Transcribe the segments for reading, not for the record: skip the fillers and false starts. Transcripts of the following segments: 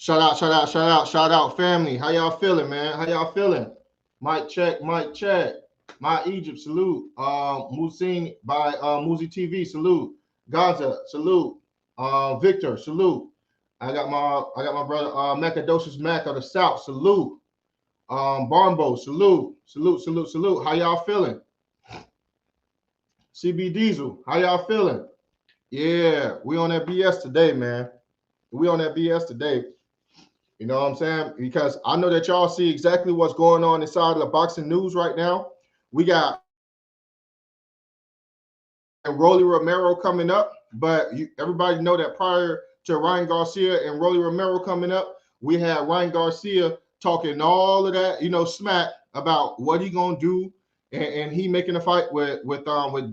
Shout out, shout out, shout out, shout out, family. How y'all feeling, man? How y'all feeling? Mic check, mic check. My Egypt, salute. Musin by Muzi TV, salute. Gaza, salute. Victor, salute. I got my brother Macadocious Mac of the South, salute. Barnbo, salute, salute, salute, salute. How y'all feeling? CB Diesel, how y'all feeling? Yeah, we on that BS today, man. We on that BS today. You know what I'm saying? Because I know that y'all see exactly what's going on inside of the boxing news right now. We got Rolly Romero coming up, but everybody know that prior to Ryan Garcia and Rolly Romero coming up, we had Ryan Garcia talking all of that, smack about what he gonna do, and he making a fight with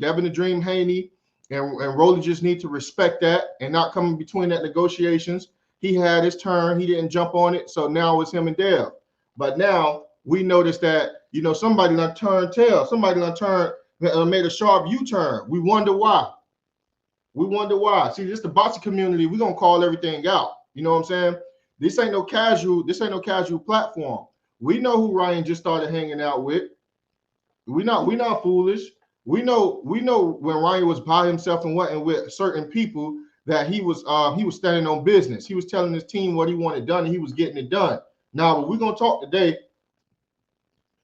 Devin the Dream Haney, and Rolly just need to respect that and not come in between that negotiations. He had his turn, he didn't jump on it, so now it's him and Dev. But now we noticed that somebody done turned tail, somebody done turned made a sharp U-turn. We wonder why. We wonder why. See, this is the boxing community. We're gonna call everything out. You know what I'm saying? This ain't no casual platform. We know who Ryan just started hanging out with. We're not foolish. We know when Ryan was by himself and wasn't with certain people that he was standing on business. He was telling his team what he wanted done, and he was getting it done. Now, when we're gonna talk today,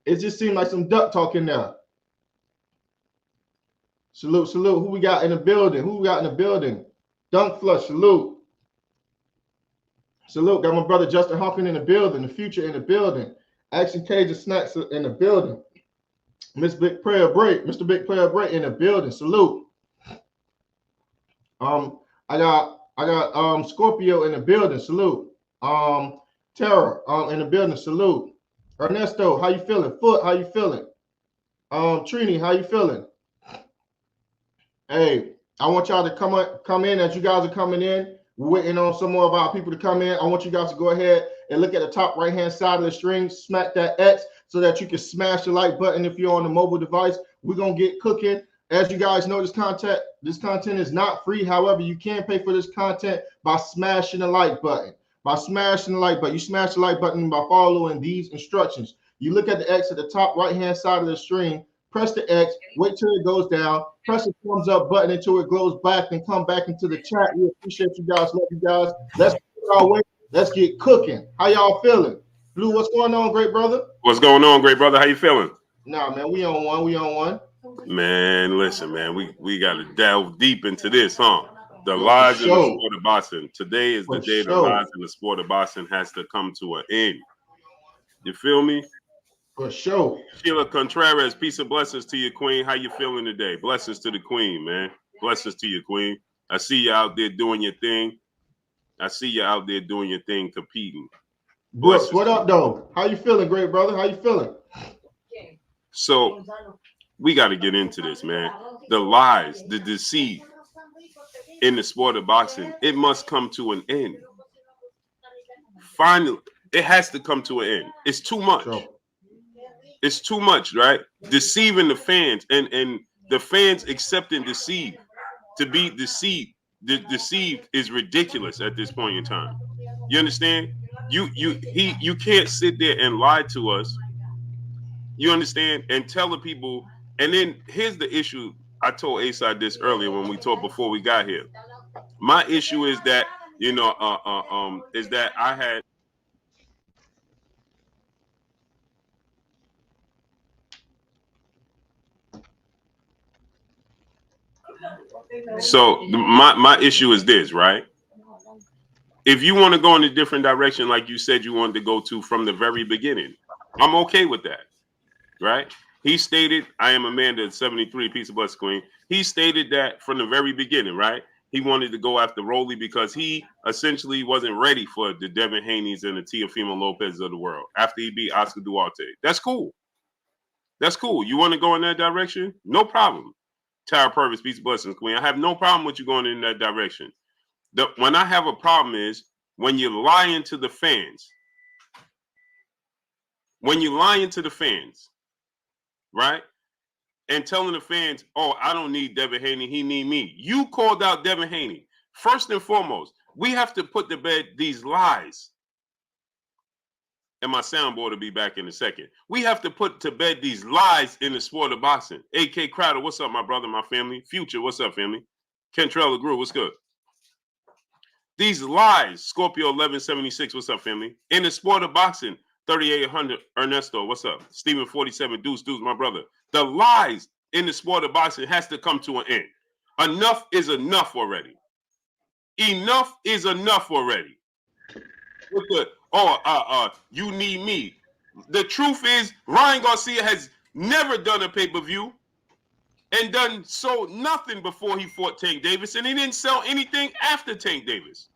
it just seemed like some duck talk in there. Salute, salute. Who we got in the building? Who we got in the building? Dunk Flush, salute. Salute. Got my brother Justin Hawkins in the building. The Future in the building. Action Cajun Snacks in the building. Mr. Big Player Break in the building. Salute. I got Scorpio in the building. Salute. Terror in the building. Salute. Ernesto, how you feeling? Foot, how you feeling? Trini, how you feeling? Hey, I want y'all to come in as you guys are coming in. We're waiting on some more of our people to come in. I want you guys to go ahead and look at the top right-hand side of the screen, smack that X so that you can smash the like button if you're on the mobile device. We're going to get cooking. As you guys know, this content is not free. However, you can pay for this content by smashing the like button. By smashing the like button. You smash the like button by following these instructions. You look at the X at the top right-hand side of the screen, press the X, wait till it goes down, press the thumbs up button until it goes back and come back into the chat. We appreciate you guys. Love you guys. Let's put our way. Let's get cooking. How y'all feeling? Blue, what's going on, great brother? What's going on, great brother? How you feeling? Nah, man, we on one. We on one. Man, listen, man, we got to delve deep into this, huh? The lies in the sport of boxing. Today is the day the lies in the sport of boxing has to come to an end. You feel me? For sure. Sheila Contreras, peace and blessings to you, queen. How you feeling today? Blessings to the queen, man. Blessings to you, queen. I see you out there doing your thing. Competing. Brooks, what up, though? How you feeling, great brother? How you feeling? So we got to get into this, man. The lies, the deceit in the sport of boxing, it must come to an end. Finally, it has to come to an end. It's too much. Sure. It's too much, right? Deceiving the fans and the fans accepting deceit. To be deceived is ridiculous at this point in time. You understand? You can't sit there and lie to us. You understand? And tell the people. And then here's the issue. I told A-Side this earlier when we talked before we got here. My issue is that is that I had. So my issue is this, right? If you want to go in a different direction, like you said you wanted to go to from the very beginning, I'm okay with that, right? He stated, I am Amanda 73, peace of blessing queen. He stated that from the very beginning, right? He wanted to go after Rolly because he essentially wasn't ready for the Devin Haney's and the Teofimo Lopez of the world after he beat Oscar Duarte. That's cool. That's cool. You want to go in that direction? No problem. Tara Purvis, peace of blessings queen. I have no problem with you going in that direction. When I have a problem is when you're lying to the fans. When you're lying to the fans, right? And telling the fans, oh, I don't need Devin Haney, he need me. You called out Devin Haney. First and foremost, we have to put to bed these lies. and my soundboard will be back in a second. We have to put to bed these lies in the sport of boxing. AK Crowder, what's up, my brother, my family? Future, what's up, family? Kentrell LaGrew, what's good? These lies, Scorpio 1176, what's up, family? In the sport of boxing, 3800, Ernesto, what's up? Stephen 47, Deuce, my brother. The lies in the sport of boxing has to come to an end. Enough is enough already. Enough is enough already. With the, you need me. The truth is, Ryan Garcia has never done a pay-per-view and sold nothing before he fought Tank Davis, and he didn't sell anything after Tank Davis.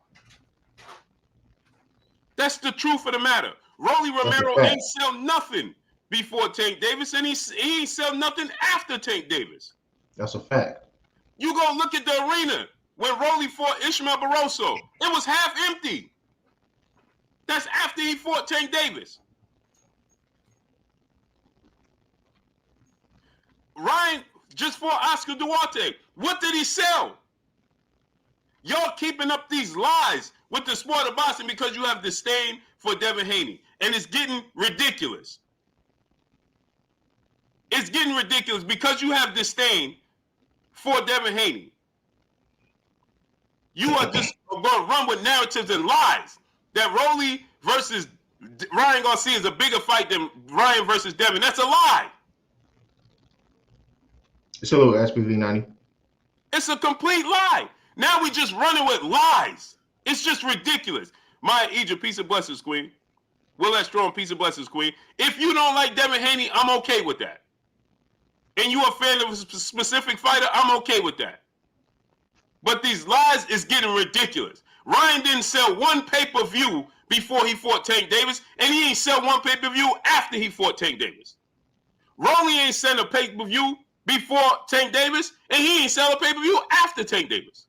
That's the truth of the matter. Rolly Romero ain't sell nothing before Tank Davis, and he ain't sell nothing after Tank Davis. That's a fact. You go look at the arena when Rolly fought Ishmael Barroso. It was half empty. That's after he fought Tank Davis. Ryan just fought Oscar Duarte. What did he sell? Y'all keeping up these lies with the sport of boxing because you have disdain for Devin Haney. And it's getting ridiculous. It's getting ridiculous because you have disdain for Devin Haney. You are just going to run with narratives and lies that Rolly versus Ryan Garcia is a bigger fight than Ryan versus Devin. That's a lie. It's a little SPV 90. It's a complete lie. Now we just running with lies. It's just ridiculous. Maya Egypt, peace and blessings, queen. Will that strong, peace and blessings, queen. If you don't like Devin Haney, I'm okay with that. And you a fan of a specific fighter, I'm okay with that. But these lies is getting ridiculous. Ryan didn't sell one pay-per-view before he fought Tank Davis, and he ain't sell one pay-per-view after he fought Tank Davis. Rolly ain't sell a pay-per-view before Tank Davis, and he ain't sell a pay-per-view after Tank Davis.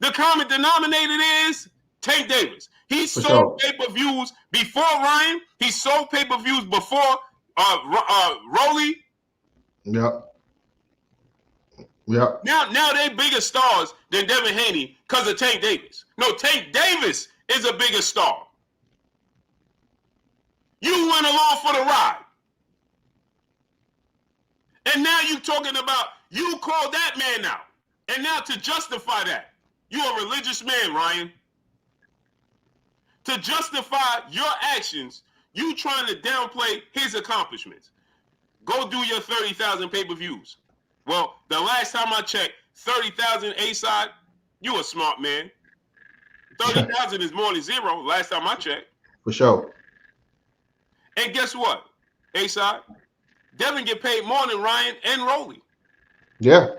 The common denominator is Tank Davis. He sold pay-per-views before Ryan. He sold pay-per-views before Rolly. Yep. Yep. Now they bigger stars than Devin Haney because of Tank Davis. No, Tank Davis is a bigger star. You went along for the ride. And now you talking about, you called that man out. And now to justify that, you're a religious man, Ryan. To justify your actions, you trying to downplay his accomplishments. Go do your 30,000 pay-per-views. Well, the last time I checked, 30,000 A-side, you a smart man. 30,000 is more than zero, last time I checked. For sure. And guess what, A-side? Devin get paid more than Ryan and Rolly. Yeah.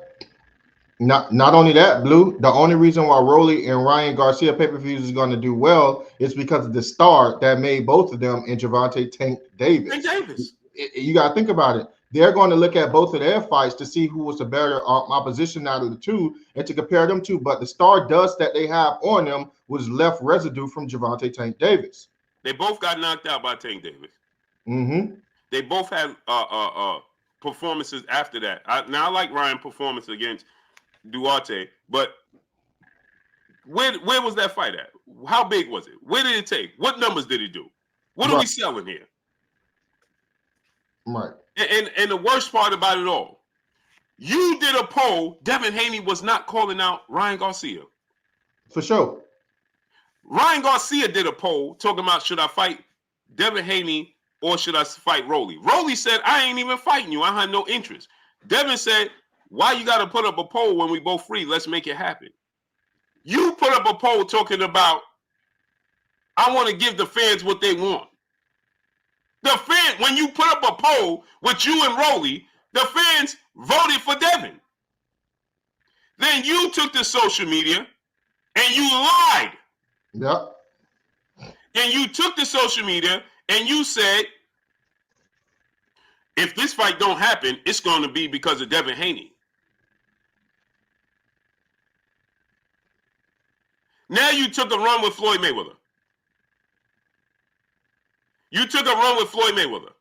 Not only that, Blue, the only reason why Rolly and Ryan Garcia pay-per-views is going to do well is because of the star that made both of them in Gervonta Tank Davis. Tank Davis. You got to think about it. They're going to look at both of their fights to see who was the better opposition out of the two and to compare them to. But the star dust that they have on them was left residue from Gervonta Tank Davis. They both got knocked out by Tank Davis. Mm-hmm. They both had performances after that. I like Ryan's performance against Duarte, but where was that fight at? How big was it? Where did it take? What numbers did it do? What are we selling here? Right. And the worst part about it all, you did a poll. Devin Haney was not calling out Ryan Garcia. For sure. Ryan Garcia did a poll talking about, should I fight Devin Haney or should I fight Rolly? Rolly said, I ain't even fighting you. I had no interest. Devin said, why you got to put up a poll when we both free? Let's make it happen. You put up a poll talking about, I want to give the fans what they want. The fan, when you put up a poll with you and Rolly, the fans voted for Devin. Then you took to social media and you lied. Yep. And you took to social media and you said, if this fight don't happen, it's going to be because of Devin Haney. Now you took a run with Floyd Mayweather. You took a run with Floyd Mayweather.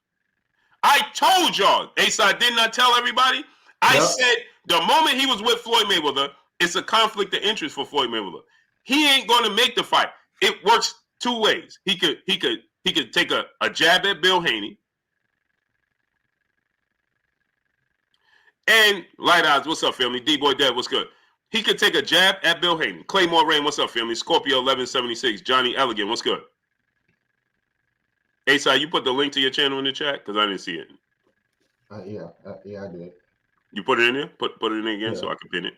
I told y'all, Asa, didn't I tell everybody? I said the moment he was with Floyd Mayweather, it's a conflict of interest for Floyd Mayweather. He ain't going to make the fight. It works two ways. He could He could take a jab at Bill Haney. And Light Eyes, what's up, family? D-Boy Dev, what's good? He could take a jab at Bill Haney. Claymore Rain, what's up, family? Scorpio 1176, Johnny Elegant, what's good? Asai, you put the link to your channel in the chat? Because I didn't see it. Yeah, I did. You put it in there? Put it in again so I can pin it.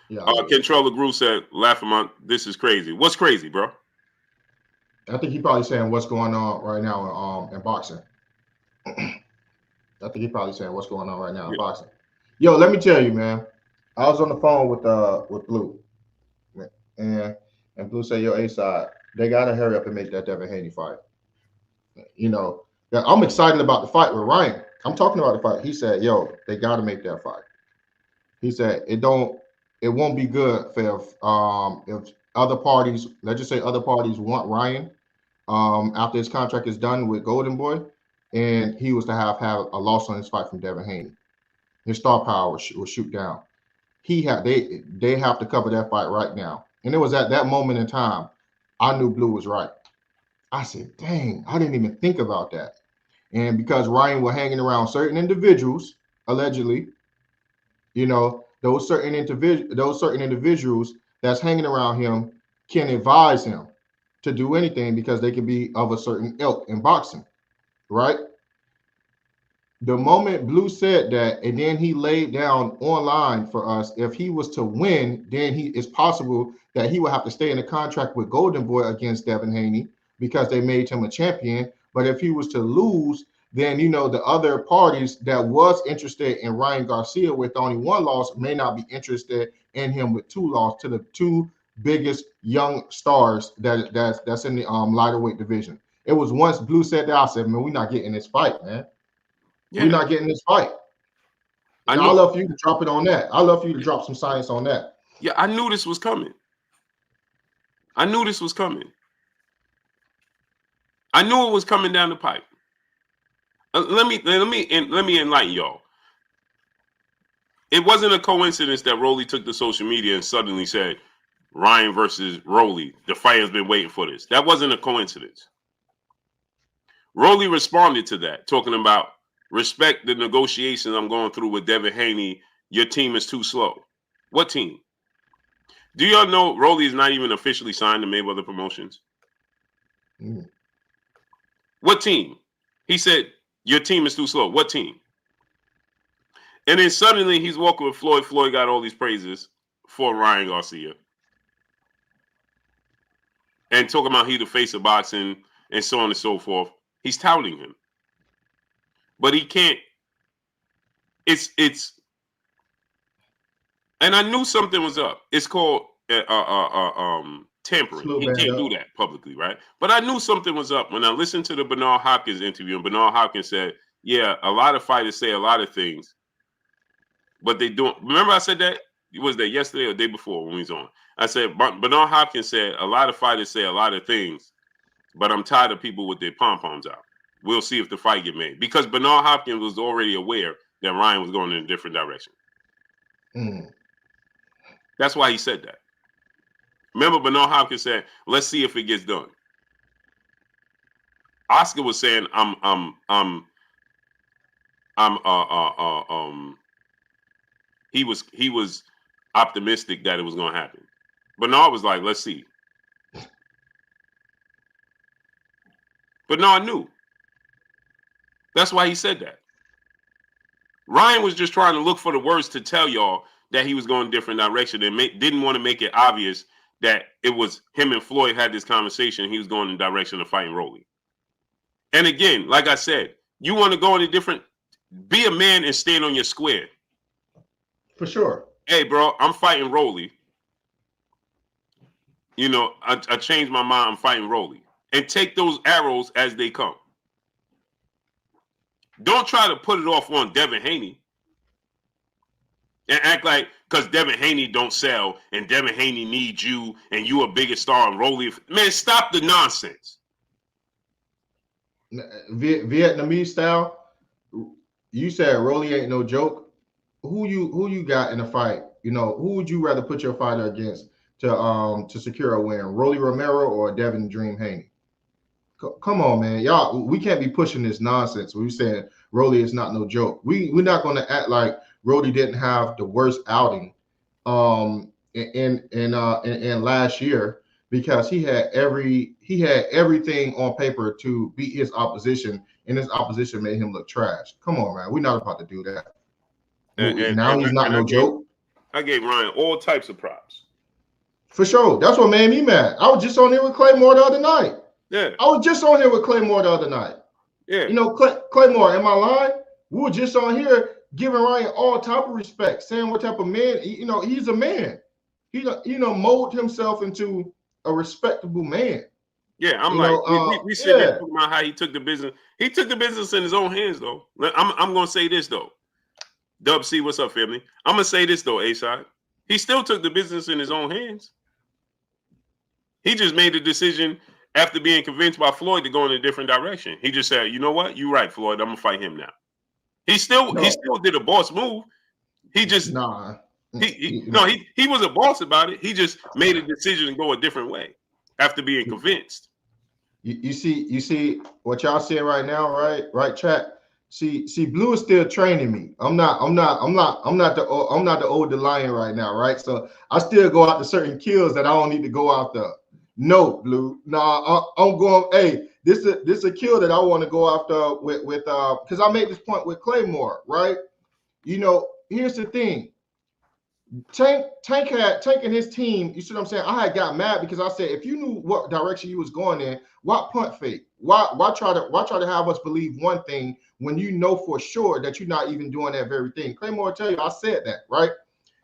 Yeah. Controller Groove said, laugh him out. This is crazy. What's crazy, bro? I think he probably saying what's going on right now in boxing. I think he probably saying what's going on right now in boxing. Yo, let me tell you, man. I was on the phone with Blue, and Blue said, "Yo, A-Side, they gotta hurry up and make that Devin Haney fight." You know, I'm excited about the fight with Ryan. I'm talking about the fight. He said, "Yo, they gotta make that fight." He said, "It won't be good for if other parties, let's just say other parties want Ryan after his contract is done with Golden Boy, and he was to have a loss on his fight from Devin Haney. His star power will shoot down. They have to cover that fight right now." And it was at that moment in time I knew Blue was right. I said, "Dang, I didn't even think about that." And because Ryan was hanging around certain individuals, allegedly, you know, those certain individuals that's hanging around him can advise him to do anything because they can be of a certain ilk in boxing, right? The moment Blue said that, and then he laid down online for us, if he was to win, then it's possible that he would have to stay in a contract with Golden Boy against Devin Haney because they made him a champion. But if he was to lose, then, you know, the other parties that was interested in Ryan Garcia with only one loss may not be interested in him with two losses to the two biggest young stars that's in the lighter weight division. It was once Blue said that, I said, "Man, we're not getting this fight, man. Yeah. We're not getting this fight." And I'd love for you to drop it on that. I'd love for you to drop some science on that. Yeah, I knew this was coming. I knew this was coming. I knew it was coming down the pipe. Let me enlighten y'all. It wasn't a coincidence that Rolly took to social media and suddenly said, "Ryan versus Rolly. The fight has been waiting for this." That wasn't a coincidence. Rolly responded to that, talking about, "Respect the negotiations I'm going through with Devin Haney. Your team is too slow." What team? Do y'all know Rolly is not even officially signed to Mayweather Promotions? Mm. What team? He said, "Your team is too slow." What team? And then suddenly he's walking with Floyd. Floyd got all these praises for Ryan Garcia. And talking about he the face of boxing and so on and so forth. He's touting him. But he can't. It's and I knew something was up. It's called tampering. He can't do that publicly, right? But I knew something was up when I listened to the Bernard Hopkins interview, and Bernard Hopkins said, "Yeah, a lot of fighters say a lot of things, but they don't." Remember I said that? Was that yesterday or the day before when we was on? I said, Bernard Hopkins said, "A lot of fighters say a lot of things, but I'm tired of people with their pom-poms out. We'll see if the fight get made." Because Bernard Hopkins was already aware that Ryan was going in a different direction. Mm. That's why he said that. Remember, Bernard Hopkins said, "Let's see if it gets done." Oscar was saying, he was optimistic that it was going to happen. Bernard was like, "Let's see." Bernard knew. That's why he said that. Ryan was just trying to look for the words to tell y'all that he was going a different direction and didn't want to make it obvious that it was him and Floyd had this conversation and he was going in the direction of fighting Rolly. And again, like I said, you want to go in a different, be a man and stand on your square. For sure. Hey, bro, I'm fighting Rolly. You know, I changed my mind, I'm fighting Rolly. And take those arrows as they come. Don't try to put it off on Devin Haney. And act like because Devin Haney don't sell and Devin Haney needs you and you a bigger star and Rolly. Man, stop the nonsense. Vietnamese style. You said Rolly ain't no joke. Who you got in a fight? You know, who would you rather put your fighter against to secure a win? Rolly Romero or Devin Dream Haney? Come on, man. Y'all, we can't be pushing this nonsense. We saying Rolly is not no joke. We're not going to act like Rolly didn't have the worst outing in last year, because he had everything on paper to beat his opposition, and his opposition made him look trash. Come on, man. We're not about to do that. Now he's not no joke. I gave Ryan all types of props. For sure. That's what made me mad. I was just on here with Claymore the other night. Yeah. I was just on here with Claymore the other night. Yeah. You know, Claymore, am I lying? We were just on here giving Ryan all type of respect, saying what type of man, he's a man. He mold himself into a respectable man. Yeah, I'm we sitting there talking about how he took the business. He took the business in his own hands, though. I'm gonna say this though. Dub C, what's up, family? I'm gonna say this though, A-Side. He still took the business in his own hands. He just made a decision after being convinced by Floyd to go in a different direction. He just said, you know what? You're right, Floyd. I'm gonna fight him now. He still did a boss move. He just he was a boss about it. He just made a decision to go a different way after being convinced. You see what y'all saying right now, right, chat. See, Blue is still training me. I'm not the older lion right now, right? So I still go after certain kills that I don't need to go after. No, Blue. No, I'm going. Hey, this is a kill that I want to go after with because I made this point with Claymore, right? Here's the thing. Tank and his team, you see what I'm saying? I had got mad because I said, if you knew what direction you was going in, why punt fake? Why try to have us believe one thing when you know for sure that you're not even doing that very thing? Claymore tell you I said that, right?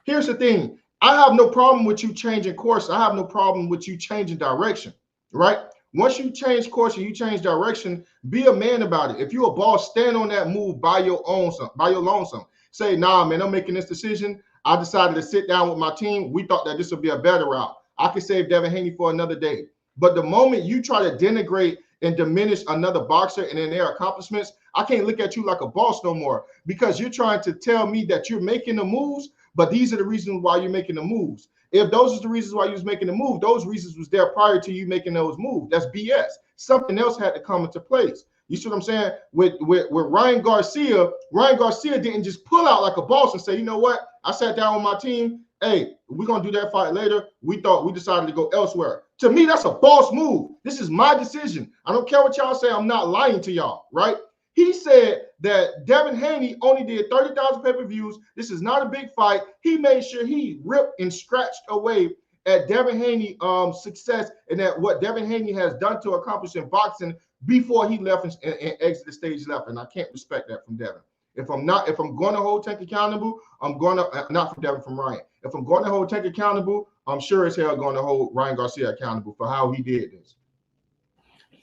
Here's the thing. I have no problem with you changing course. I have no problem with you changing direction, right? Once you change course and you change direction, be a man about it. If you're a boss, stand on that move by your lonesome. Say, nah, man, I'm making this decision. I decided to sit down with my team. We thought that this would be a better route. I could save Devin Haney for another day. But the moment you try to denigrate and diminish another boxer and in their accomplishments, I can't look at you like a boss no more, because you're trying to tell me that you're making the moves, but these are the reasons why you're making the moves. If those are the reasons why you was making the move, those reasons was there prior to you making those moves. That's BS. Something else had to come into place. You see what I'm saying? With Ryan Garcia didn't just pull out like a boss and say, you know what? I sat down with my team. Hey, we're going to do that fight later. We decided to go elsewhere. To me, that's a boss move. This is my decision. I don't care what y'all say. I'm not lying to y'all, right? He said that Devin Haney only did 30,000 pay-per-views. This is not a big fight. He made sure he ripped and scratched away at Devin Haney success and at what Devin Haney has done to accomplish in boxing before he left and exited the stage left. And I can't respect that from Devin. If I'm going to hold Tank accountable, I'm going to, not from Devin, from Ryan. If I'm going to hold Tank accountable, I'm sure as hell going to hold Ryan Garcia accountable for how he did this.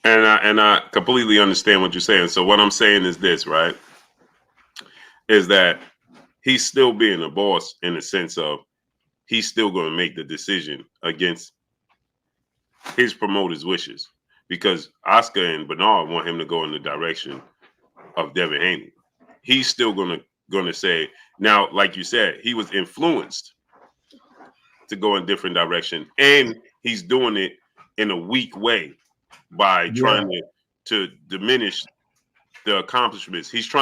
And I completely understand what you're saying. So what I'm saying is this, right? Is that he's still being a boss in the sense of he's still going to make the decision against his promoter's wishes, because Oscar and Bernard want him to go in the direction of Devin Haney. He's still going to say, now, like you said, he was influenced to go in a different direction, and he's doing it in a weak way by trying to diminish the accomplishments. He's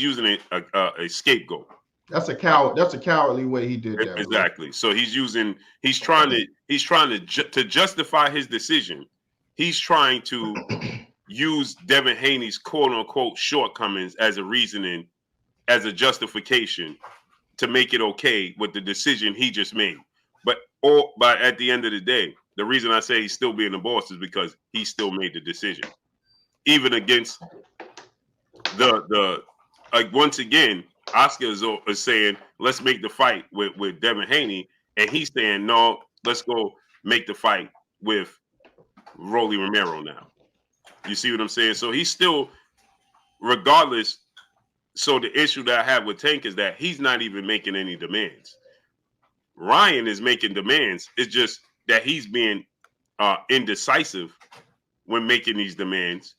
using a scapegoat. That's a cowardly way he did that. Exactly. Bro. So he's trying to justify his decision. He's trying to use Devin Haney's quote unquote shortcomings as a reasoning, as a justification to make it okay with the decision he just made. But at the end of the day, the reason I say he's still being the boss is because he still made the decision, even against the once again, Oscar is saying, let's make the fight with Devin Haney, and he's saying, no, let's go make the fight with Rolly Romero now. You see what I'm saying? So he's still, regardless. So the issue that I have with Tank is that he's not even making any demands. Ryan is making demands. It's just that he's being indecisive when making these demands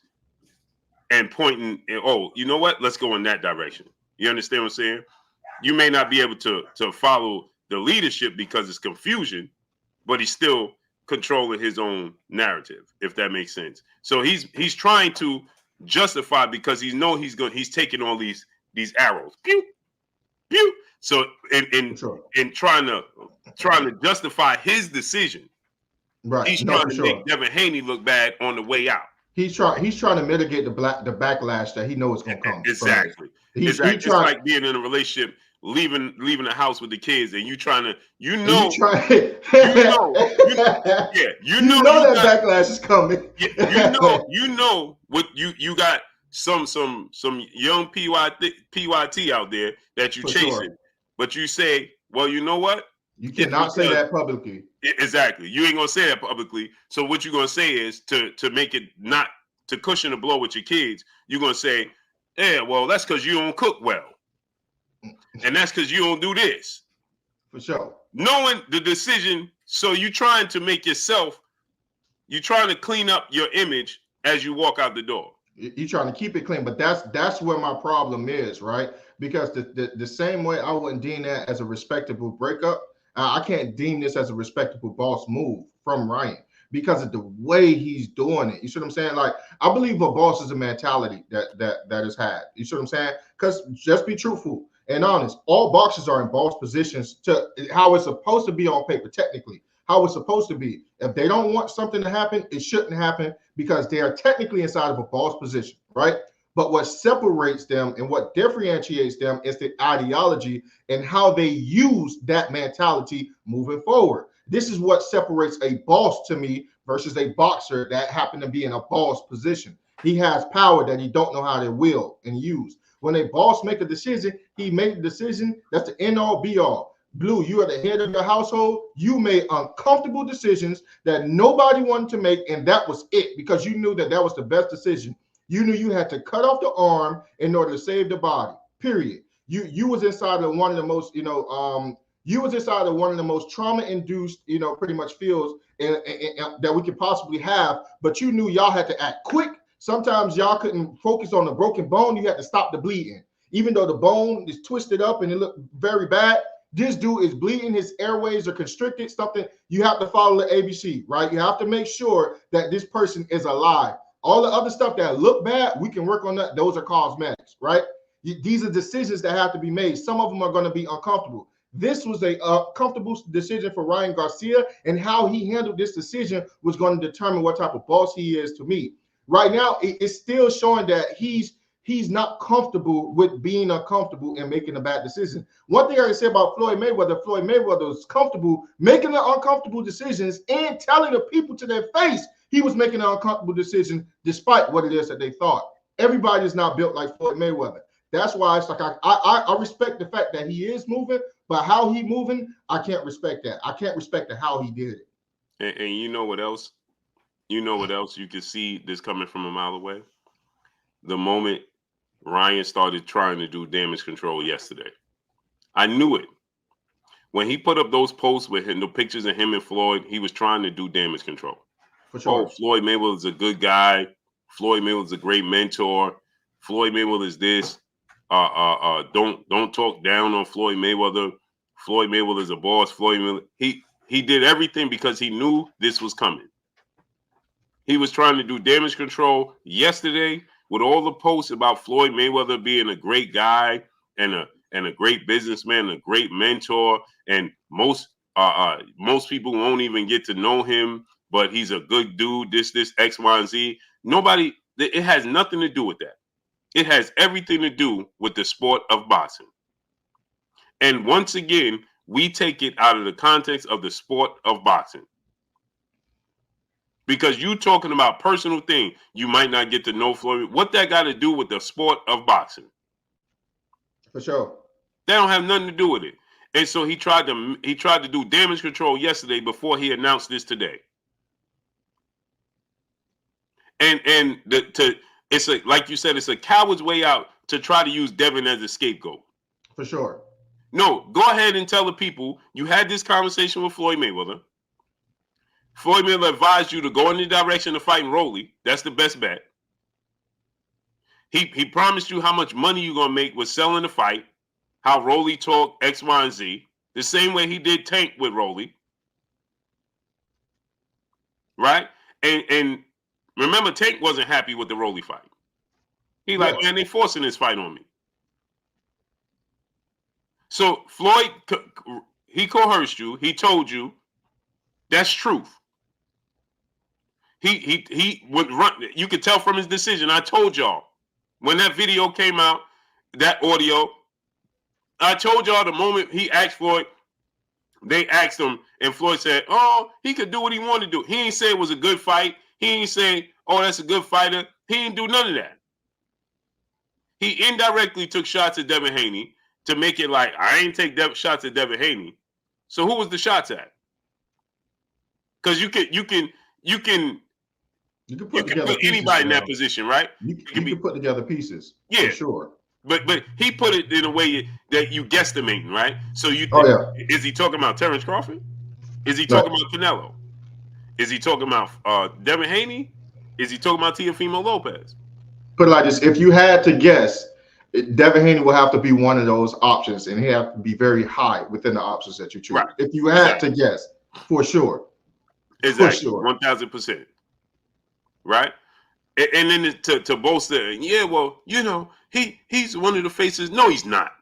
and pointing, oh, you know what? Let's go in that direction. You understand what I'm saying? You may not be able to follow the leadership because it's confusion, but he's still controlling his own narrative, if that makes sense. So he's trying to justify because he's taking all these arrows. Pew, pew. So in trying to justify his decision, right? He's trying to make Devin Haney look bad on the way out. He's trying to mitigate the backlash that he knows is gonna come. Exactly. It's like being in a relationship, leaving the house with the kids, and you know that backlash is coming. you know what you got some young PYT out there that you chasing, but you say, well, you know what? You cannot say that publicly. Exactly. You ain't gonna say that publicly. So what you're gonna say is to make it not to cushion the blow with your kids, you're gonna say, yeah, well, that's because you don't cook well. And that's because you don't do this. For sure. Knowing the decision, so you're trying to clean up your image as you walk out the door. You're trying to keep it clean, but that's where my problem is, right? Because the same way I wouldn't deem that as a respectable breakup, I can't deem this as a respectable boss move from Ryan because of the way he's doing it. You see what I'm saying? Like, I believe a boss is a mentality that is had. You see what I'm saying? Because just be truthful and honest. All boxers are in boss positions to how it's supposed to be on paper, technically. How it's supposed to be. If they don't want something to happen, it shouldn't happen because they are technically inside of a boss position, right? But what separates them and what differentiates them is the ideology and how they use that mentality moving forward. This is what separates a boss to me versus a boxer that happened to be in a boss position. He has power that he don't know how to wield and use. When a boss make a decision, he made the decision. That's the end all be all. Blue, you are the head of the household. You made uncomfortable decisions that nobody wanted to make, and that was it because you knew that was the best decision. You knew you had to cut off the arm in order to save the body. Period. You was inside of one of the most, you was inside of one of the most trauma-induced, pretty much fields that we could possibly have. But you knew y'all had to act quick. Sometimes y'all couldn't focus on the broken bone. You had to stop the bleeding, even though the bone is twisted up and it looked very bad. This dude is bleeding. His airways are constricted. Something you have to follow the ABC, right? You have to make sure that this person is alive. All the other stuff that look bad, we can work on that. Those are cosmetics, right? These are decisions that have to be made. Some of them are going to be uncomfortable. This was a comfortable decision for Ryan Garcia, and how he handled this decision was going to determine what type of boss he is to me. Right now, it's still showing that he's not comfortable with being uncomfortable and making a bad decision. One thing I can say about Floyd Mayweather was comfortable making the uncomfortable decisions and telling the people to their face he was making an uncomfortable decision despite what it is that they thought. Everybody is not built like Floyd Mayweather. That's why it's like I respect the fact that he is moving, but how he moving, I can't respect that. I can't respect how he did it. And you know what else? You know what else? You can see this coming from a mile away. The moment Ryan started trying to do damage control yesterday, I knew it. When he put up those posts with the pictures of him and Floyd, he was trying to do damage control. For sure. Oh, Floyd Mayweather's a good guy. Floyd Mayweather's a great mentor. Floyd Mayweather is this. Don't talk down on Floyd Mayweather. Floyd Mayweather's a boss. Floyd Mayweather. He did everything because he knew this was coming. He was trying to do damage control yesterday with all the posts about Floyd Mayweather being a great guy and a great businessman, a great mentor, and most people won't even get to know him, but he's a good dude, this, X, Y, and Z. It has nothing to do with that. It has everything to do with the sport of boxing. And once again, we take it out of the context of the sport of boxing. Because you talking about personal thing, you might not get to know Floyd. What that got to do with the sport of boxing? For sure. That don't have nothing to do with it. And so he tried to do damage control yesterday before he announced this today. And it's like you said, it's a coward's way out to try to use Devin as a scapegoat. For sure. No, go ahead and tell the people you had this conversation with Floyd Mayweather. Floyd Mayweather advised you to go in the direction of fighting Rolly. That's the best bet. He promised you how much money you're gonna make with selling the fight, how Rolly talked X, Y, and Z, the same way he did Tank with Rolly. right? And remember, Tank wasn't happy with the Rolly fight. He like, man, they forcing this fight on me. So Floyd, he coerced you. He told you that's truth. He would run. You could tell from his decision. I told y'all when that video came out, that audio. I told y'all the moment he asked Floyd, they asked him, and Floyd said, "Oh, he could do what he wanted to do." He ain't say it was a good fight. He ain't say, "Oh, that's a good fighter." He didn't do none of that. He indirectly took shots at Devin Haney to make it like I ain't take shots at Devin Haney. So who was the shots at? Because you can put anybody in that position, right? You can put together pieces, yeah, for sure. But he put it in a way that you guesstimating, right? So you is he talking about Terrence Crawford? Is he talking about Canelo? Is he talking about Devin Haney? Is he talking about Teofimo Lopez? Put it like this: if you had to guess, Devin Haney will have to be one of those options, and he have to be very high within the options that you choose. Right. If you had to guess, for sure. Exactly, 1,000%. Right? And then to bolster, yeah, well, you know, he's one of the faces. No, he's not.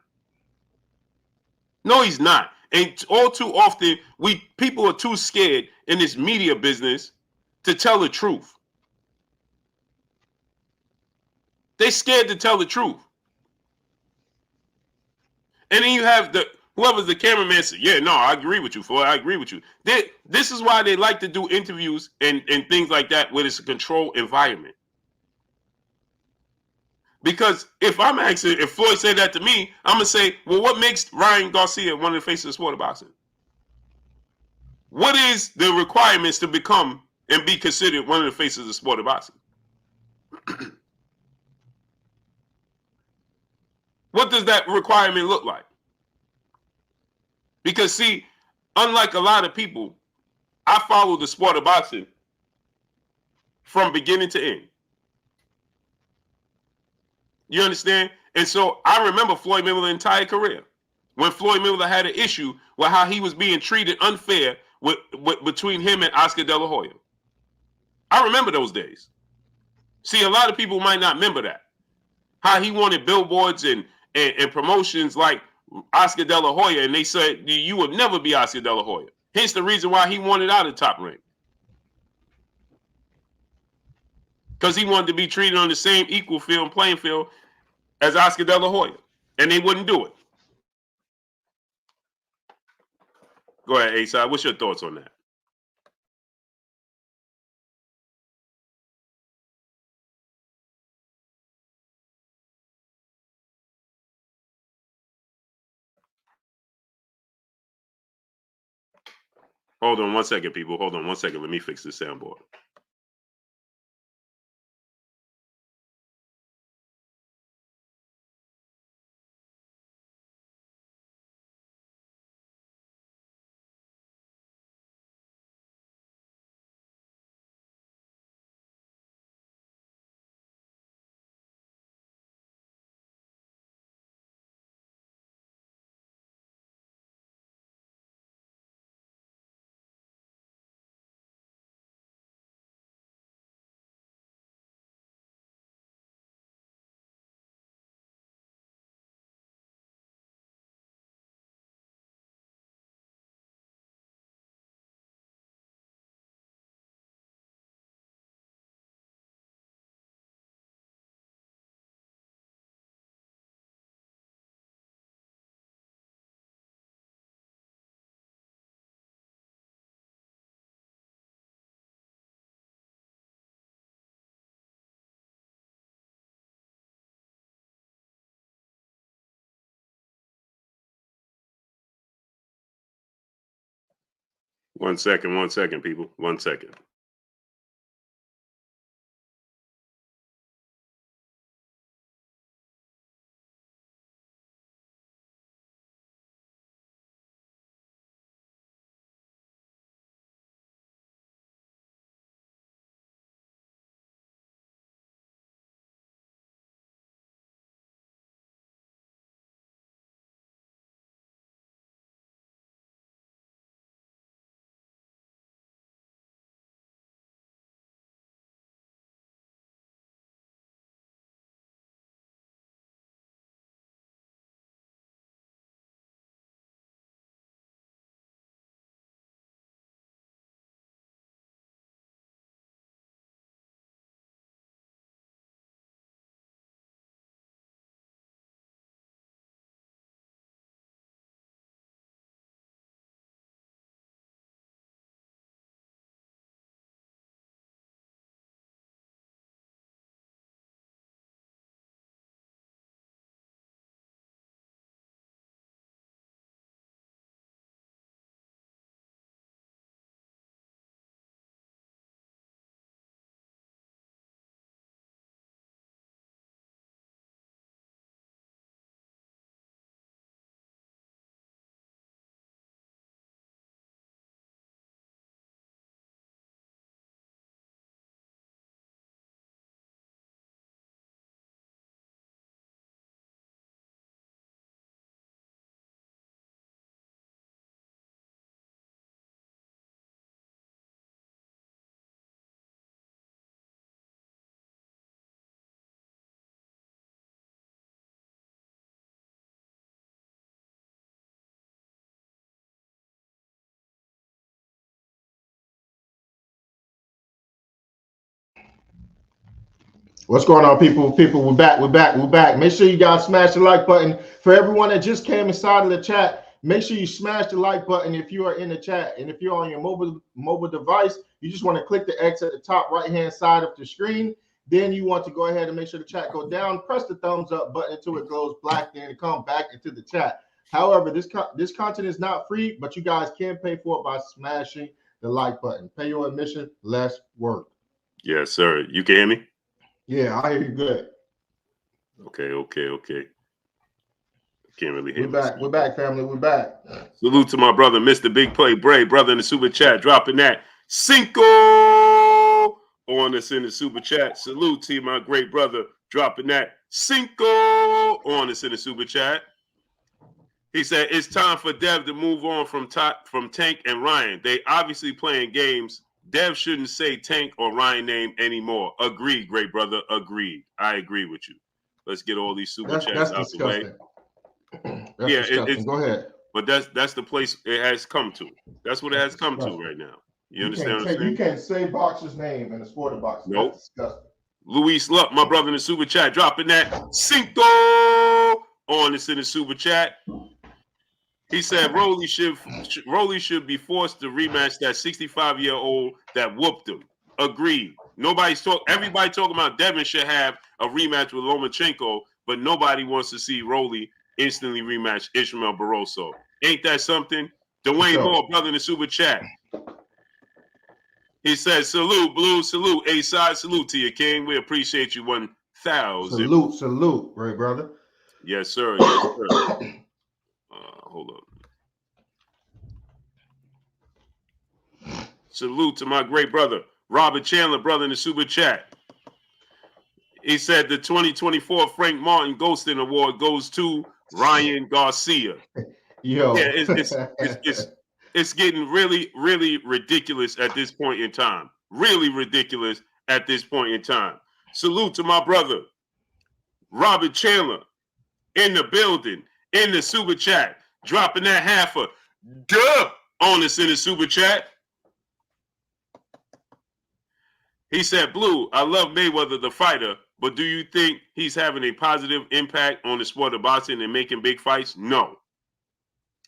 No, he's not. And all too often, people are too scared in this media business to tell the truth. They scared to tell the truth. And then you have whoever's the cameraman said, yeah, no, I agree with you, Floyd. I agree with you. This is why they like to do interviews and things like that where it's a controlled environment. Because if Floyd said that to me, I'm going to say, well, what makes Ryan Garcia one of the faces of sport of boxing? What is the requirements to become and be considered one of the faces of sport of boxing? What does that requirement look like? Because, see, unlike a lot of people, I follow the sport of boxing from beginning to end. You understand? And so I remember Floyd Mayweather's entire career. When Floyd Mayweather had an issue with how he was being treated unfair between him and Oscar De La Hoya. I remember those days. See, a lot of people might not remember that. How he wanted billboards and promotions like Oscar De La Hoya, and they said, you would never be Oscar De La Hoya. Hence the reason why he wanted out of the top rank. Because he wanted to be treated on the same equal playing field as Oscar De La Hoya. And they wouldn't do it. Go ahead, A-Side. What's your thoughts on that? Hold on 1 second, people. Hold on 1 second. Let me fix this soundboard. One second, people. 1 second. What's going on, people? We're back. Make sure you guys smash the like button. For everyone that just came inside of the chat, make sure you smash the like button if you are in the chat. And if you're on your mobile device, you just want to click the X at the top right-hand side of the screen. Then you want to go ahead and make sure the chat go down. Press the thumbs up button until it goes black. Then come back into the chat. However, this content is not free, but you guys can pay for it by smashing the like button. Pay your admission, less work. Yes, sir. You can hear me? Yeah, I hear you good. Okay. Can't really hear me. We're back, family. We're back. Salute to my brother, Mr. Big Play Bray, brother in the super chat, dropping that Cinco on us in the super chat. Salute to my great brother, dropping that Cinco on us in the super chat. He said it's time for Dev to move on from Tank and Ryan. They obviously playing games. Dev shouldn't say Tank or Ryan name anymore. Agreed, great brother. Agreed. I agree with you. Let's get all these super chats out the way. Disgusting. Go ahead. But that's the place it has come to. That's what it has come to right now. You understand what I'm saying? You can't say Boxer's name in the sport box. Nope. That's disgusting. Luis Luck, my brother in the super chat, dropping that Cinco on us in the super chat. He said Rolly should be forced to rematch that 65-year-old that whooped him. Agreed. Everybody talking about Devin should have a rematch with Lomachenko, but nobody wants to see Rolly instantly rematch Ishmael Barroso. Ain't that something? Dwayne Moore, brother in the super chat. He says, salute, Blue, salute, A-side, salute to you, King. We appreciate you 1,000. Salute, great brother. Yes, sir. Yes, sir. Hold up. Salute to my great brother, Robert Chandler, brother in the super chat. He said the 2024 Frank Martin Ghosting Award goes to Ryan Garcia. Yo. Yeah, it's getting really, really ridiculous at this point in time. Really ridiculous at this point in time. Salute to my brother, Robert Chandler, in the building, in the super chat. Dropping that half a duh on us in the super chat. He said, Blue, I love Mayweather, the fighter, but do you think he's having a positive impact on the sport of boxing and making big fights? No.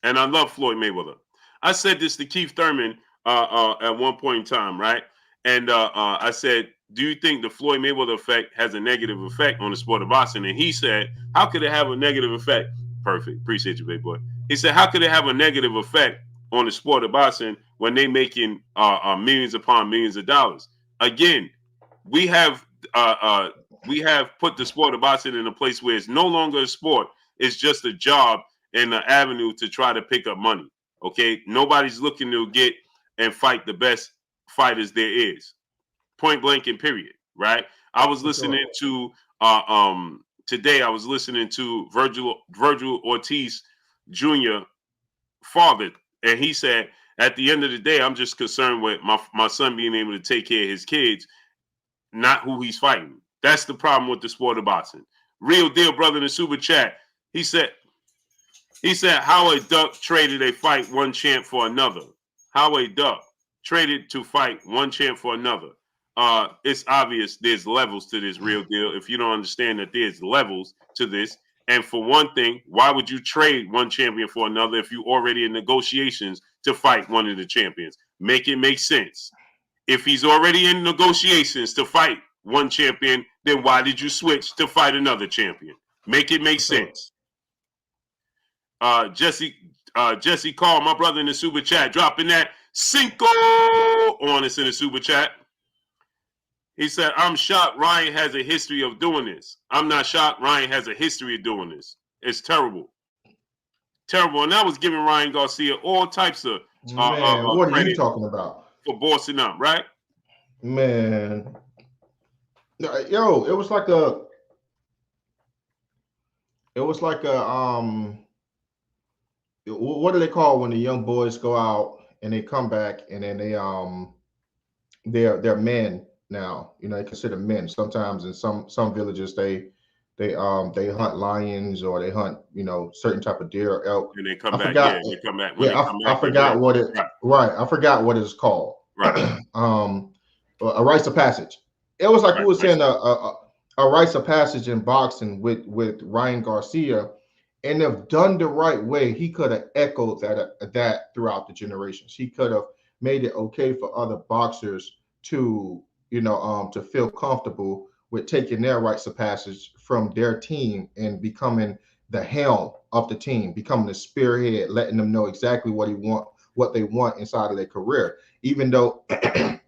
And I love Floyd Mayweather. I said this to Keith Thurman at one point in time, right? And I said, do you think the Floyd Mayweather effect has a negative effect on the sport of boxing? And he said, how could it have a negative effect? Perfect. Appreciate you, big boy. He said, how could it have a negative effect on the sport of boxing when they making millions upon millions of dollars? Again, we have put the sport of boxing in a place where it's no longer a sport. It's just a job and an avenue to try to pick up money. Okay, nobody's looking to get and fight the best fighters there is. Point blank and period. Right? I was listening to today. I was listening to Virgil Ortiz Jr. father, and he said, at the end of the day, I'm just concerned with my son being able to take care of his kids, not who he's fighting. That's the problem with the sport of boxing. Real deal, brother in the super chat. He said how a duck traded a fight one champ for another. How a duck traded to fight one champ for another. It's obvious there's levels to this, real deal. If you don't understand that there's levels to this. And for one thing, why would you trade one champion for another if you already in negotiations to fight one of the champions? Make it make sense. If he's already in negotiations to fight one champion, then why did you switch to fight another champion? Make it make sense. Jesse Carl, my brother in the super chat, dropping that Cinco on us in the super chat. He said, I'm shocked Ryan has a history of doing this. I'm not shocked Ryan has a history of doing this. It's terrible. Terrible. And I was giving Ryan Garcia all types of what are you talking about? For bossing up, right? Man. Yo, it was like a what do they call when the young boys go out and they come back and then they're men now, they consider men. Sometimes in some villages they hunt lions or they hunt certain type of deer or elk. And they come back. They come back. I forgot what it right. I forgot what it's called. Right. A rites of passage. It was like we were saying a a rites of passage in boxing with Ryan Garcia, and if done the right way, he could have echoed that throughout the generations. He could have made it okay for other boxers to to feel comfortable with taking their rites of passage from their team and becoming the helm of the team, becoming the spearhead, letting them know exactly what they want inside of their career. Even though it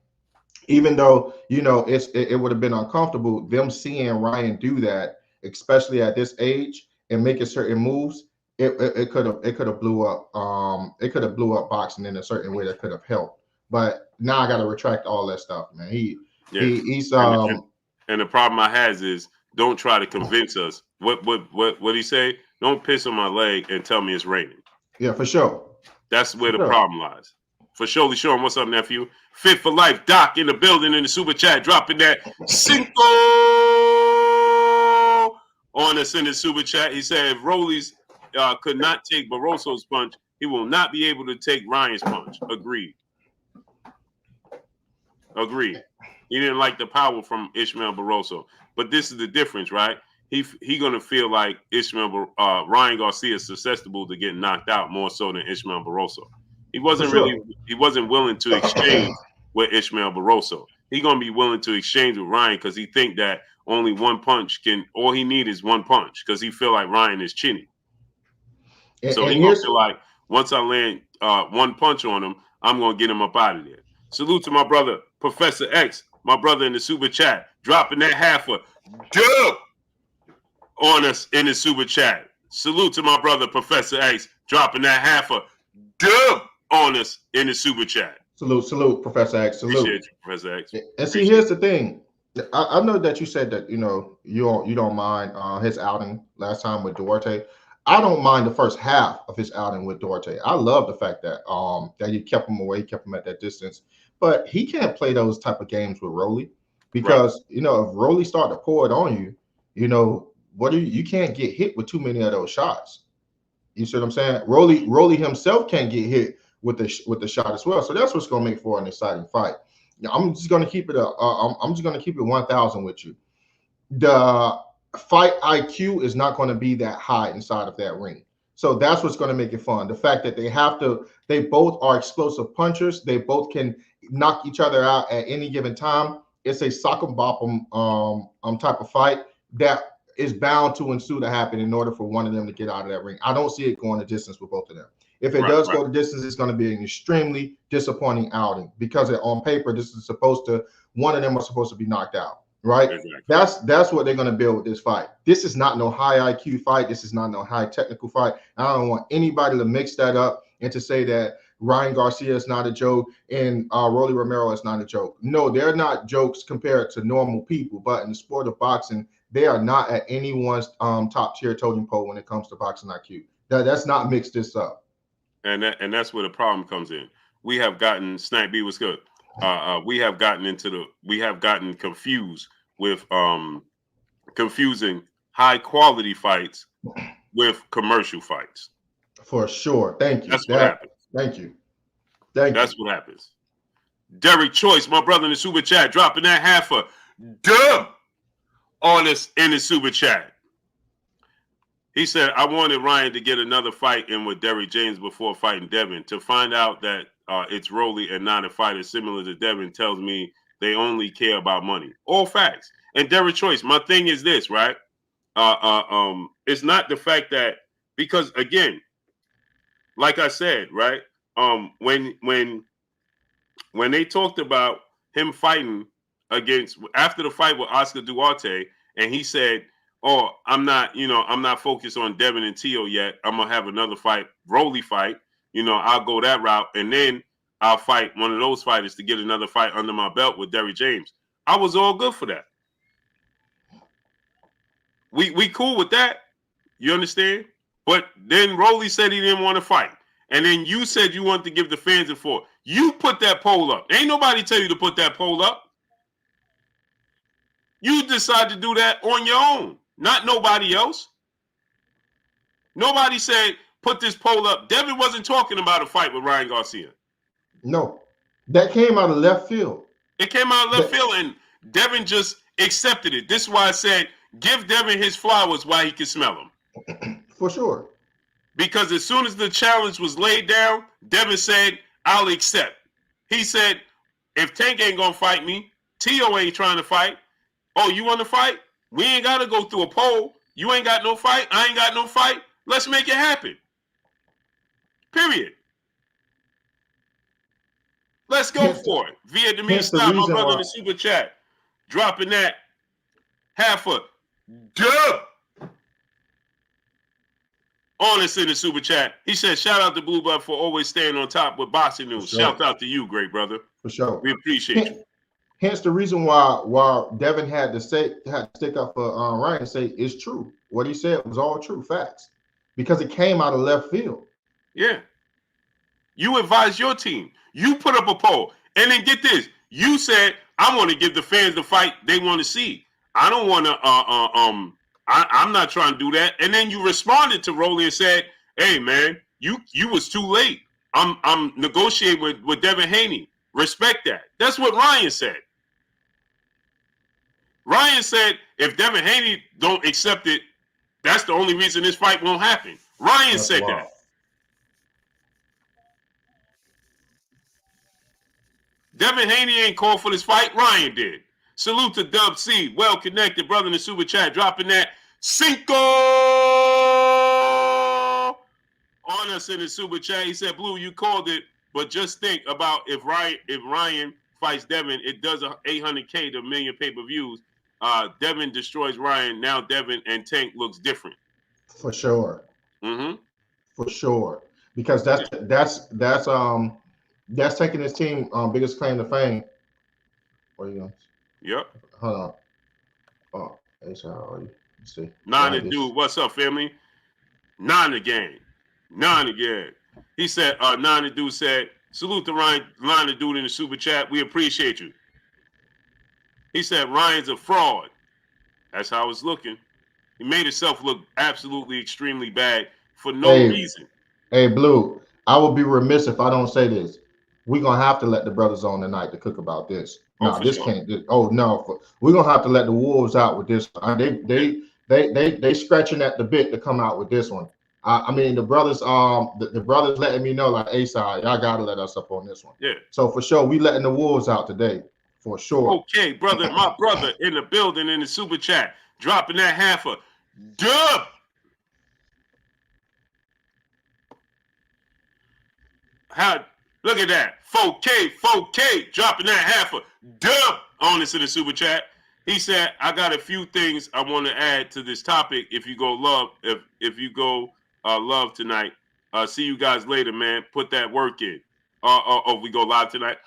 would have been uncomfortable, them seeing Ryan do that, especially at this age, and making certain moves. It could have blew up boxing in a certain way that could have helped. But now I got to retract all that stuff, man. He's and the problem I has is, don't try to convince us. What he say? Don't piss on my leg and tell me it's raining. Yeah, for sure. That's where the problem lies. For surely Sean, what's up, nephew? Fit for life, Doc in the building in the super chat, dropping that Cinco on us in the super chat. He said if Rolly's could not take Barroso's punch, he will not be able to take Ryan's punch. Agreed. He didn't like the power from Ishmael Barroso, but this is the difference, right? He gonna feel like Ryan Garcia is susceptible to get knocked out more so than Ishmael Barroso. He wasn't willing to exchange with Ishmael Barroso. He gonna be willing to exchange with Ryan because he think that only one punch all he need is one punch because he feel like Ryan is chinny. So he gonna feel like once I land one punch on him, I'm gonna get him up out of there. Salute to my brother Professor X, my brother in the super chat, dropping that half a dub on us in the super chat. Salute to my brother Professor X, dropping that half a dub on us in the super chat. Salute, Professor X. Salute. Appreciate you, Professor X. And see, here's the thing. I know that you said that you don't mind his outing last time with Duarte. I don't mind the first half of his outing with Duarte. I love the fact that that he kept him away, kept him at that distance. But he can't play those type of games with Rolly because if Rolly start to pour it on you, you can't get hit with too many of those shots. You see what I'm saying? Rolly himself can't get hit with the shot as well. So that's what's going to make for an exciting fight. I'm just going to keep it. I'm just going to keep it 1,000 with you. The fight IQ is not going to be that high inside of that ring. So that's what's going to make it fun. The fact that they both are explosive punchers. They both can knock each other out at any given time. It's a sock 'em bop 'em type of fight that is bound to ensue to happen in order for one of them to get out of that ring. I don't see it going the distance with both of them. If it does go the distance, it's going to be an extremely disappointing outing because on paper, one of them are supposed to be knocked out, right? Exactly. That's what they're going to build with this fight. This is not no high IQ fight. This is not no high technical fight. I don't want anybody to mix that up and to say that Ryan Garcia is not a joke and Rolly Romero is not a joke. No, they're not jokes compared to normal people, but in the sport of boxing, they are not at anyone's top tier totem pole when it comes to boxing IQ. That's not mixed this up. And that's where the problem comes in. We have gotten Snipe B was good. We have gotten confused with confusing high quality fights with commercial fights. For sure. Thank you. That's what happens. Thank you. That's what happens. Derek Choice, my brother in the super chat, dropping that half a dub on us in the super chat. He said, I wanted Ryan to get another fight in with Derrick James before fighting Devin. To find out that it's Rolly and not a fighter similar to Devin tells me they only care about money. All facts. And Derek Choice, my thing is this, right? It's not the fact that, because again, like I said, right? When they talked about him fighting after the fight with Oscar Duarte, and he said, oh, I'm not focused on Devin and Tio yet. I'm going to have another fight, Rolly fight. I'll go that route. And then I'll fight one of those fighters to get another fight under my belt with Derrick James. I was all good for that. We cool with that. You understand? But then Rolly said he didn't want to fight. And then you said you wanted to give the fans a four. You put that poll up. Ain't nobody tell you to put that poll up. You decide to do that on your own. Not nobody else. Nobody said, put this poll up. Devin wasn't talking about a fight with Ryan Garcia. No. That came out of left field. It came out of left field, and Devin just accepted it. This is why I said give Devin his flowers while he can smell them. For sure. Because as soon as the challenge was laid down, Devin said, I'll accept. He said, if Tank ain't going to fight me, T.O. ain't trying to fight. Oh, you want to fight? We ain't got to go through a poll. You ain't got no fight. I ain't got no fight. Let's make it happen. Period. Let's go for it. Vietnamese style, my brother in the super chat. Dropping that half a dub. Honest in the super chat. He said, shout out to Blue Buff for always staying on top with boxing news. Sure. Shout out to you, great brother. For sure. We appreciate you. Hence the reason why Devin had to stick up for Ryan and say it's true. What he said was all true facts. Because it came out of left field. Yeah. You advised your team. You put up a poll. And then get this. You said, I want to give the fans the fight they want to see. I don't want to I'm not trying to do that. And then you responded to Rolly and said, hey man, you was too late. I'm negotiating with Devin Haney. Respect that. That's what Ryan said. Ryan said if Devin Haney don't accept it, that's the only reason this fight won't happen. Ryan said that. Devin Haney ain't called for this fight. Ryan did. Salute to Dub C. Well connected, brother in the super chat. Dropping that Cinco on us in the super chat. He said, Blue, you called it, but just think about if Ryan fights Devin, it does a 800K to $1 million pay-per-views. Devin destroys Ryan. Now Devin and Tank looks different. For sure. Mm-hmm. For sure. Because that's taking his team biggest claim to fame. What are you going? Yep. Hold on. Oh, let's see. Nine and dude, what's up, family? Nine again. He said, Nine and dude said, salute to Ryan and dude in the super chat. We appreciate you. He said Ryan's a fraud. That's how it's looking. He made himself look absolutely extremely bad for no reason. Hey, Blue, I would be remiss if I don't say this. We're gonna have to let the brothers on tonight to cook about this. No, this sure. Can't. We're gonna have to let the wolves out with this. They scratching at the bit to come out with this one. I mean, the brothers, the brothers letting me know like, hey, side, y'all gotta let us up on this one. Yeah. So for sure, we letting the wolves out today, for sure. Okay, brother, my brother in the building in the super chat, dropping that half a dub. Look at that. 4K, dropping that half a dub on us in the super chat. He said, I got a few things I want to add to this topic. If you go love tonight, see you guys later, man. Put that work in. We go live tonight?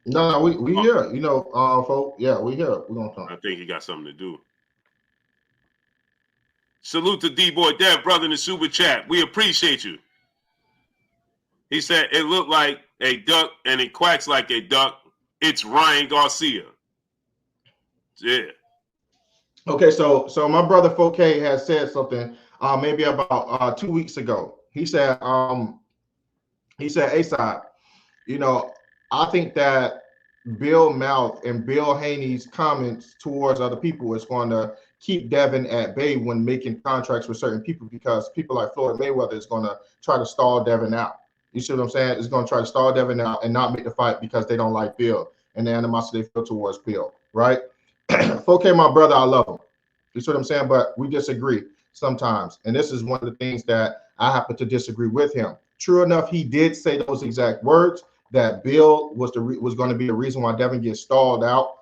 No, we here. You know, folks. Yeah, we here. We're gonna talk. I think he got something to do. Salute to D-Boy Dev, brother in the super chat. We appreciate you. He said, it looked like a duck and it quacks like a duck. It's Ryan Garcia. Yeah. Okay, so my brother 4K has said something maybe about 2 weeks ago. He said, A-Side, you know, I think that Bill Mouth and Bill Haney's comments towards other people is going to keep Devin at bay when making contracts with certain people, because people like Floyd Mayweather is going to try to stall Devin out. You see what I'm saying? It's going to try to stall Devin out and not make the fight because they don't like Bill and the animosity they feel towards Bill, right? 4K, my brother, I love him. You see what I'm saying? But we disagree sometimes. And this is one of the things that I happen to disagree with him. True enough, he did say those exact words, that Bill was going to be the reason why Devin gets stalled out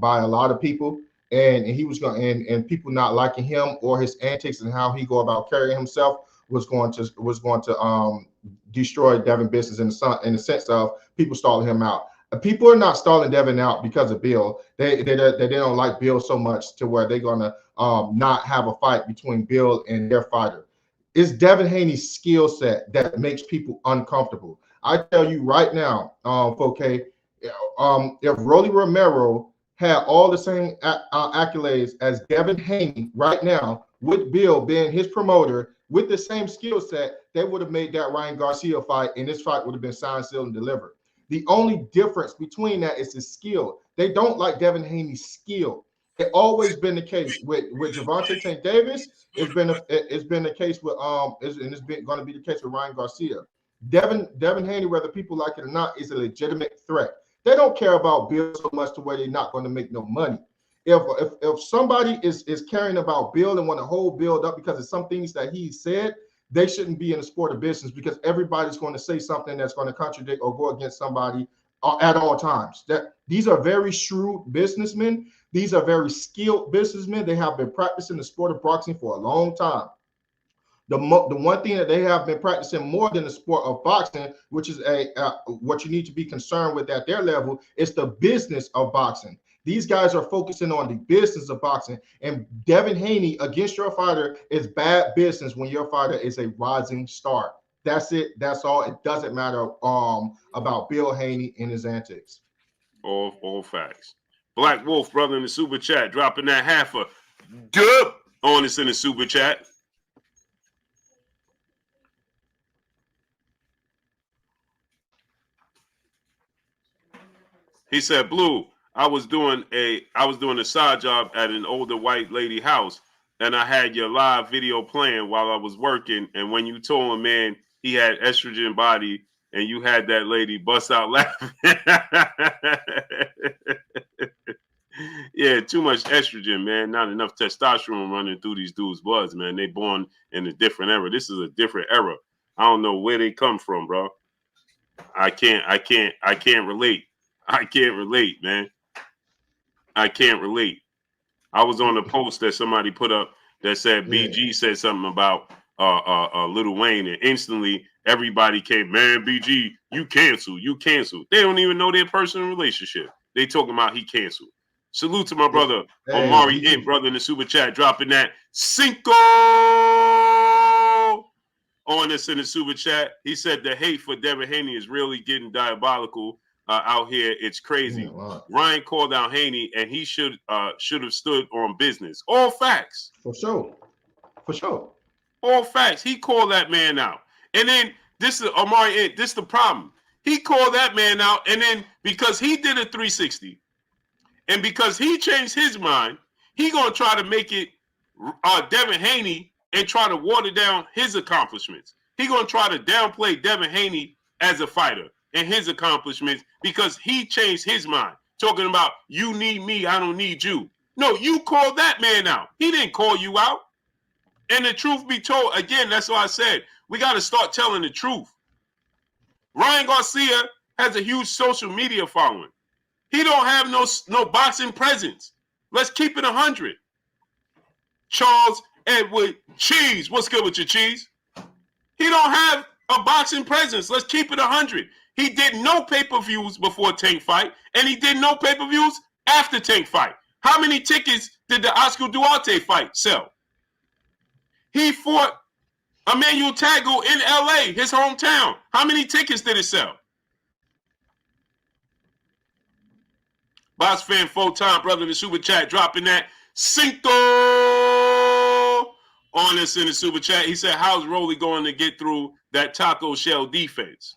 by a lot of people. And he was going and people not liking him or his antics and how he go about carrying himself was going to destroy Devin business in the sense of people stalling him out. People are not stalling Devin out because of Bill. They don't like Bill so much to where they're gonna not have a fight between Bill and their fighter. It's Devin Haney's skill set that makes people uncomfortable. I tell you right now, 4K, if Rolly Romero had all the same accolades as Devin Haney right now, with Bill being his promoter, with the same skill set, they would have made that Ryan Garcia fight, and this fight would have been signed, sealed, and delivered. The only difference between that is his skill. They don't like Devin Haney's skill. It's always been the case with Gervonta Tank Davis. It's been the case with and it's been going to be the case with Ryan Garcia. Devin Haney, whether people like it or not, is a legitimate threat. They don't care about Bill so much to where they're not going to make no money. If somebody is caring about Bill and want to hold Bill up because of some things that he said, they shouldn't be in the sport of business, because everybody's going to say something that's going to contradict or go against somebody at all times. These are very shrewd businessmen. These are very skilled businessmen. They have been practicing the sport of boxing for a long time. The one thing that they have been practicing more than the sport of boxing, which is what you need to be concerned with at their level, is the business of boxing. These guys are focusing on the business of boxing, and Devin Haney against your fighter is bad business when your fighter is a rising star. That's it. That's all. It doesn't matter about Bill Haney and his antics. All facts. Black Wolf, brother, in the super chat, dropping that half a dub on us in the super chat. He said, Blue, I was doing a side job at an older white lady house, and I had your live video playing while I was working. And when you told him, man, he had estrogen body, and you had that lady bust out laughing. Yeah, too much estrogen, man. Not enough testosterone running through these dudes' bloods, man. They born in a different era. This is a different era. I don't know where they come from, bro. I can't relate. I can't relate, man. I can't relate. I was on a post that somebody put up that said BG said something about Lil Wayne, and instantly everybody came, man, BG, you cancel. They don't even know their personal relationship. They talking about he canceled. Salute to my brother Omari brother in the super chat, dropping that Cinco on us in the super chat. He said the hate for Devin Haney is really getting diabolical out here. It's crazy. Yeah, wow. Ryan called out Haney, and he should have stood on business. All facts. For sure. All facts. He called that man out. And then this is Omari, this is the problem. He called that man out, and then because he did a 360, and because he changed his mind, he gonna try to make it Devin Haney and try to water down his accomplishments. He gonna try to downplay Devin Haney as a fighter and his accomplishments because he changed his mind, talking about you need me, I don't need you. No, you called that man out. He didn't call you out. And the truth be told, again, that's why I said we got to start telling the truth. Ryan Garcia has a huge social media following. He don't have no boxing presence. Let's keep it 100. Charles Edward Cheese. What's good with your cheese? He don't have a boxing presence. Let's keep it 100. He did no pay-per-views before Tank fight, and he did no pay-per-views after Tank fight. How many tickets did the Oscar Duarte fight sell? He fought Emmanuel Tagle in LA, his hometown. How many tickets did it sell? Boss fan full-time brother in the super chat, dropping that Cinco on us in the super chat. He said, how's Rolly going to get through that taco shell defense?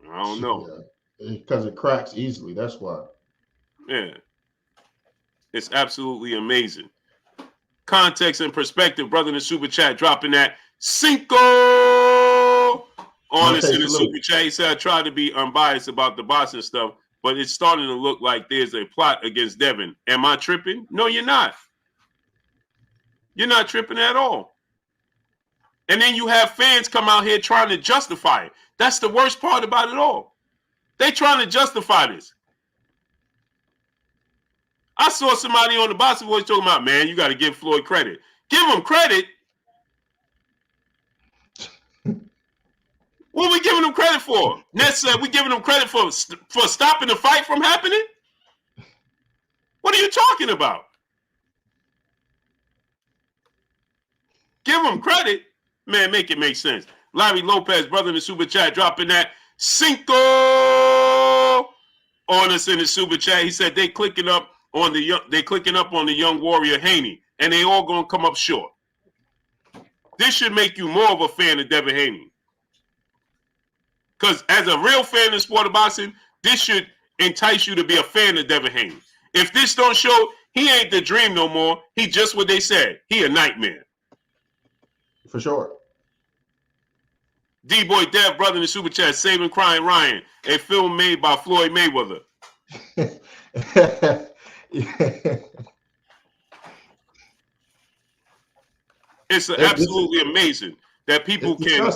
I don't know. Because it cracks easily. That's why. Yeah. It's absolutely amazing. Context and perspective, brother in the super chat, dropping that Cinco on us in the super chat. He said, I tried to be unbiased about the boxing stuff, but it's starting to look like there's a plot against Devin. Am I tripping? No, you're not. You're not tripping at all. And then you have fans come out here trying to justify it. That's the worst part about it all. They trying to justify this. I saw somebody on the Boxing Voice talking about, man, you got to give Floyd credit. Give him credit? What are we giving him credit for? Ness said we giving him credit for stopping the fight from happening? What are you talking about? Give him credit? Man, make it make sense. Larry Lopez, brother in the super chat, dropping that Cinco on us in the super chat. He said they clicking up on the young warrior Haney, and they all gonna come up short. This should make you more of a fan of Devin Haney. Because as a real fan of sport of boxing, this should entice you to be a fan of Devin Haney. If this don't show, he ain't the dream no more. He just what they said. He a nightmare. For sure. D-Boy Dev, brother in the super chat, Saving Crying Ryan, a film made by Floyd Mayweather. It's absolutely amazing that people can.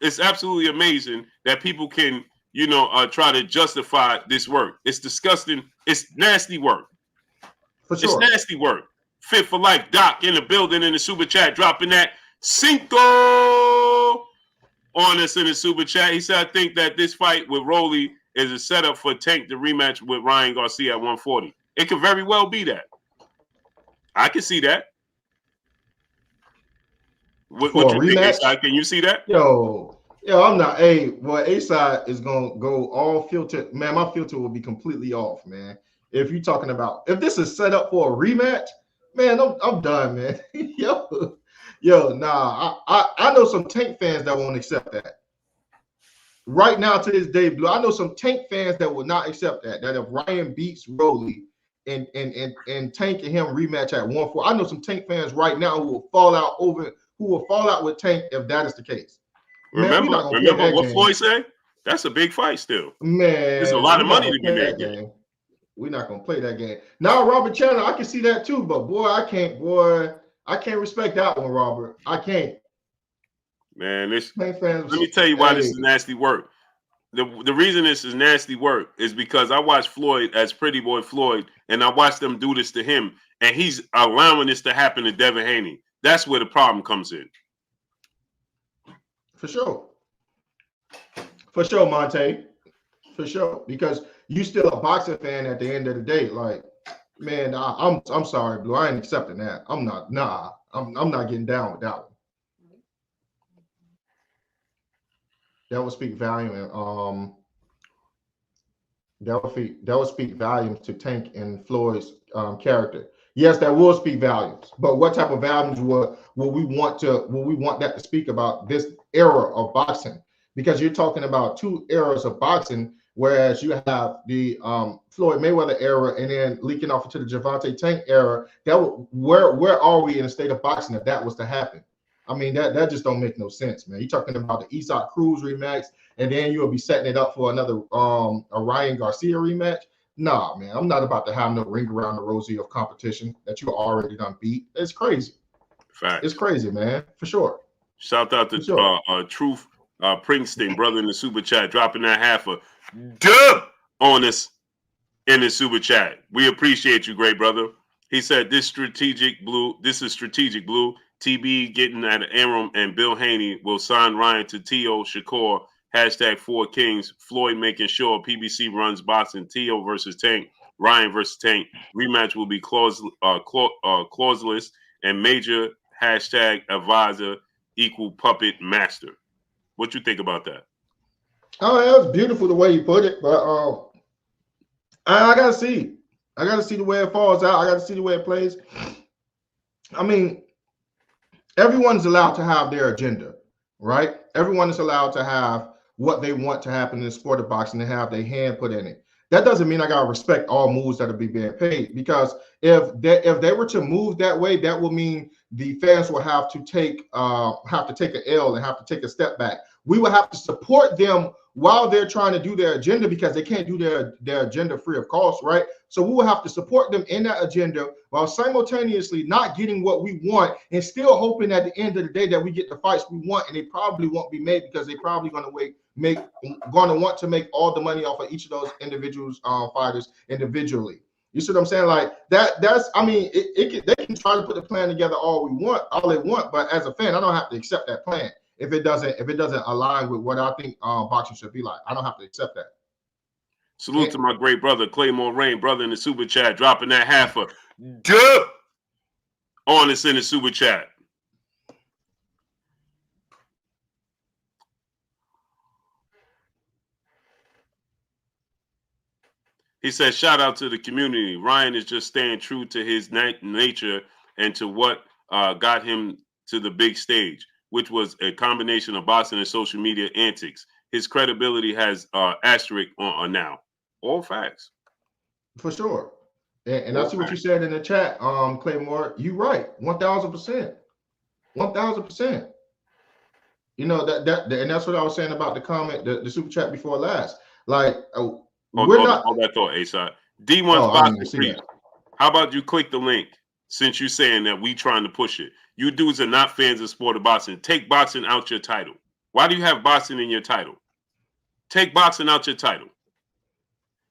It's absolutely amazing that people can, try to justify this work. It's disgusting. It's nasty work. For sure. It's nasty work. Fit for Life Doc in the building in the super chat, dropping that Cinco on us in the super chat. He said, I think that this fight with Rolly is a setup for Tank to rematch with Ryan Garcia at 140. It could very well be that. I can see that. What you think, A-Side? Can you see that? Yo, I'm not. Hey, well, A-Side is going to go all filtered. Man, my filter will be completely off, man. If you're talking about, if this is set up for a rematch, man, I'm done, man. Nah. I know some Tank fans that won't accept that. Right now, to this day, Blue, I know some Tank fans that will not accept that. That if Ryan beats Rolly and Tank and him rematch at 140, I know some Tank fans right now who will fall out with Tank if that is the case. Remember what Floyd said? That's a big fight still. Man, there's a lot of money to be made there. We're not gonna play that game. Now, Robert Chandler, I can see that too, but boy, I can't respect that one, Robert. I can't. Man, let me tell you why this is nasty work. The reason this is nasty work is because I watched Floyd as Pretty Boy Floyd, and I watched them do this to him, and he's allowing this to happen to Devin Haney. That's where the problem comes in. For sure, Monte. For sure, because you still a boxing fan at the end of the day. Like, man, I'm sorry, Blue. I ain't accepting that. I'm not. Nah, I'm not getting down with that one. That would speak volume. That would speak volumes to Tank and Floyd's character. Yes, that will speak volumes. But what type of volumes will we want that to speak about this era of boxing? Because you're talking about two eras of boxing, whereas you have the Floyd Mayweather era and then leaking off into the Gervonta Tank era. Where are we in a state of boxing if that was to happen? I mean, that just don't make no sense, man. You're talking about the Isak Cruz rematch, and then you'll be setting it up for another a Ryan Garcia rematch. Nah, man, I'm not about to have no ring around the rosy of competition that you already done beat. It's crazy. Fact. It's crazy, man, for sure. Shout out to Truth Princeton, brother in the super chat, dropping that half a dub on us in the super chat. We appreciate you, great brother. He said, this is strategic, Blue. TB getting at Aram and Bill Haney will sign Ryan to T.O. Shakur. #4Kings. Floyd making sure PBC runs boxing. T.O. versus Tank. Ryan versus Tank. Rematch will be clauseless and major #advisor equal puppet master. What you think about that? Oh, that was beautiful the way you put it, but I gotta see. I gotta see the way it falls out. I gotta see the way it plays. I mean, everyone's allowed to have their agenda, right? Everyone is allowed to have what they want to happen in the sport of boxing and have their hand put in it. That doesn't mean I gotta respect all moves that are being paid, because if they were to move that way, that will mean the fans will have to take an L and have to take a step back. We will have to support them while they're trying to do their agenda, because they can't do their agenda free of cost, right? So we will have to support them in that agenda while simultaneously not getting what we want and still hoping at the end of the day that we get the fights we want, and they probably won't be made because they're probably going to want to make all the money off of each of those individuals fighters individually. You see what I'm saying? Like that's I mean, they can try to put the plan together all they want, but as a fan, I don't have to accept that plan. If it doesn't align with what I think boxing should be like, I don't have to accept that. Salute to my great brother Claymore Rain, brother in the super chat, dropping that half a dub on us in the super chat. He says, shout out to the community. Ryan is just staying true to his nature and to what got him to the big stage, which was a combination of boxing and social media antics. his credibility has asterisk on now. All facts. For sure. And I see what you said in the chat, Claymore. You right, 1,000%. 1,000%. You know that and that's what I was saying about the comment, the super chat before last. Like we're not. Hold that thought, A-Side. D1's boxing brief. How about you click the link? Since you're saying that we trying to push it, you dudes are not fans of sport of boxing. Take boxing out your title. Why do you have boxing in your title? Take boxing out your title.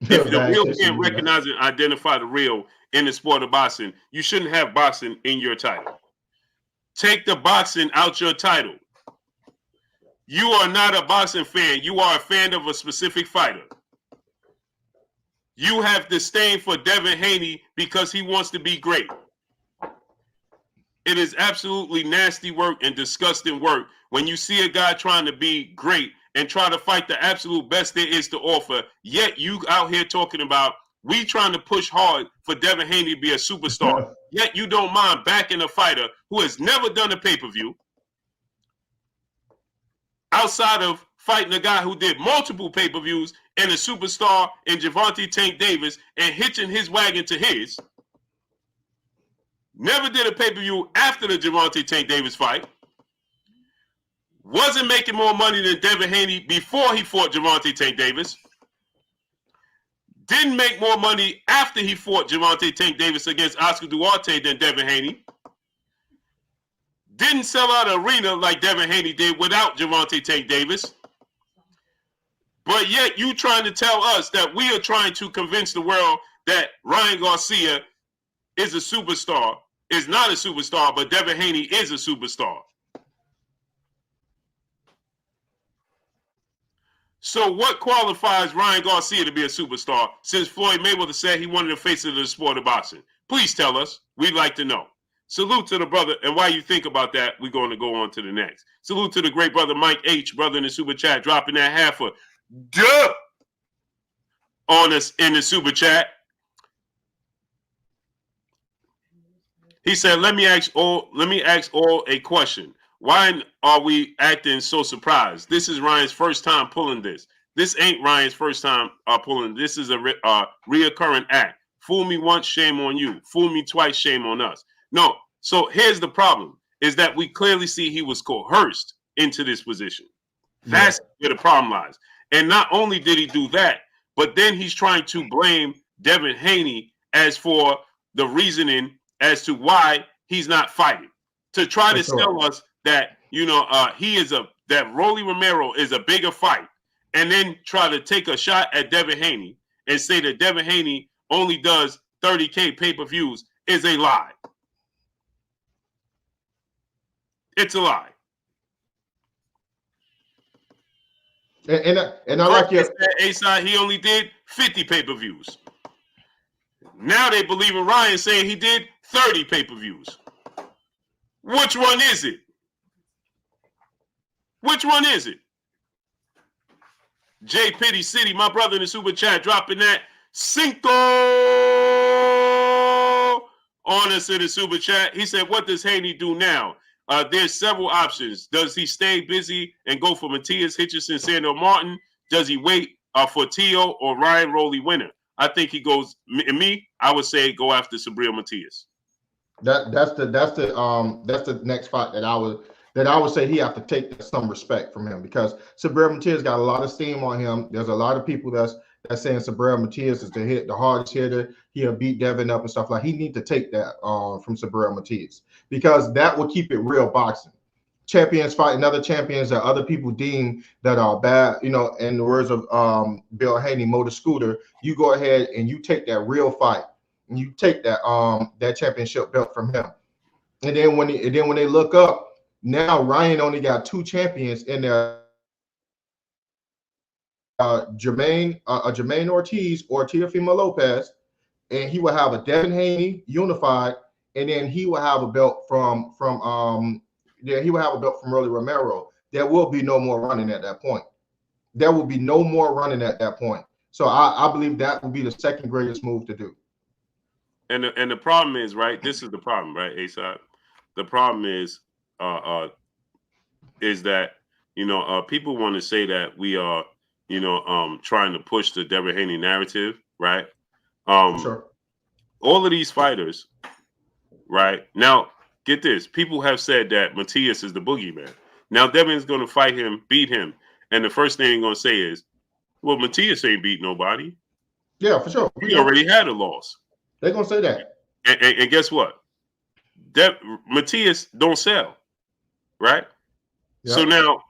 If the real can't recognize and identify the real in the sport of boxing, you shouldn't have boxing in your title. Take the boxing out your title. You are not a boxing fan. You are a fan of a specific fighter. You have disdain for Devin Haney because he wants to be great. It is absolutely nasty work and disgusting work when you see a guy trying to be great and try to fight the absolute best there is to offer, yet you out here talking about we trying to push hard for Devin Haney to be a superstar, yet you don't mind backing a fighter who has never done a pay-per-view outside of fighting a guy who did multiple pay-per-views and a superstar in Gervonta Tank Davis and hitching his wagon to his. Never did a pay-per-view after the Gervonta Tank Davis fight. Wasn't making more money than Devin Haney before he fought Gervonta Tank Davis. Didn't make more money after he fought Gervonta Tank Davis against Oscar Duarte than Devin Haney. Didn't sell out an arena like Devin Haney did without Gervonta Tank Davis. But yet you trying to tell us that we are trying to convince the world that Ryan Garcia is a superstar, is not a superstar, but Devin Haney is a superstar. So what qualifies Ryan Garcia to be a superstar since Floyd Mayweather said he wanted to face it in the sport of boxing? Please tell us. We'd like to know. Salute to the brother. And while you think about that, we're going to go on to the next. Salute to the great brother Mike H, brother in the super chat, dropping that half a duh on us in the super chat. He said, let me ask all a question. Why are we acting so surprised? This is Ryan's first time pulling this. This ain't Ryan's first time pulling. This is a reoccurring act. Fool me once, shame on you. Fool me twice, shame on us. No. So here's the problem, is that we clearly see he was coerced into this position. That's where the problem lies. And not only did he do that, but then he's trying to blame Devin Haney as for the reasoning as to why he's not fighting. To try to tell us that, that Rolly Romero is a bigger fight, and then try to take a shot at Devin Haney and say that Devin Haney only does 30K pay-per-views is a lie. It's a lie. And I like your A-Side, he only did 50 pay-per-views. Now they believe in Ryan saying he did 30 pay-per-views. Which one is it? Which one is it? J Pitty City, my brother in the super chat, dropping that Cinco on us in the super chat. He said, what does Haney do now? There's several options. Does he stay busy and go for Matias, Hitchison, Sandor Martin? Does he wait for Tio or Ryan Roley winner? I think he goes. I would say go after Sabril Matias. That's the next fight that I would say he have to take some respect from him, because Sabril Matias got a lot of steam on him. There's a lot of people that's saying Sabril Matias is the hardest hitter. He'll beat Devin up and stuff like. He need to take that from Sabril Matias, because that will keep it real boxing. Champions fighting other champions that other people deem that are bad. In the words of Bill Haney, Motor Scooter, you go ahead and you take that real fight and you take that that championship belt from him. And then when they look up, now Ryan only got 2 champions in there. Jermaine Ortiz or Teofimo Lopez, and he will have a Devin Haney unified, and then he will have a belt from Rolly Romero. There will be no more running at that point. There will be no more running at that point. So I believe that will be the second greatest move to do. And the problem is, right? This is the problem, right, A-Side? The problem is that people want to say that we are, trying to push the Devin Haney narrative, right? Sure. All of these fighters, right? Now, get this. People have said that Matias is the boogeyman. Now, Devin's going to fight him, beat him. And the first thing he's going to say is, well, Matias ain't beat nobody. Yeah, for sure. He already had a loss. They're going to say that. And guess what? Matias don't sell, right? Yep. So now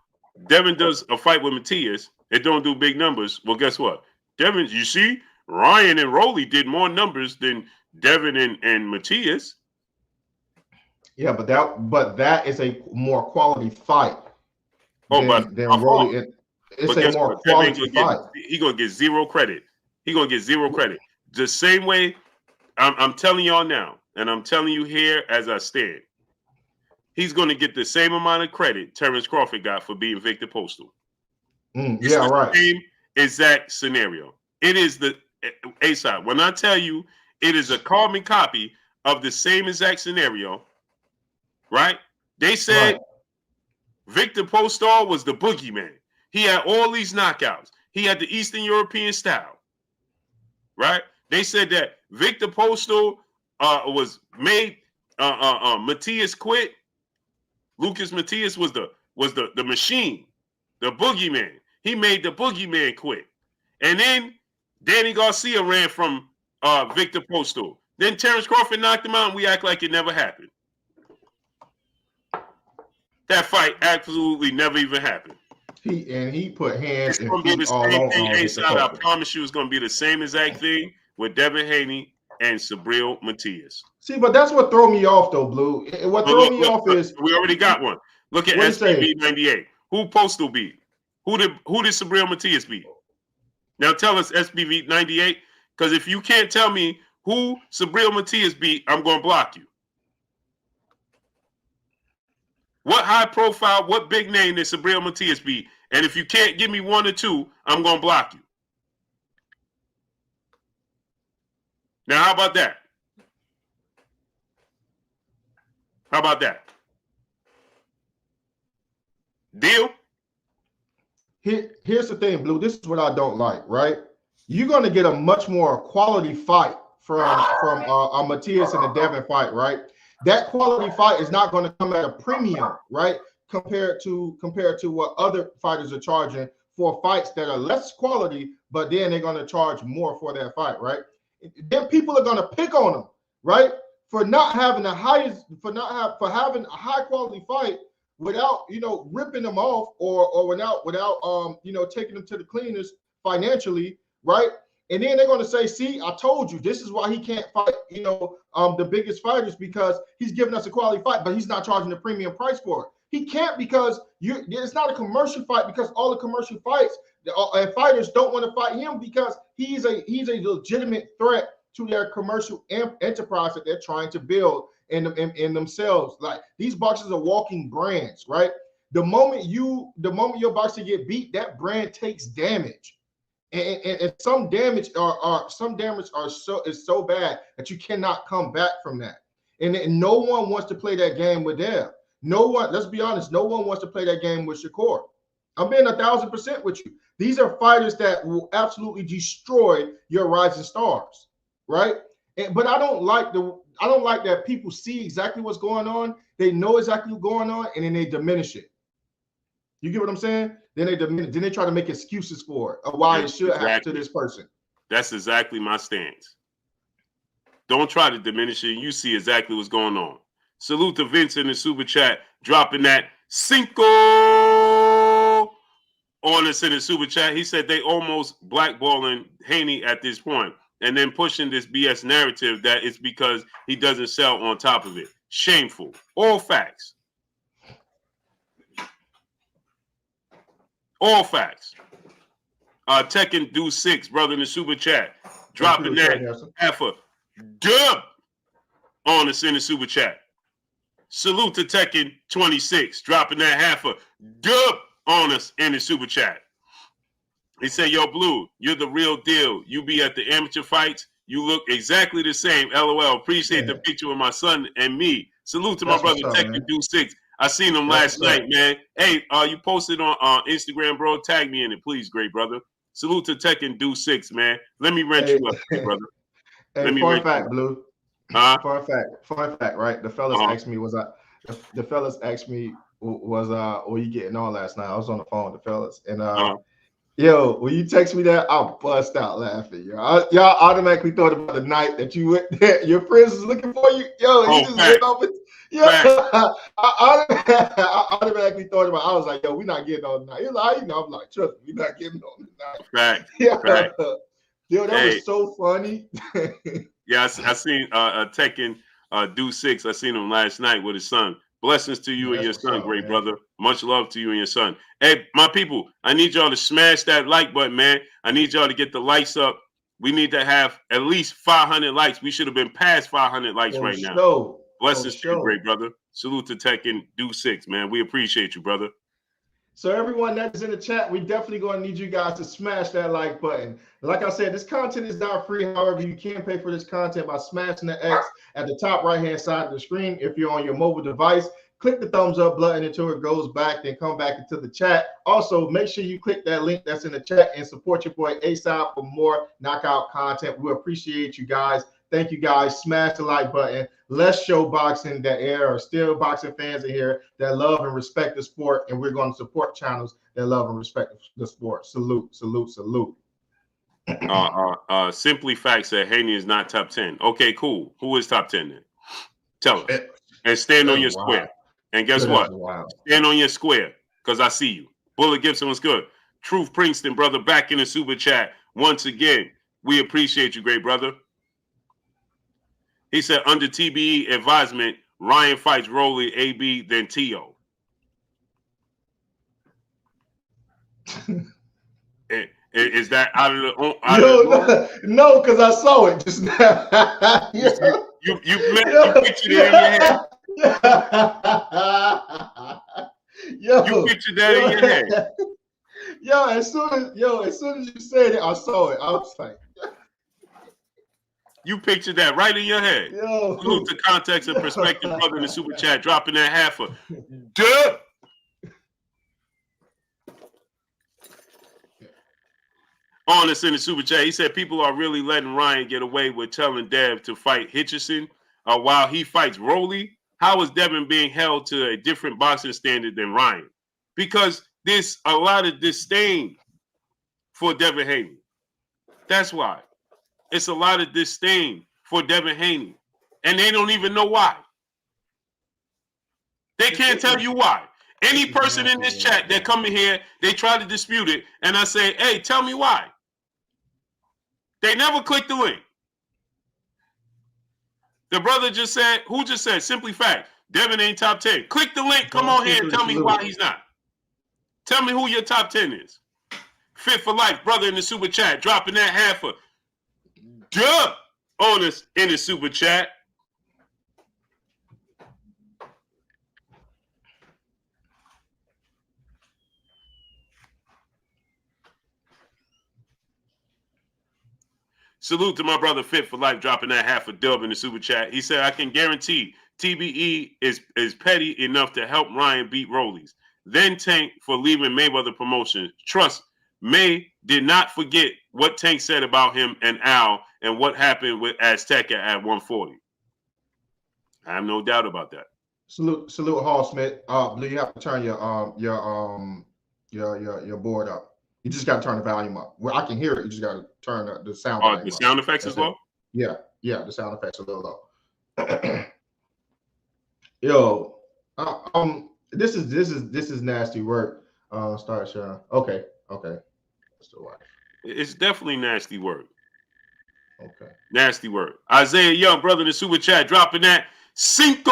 Devin does a fight with Matias. It don't do big numbers. Well, guess what? Devin, you see, Ryan and Rolly did more numbers than Devin and Matias. Yeah, but that is a more quality fight. But Rolly. It's a more quality fight. He's gonna get zero credit. The same way I'm telling y'all now, and I'm telling you here as I stand. He's going to get the same amount of credit Terrence Crawford got for being Victor Postal. Yeah, right. Same exact scenario. It is the A-side. When I tell you it is a carbon copy of the same exact scenario, right? They said Victor Postal was the boogeyman. He had all these knockouts. He had the Eastern European style, right? They said that Victor Postal was made. Matias quit. Lucas Matias was the machine, the boogeyman. He made the boogeyman quit. And then Danny Garcia ran from Victor Postal. Then Terrence Crawford knocked him out, and we act like it never happened. That fight absolutely never even happened. He put hands and feet all over. I promise you, it's going to be the same exact thing with Devin Haney and Subriel Matias. See, but that's what threw me off, though, Blue. What threw me off is we already got one. Look at SPV 98. Who Postal beat? Who did Subriel Matias beat? Now tell us SPV 98, because if you can't tell me who Subriel Matias beat, I'm going to block you. What high profile, what big name did Subriel Matias beat? And if you can't give me one or two, I'm going to block you. Now, how about that? How about that? Deal? Here's the thing, Blue. This is what I don't like, right? You're going to get a much more quality fight from Matias in the Devin fight, right? That quality fight is not going to come at a premium, right? Compared to what other fighters are charging for fights that are less quality, but then they're going to charge more for that fight, right? Then people are going to pick on them, right? For not having the highest, for having a high quality fight without, ripping them off or without taking them to the cleaners financially, right? And then they're going to say, see, I told you, this is why he can't fight, the biggest fighters, because he's giving us a quality fight, but he's not charging the premium price for it. He can't, because it's not a commercial fight, because all the commercial fights and fighters don't want to fight him because he's a legitimate threat to their commercial enterprise that they're trying to build in themselves. Like, these boxers are walking brands, right? The moment your boxer get beat, that brand takes damage. And some damage is so bad that you cannot come back from that. And no one wants to play that game with them. No one, let's be honest, no one wants to play that game with Shakur. I'm being 1,000% with you. These are fighters that will absolutely destroy your rising stars, right? But I don't like that people see exactly what's going on. They know exactly what's going on, and then they diminish it. You get what I'm saying? Then they try to make excuses for it, of why it should happen to this person. That's exactly my stance. Don't try to diminish it. You see exactly what's going on. Salute to Vince in the super chat, dropping that cinco on us in the super chat. He said they almost blackballing Haney at this point, and then pushing this BS narrative that it's because he doesn't sell on top of it. Shameful. All facts. All facts. Tekken Do 6, brother, in the super chat, dropping that half a dub on us in the super chat. Salute to Tekken 26, dropping that half a dub on us in the super chat. He said, yo, Blue, you're the real deal. You be at the amateur fights. You look exactly the same. LOL. Appreciate the picture of my son and me. Salute to my brother Tekken Do 6. I seen him last night, man. Hey, you posted on Instagram, bro. Tag me in it, please, great brother. Salute to Tech and Do 6, man. Let me rent you up, great brother. Hey, fun fact, Blue. Fun fact, right? The fellas asked me, were you getting on last night? I was on the phone with the fellas, and yo, when you text me that, I bust out laughing. Y'all automatically thought about the night that you went there. Your friends was looking for you. Yo, you just went off it. Yo, I automatically thought about. I was like, yo, we not getting on tonight. You're like, I'm like, trust me, we not getting on tonight. Fact. Yo, that was so funny. Yeah, I seen Tech and Do 6. I seen him last night with his son. Blessings to you and your son, great brother. Much love to you and your son. Hey, my people, I need y'all to smash that like button, man. I need y'all to get the likes up. We need to have at least 500 likes. We should have been past 500 likes right now. Blessings to you, great brother. Salute to Tech and Do 6, man. We appreciate you, brother. So everyone that is in the chat, we definitely going to need you guys to smash that like button. Like I said, this content is not free. However, you can pay for this content by smashing the X at the top right-hand side of the screen. If you're on your mobile device, click the thumbs up button until it goes back, then come back into the chat. Also, make sure you click that link that's in the chat and support your boy ASAP for more knockout content. We appreciate you guys. Thank you guys. Smash the like button. Let's show boxing that there are still boxing fans in here that love and respect the sport, and we're going to support channels that love and respect the sport. Salute. Simply Fact said Haney is not top 10. Okay, cool. Who is top 10 then? Tell us. And stand on your square. And guess what? Stand on your square, because I see you. Bullet Gibson was good. Truth Princeton, brother, back in the super chat. Once again, we appreciate you, great brother. He said, under TBE advisement, Ryan fights Rolly, AB, then T.O. Is that out of the... No, because I saw it just now. you pictured it in your head. You pictured that in your head. As soon as you said it, I saw it. I was like... You pictured that right in your head. Salute to Context and Perspective, brother, in the super chat, dropping that half a duh. Honest in the super chat, he said people are really letting Ryan get away with telling Dev to fight Hitchison while he fights Rolly. How is Devin being held to a different boxing standard than Ryan? Because there's a lot of disdain for Devin Haney. That's why. It's a lot of disdain for Devin Haney. And they don't even know why. They can't tell you why. Any person in this chat that come in here, they try to dispute it, and I say, hey, tell me why. They never click the link. The brother just said, who just said, Simply Fact, Devin ain't top 10. Click the link, come on here and tell me why he's not. Tell me who your top 10 is. Fit for Life, brother in the super chat, dropping that half a duh on us in the super chat. Salute to my brother Fit for Life, dropping that half a dub in the super chat. He said, I can guarantee TBE is petty enough to help Ryan beat Rollies. Then Tank for leaving Mayweather promotion. Trust, May did not forget what Tank said about him and Al and what happened with Azteca at 140. I have no doubt about that. Salute Hall Smith. Blue, you have to turn your board up. You just got to turn the volume up. Well, I can hear it. You just got to turn the sound. The sound effects as well. Yeah, the sound effects a little low. Yo, this is nasty work. Start sharing. Okay. It's definitely nasty work. Okay. Nasty work. Isaiah Young, brother in the super chat, dropping that Cinco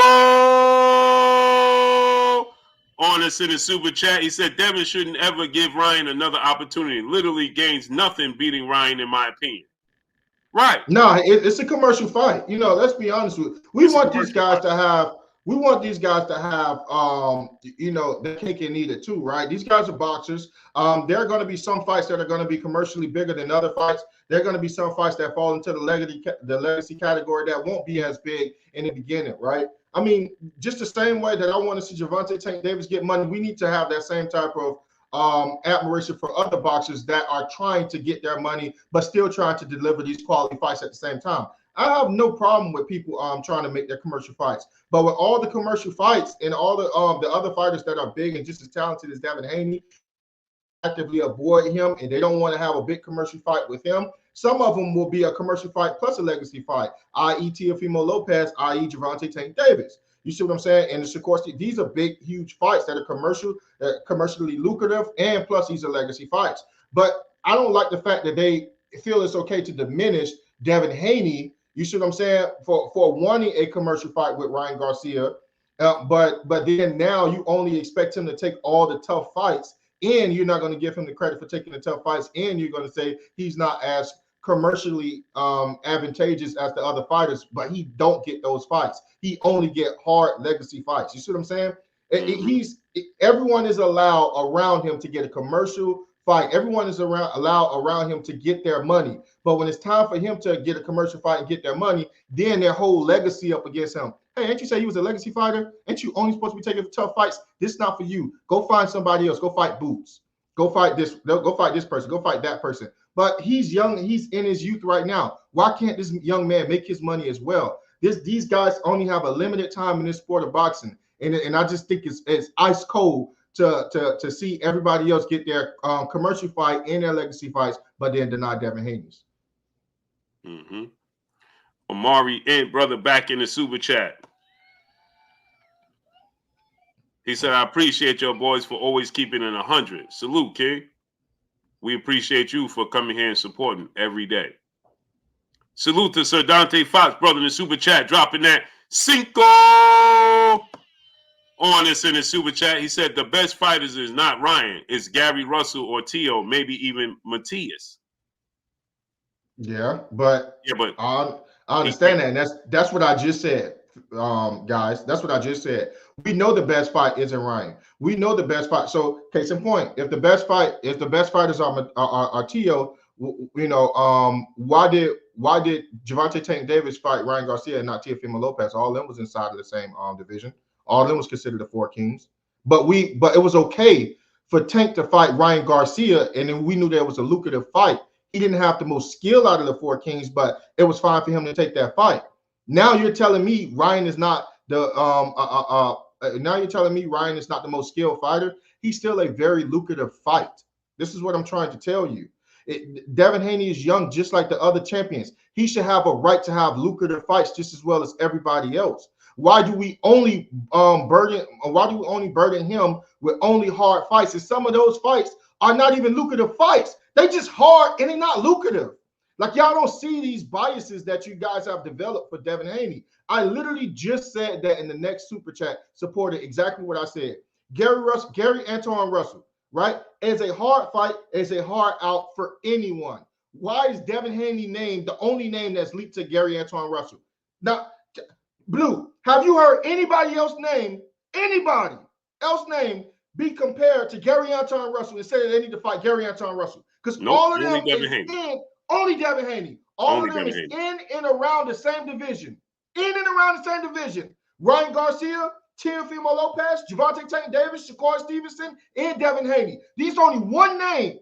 on us in the super chat. He said Devin shouldn't ever give Ryan another opportunity. Literally gains nothing beating Ryan, in my opinion. Right. No, it's a commercial fight. Let's be honest with you. We want these guys to have we want these guys to have, the cake and eat it too, right? These guys are boxers. There are going to be some fights that are going to be commercially bigger than other fights. There are going to be some fights that fall into the legacy category that won't be as big in the beginning, right? I mean, just the same way that I want to see Gervonta Tank Davis get money, we need to have that same type of admiration for other boxers that are trying to get their money, but still trying to deliver these quality fights at the same time. I have no problem with people trying to make their commercial fights, but with all the commercial fights and all the other fighters that are big and just as talented as Devin Haney, actively avoid him and they don't want to have a big commercial fight with him. Some of them will be a commercial fight plus a legacy fight, i.e. Teofimo Lopez, i.e. Gervonta Tank Davis. You see what I'm saying? And of course, these are big, huge fights that are commercially lucrative, and plus these are legacy fights. But I don't like the fact that they feel it's okay to diminish Devin Haney. You see what I'm saying? For wanting a commercial fight with Ryan Garcia, but then now you only expect him to take all the tough fights, and you're not going to give him the credit for taking the tough fights, and you're going to say he's not as commercially advantageous as the other fighters, but he don't get those fights. He only get hard legacy fights. You see what I'm saying? Everyone is allowed around him to get a commercial fight. Everyone is allowed around him to get their money. But when it's time for him to get a commercial fight and get their money, then their whole legacy up against him. Hey, ain't you say he was a legacy fighter? Ain't you only supposed to be taking tough fights? This is not for you. Go find somebody else. Go fight Boots. Go fight this. Go fight this person. Go fight that person. But he's young. He's in his youth right now. Why can't this young man make his money as well? These guys only have a limited time in this sport of boxing, and I just think it's ice cold to see everybody else get their commercial fight and their legacy fights, but then deny Devin Haney's. Amari and brother back in the super chat. He said, I appreciate your boys for always keeping it 100. Salute, King. We appreciate you for coming here and supporting every day. Salute to Sir Dante Fox, brother in the super chat, dropping that Cinco on us in the super chat. He said the best fighters is not Ryan, it's Gary Russell or Tio, maybe even Matias. But I understand that, and that's what I just said, guys. That's what I just said. We know the best fight isn't Ryan. We know the best fight. So, case in point, if the best fighters are Tio, why did Gervonta Tank Davis fight Ryan Garcia and not Teofimo Lopez? All of them was inside of the same division. All of them was considered the Four Kings. But it was okay for Tank to fight Ryan Garcia, and then we knew there was a lucrative fight. He didn't have the most skill out of the Four Kings, but it was fine for him to take that fight. Now you're telling me Ryan is not the most skilled fighter. He's still a very lucrative fight. This is what I'm trying to tell you. Devin Haney is young, just like the other champions. He should have a right to have lucrative fights just as well as everybody else. Why do we only burden him with only hard fights? And some of those fights are not even lucrative fights. They just hard and they're not lucrative. Like, y'all don't see these biases that you guys have developed for Devin Haney. I literally just said that in the next super chat, supported exactly what I said. Gary Antoine Russell, right? As a hard fight, as a hard out for anyone. Why is Devin Haney named the only name that's linked to Gary Antoine Russell? Now, Blue, have you heard anybody else name be compared to Gary Antoine Russell and say that they need to fight Gary Antoine Russell? Because all of them only Devin Haney. All of them is in and around the same division. Ryan Garcia, Teofimo Lopez, Gervonta Tank Davis, Shakur Stevenson, and Devin Haney. These only one name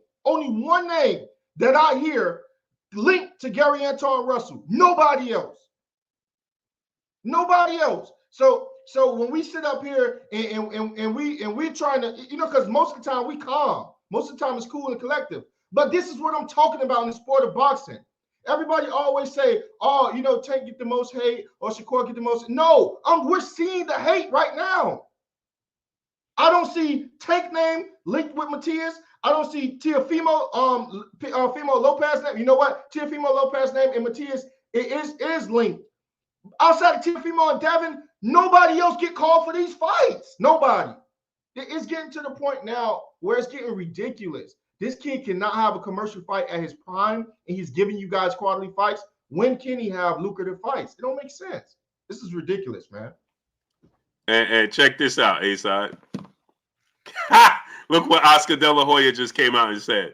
that I hear linked to Gary Antoine Russell. Nobody else. So when we sit up here and we're trying to, because most of the time we calm. Most of the time it's cool and collective. But this is what I'm talking about in the sport of boxing. Everybody always say, Tank get the most hate or Shakur get the most. No, we're seeing the hate right now. I don't see Tank name linked with Matias. I don't see Teofimo Lopez name. You know what? Teofimo Lopez name and Matias is linked. Outside of Teofimo and Devin, nobody else get called for these fights. Nobody. It's getting to the point now where it's getting ridiculous. This kid cannot have a commercial fight at his prime, and he's giving you guys quality fights. When can he have lucrative fights? It don't make sense. This is ridiculous, man. And check this out, A-Side. Look what Oscar De La Hoya just came out and said.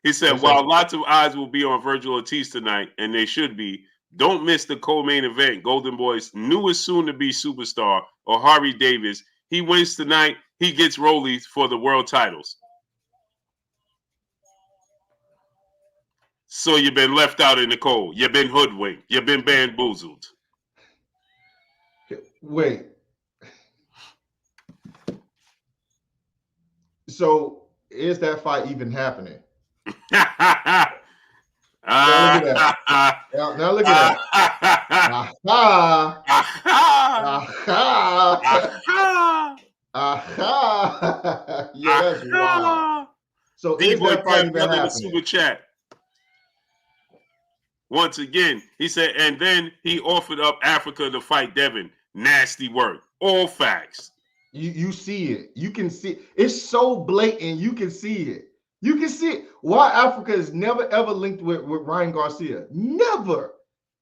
He said, while lots of eyes will be on Virgil Ortiz tonight, and they should be, don't miss the co-main event. Golden Boy's newest soon-to-be superstar, O'Hari Davis. He wins tonight. He gets Rollies for the world titles. So you've been left out in the cold. You've been hoodwinked. You've been bamboozled. Wait. So is that fight even happening? Now look at that. Now look at that. Yeah, that's wild. So is that fight even happening? Super chat. Once again, he said, and then he offered up Africa to fight Devin. Nasty work. All facts. You see it. You can see it. It's so blatant. You can see it. You can see it. Why Africa is never ever linked with Ryan Garcia. Never.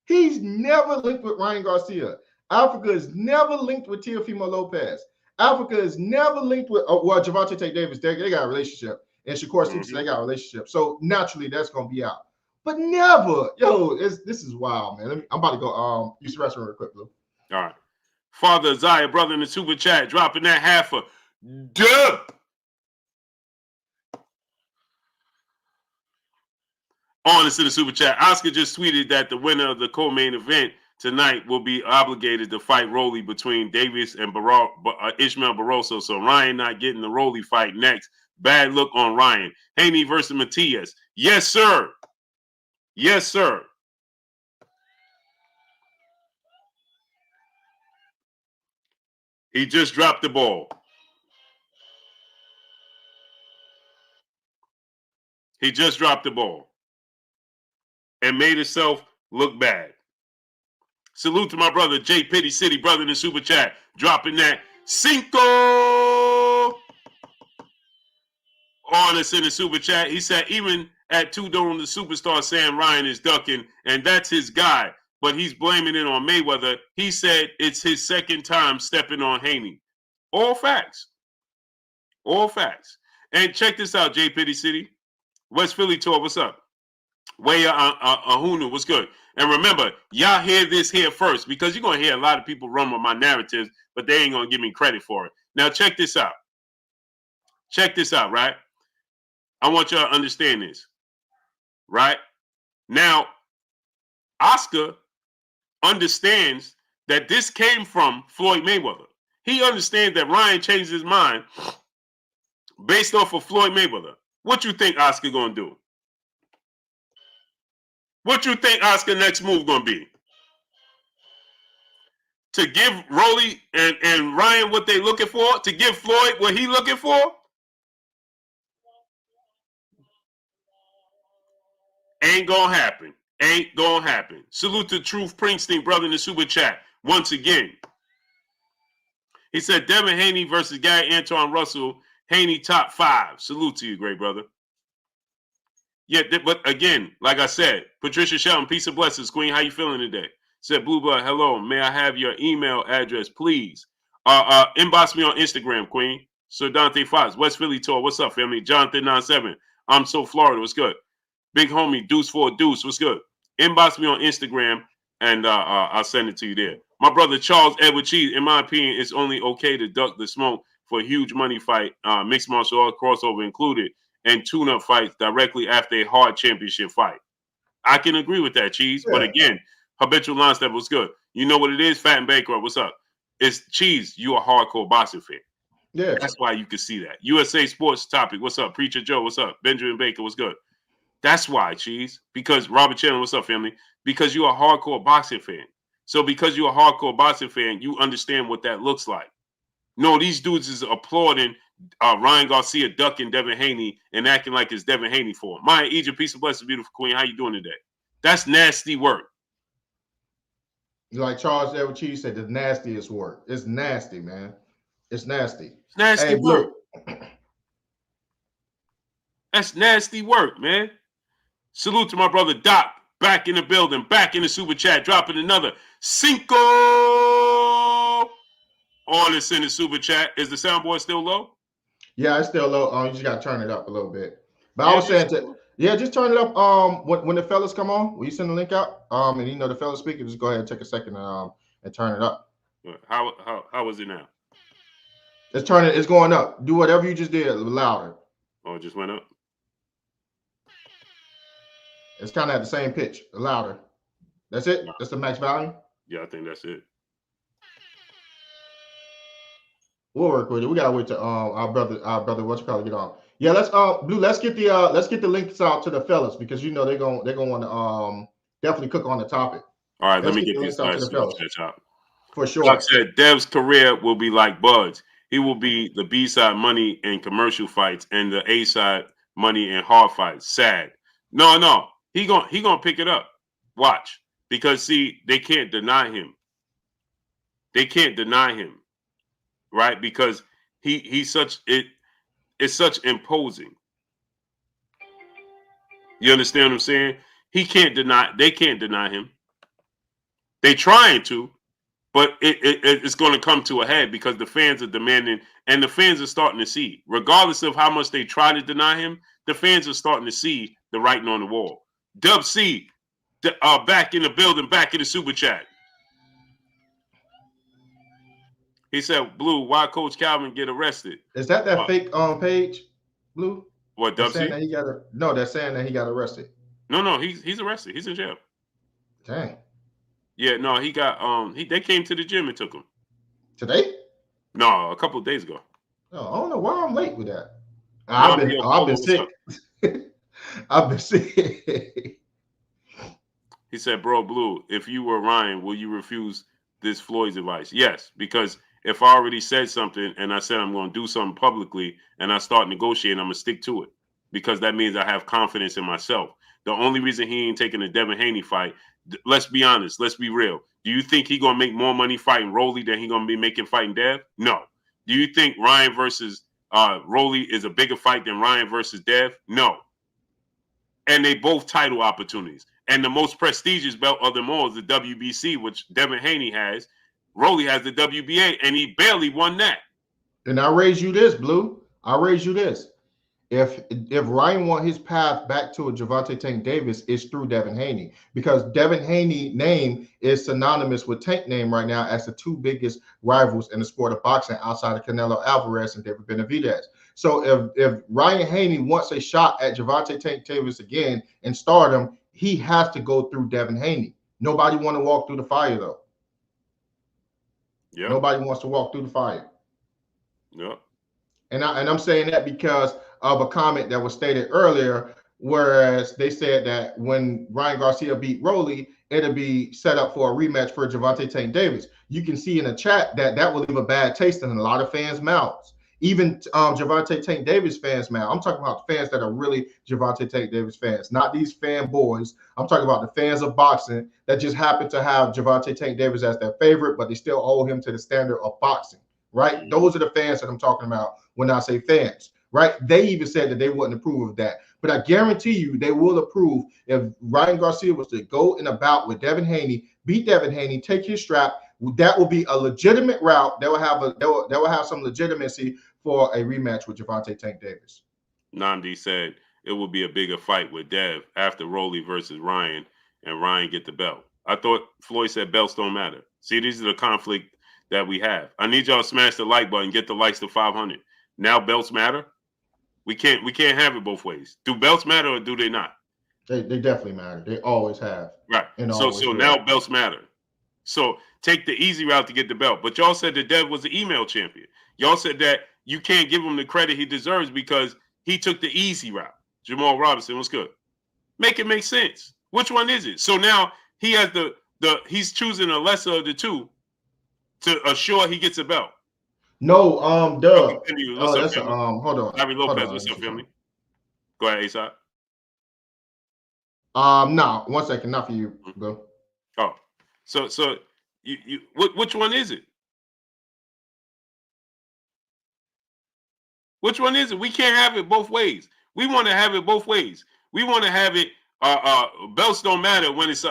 He's never linked with Ryan Garcia. Africa is never linked with Teofimo Lopez. Africa is never linked with Gervonta Tate Davis. They got a relationship. And Shakur Stevenson, they got a relationship. So naturally that's gonna be out. But never. Yo, this is wild, man. I'm about to go use the restroom real quick, Blue. All right. Father Zaya, brother in the super chat, dropping that half a dub. Honest in the super chat. Oscar just tweeted that the winner of the co-main event tonight will be obligated to fight Rolly between Davis and Ishmael Barroso. So Ryan not getting the Rolly fight next. Bad look on Ryan. Haney versus Matias. Yes, sir. Yes, sir. He just dropped the ball. He just dropped the ball and made himself look bad. Salute to my brother, J. Pitty City, brother in the super chat, dropping that cinco. Honest in the super chat. He said, even at Tudor, the superstar Sam Ryan is ducking, and that's his guy. But he's blaming it on Mayweather. He said it's his second time stepping on Haney. All facts. All facts. And check this out, J. Pitty City. West Philly tour, what's up? Hoya Ahunu, what's good? And remember, y'all hear this here first, because you're going to hear a lot of people run with my narratives, but they ain't going to give me credit for it. Now, check this out. Check this out, right? I want y'all to understand this, right? Now, Oscar understands that this came from Floyd Mayweather. He understands that Ryan changed his mind based off of Floyd Mayweather. What you think Oscar gonna do? What you think Oscar next move gonna be? To give Rolly and Ryan what they looking for? To give Floyd what he looking for? Ain't gonna happen. Ain't gonna happen. Salute to Truth Springsteen, brother in the super chat. Once again. He said, Devin Haney versus Gary Antoine Russell. Haney top 5. Salute to you, great brother. Yeah, but again, like I said, Patricia Shelton, peace and blessings. Queen, how you feeling today? Said Blue Blood, hello. May I have your email address, please? Inbox me on Instagram, Queen. Sir Dante Fox, West Philly tour. What's up, family? Jonathan97. I'm so Florida. What's good? Big homie, Deuce for a Deuce. What's good? Inbox me on Instagram, and I'll send it to you there. My brother Charles Edward Cheese, in my opinion, it's only okay to duck the smoke for a huge money fight, mixed martial art crossover included, and tune-up fights directly after a hard championship fight. I can agree with that, Cheese. Yeah. But again, habitual line step was good. You know what it is? Fat and Bankrupt, what's up? It's Cheese. You a hardcore boxing fan. Yeah. That's why you can see that. USA Sports Topic, what's up? Preacher Joe, what's up? Benjamin Baker, what's good? That's why, Cheese. Because Robert Chandler, what's up, family? Because you're a hardcore boxing fan. So because you're a hardcore boxing fan, you understand what that looks like. No, these dudes is applauding Ryan Garcia ducking Devin Haney and acting like it's Devin Haney for him. Maya Egypt, peace and blessings, beautiful queen. How you doing today? That's nasty work. Like Charles Edward Cheese said, the nastiest work. It's nasty, man. It's nasty. It's nasty work. That's nasty work, man. Salute to my brother Doc, back in the building, back in the super chat, dropping another cinco. On it's in the super chat. Is the soundboard still low? Yeah, it's still low. You just got to turn it up a little bit. But Yeah, I was saying just turn it up. When the fellas come on, will you send the link out? And the fellas speaking, just go ahead and take a second and turn it up. How is it now? It's going up. Do whatever you just did louder. Oh, it just went up. It's kind of at the same pitch, louder. That's it. That's the max volume. Yeah, I think that's it. We'll work with it. We gotta wait to our brother, what you call it, get on. Yeah, Blue. Let's get the links out to the fellas because they're gonna want to definitely cook on the topic. All right, let me get these guys to the top. For sure. Like I said, Dev's career will be like Bud's. He will be the B side money in commercial fights and the A side money in hard fights. Sad. No, he gonna pick it up. Watch, because see, they can't deny him. They can't deny him, right? Because he's such it's such imposing. You understand what I'm saying? They can't deny him. They trying to, but it's going to come to a head because the fans are demanding, and the fans are starting to see, regardless of how much they try to deny him, the fans are starting to see the writing on the wall. Dub C, back in the building, back in the super chat. He said, "Blue, why Coach Calvin get arrested?" Is that fake page, Blue? What, Dub C? They're saying that he got arrested. No, he's arrested. He's in jail. Dang. Yeah, no, he got they came to the gym and took him. Today? No, a couple of days ago. No, I don't know why I'm late with that. I've been sick. I've been sick. He said, "Bro, Blue, if you were Ryan, will you refuse this Floyd's advice?" Yes, because if I already said something and I said I'm going to do something publicly and I start negotiating, I'm going to stick to it because that means I have confidence in myself. The only reason he ain't taking the Devin Haney fight, let's be honest, let's be real. Do you think he going to make more money fighting Rolly than he going to be making fighting Dev? No. Do you think Ryan versus Rolly is a bigger fight than Ryan versus Dev? No. And they both title opportunities. And the most prestigious belt of them all is the WBC, which Devin Haney has. Rolly has the WBA, and he barely won that. And I raise you this, Blue. I raise you this. If Ryan want his path back to a Gervonta Tank Davis, it's through Devin Haney because Devin Haney name is synonymous with Tank name right now as the two biggest rivals in the sport of boxing outside of Canelo Alvarez and David Benavidez. So if Ryan Haney wants a shot at Gervonta Tank Davis again and stardom, he has to go through Devin Haney. Nobody want to walk through the fire though. Yeah. Nobody wants to walk through the fire. Yeah. And I'm saying that because of a comment that was stated earlier, whereas they said that when Ryan Garcia beat Rolly, it'll be set up for a rematch for Gervonta Tank Davis. You can see in the chat that will leave a bad taste in a lot of fans' mouths. Even Gervonta Tank Davis fans' mouth. I'm talking about fans that are really Gervonta Tank Davis fans, not these fanboys. I'm talking about the fans of boxing that just happen to have Gervonta Tank Davis as their favorite, but they still hold him to the standard of boxing, right? Those are the fans that I'm talking about when I say fans. Right? They even said that they wouldn't approve of that. But I guarantee you they will approve if Ryan Garcia was to go in a bout with Devin Haney, beat Devin Haney, take his strap. That will be a legitimate route. That will have some legitimacy for a rematch with Gervonta Tank Davis. Namdi said it will be a bigger fight with Dev after Rolly versus Ryan and Ryan get the belt. I thought Floyd said belts don't matter. See, these are the conflict that we have. I need y'all to smash the like button, get the likes to 500. Now belts matter. We can't have it both ways. Do belts matter or do they not? They definitely matter. They always have. Right. So now belts matter. So take the easy route to get the belt. But y'all said that Dev was the email champion. Y'all said that you can't give him the credit he deserves because he took the easy route. Jamal Robinson was good. Make it make sense. Which one is it? So now he has he's choosing a lesser of the two to assure he gets a belt. No, Doug. What's up, hold on. Larry Lopez, what's up, family? Go ahead, ASAP. No, 1 second, not for you, bro. Oh, so you which one is it? Which one is it? We can't have it both ways. We want to have it both ways. We want to have it. Belts don't matter when it's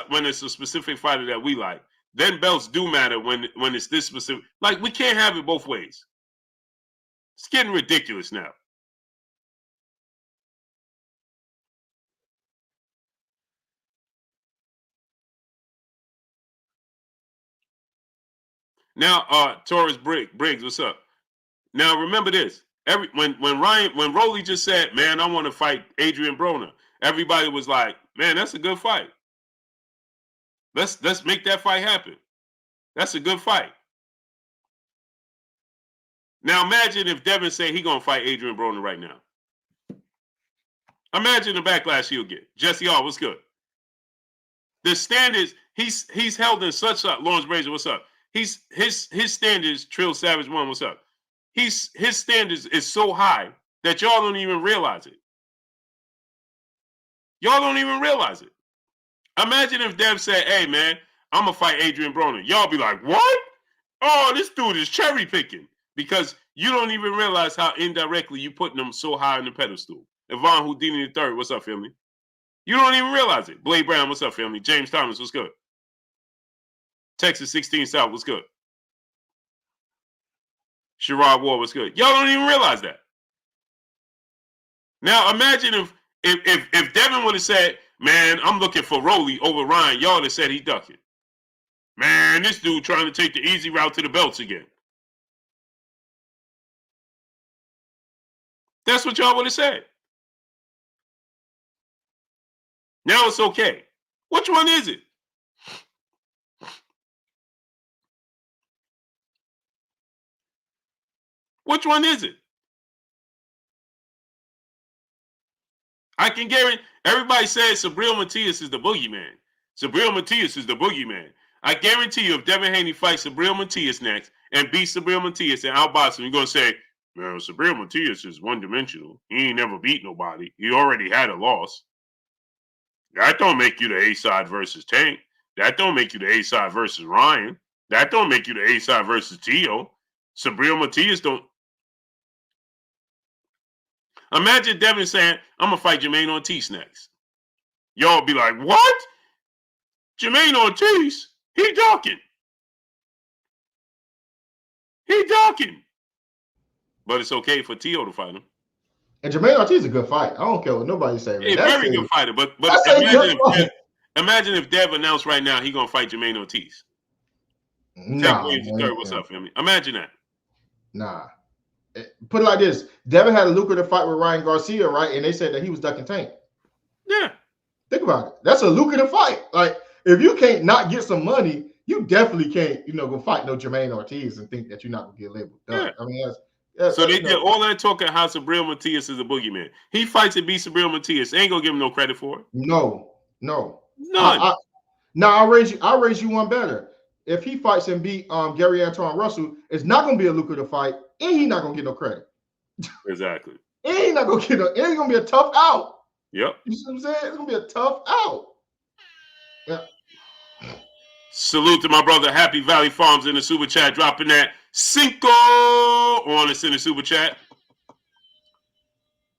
a specific fighter that we like. then belts do matter when it's this specific. Like, we can't have it both ways. It's getting ridiculous now. Now, Taurus Briggs, what's up? Now remember this. When Rolly just said, "Man, I want to fight Adrian Broner," everybody was like, "Man, that's a good fight. Let's make that fight happen. That's a good fight." Now imagine if Devin say he gonna fight Adrian Broner right now. Imagine the backlash he'll get. Jesse R, what's good? The standards he's held in such a Lawrence Brazier, what's up? His standards, Trill Savage 1, what's up? His standards is so high that y'all don't even realize it. Y'all don't even realize it. Imagine if Dev said, "Hey man, I'm gonna fight Adrian Broner." Y'all be like, "What? Oh, this dude is cherry picking," because you don't even realize how indirectly you putting them so high on the pedestal. Yvonne Houdini III, what's up, family? You don't even realize it. Blade Brown, what's up, family? James Thomas, what's good? Texas 16 South, what's good? Sherrod Ward, what's good? Y'all don't even realize that. Now imagine if Devin would have said, "Man, I'm looking for Rolly over Ryan," y'all would have said he ducking. Man, this dude trying to take the easy route to the belts again. That's what y'all would have said. Now it's okay. Which one is it? Which one is it? I can guarantee everybody says Sabril Matias is the boogeyman. Sabril Matias is the boogeyman. I guarantee you, if Devin Haney fights Sabril Matias next and beats Sabril Matias and outboxes him, you're going to say, "Man, Sabril Matias is one-dimensional. He ain't never beat nobody. He already had a loss." That don't make you the A-side versus Tank. That don't make you the A-side versus Ryan. That don't make you the A-side versus Tio. Sabril Matias don't. Imagine Devin saying, "I'm going to fight Jermaine Ortiz next." Y'all be like, "What? Jermaine Ortiz? He ducking. He ducking." But it's okay for Tio to fight him. And Jermaine Ortiz is a good fight. I don't care what nobody say. He's a very good fighter. But imagine if Dev announced right now he going to fight Jermaine Ortiz. Nah, what's up, family? Imagine that. Nah. Put it like this. Devin had a lucrative fight with Ryan Garcia, right? And they said that he was ducking Tank. Yeah. Think about it. That's a lucrative fight. Like, if you can't not get some money, you definitely can't, go fight no Jermaine Ortiz and think that you're not going to get labeled duck. Yeah. I mean, so they did all that talking how Sabril Matias is a boogeyman. He fights and beats Sabril Matias. They ain't going to give him no credit for it. No. None. I'll raise you one better. If he fights and beat Gary Antoine Russell, it's not going to be a lucrative fight, and he's not going to get no credit. Exactly. And he's not going to get no. It's going to be a tough out. Yep. You see what I'm saying? It's going to be a tough out. Yeah. Salute to my brother Happy Valley Farms in the super chat, dropping that Cinco on us in the super chat.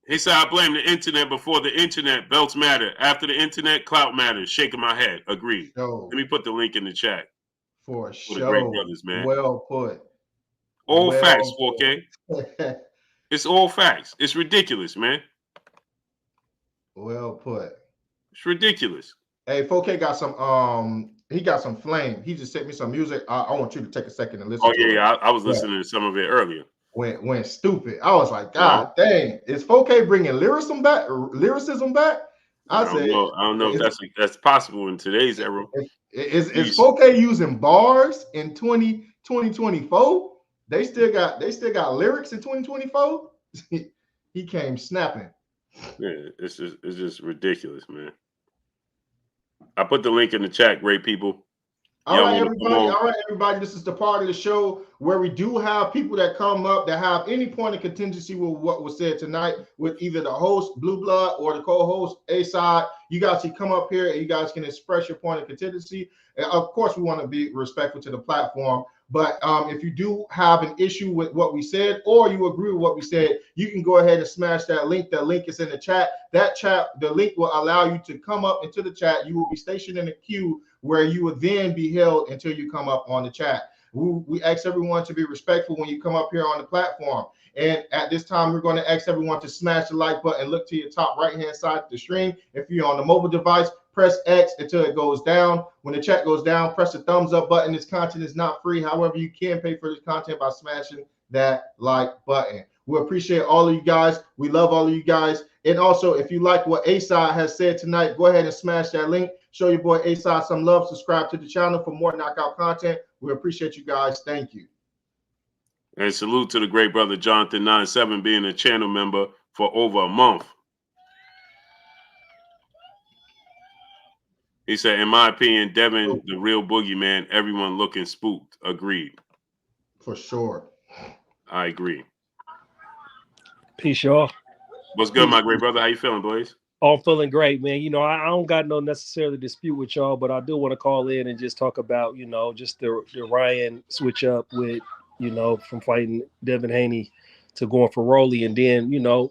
He said, "I blame the internet. Before the internet, belts matter. After the internet, clout matters." Shaking my head. Agreed. Let me put the link in the chat. For sure. The great brothers, man. Well put. All facts, 4K. It's all facts. It's ridiculous, man. Well put. It's ridiculous. Hey, 4K got some he got some flame. He just sent me some music. I want you to take a second and listen to it. I was listening to some of it earlier. Went stupid. I was like, God dang, is 4K bringing lyricism back? I don't know if that's possible in today's era. Is 4K using bars in 2024? They still got lyrics in 2024. He came snapping. Yeah, it's just ridiculous, man. I put the link in the chat, great people. All right, everybody. This is the part of the show where we do have people that come up that have any point of contingency with what was said tonight, with either the host, Blue Blood, or the co-host, A-Side. You guys can come up here and you guys can express your point of contingency. And of course, we want to be respectful to the platform. But if you do have an issue with what we said, or you agree with what we said, you can go ahead and smash that link. That link is in the chat. That chat, the link will allow you to come up into the chat. You will be stationed in a queue where you will then be held until you come up on the chat. We ask everyone to be respectful when you come up here on the platform. And at this time, we're going to ask everyone to smash the like button. Look to your top right-hand side of the screen. If you're on the mobile device, press X until it goes down. When the chat goes down, press the thumbs up button. This content is not free. However, you can pay for this content by smashing that like button. We appreciate all of you guys. We love all of you guys. And also, if you like what A-Side has said tonight, go ahead and smash that link. Show your boy A-Side some love. Subscribe to the channel for more knockout content. We appreciate you guys. Thank you. And salute to the great brother Jonathan 97 being a channel member for over a month. He said, in my opinion, Devin, the real boogeyman, everyone looking spooked. Agreed. For sure. I agree. Peace, y'all. What's good, my great brother? How you feeling, boys? Oh, I'm feeling great, man. You know, I don't got no necessarily dispute with y'all, but I do want to call in and just talk about, you know, just the Ryan switch up with, you know, from fighting Devin Haney to going for Rolly. And then, you know,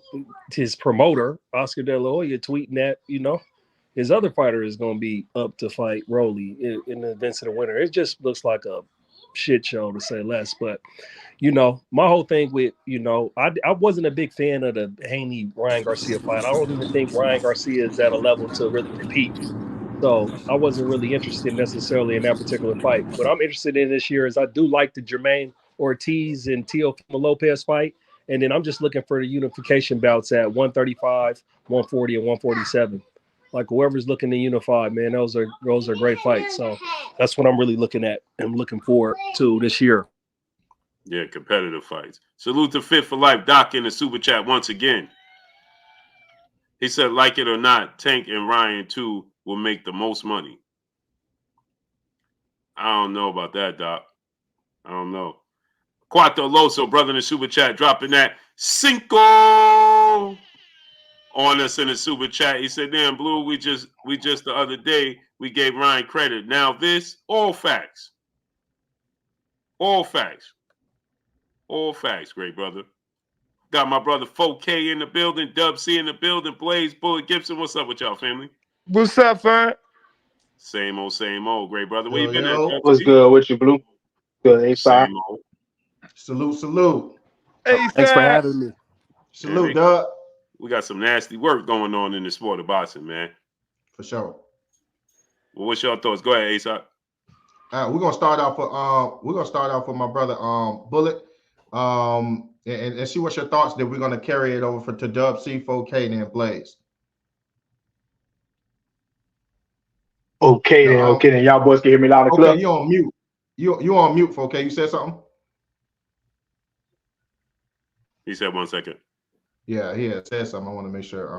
his promoter, Oscar De La Hoya, tweeting that, you know, his other fighter is going to be up to fight Rolly in the events of the winter. It just looks like a shit show, to say less. But, you know, my whole thing with, you know, I wasn't a big fan of the Haney-Ryan Garcia fight. I don't even think Ryan Garcia is at a level to really compete. So I wasn't really interested necessarily in that particular fight. What I'm interested in this year is I do like the Jermaine Ortiz and Teofimo Lopez fight. And then I'm just looking for the unification bouts at 135, 140, and 147. Like whoever's looking to unify, man, those are great fights. So that's what I'm really looking at and looking forward to this year. Yeah, competitive fights. Salute to Fit for Life. Doc in the super chat once again. He said, like it or not, Tank and Ryan too will make the most money. I don't know about that, Doc. I don't know. Cuatro Loso, brother in the super chat, dropping that cinco on us in the super chat. He said, damn, Blue, we just the other day, we gave Ryan credit. Now this, all facts. All facts. All facts, great brother. Got my brother 4K in the building, Dub C in the building, Blaze, Bullet Gibson. What's up with y'all, family? What's up, fam? Same old, great brother. Where you been at? What's good with you, Blue? Good, A-Side. Same old. Salute. Hey, Thanks for having me. Salute, Doug. We got some nasty work going on in the sport of boxing, man. For sure. Well, what's your thoughts? Go ahead, A-Side. We're gonna start off with my brother Bullet. And see what's your thoughts. Then we're gonna carry it over to Dub C, 4K, and then Blaze. Okay, then y'all boys can hear me loud and clear. Okay, you on mute. You on mute, 4K. You said something? He said 1 second. Yeah, he had said something. I want to make sure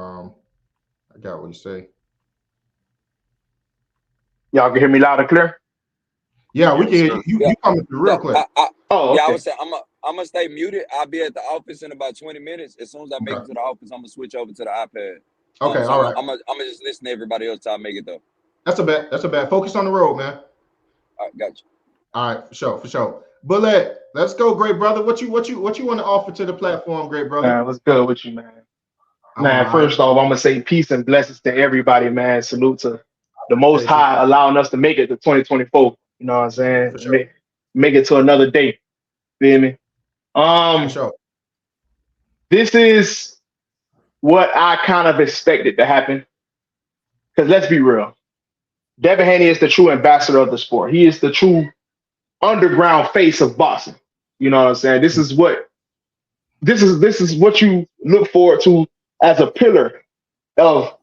I got what you say. Y'all can hear me loud and clear? Yeah, we can hear you. You coming through real quick. Okay. Yeah, I was saying I'm gonna stay muted. I'll be at the office in about 20 minutes. As soon as I make it to the office, I'm gonna switch over to the iPad. Okay, so all right. I'm gonna just listen to everybody else till I make it though. That's a bet. Focus on the road, man. All right, gotcha. All right, for sure. Bullet, let's go, great brother. What you want to offer to the platform, great brother? Man, what's good with you, man? Man, first off, I'm gonna say peace and blessings to everybody, man. Salute to the Most High allowing us to make it to 2024. You know what I'm saying? Sure. Make it to another day. Feel me? Sure. This is what I kind of expected to happen. Because let's be real. Devin Haney is the true ambassador of the sport. He is the true underground face of boxing. You know what I'm saying? This is what you look forward to as a pillar of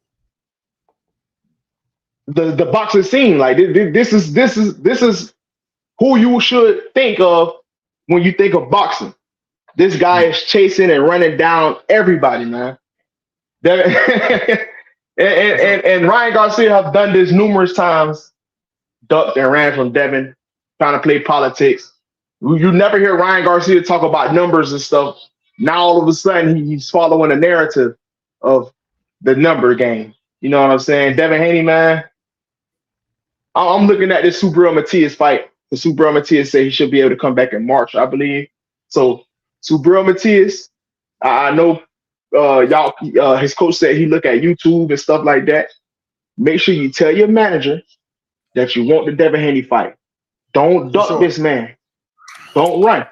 the boxing scene. Like this is who you should think of when you think of boxing. This guy is chasing and running down everybody, man. And Ryan Garcia have done this numerous times, ducked and ran from Devin, trying to play politics. You never hear Ryan Garcia talk about numbers and stuff. Now all of a sudden he's following a narrative of the number game. You know what I'm saying? Devin Haney, man. I'm looking at this Subriel Matias fight. The Subriel Matias said he should be able to come back in March, I believe. So Subriel Matias, I know his coach said he look at YouTube and stuff like that. Make sure you tell your manager that you want the Devin Haney fight. Don't duck this man. Don't run.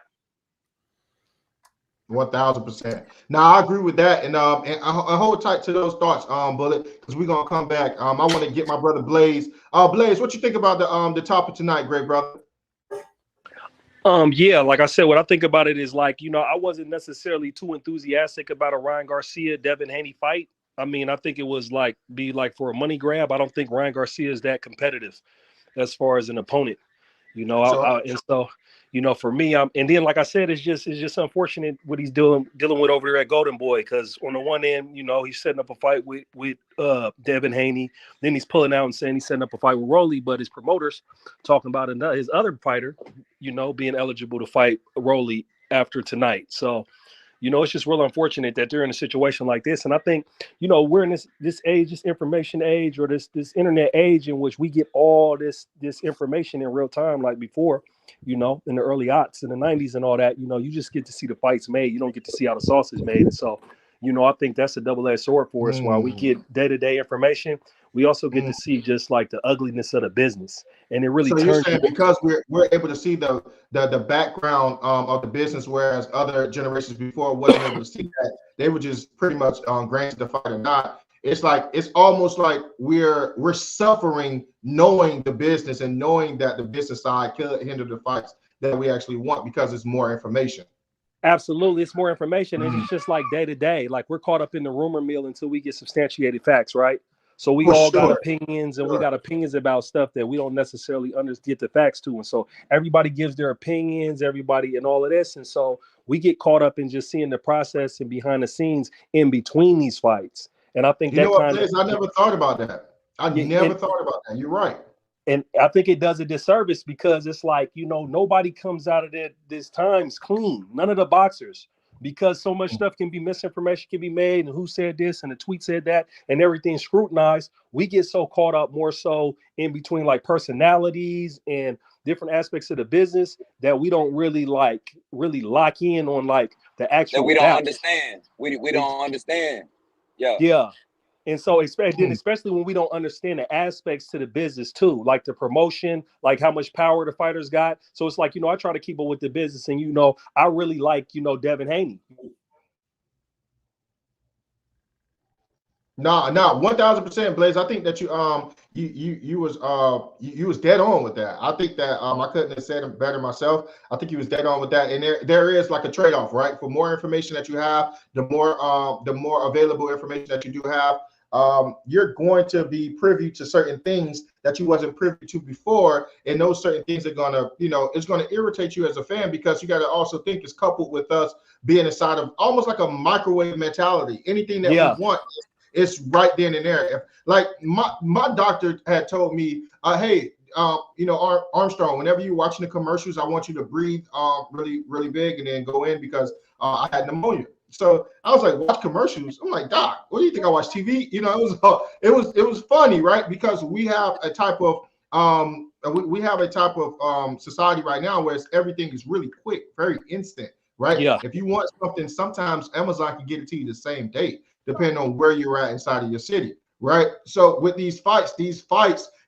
1000%. Now I agree with that, and I hold tight to those thoughts, Bullet, because we're gonna come back. I want to get my brother Blaze. Blaze, what you think about the topic tonight, great brother? Yeah, like I said, what I think about it is like, I wasn't necessarily too enthusiastic about a Ryan Garcia Devin Haney fight. I mean, I think it was be for a money grab. I don't think Ryan Garcia is that competitive as far as an opponent, Sure. and so. For me, and then like I said, it's just unfortunate what he's dealing with over there at Golden Boy, because on the one end, he's setting up a fight with Devin Haney, then he's pulling out and saying he's setting up a fight with Rolly, but his promoters talking about his other fighter, being eligible to fight Rolly after tonight. So, it's just real unfortunate that they're in a situation like this. And I think, we're in this age, this information age, or this internet age in which we get all this information in real time, like before, in the early aughts, in the 90s and all that, you just get to see the fights made. You don't get to see how the sauce is made. And so, I think that's a double-edged sword for us. While we get day-to-day information, we also get to see just like the ugliness of the business. And it really so turns. You're saying because we're able to see the background of the business, whereas other generations before wasn't able to see that. They were just pretty much granted the fight or not. It's almost like we're suffering knowing the business and knowing that the business side could hinder the fights that we actually want because it's more information. Absolutely, it's more information, and it's just like day to day. Like we're caught up in the rumor mill until we get substantiated facts, right? So we all got opinions, and we got opinions about stuff that we don't necessarily get the facts to. And so everybody gives their opinions, everybody, and all of this. And so we get caught up in just seeing the process and behind the scenes in between these fights. And I think I never thought about that. I never thought about that. You're right. And I think it does a disservice because it's like, nobody comes out of this times clean. None of the boxers, because so much stuff can be misinformation can be made, and who said this and the tweet said that, and everything's scrutinized. We get so caught up more so in between like personalities and different aspects of the business that we don't really lock in on like the actual. That we don't understand. We don't understand. Yeah. Yeah. And so, especially when we don't understand the aspects to the business too, like the promotion, like how much power the fighters got. So it's like, I try to keep up with the business, and I really like, Devin Haney. No, 1000%, Blaze. I think that you was dead on with that. I think that I couldn't have said it better myself. I think you was dead on with that. And there is like a trade-off, right? For more information that you have, the more available information that you do have, you're going to be privy to certain things that you wasn't privy to before, and those certain things are gonna, it's gonna irritate you as a fan, because you got to also think it's coupled with us being inside of almost like a microwave mentality. Anything that we want, it's right then and there. If, like my doctor had told me, hey, Armstrong, whenever you're watching the commercials, I want you to breathe really, really big and then go in, because I had pneumonia. So I was like, watch commercials. I'm like, Doc, what do you think I watch TV? It was funny, right? Because we have a type of society right now where everything is really quick, very instant, right? Yeah. If you want something, sometimes Amazon can get it to you the same day, depending on where you're at inside of your city, right? So with these fights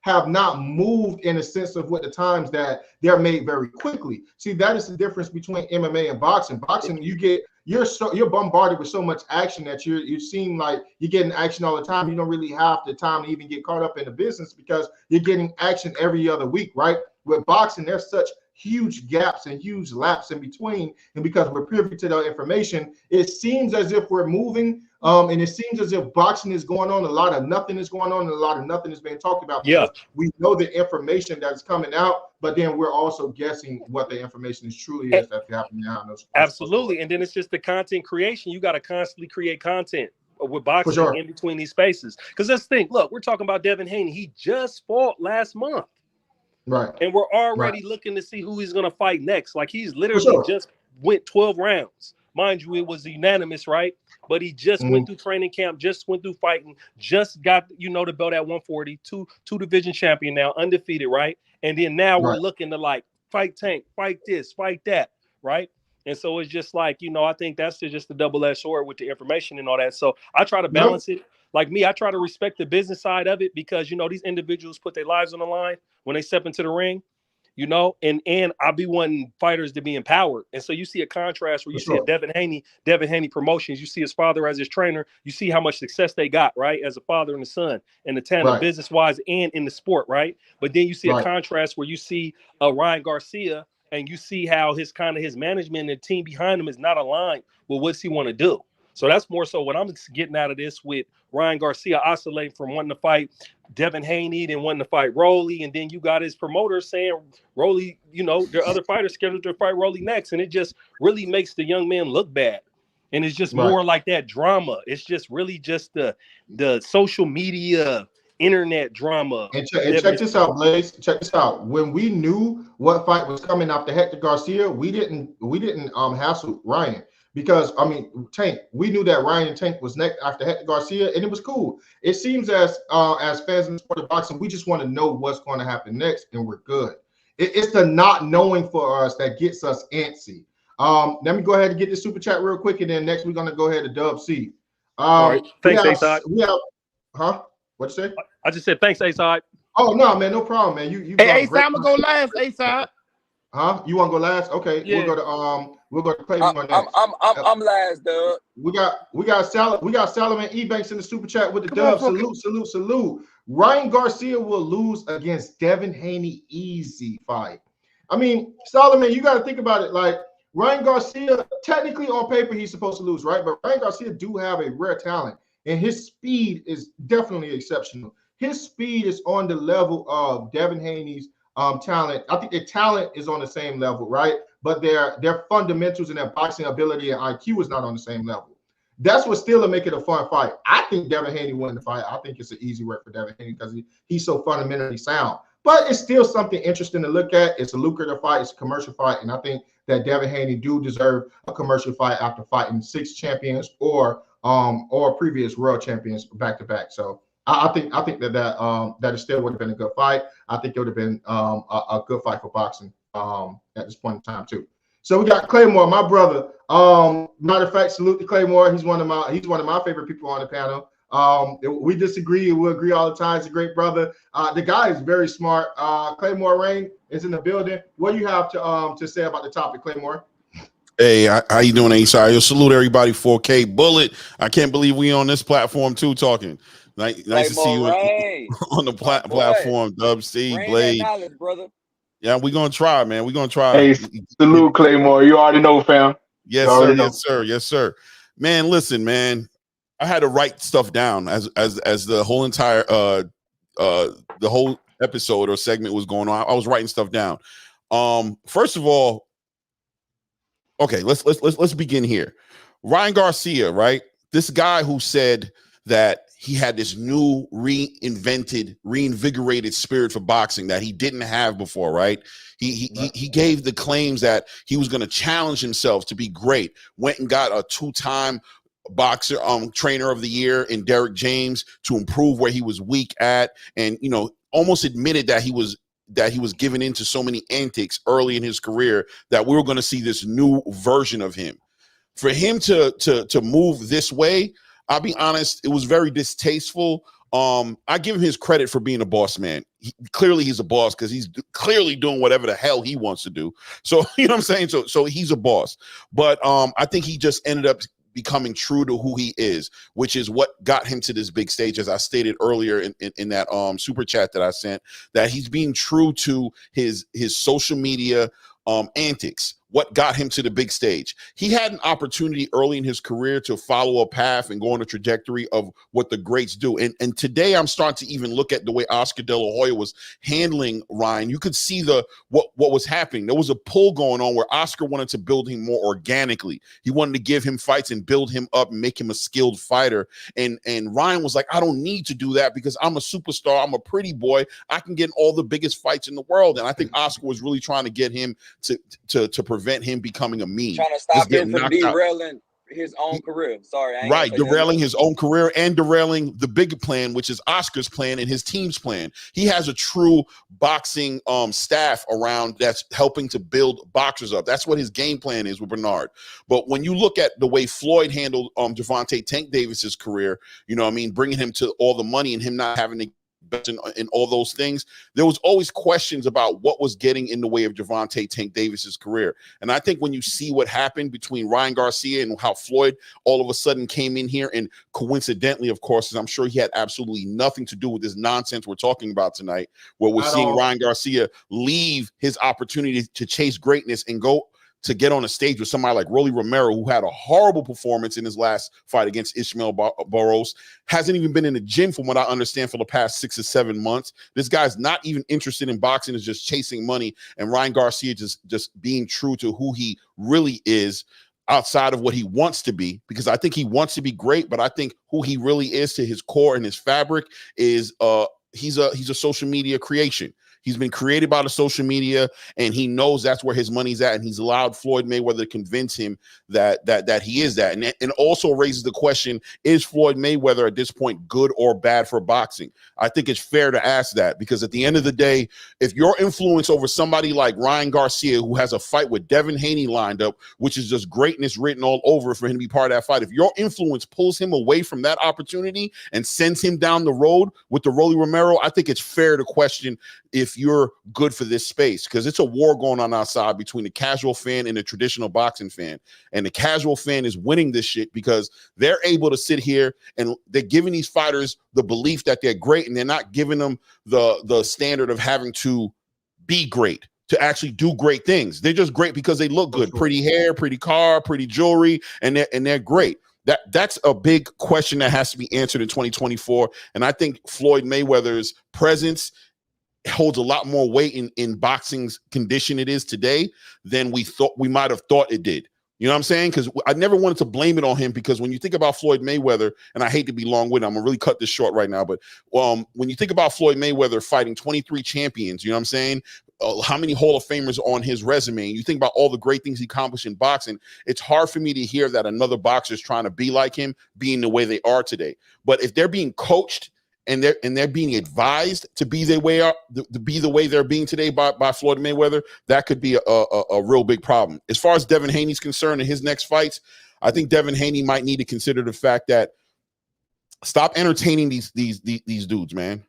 have not moved in a sense of what the times that they're made very quickly. See, that is the difference between MMA and boxing. Boxing, you're bombarded with so much action that you seem like you're getting action all the time. You don't really have the time to even get caught up in the business because you're getting action every other week, right? With boxing, there's such huge gaps and huge laps in between, and because we're privy to the information, it seems as if we're moving, and it seems as if boxing is going on, a lot of nothing is going on, and a lot of nothing is being talked about. Because we know the information that's coming out, but then we're also guessing what the information is truly is that's happening now. Absolutely. And then it's just the content creation. You got to constantly create content with boxing in between these spaces. Because let's think, look, we're talking about Devin Haney. He just fought last month. Right. And we're Right. already looking to see who he's going to fight next. Like he's For literally sure. just went 12 rounds. Mind you, it was unanimous, right? But he just went through training camp, just went through fighting, just got, the belt at 140, two division champion now, undefeated, right? And then now we're Right. looking to like fight Tank, fight this, fight that, right? And so it's just like, I think that's just the double-edged sword with the information and all that. So I try to balance it. Like me, I try to respect the business side of it because, these individuals put their lives on the line when they step into the ring, and I be wanting fighters to be empowered. And so you see a contrast where you see a Devin Haney Promotions, you see his father as his trainer, you see how much success they got, right? As a father and a son and the tandem, business-wise and in the sport, right? But then you see a contrast where you see Ryan Garcia, and you see how his management and the team behind him is not aligned with what he want to do. So that's more so what I'm getting out of this with Ryan Garcia oscillating from wanting to fight Devin Haney, then wanting to fight Rolly, and then you got his promoter saying Rolly, there are other fighters scheduled to fight Rolly next, and it just really makes the young man look bad. And it's just more like that drama. It's just really just the social media, internet drama. And check this out, Blaze. Check this out. When we knew what fight was coming after Hector Garcia, we didn't hassle Ryan. Because Tank, we knew that Ryan Tank was next after Hector Garcia, and it was cool. It seems as fans in the sport of boxing, we just want to know what's going to happen next, and we're good. It's the not knowing for us that gets us antsy. Let me go ahead and get this super chat real quick, and then next we're gonna go ahead to Dub C. All right. Thanks, A-Side. What'd you say? I just said thanks, A-Side. Oh no, man, no problem, man. Hey, A-Side, I'm gonna go last, A-Side. Huh? You want to go last? Okay, yeah. We'll go to Claymore next. I'm last, Doug. We got Salomon Ebanks in the super chat with the dub. Salute. Ryan Garcia will lose against Devin Haney. Easy fight. Solomon, you got to think about it. Like Ryan Garcia, technically on paper he's supposed to lose, right? But Ryan Garcia do have a rare talent, and his speed is definitely exceptional. His speed is on the level of Devin Haney's talent. I think their talent is on the same level, right? But their fundamentals and their boxing ability and IQ is not on the same level. That's what still make it a fun fight. I think Devin Haney won the fight. I think it's an easy work for Devin Haney because he's so fundamentally sound. But it's still something interesting to look at. It's a lucrative fight. It's a commercial fight. And I think that Devin Haney do deserve a commercial fight after fighting 6 champions or previous world champions back to back. So I think that it still would have been a good fight. I think it would have been a good fight for boxing at this point in time too. So we got Claymore, my brother. Matter of fact, salute to Claymore. He's one of my favorite people on the panel. We disagree, we agree all the time. He's a great brother. The guy is very smart. Claymore Rain is in the building. What do you have to say about the topic, Claymore? Hey, how you doing, A-Side? Yo, salute everybody. 4K Bullet. I can't believe we on this platform too talking. Nice to see you on the platform. Dub C, Blade. Brother. Yeah, we're gonna try, man. We're gonna try. Hey, salute Claymore. You already know, fam. Yes, sir. Yes, sir. Yes, sir. Man, listen, man. I had to write stuff down as the whole entire the whole episode or segment was going on. I was writing stuff down. First of all, okay, let's begin here. Ryan Garcia, right? This guy who said that he had this new reinvigorated spirit for boxing that he didn't have before, right? He gave the claims that he was going to challenge himself to be great. Went and got a 2-time boxer trainer of the year in Derek James to improve where he was weak at, and almost admitted that he was given into so many antics early in his career that we were going to see this new version of him. For him to move this way, I'll be honest, it was very distasteful. I give him his credit for being a boss man. Clearly he's a boss because he's clearly doing whatever the hell he wants to do. So, you know what I'm saying? So he's a boss. But I think he just ended up becoming true to who he is, which is what got him to this big stage. As I stated earlier in that super chat that I sent, that he's being true to his social media antics. what got him to the big stage. He had an opportunity early in his career to follow a path and go on a trajectory of what the greats do. And today I'm starting to even look at the way Oscar De La Hoya was handling Ryan. You could see what was happening. There was a pull going on where Oscar wanted to build him more organically. He wanted to give him fights and build him up and make him a skilled fighter. And Ryan was like, I don't need to do that because I'm a superstar. I'm a pretty boy. I can get in all the biggest fights in the world. And I think Oscar was really trying to get him to prevent him becoming a meme. Trying to stop him from derailing his own career. Sorry, right, derailing his own career and derailing the big plan, which is Oscar's plan and his team's plan. He has a true boxing staff around that's helping to build boxers up. That's what his game plan is with Bernard. But when you look at the way Floyd handled Gervonta Tank Davis's career, you know what I mean, bringing him to all the money and him not having to in all those things, there was always questions about what was getting in the way of Gervonta Tank Davis's career. And I think when you see what happened between Ryan Garcia and how Floyd all of a sudden came in here, and coincidentally, of course, I'm sure he had absolutely nothing to do with this nonsense we're talking about tonight, where we're seeing Ryan Garcia leave his opportunity to chase greatness and go to get on a stage with somebody like Rolly Romero, who had a horrible performance in his last fight against Ishmael Barros, hasn't even been in the gym from what I understand for the past 6 or 7 months. This guy's not even interested in boxing, is just chasing money. And Ryan Garcia just being true to who he really is outside of what he wants to be, because I think he wants to be great, but I think who he really is to his core and his fabric is he's a social media creation. He's been created by the social media, and he knows that's where his money's at, and he's allowed Floyd Mayweather to convince him that he is that. And also raises the question, is Floyd Mayweather at this point good or bad for boxing? I think it's fair to ask that, because at the end of the day, if your influence over somebody like Ryan Garcia, who has a fight with Devin Haney lined up, which is just greatness written all over for him to be part of that fight, if your influence pulls him away from that opportunity and sends him down the road with the Rolly Romero, I think it's fair to question if you're good for this space, because it's a war going on outside between the casual fan and the traditional boxing fan. And the casual fan is winning this shit because they're able to sit here and they're giving these fighters the belief that they're great, and they're not giving them the standard of having to be great, to actually do great things. They're just great because they look good. Pretty hair, pretty car, pretty jewelry, and they're great. That's a big question that has to be answered in 2024. And I think Floyd Mayweather's presence holds a lot more weight in boxing's condition it is today than we might have thought it did. You know what I'm saying? Because I never wanted to blame it on him, because when you think about Floyd Mayweather, and I hate to be long-winded, I'm gonna really cut this short right now, but when you think about Floyd Mayweather fighting 23 champions, you know what I'm saying? How many Hall of Famers on his resume, and you think about all the great things he accomplished in boxing, it's hard for me to hear that another boxer is trying to be like him, being the way they are today. But if they're being coached and they're being advised to be the way they're being today by Floyd Mayweather, that could be a real big problem. As far as Devin Haney's concerned in his next fights, I think Devin Haney might need to consider the fact that stop entertaining these dudes, man.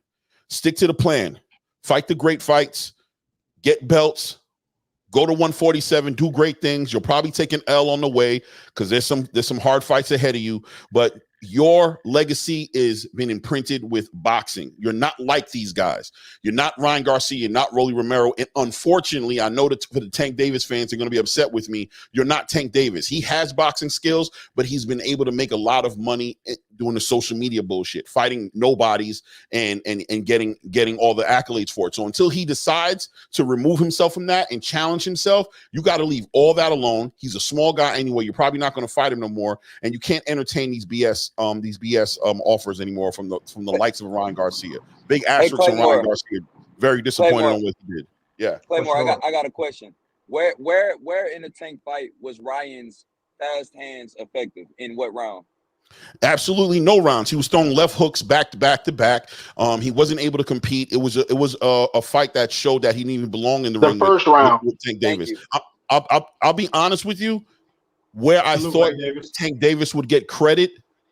Stick to the plan. Fight the great fights. Get belts. Go to 147. Do great things. You'll probably take an L on the way because there's some hard fights ahead of you, but your legacy is been imprinted with boxing. You're not like these guys. You're not Ryan Garcia. You're not Rolly Romero. And unfortunately, I know that for the Tank Davis fans, they're going to be upset with me. You're not Tank Davis. He has boxing skills, but he's been able to make a lot of money doing the social media bullshit, fighting nobodies and getting all the accolades for it. So until he decides to remove himself from that and challenge himself, you got to leave all that alone. He's a small guy anyway. You're probably not going to fight him no more, and you can't entertain these BS offers anymore from the likes of Ryan Garcia. Big asterisks on Ryan Garcia. Very disappointed on what he did. Yeah. Claymore, I got a question. Where in the Tank fight was Ryan's fast hands effective? In what round? Absolutely no rounds. He was throwing left hooks back to back. He wasn't able to compete. It was a fight that showed that he didn't even belong in the ring. First round with Tank Davis. I'll be honest with you. Where I thought Tank Davis would get credit,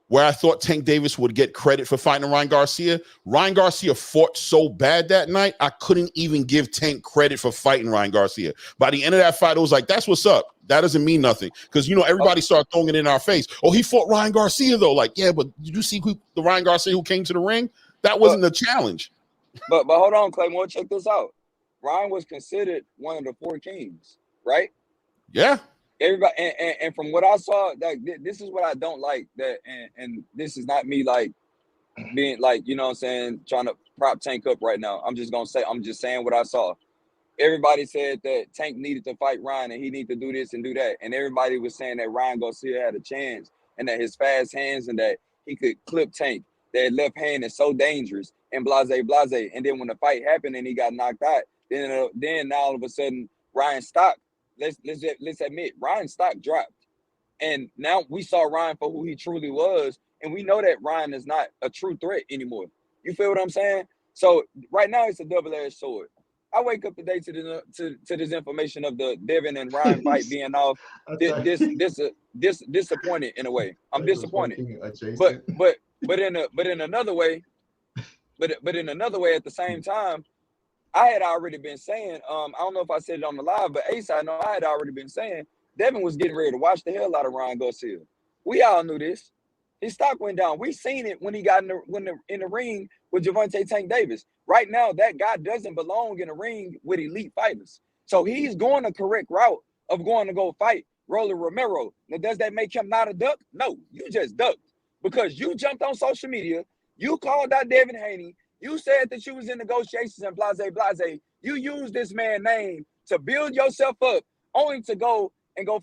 for fighting Ryan Garcia fought so bad that night, I couldn't even give Tank credit for fighting Ryan Garcia. By the end of that fight, it was like, that's what's up. That doesn't mean nothing. Because, everybody started throwing it in our face. Oh, he fought Ryan Garcia, though. Like, yeah, but did you see the Ryan Garcia who came to the ring? That wasn't a challenge. But hold on, Claymore, check this out. Ryan was considered one of the 4 kings, right? Yeah. Everybody, and from what I saw, like this is what I don't like. That and this is not me like being like, you know what I'm saying, trying to prop Tank up right now. I'm just saying what I saw. Everybody said that Tank needed to fight Ryan and he needed to do this and do that. And everybody was saying that Ryan Garcia had a chance and that his fast hands and that he could clip Tank. That left hand is so dangerous and blase. And then when the fight happened and he got knocked out, then now all of a sudden Ryan's stock, let's admit, Ryan's stock dropped. And now we saw Ryan for who he truly was. And we know that Ryan is not a true threat anymore. You feel what I'm saying? So right now it's a double-edged sword. I wake up today to this information of the Devin and Ryan fight being off. Disappointed in a way. I'm disappointed. But in another way at the same time, I had already been saying, I don't know if I said it on the live, but Ace, I know I had already been saying Devin was getting ready to watch the hell out of Ryan Garcia. We all knew this. His stock went down. We seen it when he got in the ring with Gervonta Tank Davis. Right now, that guy doesn't belong in a ring with elite fighters. So he's going the correct route of going to go fight Rolly Romero. Now, does that make him not a duck? No, you just ducked because you jumped on social media. You called out Devin Haney. You said that you was in negotiations and blase. You used this man's name to build yourself up only to go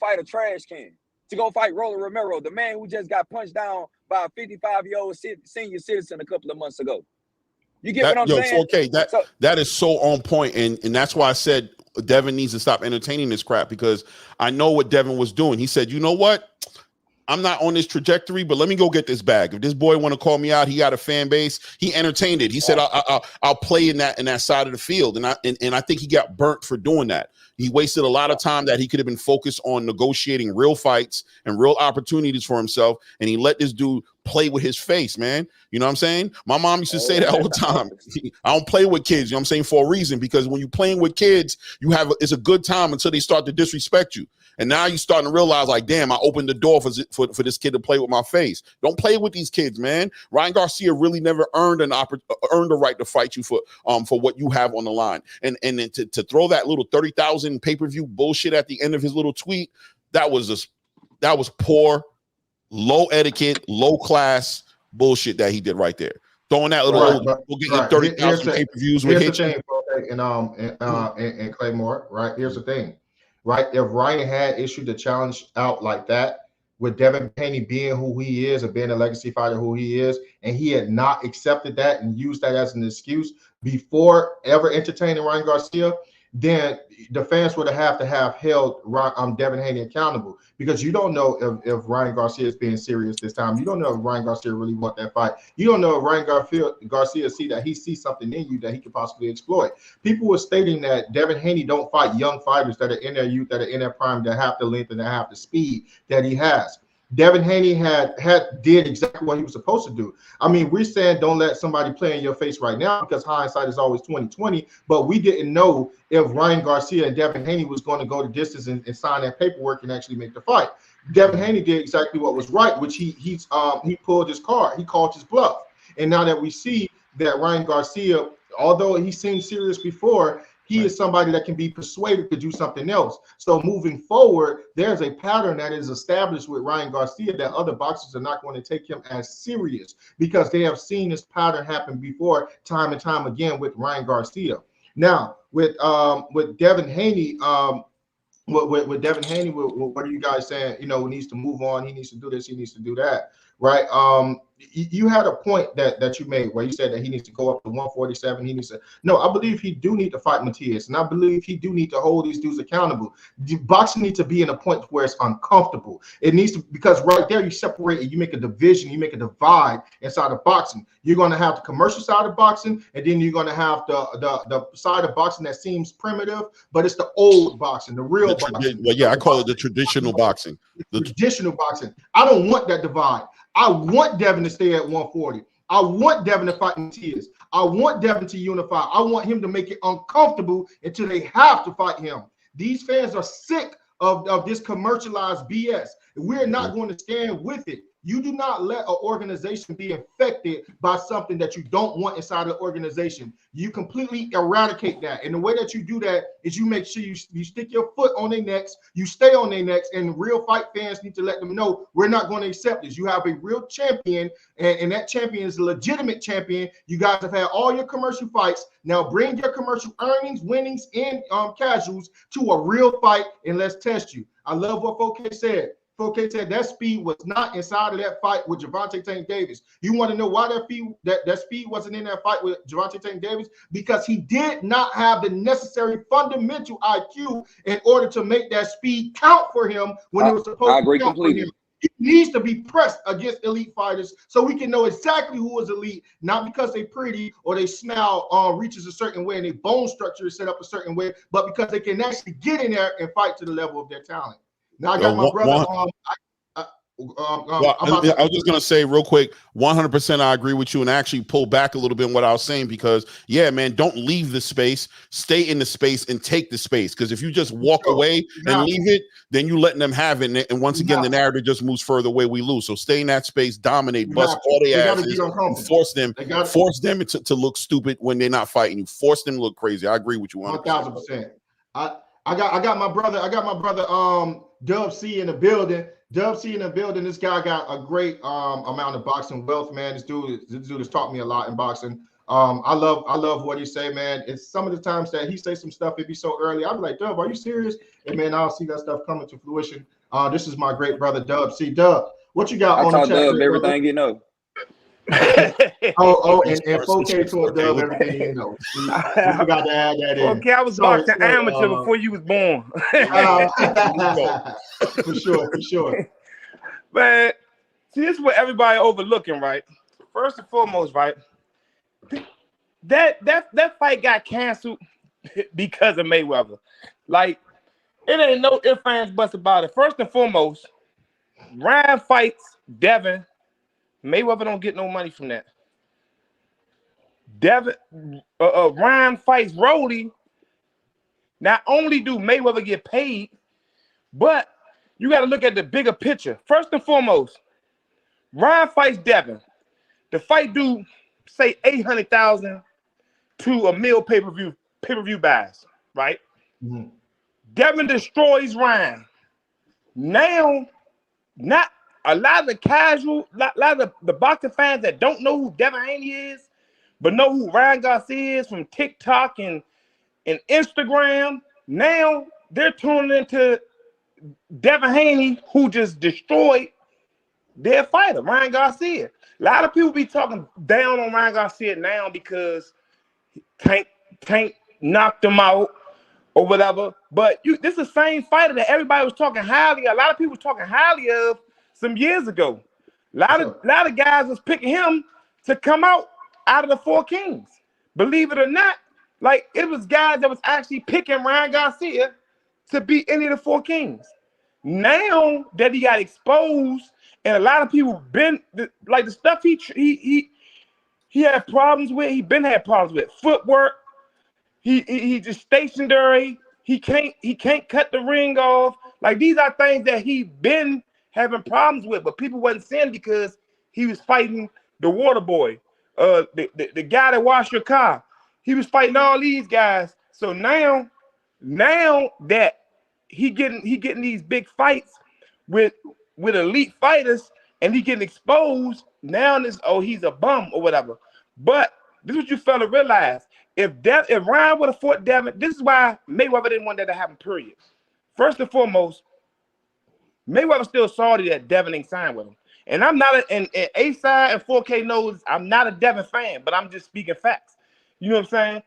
fight a trash can. To go fight Rolly Romero, the man who just got punched down by a 55-year-old senior citizen a couple of months ago. You get what I'm saying? 4K, that is so on point, and that's why I said Devin needs to stop entertaining this crap, because I know what Devin was doing. He said, you know what? I'm not on this trajectory, but let me go get this bag. If this boy want to call me out, he got a fan base. He entertained it. He said, I'll play in that side of the field, and I think he got burnt for doing that. He wasted a lot of time that he could have been focused on negotiating real fights and real opportunities for himself, and he let this dude play with his face, man. You know what I'm saying? My mom used to say that all the time. I don't play with kids, you know what I'm saying, for a reason, because when you're playing with kids, it's a good time until they start to disrespect you. And now you're starting to realize, like, damn, I opened the door for this kid to play with my face. Don't play with these kids, man. Ryan Garcia really never earned a right to fight you for what you have on the line. And then to throw that little 30,000 pay-per-view bullshit at the end of his little tweet, that was poor, low etiquette, low class bullshit that he did right there. Throwing that little we'll get you 30,000 pay-per-views with Here's the thing, and Claymore, right? Here's the thing. Right, if Ryan had issued the challenge out like that, with Devin Haney being who he is and being a legacy fighter who he is, and he had not accepted that and used that as an excuse before ever entertaining Ryan Garcia, then the fans would have to have held Devin Haney accountable, because you don't know if Ryan Garcia is being serious this time. You don't know if Ryan Garcia really want that fight. You don't know if Ryan Garcia see that he sees something in you that he could possibly exploit. People were stating that Devin Haney don't fight young fighters that are in their youth, that are in their prime, that have the length and that have the speed that he has. Devin Haney did exactly what he was supposed to do. I mean, we're saying don't let somebody play in your face right now because hindsight is always 20/20. But we didn't know if Ryan Garcia and Devin Haney was going to go the distance and sign that paperwork and actually make the fight. Devin Haney did exactly what was right, which he pulled his card. He called his bluff. And now that we see that Ryan Garcia, although he seemed serious before, he is somebody that can be persuaded to do something else. So moving forward, there's a pattern that is established with Ryan Garcia that other boxers are not going to take him as serious, because they have seen this pattern happen before, time and time again, with Ryan Garcia. Now, with Devin Haney, with Devin Haney, what are you guys saying? You know, he needs to move on. He needs to do this. He needs to do that. Right. You had a point that you made where you said that he needs to go up to 147. He needs to. No, I believe he do need to fight Matias, and I believe he do need to hold these dudes accountable. Boxing needs to be in a point where it's uncomfortable. It needs to, because right there you separate it. You make a division. You make a divide inside of boxing. You're going to have the commercial side of boxing, and then you're going to have the side of boxing that seems primitive, but it's the old boxing, the real boxing. Well, yeah, I call it the traditional boxing. The traditional boxing. I don't want that divide. I want Devin to stay at 140. I want Devin to fight Matias. I want Devin to unify. I want him to make it uncomfortable until they have to fight him. These fans are sick of this commercialized BS. We're not going to stand with it. You do not let an organization be infected by something that you don't want inside the organization. You completely eradicate that. And the way that you do that is you make sure you stick your foot on their necks, you stay on their necks, and real fight fans need to let them know we're not going to accept this. You have a real champion, and that champion is a legitimate champion. You guys have had all your commercial fights. Now bring your commercial earnings, winnings, and casuals to a real fight, and let's test you. I love what 4K said. 4K said that speed was not inside of that fight with Gervonta Tank Davis. You want to know why that speed wasn't in that fight with Gervonta Tank Davis? Because he did not have the necessary fundamental IQ in order to make that speed count for him when it was supposed to count for him. He needs to be pressed against elite fighters so we can know exactly who is elite, not because they pretty or they smile reaches a certain way and their bone structure is set up a certain way, but because they can actually get in there and fight to the level of their talent. Now I got my brother. I was just gonna say real quick, 100% I agree with you, and actually pull back a little bit on what I was saying, because yeah, man, don't leave the space, stay in the space and take the space. Because if you just walk away and leave it, then you letting them have it, and once again the narrative just moves further away, we lose. So stay in that space, dominate, bust all their asses, and force them to look stupid when they're not fighting you. Force them to look crazy. I agree with you 1,000%. I got my brother Dub C in the building. Dub C in the building. This guy got a great amount of boxing wealth, man. This dude has taught me a lot in boxing. I love what he say, man. It's some of the times that he say some stuff, it be so early. I'll be like, Dub, are you serious? And man, I'll see that stuff coming to fruition. This is my great brother, Dub C. Dub, what you got on the chat? Dub everything you know. and 4K to a Dub everything you know. We forgot to add that in. Okay, I was boxing amateur before you was born. For sure. Man, see, this is what everybody overlooking, right? First and foremost, right? That fight got canceled because of Mayweather. Like, it ain't no ifs, ands, buts about it. First and foremost, Ryan fights Devin. Mayweather don't get no money from that. Ryan fights Rolly. Not only do Mayweather get paid, but you got to look at the bigger picture. First and foremost, Ryan fights Devin. The fight do say 800,000 to $1 million pay-per-view buys, right? Mm-hmm. Devin destroys Ryan. Now, not a lot of the casual, a lot of the boxing fans that don't know who Devin Haney is, but know who Ryan Garcia is from TikTok and Instagram. Now they're tuning into Devin Haney, who just destroyed their fighter, Ryan Garcia. A lot of people be talking down on Ryan Garcia now because Tank knocked him out or whatever. But this is the same fighter that everybody was talking highly. A lot of people was talking highly of some years ago. A lot of guys was picking him to come out of the Four Kings. Believe it or not, like it was guys that was actually picking Ryan Garcia to beat any of the Four Kings. Now that he got exposed, and a lot of people been like the stuff he had problems with. He been had problems with footwork. He just stationary. He can't cut the ring off. Like these are things that he been having problems with, but people wasn't seeing because he was fighting the water boy, the guy that washed your car. He was fighting all these guys. So now that he getting these big fights with elite fighters and he getting exposed, now he's a bum or whatever. But this is what you fella realize. If Ryan would have fought Devin, this is why Mayweather didn't want that to happen, period. First and foremost, Mayweather still salty that Devin ain't signed with him. And I'm not and A-Side and 4K knows I'm not a Devin fan, but I'm just speaking facts. You know what I'm saying?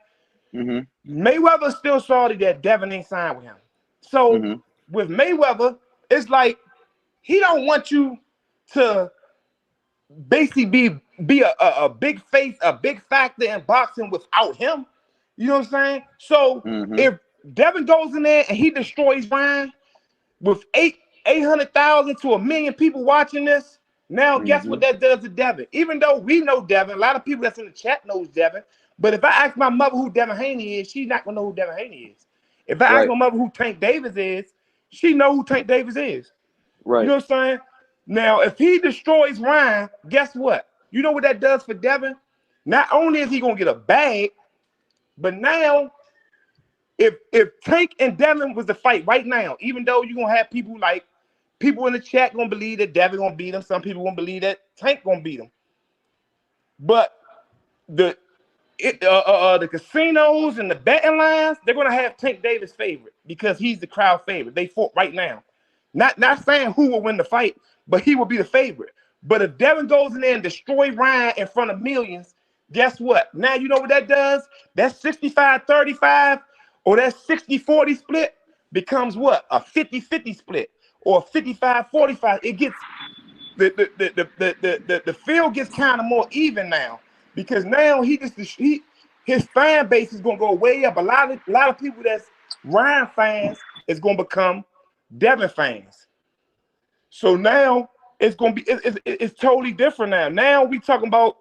Mm-hmm. Mayweather's still salty that Devin ain't signed with him. So with Mayweather, it's like he don't want you to basically be a big face, a big factor in boxing without him. You know what I'm saying? So if Devin goes in there and he destroys Ryan with 800,000 to $1 million people watching this, now guess what that does to Devin? Even though we know Devin, a lot of people that's in the chat knows Devin, but if I ask my mother who Devin Haney is, she's not gonna know who Devin Haney is. If I ask my mother who Tank Davis is, she know who Tank Davis is. Right. You know what I'm saying? Now, if he destroys Ryan, guess what? You know what that does for Devin? Not only is he gonna get a bag, but now if Tank and Devin was to fight right now, even though you're gonna have people in the chat gonna believe that Devin gonna beat him, some people gonna believe that Tank gonna beat him. But the casinos and the betting lines, they're gonna have Tank Davis favorite because he's the crowd favorite. They fought right now. Not saying who will win the fight, but he will be the favorite. But if Devin goes in there and destroys Ryan in front of millions, guess what? Now you know what that does? That 65-35 or that 60-40 split becomes what? A 50-50 split or a 55-45. It gets the field gets kind of more even now because now his fan base is gonna go way up. A lot of people that's Ryan fans is gonna become Devin fans. So now it's gonna be it's totally different now. Now we talking about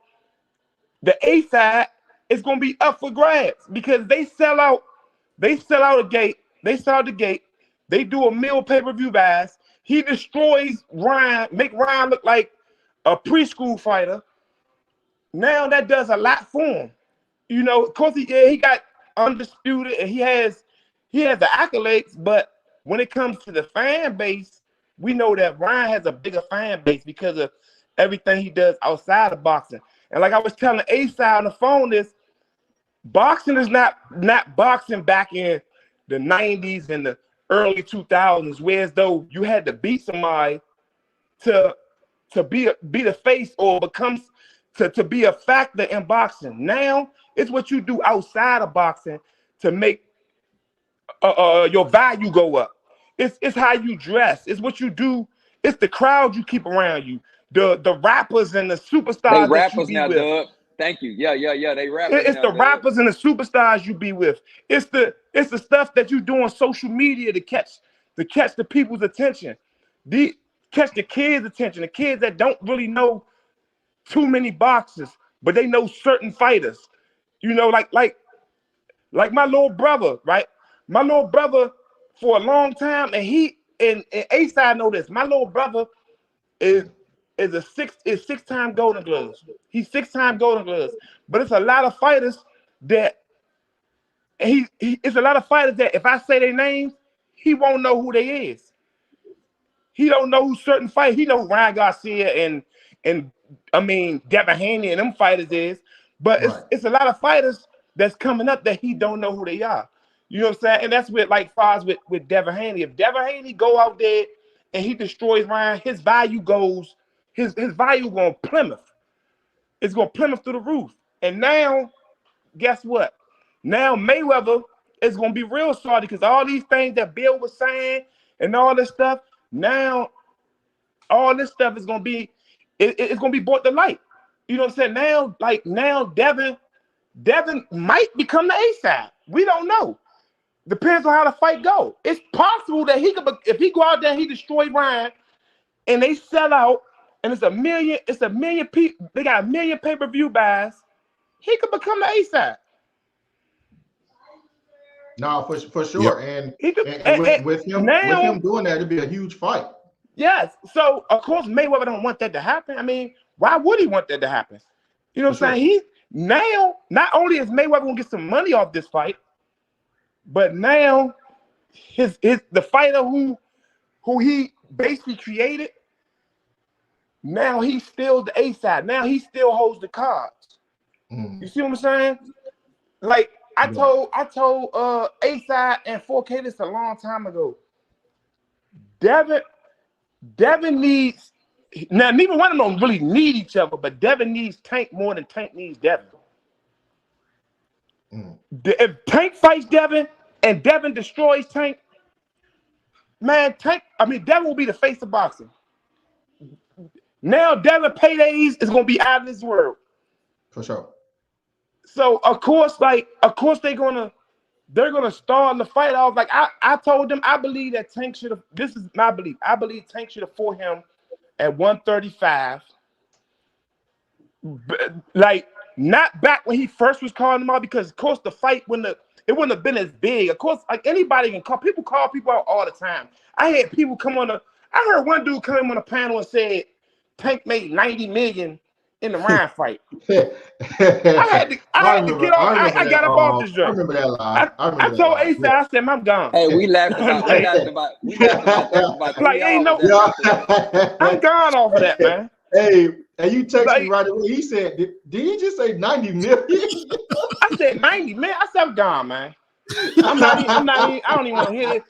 the A side is gonna be up for grabs because they sell out the gate. They do a mill pay-per-view buys. He destroys Ryan, make Ryan look like a preschool fighter. Now that does a lot for him. You know, of course he got undisputed and he has the accolades, but when it comes to the fan base, we know that Ryan has a bigger fan base because of everything he does outside of boxing. And like I was telling A-Side on the phone, boxing is not boxing back in the 90s and the early 2000s, whereas though you had to beat somebody to be the face or to be a factor in boxing. Now it's what you do outside of boxing to make your value go up. It's how you dress. It's what you do. It's the crowd you keep around you. The rappers and the superstars. They rappers that you be now, with. Doug. Thank you. Yeah. They rappers. It's now, the Doug. rappers and the superstars you be with. It's the stuff that you do on social media to catch the people's attention. Catch the kids' attention. The kids that don't really know too many boxers, but they know certain fighters. You know, like my little brother, right? My little brother for a long time, and A-Side know this. My little brother is six-time Golden Gloves. He's 6-time Golden Gloves. But it's a lot of fighters that it's a lot of fighters that if I say their names, he won't know who they is. He don't know who certain fighters. He know who Ryan Garcia and I mean Devin Haney and them fighters is, but Right. it's a lot of fighters that's coming up that he don't know who they are. You know what I'm saying? And that's with like far as with Devin Haney. If Devin Haney go out there and he destroys Ryan, his value goes, his value going Plymouth. It's going Plymouth through the roof. And now, guess what? Now Mayweather is going to be real salty because all these things that Bill was saying and all this stuff, now all this stuff is going to be, it's going to be brought to light. You know what I'm saying? Now Devin might become the A-Side. We don't know. Depends on how the fight go. It's possible that he could, if he go out there and he destroy Ryan and they sell out and it's a million people, they got 1 million pay-per-view buys, he could become the A-Side. No, for sure. Yep. And with him doing that, it'd be a huge fight. Yes. So of course Mayweather don't want that to happen. I mean, why would he want that to happen? You know what I'm saying? He now not only is Mayweather gonna get some money off this fight, but now the fighter who he basically created, now he's still the A-Side. Now he still holds the cards. You see what I'm saying? Like I told A-Side and 4K this a long time ago. Devin needs, now neither one of them don't really need each other, but Devin needs Tank more than Tank needs Devin. If Tank fights Devin and Devin destroys Tank, man, Devin will be the face of boxing. Now Devin paydays is gonna be out of this world. For sure. So of course they're gonna start the fight off. Like I told them, I believe that Tank should have. This is my belief. I believe Tank should have fought him at 135. Like not back when he first was calling him out, because of course the fight it wouldn't have been as big. Of course, like anybody can call people out all the time. I had people come on I heard one dude come on the panel and said Tank made 90 million in the Ryan fight. I had to get off. I got up off this joint. I remember that lie. I told ASAP, I said, I'm gone. Hey, we laughed about that for about 3 hours. I'm gone off of that, man. Hey, and you text me right away. He said, did he just say 90 million? I said 90 million. I said, I'm gone, man. I'm not even, I don't even want to hear it.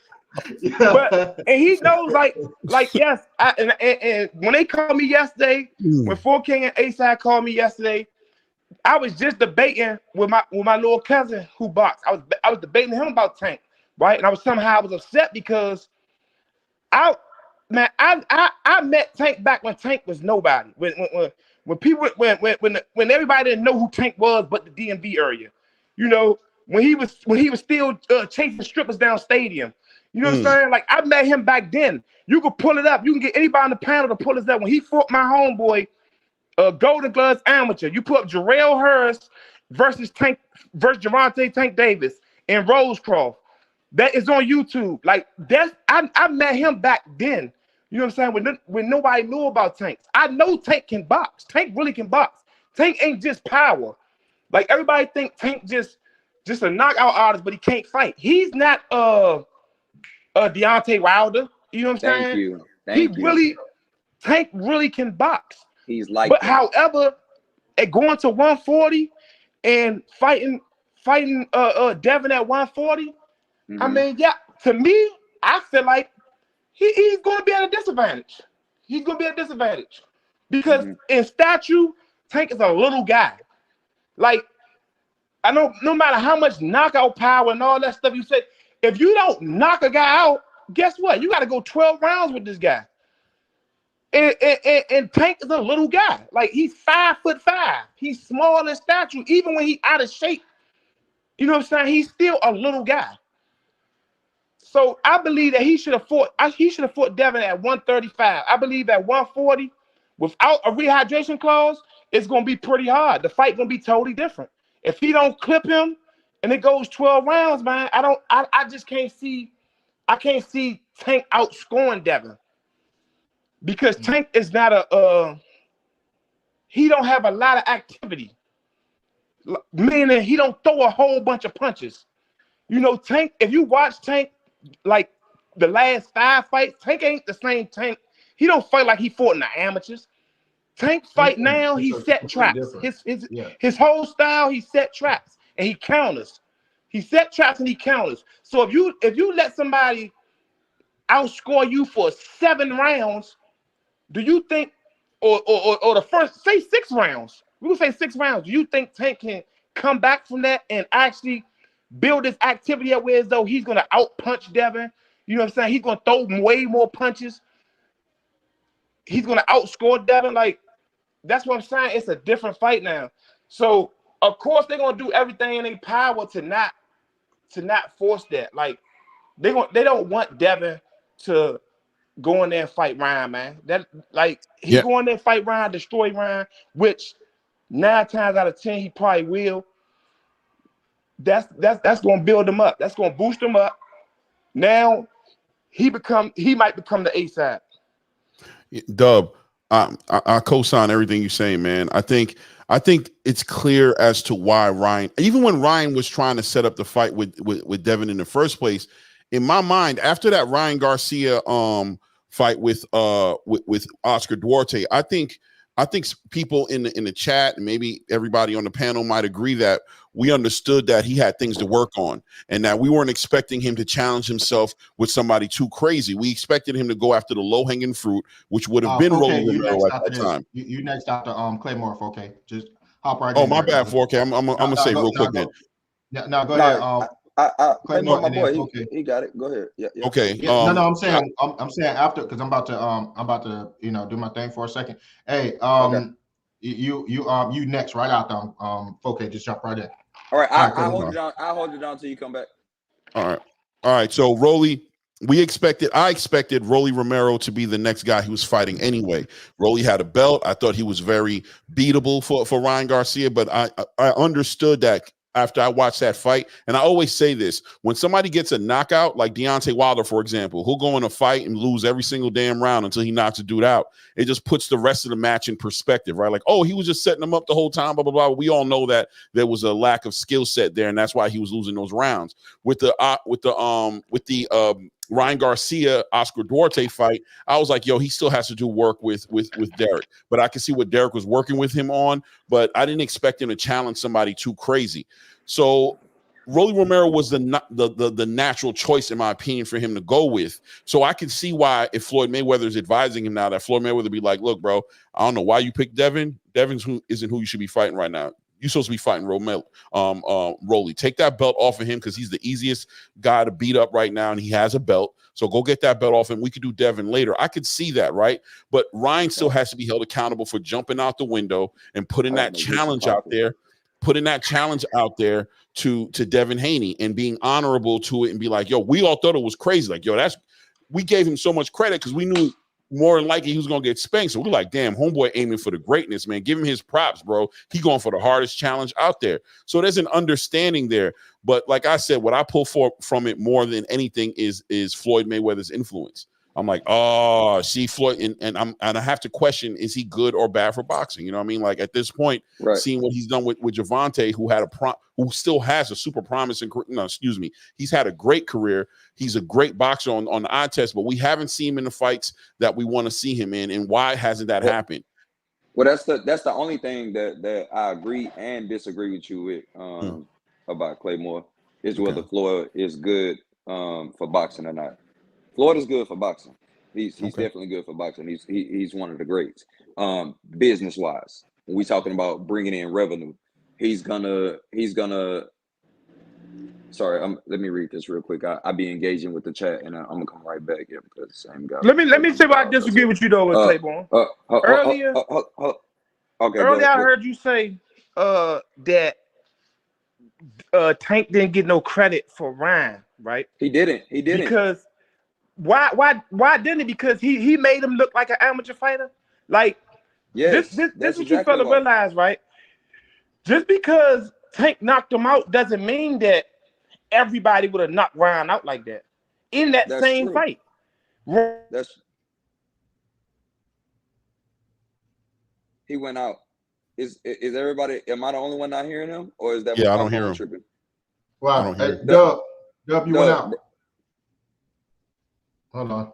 But and he knows, like yes. And when they called me yesterday, when 4King and ASAP called me yesterday, I was just debating with my little cousin who boxed. I was debating him about Tank, right? And I was upset because I met Tank back when Tank was nobody. When people when everybody didn't know who Tank was, but the DMV area, you know, when he was still chasing strippers down stadium. You know what I'm saying? Like, I met him back then. You can pull it up. You can get anybody on the panel to pull this up. When he fought my homeboy, Golden Gloves Amateur, you put up Jarrell Hurst versus Gervonta Tank Davis in Rosecroft. That is on YouTube. Like, I met him back then. You know what I'm saying? When nobody knew about Tank. I know Tank can box. Tank really can box. Tank ain't just power. Like, everybody think Tank just a knockout artist, but he can't fight. He's not Deontay Wilder, you know what I'm saying? Thank you. Tank really can box. He's like, but however, at going to 140 and fighting Devin at 140, I mean, yeah, to me, I feel like he's going to be at a disadvantage. He's going to be at a disadvantage because in stature, Tank is a little guy. Like, I know no matter how much knockout power and all that stuff you say, if you don't knock a guy out, guess what? You got to go 12 rounds with this guy. And Tank is a little guy. Like, he's 5'5". He's small in stature. Even when he's out of shape, you know what I'm saying? He's still a little guy. So I believe that he should have fought Devin at 135. I believe at 140, without a rehydration clause, it's gonna be pretty hard. The fight gonna be totally different. If he don't clip him and it goes 12 rounds, man, I just can't see. I can't see Tank outscoring Devin because Tank is not he don't have a lot of activity. Meaning he don't throw a whole bunch of punches. You know, Tank, if you watch Tank like the last 5 fights, Tank ain't the same Tank. He don't fight like he fought in the amateurs. Tank fight now, he set traps. His whole style, he set traps and he counters. He set traps and he counters. So if you let somebody outscore you for 7 rounds, do you think, or the first, say 6 rounds, we would say 6 rounds, do you think Tank can come back from that and actually build his activity up where as though he's going to outpunch Devin? You know what I'm saying? He's going to throw way more punches. He's going to outscore Devin. Like, that's what I'm saying. It's a different fight now. So, of course, they're going to do everything in their power to not force that. Like, they don't want Devin to go in there and fight Ryan, man. That, like, he's going there and fight Ryan, destroy Ryan, which 9 times out of 10 he probably will. That's going to build him up. That's going to boost him up. Now he might become the A-side. Dub, I co-sign everything you're saying, man. I think it's clear as to why Ryan, even when Ryan was trying to set up the fight with Devin in the first place, in my mind, after that Ryan Garcia fight with Oscar Duarte, I think people in the chat and maybe everybody on the panel might agree that we understood that he had things to work on and that we weren't expecting him to challenge himself with somebody too crazy. We expected him to go after the low-hanging fruit, which would have been Rolly Romero at that time. You next after Claymore, 4K. Just hop right in. Oh, my bad, 4K. I'm gonna say real quick then. No, go ahead. Claymore, my boy, he got it. Go ahead. Yeah. Okay. Yeah, I'm saying after, because I'm about to do my thing for a second. Hey, okay. You next right after 4K. Just jump right in. All right, I'll hold it down. I'll hold it down until you come back. All right. So Rolly, I expected Rolly Romero to be the next guy he was fighting anyway. Rolly had a belt. I thought he was very beatable for Ryan Garcia, but I understood that after I watched that fight, and I always say this, when somebody gets a knockout, like Deontay Wilder, for example, who'll go in a fight and lose every single damn round until he knocks a dude out, it just puts the rest of the match in perspective, right? Like, oh, he was just setting them up the whole time, blah, blah, blah. We all know that there was a lack of skill set there, and that's why he was losing those rounds. With the Ryan Garcia, Oscar Duarte fight, I was like, yo, he still has to do work with Derek. But I can see what Derek was working with him on, but I didn't expect him to challenge somebody too crazy. So Rolly Romero was the natural choice, in my opinion, for him to go with. So I can see why, if Floyd Mayweather is advising him now, that Floyd Mayweather be like, look, bro, I don't know why you picked Devin. Devin isn't who you should be fighting right now. You're supposed to be fighting Rolly. Take that belt off of him because he's the easiest guy to beat up right now, and he has a belt. So go get that belt off him. We could do Devin later. I could see that, right? But Ryan still has to be held accountable for jumping out the window and putting that challenge out there. Putting that challenge out there to Devin Haney and being honorable to it and be like, yo, we all thought it was crazy. Like, yo, we gave him so much credit because we knew more than likely he was going to get spanked. So we're like, damn, homeboy aiming for the greatness, man. Give him his props, bro. He going for the hardest challenge out there. So there's an understanding there. But like I said, what I pull from it more than anything is Floyd Mayweather's influence. I'm like, oh, see, Floyd, and I have to question, is he good or bad for boxing? You know what I mean? Like at this point, seeing what he's done with Gervonta, who still has a super promising, he's had a great career. He's a great boxer on the eye test, but we haven't seen him in the fights that we want to see him in. And why hasn't that happened? Well, that's the only thing that I agree and disagree with you with about Claymore is whether Floyd is good for boxing or not. Floyd is good for boxing. He's definitely good for boxing. He's one of the greats. Business wise, when we talking about bringing in revenue, he's gonna. Sorry, let me read this real quick. I be engaging with the chat, and I'm gonna come right back here because the same guy. Let me say what I disagree with you though with Claiborne. Earlier, I heard you say that Tank didn't get no credit for Ryan, right? He didn't. Because why didn't he? Because he made him look like an amateur fighter. Like, this is what you fella realize, right? Just because Tank knocked him out doesn't mean that everybody would have knocked Ryan out like that in that same fight. He went out. Is everybody? Am I the only one not hearing him, or is that? Yeah, I don't hear him. Tripping? Wow, Dub, you went out. Hold on.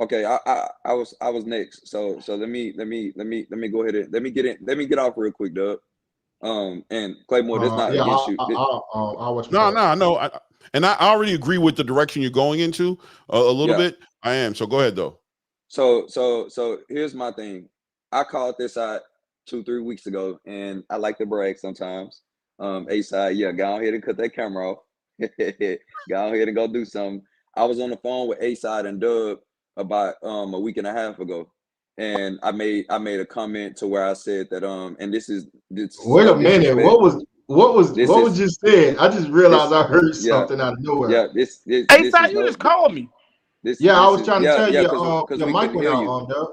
Okay, I was next. So let me go ahead and let me get off real quick, Dub. And Claymore, that's not against you. No. And I already agree with the direction you're going into a little bit. I am. So go ahead though. So here's my thing. I called this out 2-3 weeks ago, and I like to brag sometimes. A-side, go ahead and cut that camera off. Go ahead and go do something. I was on the phone with A-side and Dub about a week and a half ago, and I made a comment to where I said that and this. Wait a minute, what was just said? I just realized I heard something out of nowhere. Yeah, this A-side, you just called me. I was trying to tell you, your mic went out, Dub.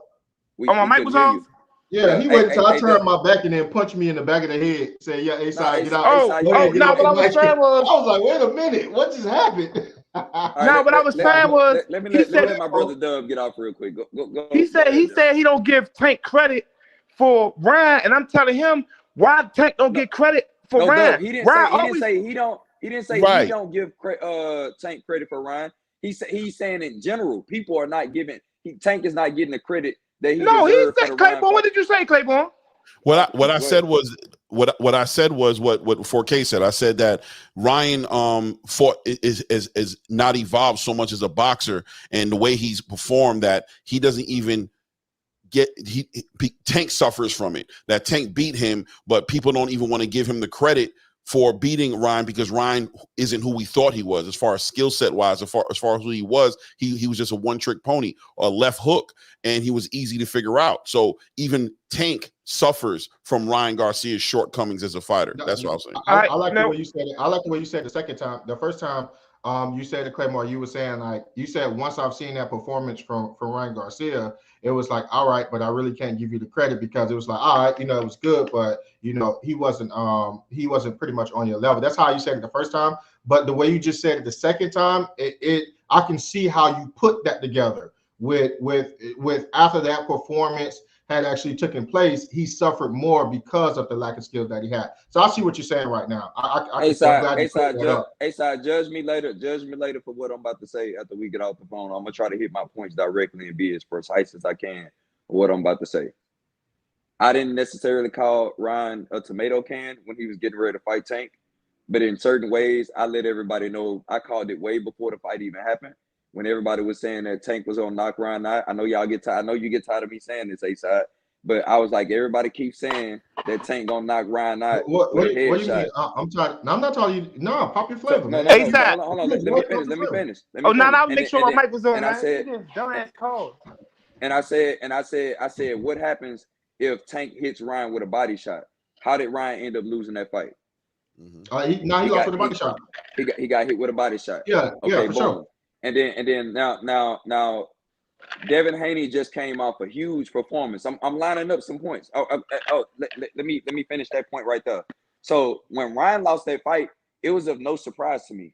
My mic was off. Yeah, he waited until I turned my back and then punched me in the back of the head. Say, A-side, get out. What I was saying was, I was like, wait a minute, what just happened? What I was saying was, let me let my brother Dub get off real quick. Go, he said he don't give Tank credit for Ryan, and I'm telling him why Tank don't get credit for Ryan. Dub, he didn't say he don't give Tank credit for Ryan. He's saying in general, people are not giving. Tank is not getting the credit that he. No, he said Claiborne. What did you say, Claiborne? What I said was what 4K said. I said that Ryan is not evolved so much as a boxer, and the way he's performed that he doesn't even Tank suffers from it. That Tank beat him, but people don't even want to give him the credit for beating Ryan because Ryan isn't who we thought he was as far as skill set wise. As far as who he was just a one-trick pony, a left hook, and he was easy to figure out. So even Tank suffers from Ryan Garcia's shortcomings as a fighter. That's what I was saying. I like the way you said it. I like the way you said it the second time. The first time You said to Claymore, you were saying like you said once I've seen that performance from Ryan Garcia, it was like, all right, but I really can't give you the credit because it was like, all right, you know, it was good, but you know, he wasn't pretty much on your level. That's how you said it the first time. But the way you just said it the second time, I can see how you put that together with after that performance had actually taken place, he suffered more because of the lack of skills that he had. So I see what you're saying right now. I'm glad you put that up. A-Side, judge me later for what I'm about to say after we get off the phone. I'm gonna try to hit my points directly and be as precise as I can for what I'm about to say. I didn't necessarily call Ryan a tomato can when he was getting ready to fight Tank, but in certain ways, I let everybody know I called it way before the fight even happened. When everybody was saying that Tank was gonna knock Ryan out, I know y'all get tired. I know you get tired of me saying this, A-Side, but I was like, everybody keeps saying that Tank gonna knock Ryan out with a headshot. What do you mean? I'm trying. No, I'm not telling you. No, pop your flavor, man. A-Side. Hold on. Let me finish. Oh, no, I'll make sure my mic was on. And I said, don't ask call. And I said, what happens if Tank hits Ryan with a body shot? How did Ryan end up losing that fight? He lost with a body shot. He got hit with a body shot. Yeah, okay, for boom. sure. And then now, Devin Haney just came off a huge performance. I'm lining up some points. Let me finish that point right there. So when Ryan lost that fight, it was of no surprise to me.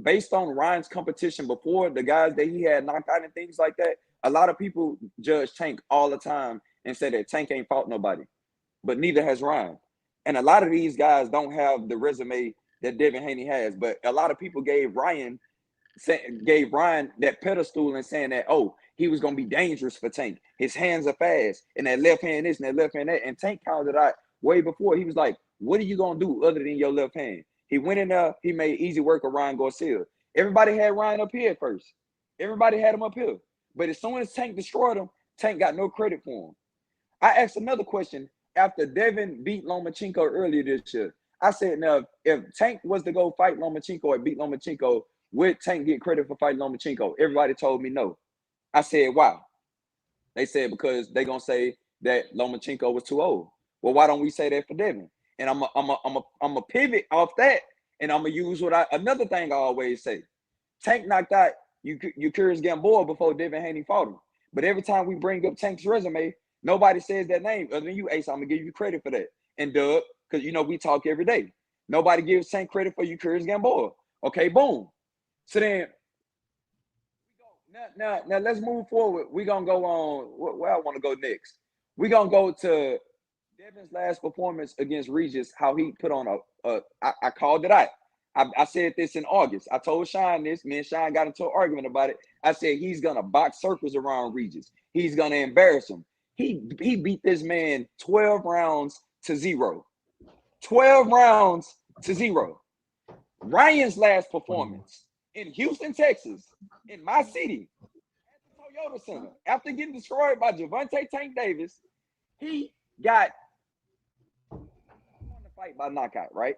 Based on Ryan's competition before, the guys that he had knocked out and things like that, a lot of people judge Tank all the time and say that Tank ain't fought nobody, but neither has Ryan. And a lot of these guys don't have the resume that Devin Haney has, but a lot of people gave Ryan that pedestal and saying that, oh, he was going to be dangerous for Tank. His hands are fast, and that left hand this and that left hand that. And Tank counted out way before. He was like, what are you going to do other than your left hand? He went in there. He made easy work of Ryan Garcia. Everybody had Ryan up here first. Everybody had him up here. But as soon as Tank destroyed him, Tank got no credit for him. I asked another question after Devin beat Lomachenko earlier this year. I said, now, if Tank was to go fight Lomachenko or beat Lomachenko, would Tank get credit for fighting Lomachenko? Everybody told me no. I said, why? They said because they're going to say that Lomachenko was too old. Well, why don't we say that for Devin? And I'm a pivot off that, and I'm going to use another thing I always say. Tank knocked out Curious Gamboa before Devin Haney fought him. But every time we bring up Tank's resume, nobody says that name other than you, Ace. I'm going to give you credit for that. And Doug, because, you know, we talk every day. Nobody gives Tank credit for Curious Gamboa. Okay, boom. So then, now let's move forward. We're going to go on where I want to go next. We're going to go to Devin's last performance against Regis, how he put on I called it out. I said this in August. I told Sean this. Me and Sean got into an argument about it. I said he's going to box circles around Regis. He's going to embarrass him. He beat this man 12 rounds to 0. 12 rounds to 0. Ryan's last performance in Houston, Texas, in my city, at the Toyota Center, after getting destroyed by Gervonta Tank Davis, he got won the fight by knockout, right?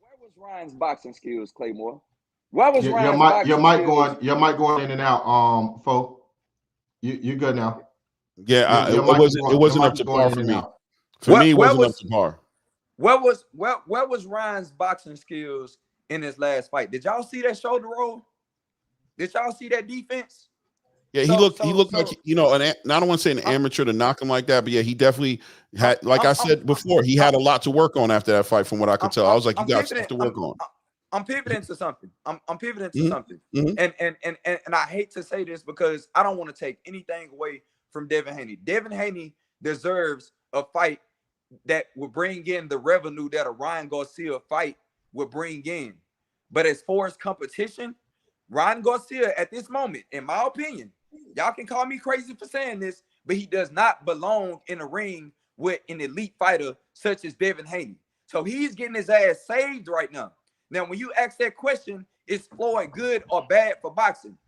Where was Ryan's boxing skills, Claymore? Where was Ryan's boxing skills? Your mic going in and out, folk. You good now? Yeah, it wasn't up to par for me. For me, it wasn't up to par. Where was Ryan's boxing skills in his last fight? Did y'all see that shoulder roll? Did y'all see that defense? Yeah, he looked like, you know, I don't want to say an amateur to knock him like that, but yeah, he definitely had, like I said before, he had a lot to work on after that fight from what I could tell. I was like, you got stuff to work on. I'm pivoting to something. I'm pivoting to something. And I hate to say this because I don't want to take anything away from Devin Haney. Devin Haney deserves a fight that will bring in the revenue that a Ryan Garcia fight would bring in. But as far as competition, Ryan Garcia at this moment, in my opinion, y'all can call me crazy for saying this, but he does not belong in a ring with an elite fighter such as Devin Haney. So he's getting his ass saved right now. Now, when you ask that question, is Floyd good or bad for boxing?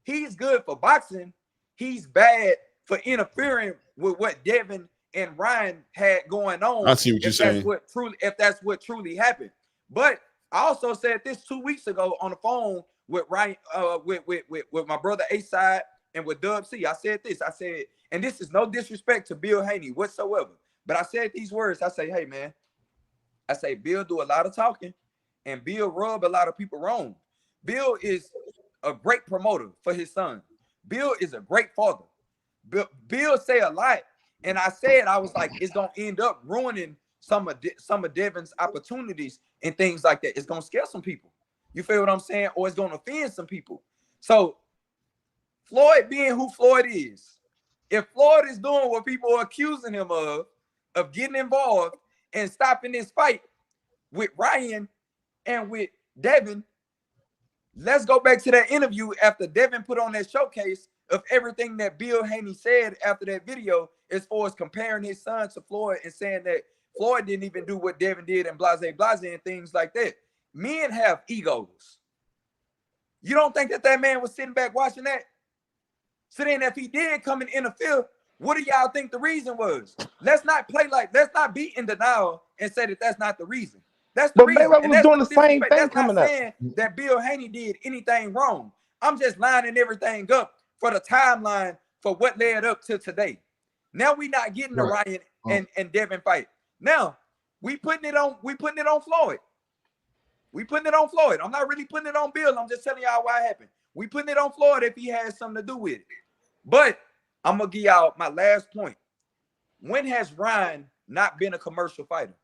He's good for boxing. He's bad for interfering with what Devin and Ryan had going on. I see what you're saying. If that's what truly happened. But I also said this 2 weeks ago on the phone with Ryan, with my brother A-Side and with Dub C. I said this. I said, and this is no disrespect to Bill Haney whatsoever, but I said these words. I say, hey man, I say Bill do a lot of talking, and Bill rub a lot of people wrong. Bill is a great promoter for his son. Bill is a great father. Bill say a lot, and I said I was like, it's gonna end up ruining some of Devin's opportunities and things like that. It's gonna scare some people. You feel what I'm saying? Or it's gonna offend some people. So Floyd being who Floyd is, if Floyd is doing what people are accusing him of getting involved and stopping this fight with Ryan and with Devin, let's go back to that interview after Devin put on that showcase of everything that Bill Haney said after that video, as far as comparing his son to Floyd and saying that Floyd didn't even do what Devin did and blase and things like that. Men have egos. You don't think that man was sitting back watching that? So then if he did come and interfere, what do y'all think the reason was? Let's not be in denial and say that that's not the reason. That's the But reason. Mayweather And was that's doing no the same disrespect. thing That's coming not up. saying that Bill Haney did anything wrong. I'm just lining everything up for the timeline for what led up to today. Now we not getting the Ryan and Devin fight. Now we putting it on Floyd. We putting it on Floyd. I'm not really putting it on Bill. I'm just telling y'all why it happened. We putting it on Floyd if he has something to do with it. But I'm gonna give y'all my last point. When has Ryan not been a commercial fighter?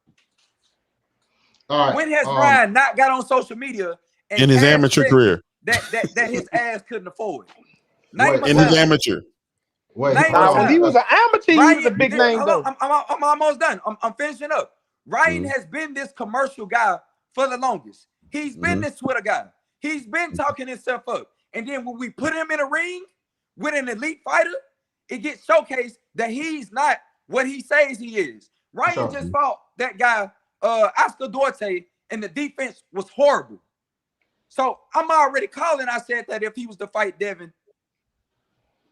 All right. When has Ryan not got on social media and in his amateur career? That his ass couldn't afford? In his amateur. Wait, when he was an amateur, he was a big name though. I'm almost done. I'm finishing up. Ryan has been this commercial guy for the longest. He's been this Twitter guy. He's been talking himself up. And then when we put him in a ring with an elite fighter, it gets showcased that he's not what he says he is. Ryan just fought that guy, Oscar Duarte, and the defense was horrible. So I'm already calling. I said that if he was to fight Devin,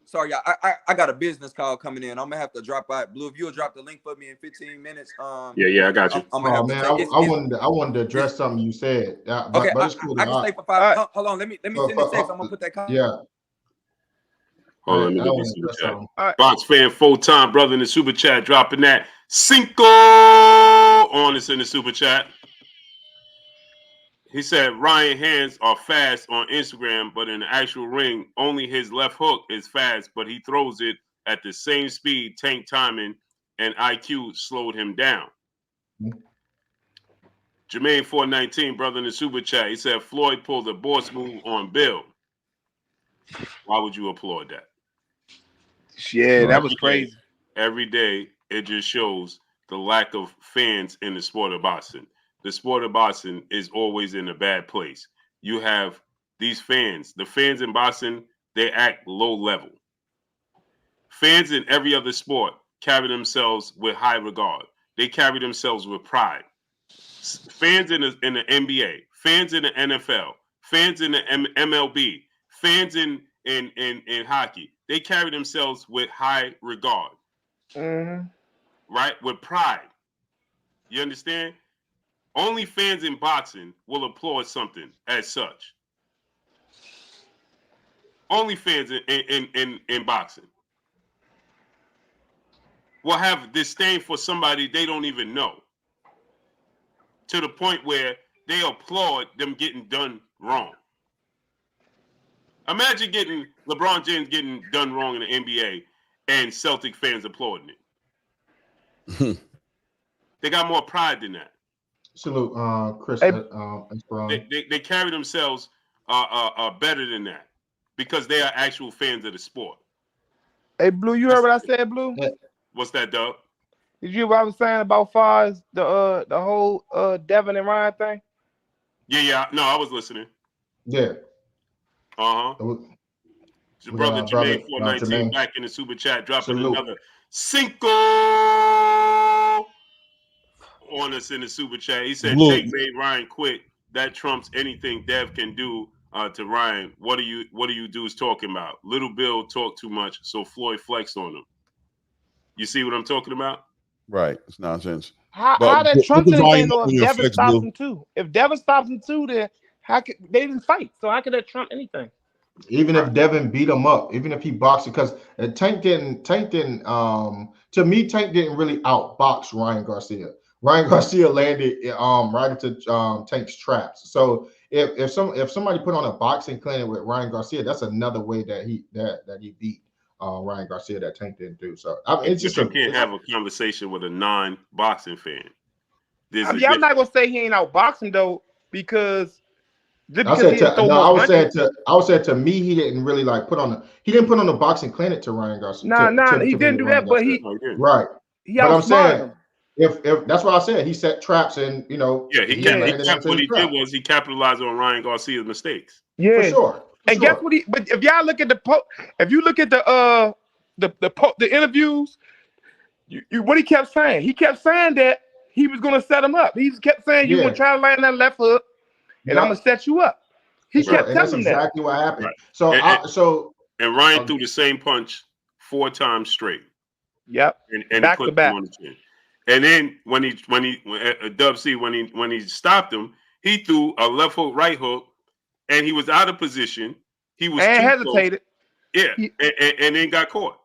sorry, y'all, I got a business call coming in. I'm gonna have to drop by. Blue, if you'll drop the link for me in 15 minutes. Yeah, I got you. I'm gonna have I wanted to address something you said. Okay, but it's cool. I can stay for 5. Hold on, let me send this text. I'm gonna put that call. Yeah. Hold on, let me get this super chat. Box fan full-time brother in the super chat dropping that Cinco on us in the super chat. He said Ryan hands are fast on Instagram, but in the actual ring, only his left hook is fast, but he throws it at the same speed. Tank timing and IQ slowed him down. Jermaine 419, brother in the super chat. He said Floyd pulled a boss move on Bill. Why would you applaud that? Yeah, that was crazy. Every day, it just shows the lack of fans in the sport of boxing. The sport of boxing is always in a bad place. You have these fans. The fans in boxing, they act low level. Fans in every other sport carry themselves with high regard. They carry themselves with pride. Fans in the NBA, fans in the NFL, fans in the MLB, fans in hockey, they carry themselves with high regard. Right? With pride. You understand? Only fans in boxing will applaud something as such. Only fans in boxing will have disdain for somebody they don't even know, to the point where they applaud them getting done wrong. Imagine getting LeBron James getting done wrong in the NBA and Celtic fans applauding it. They got more pride than that. Salute, Chris. They carry themselves better than that because they are actual fans of the sport. Hey, Blue, you heard what I said, Blue? What's that, Doug? Did you hear what I was saying about far as the whole Devin and Ryan thing? Yeah. No, I was listening. Yeah. Brother Jermaine 419 back in the super chat, dropping another Cinco on us in the super chat. He said, Jake made Ryan quit. That trumps anything Dev can do to Ryan. What are you dudes talking about? Little Bill talked too much, so Floyd flexed on him. You see what I'm talking about? Right. It's nonsense. How that trumps anything though if Devin stops him too? If Devin stops him too, then how could they didn't fight? So how could that trump anything? Even if Devin beat him up, even if he boxed, because Tank didn't to me, Tank didn't really outbox Ryan Garcia. Ryan Garcia landed right into Tank's traps. So if somebody put on a boxing clinic with Ryan Garcia, that's another way that he beat Ryan Garcia that Tank didn't do. So it's just you can't have a conversation with a non-boxing fan. I'm not gonna say he ain't out boxing though, because I would say to me, he didn't really like put on a boxing clinic to Ryan Garcia. He didn't do that, but right. But I'm saying, if that's what I said, he set traps and what he did was he capitalized on Ryan Garcia's mistakes. Yeah, for sure. And guess what? But if y'all look at if you look at the interviews, what he kept saying, that he was gonna set him up. He kept saying you gonna try to land that left hook, and I'm gonna set you up. He kept telling him that. Exactly what happened. Right. And Ryan threw the same punch 4 times straight. Yep. And back to back. And then when he stopped him, he threw a left hook, right hook, and he was out of position. He was hesitated. Yeah, and then got caught.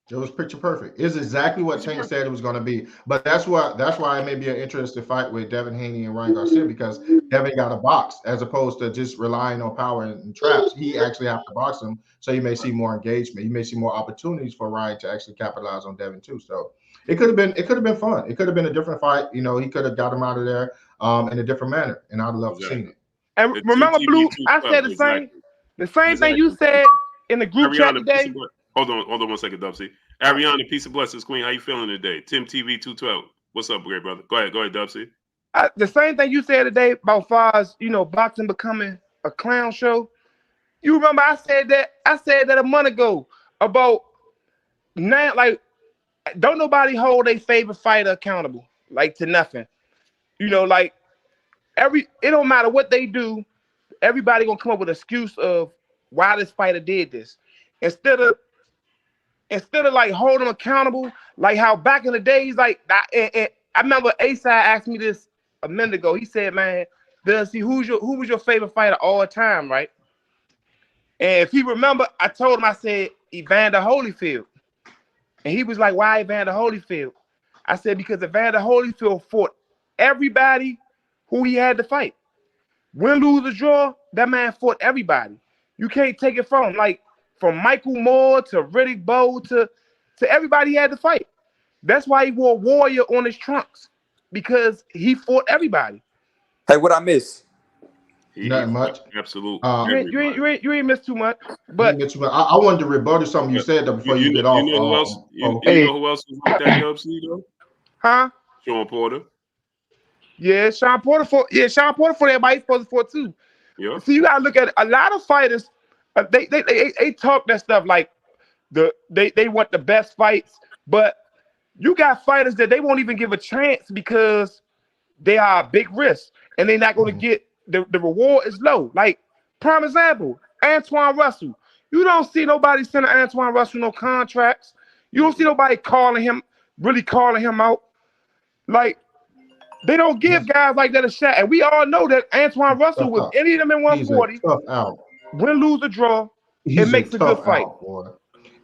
It was picture perfect. It's exactly what Tank said it was going to be. But that's why it may be an interesting fight with Devin Haney and Ryan Garcia, because Devin got a box as opposed to just relying on power and traps. He actually has to box him, so you may see more engagement. You may see more opportunities for Ryan to actually capitalize on Devin too. So it could have been fun. It could have been a different fight. You know, he could have got him out of there in a different manner, and I'd love to see it. And remember, Blue, I said the same thing you said in the group chat today. Hold on 1 second, Dubsy. Ariana, peace and blessings, Queen. How you feeling today? Tim TV 212. What's up, great brother? Go ahead, Dubsy. The same thing you said today about far as boxing becoming a clown show. You remember I said that a month ago about now, like, don't nobody hold their favorite fighter accountable, like, to nothing. Like it don't matter what they do, everybody gonna come up with an excuse of why this fighter did this. Instead of like holding them accountable, like how back in the days, like and I remember A-Side asked me this a minute ago. He said, "Man, who was your favorite fighter all the time, right?" And if he remember, I told him, I said Evander Holyfield, and he was like, "Why Evander Holyfield?" I said because Evander Holyfield fought everybody who he had to fight. Win, lose, or draw, that man fought everybody. You can't take it from him. Like, from Michael Moore to Riddick Bowe to everybody he had to fight. That's why he wore Warrior on his trunks, because he fought everybody. Hey, what I miss? Not much. Absolutely. You ain't missed too much. But I wanted to rebuttal something you said though before you get off. You know who else was like that, Dubsy, though? Huh? Sean Porter. Yeah, Sean Porter for everybody supposed to for too. Yeah. So you gotta look at it. A lot of fighters. They talk that stuff like they want the best fights, but you got fighters that they won't even give a chance because they are a big risk and they're not going to get the reward is low. Like, prime example, Antoine Russell. You don't see nobody sending Antoine Russell no contracts. You don't see nobody calling him out. Like, they don't give guys like that a shot. And we all know that Antoine Russell was any of them in 140. Win, lose, or draw, it makes a good fight. Boy.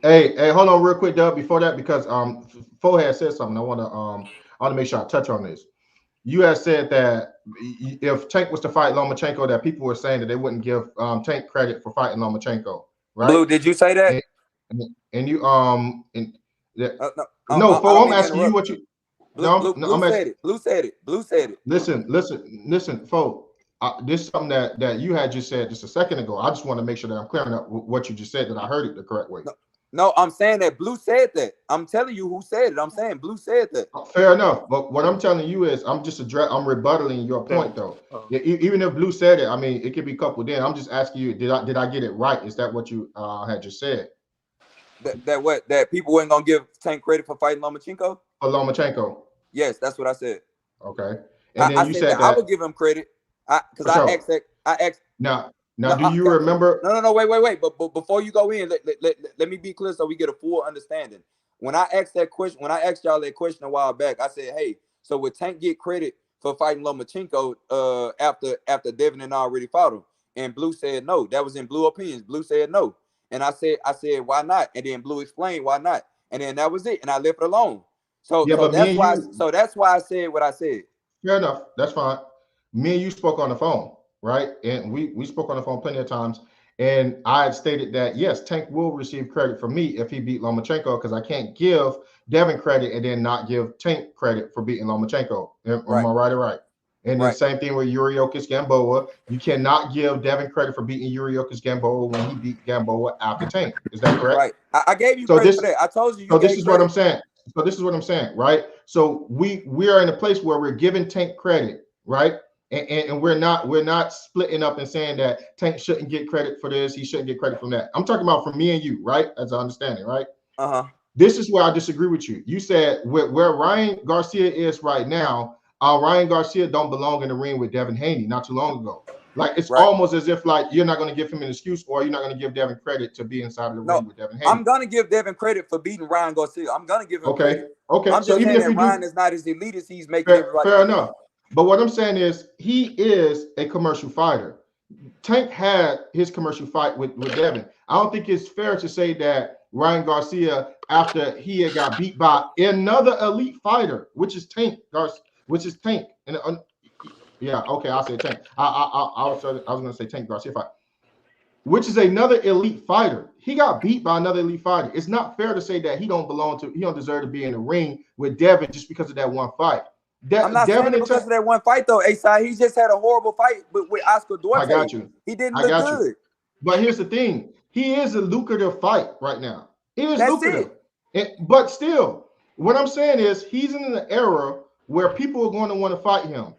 Hey, hold on real quick, Doug, before that, because Fo had said something. I want to make sure I touch on this. You had said that if Tank was to fight Lomachenko, that people were saying that they wouldn't give Tank credit for fighting Lomachenko, right? Blue, did you say that? And you no, Fo, I'm asking you what you. Blue said it. Listen, Fo. This is something that you had just said just a second ago. I just want to make sure that I'm clearing up what you just said, that I heard it the correct way. No, I'm saying that Blue said that. I'm telling you who said it. I'm saying Blue said that. Fair enough. But what I'm telling you is I'm rebuttaling your point though. Even if Blue said it, I mean, it could be coupled in. I'm just asking you, did I get it right? Is that what you had just said? That people weren't gonna give Tank credit for fighting Lomachenko? For Lomachenko. Yes, that's what I said. Okay. And then I you said that I would give him credit. Because I asked. Now, do you remember? No, wait. But before you go in, let me be clear so we get a full understanding. When I asked y'all that question a while back, I said, hey, so would Tank get credit for fighting Lomachenko after Devin and already fought him? And Blue said no. That was in Blue opinions. Blue said no. And I said, why not? And then Blue explained why not. And then that was it. And I left it alone. So that's why I said what I said. Fair enough. That's fine. Me and you spoke on the phone. right? And we spoke on the phone plenty of times. And I had stated that, yes, Tank will receive credit from me if he beat Lomachenko, because I can't give Devin credit and then not give Tank credit for beating Lomachenko. Am I right or right? And then same thing with Yuriokis Gamboa. You cannot give Devin credit for beating Yuriokis Gamboa when he beat Gamboa after Tank. Is that correct? Right. I gave you credit for that. I told you. So this is what I'm saying. So this is what I'm saying, right? So we are in a place where we're giving Tank credit, right? And we're not splitting up and saying that Tank shouldn't get credit for this, he shouldn't get credit from that. I'm talking about from me and you, right? As I understand it, right? This is where I disagree with you. You said where Ryan Garcia is right now, Ryan Garcia don't belong in the ring with Devin Haney not too long ago. Like it's almost as if like you're not going to give him an excuse, or you're not going to give Devin credit to be inside of the ring with Devin Haney. I'm going to give Devin credit for beating Ryan Garcia. I'm going to give him credit. Okay. I'm just saying that Ryan is not as elite as he's making everybody. Fair enough. But what I'm saying is he is a commercial fighter. Tank had his commercial fight with Devin. I don't think it's fair to say that Ryan Garcia, after he had got beat by another elite fighter, which is Tank, and yeah, okay, I'll say Tank. I was going to say Tank Garcia fight, which is another elite fighter. He got beat by another elite fighter. It's not fair to say that he don't deserve to be in the ring with Devin just because of that one fight. I'm not saying because of that one fight though, A-Side. He just had a horrible fight with Oscar Duarte. I got you. He didn't look good. But here's the thing. He is a lucrative fight right now. It is lucrative. But still, what I'm saying is he's in an era where people are going to want to fight him.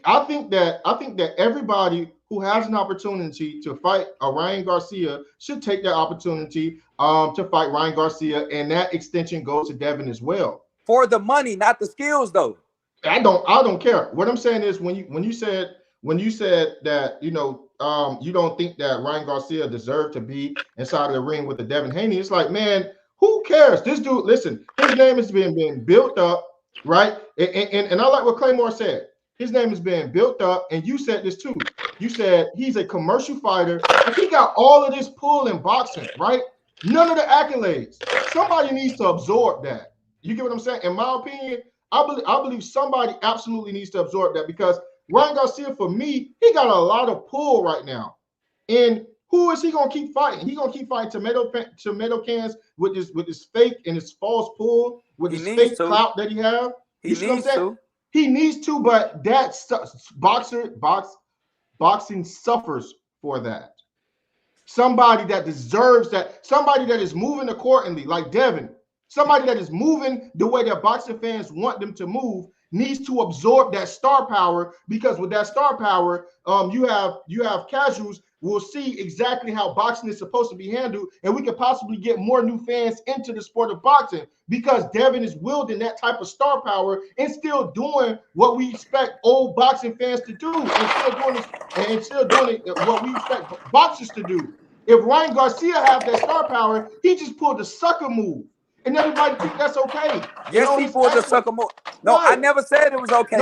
I think that everybody who has an opportunity to fight a Ryan Garcia should take that opportunity to fight Ryan Garcia, and that extension goes to Devin as well. For the money, not the skills, though. I don't care. What I'm saying is when you said that you don't think that Ryan Garcia deserved to be inside of the ring with the Devin Haney, it's like, man, who cares? This dude, listen, his name is being built up, right? And I like what Claymore said. His name is being built up, and you said this too. You said he's a commercial fighter, and he got all of this pull in boxing, right? None of the accolades. Somebody needs to absorb that. You get what I'm saying? In my opinion, I believe somebody absolutely needs to absorb that, because Ryan Garcia, for me, he got a lot of pull right now. And who is he gonna keep fighting? He's gonna keep fighting tomato cans with this fake and his false pull, with this fake clout that he have. You see what I'm saying? He needs to, but boxing suffers for that. Somebody that deserves that, somebody that is moving accordingly, like Devin, somebody that is moving the way that boxing fans want them to move, needs to absorb that star power, because with that star power, you have casuals will see exactly how boxing is supposed to be handled, and we could possibly get more new fans into the sport of boxing, because Devin is wielding that type of star power and still doing what we expect old boxing fans to do, and still doing what we expect boxers to do. If Ryan Garcia had that star power, he just pulled the sucker move, and everybody think that's okay. Yes, he pulled the sucker move. No, I never said it was okay.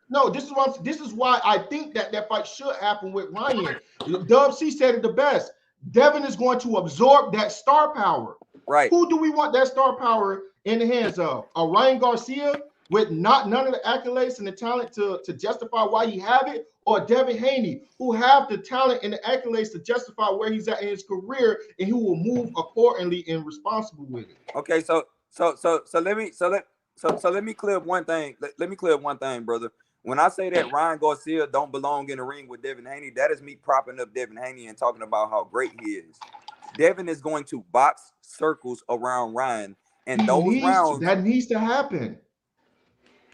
No, this is why I think that fight should happen with Ryan. Dub C said it the best. Devin is going to absorb that star power. Right. Who do we want that star power in the hands of? A Ryan Garcia with none of the accolades and the talent to justify why he have it, or Devin Haney, who have the talent and the accolades to justify where he's at in his career, and who will move accordingly and responsible with it. Okay, so let me clear up one thing. Let me clear up one thing, brother. When I say that Ryan Garcia don't belong in the ring with Devin Haney, that is me propping up Devin Haney and talking about how great he is. Devin is going to box circles around Ryan, and those rounds that needs to happen.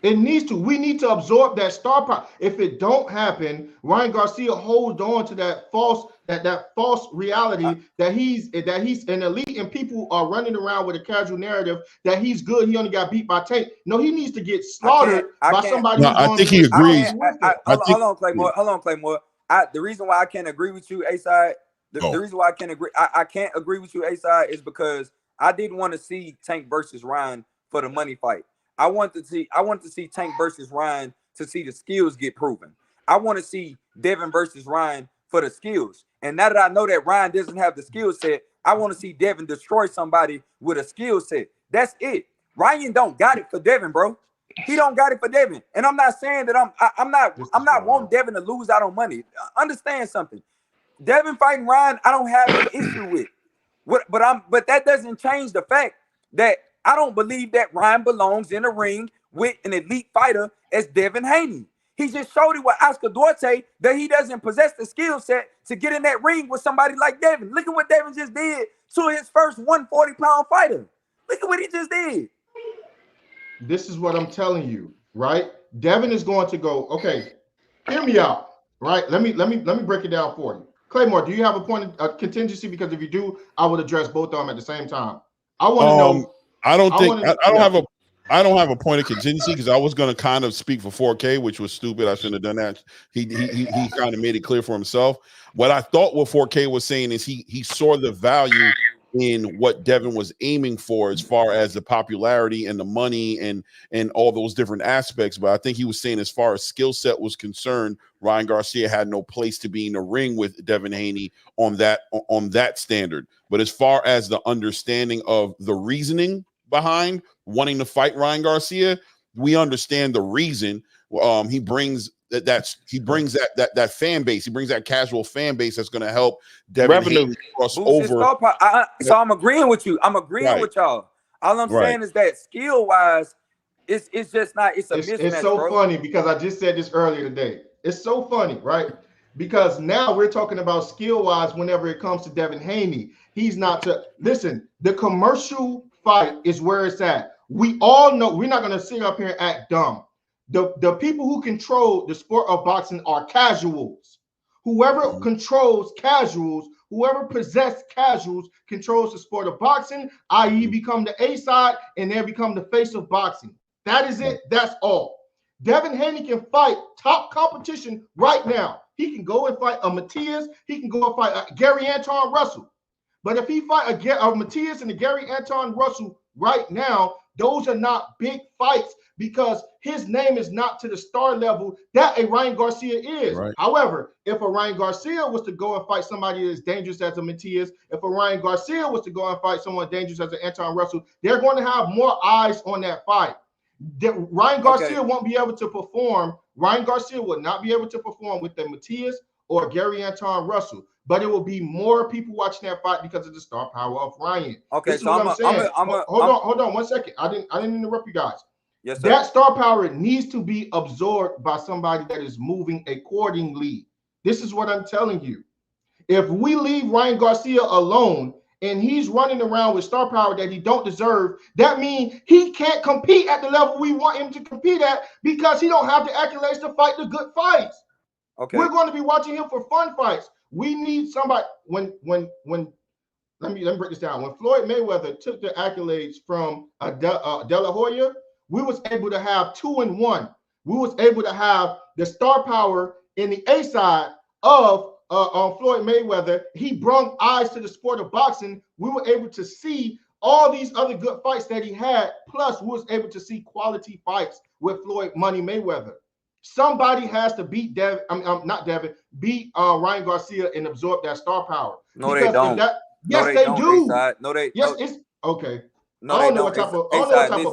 It needs to. We need to absorb that star power. If it don't happen, Ryan Garcia holds on to that false reality that he's an elite, and people are running around with a casual narrative that he's good. He only got beat by Tank. No, he needs to get slaughtered by somebody. No, I think he agrees. Hold on, Claymore. The reason why I can't agree with you, A-Side. The reason why I can't agree with you, A-Side, is because I didn't want to see Tank versus Ryan for the money fight. I want to see Tank versus Ryan to see the skills get proven. I want to see Devin versus Ryan for the skills. And now that I know that Ryan doesn't have the skill set, I want to see Devin destroy somebody with a skill set. That's it. Ryan don't got it for Devin, bro. He don't got it for Devin. And I'm not saying that I'm not wanting Devin to lose out on money. Understand something. Devin fighting Ryan, I don't have an issue with. But that doesn't change the fact that I don't believe that Ryan belongs in a ring with an elite fighter as Devin Haney. He just showed it with Oscar Duarte that he doesn't possess the skill set to get in that ring with somebody like Devin. Look at what Devin just did to his first 140-pound fighter. Look at what he just did. This is what I'm telling you, right? Devin is going to go, okay, hear me out, right? Let me break it down for you. Claymore, do you have a point of contingency? Because if you do, I would address both of them at the same time. I want to know. I don't have a point of contingency because I was going to kind of speak for 4K, which was stupid. I shouldn't have done that. He kind of made it clear for himself. What I thought what 4K was saying is he saw the value in what Devin was aiming for as far as the popularity and the money and all those different aspects. But I think he was saying as far as skill set was concerned, Ryan Garcia had no place to be in the ring with Devin Haney on that standard. But as far as the understanding of the reasoning behind wanting to fight Ryan Garcia, we understand the reason. He brings that fan base. He brings that casual fan base that's going to help Devin Haney cross over. So I'm agreeing with you. I'm agreeing with y'all. All I'm saying is that skill wise, it's just not. It's a mismatch. It's so funny because I just said this earlier today. It's so funny, right? Because now we're talking about skill wise. Whenever it comes to Devin Haney, he's not to listen. The commercial fight is where it's at. We all know we're not going to sit up here and act dumb. The people who control the sport of boxing are casuals. Whoever controls casuals, whoever possesses casuals, controls the sport of boxing, i.e. become the A side and then become the face of boxing. That is it. That's all. Devin Haney can fight top competition right now. He can go and fight a Matias. He can go and fight a Gary Anton Russell. But if he fight a Matias and a Gary Anton Russell right now, those are not big fights because his name is not to the star level that a Ryan Garcia is. Right. However, if a Ryan Garcia was to go and fight somebody as dangerous as a Matias, if a Ryan Garcia was to go and fight someone dangerous as an Anton Russell, they're going to have more eyes on that fight. Ryan Garcia won't be able to perform. Ryan Garcia will not be able to perform with the Matias or Gary Anton Russell. But it will be more people watching that fight because of the star power of Ryan. Okay, this is what I'm saying. Hold on 1 second. I didn't interrupt you guys. Yes, sir. That star power needs to be absorbed by somebody that is moving accordingly. This is what I'm telling you. If we leave Ryan Garcia alone and he's running around with star power that he don't deserve, that means he can't compete at the level we want him to compete at because he don't have the accolades to fight the good fights. Okay, we're going to be watching him for fun fights. We need somebody when let me break this down. When Floyd Mayweather took the accolades from De La Hoya, we was able to have 2-1. We was able to have the star power in the A side of Floyd Mayweather. He brought eyes to the sport of boxing. We were able to see all these other good fights that he had. Plus, we was able to see quality fights with Floyd Money Mayweather. Somebody has to beat beat Ryan Garcia and absorb that star power. No, they don't. Yes, they do. No, they. Yes, it's okay. No, I don't know what type of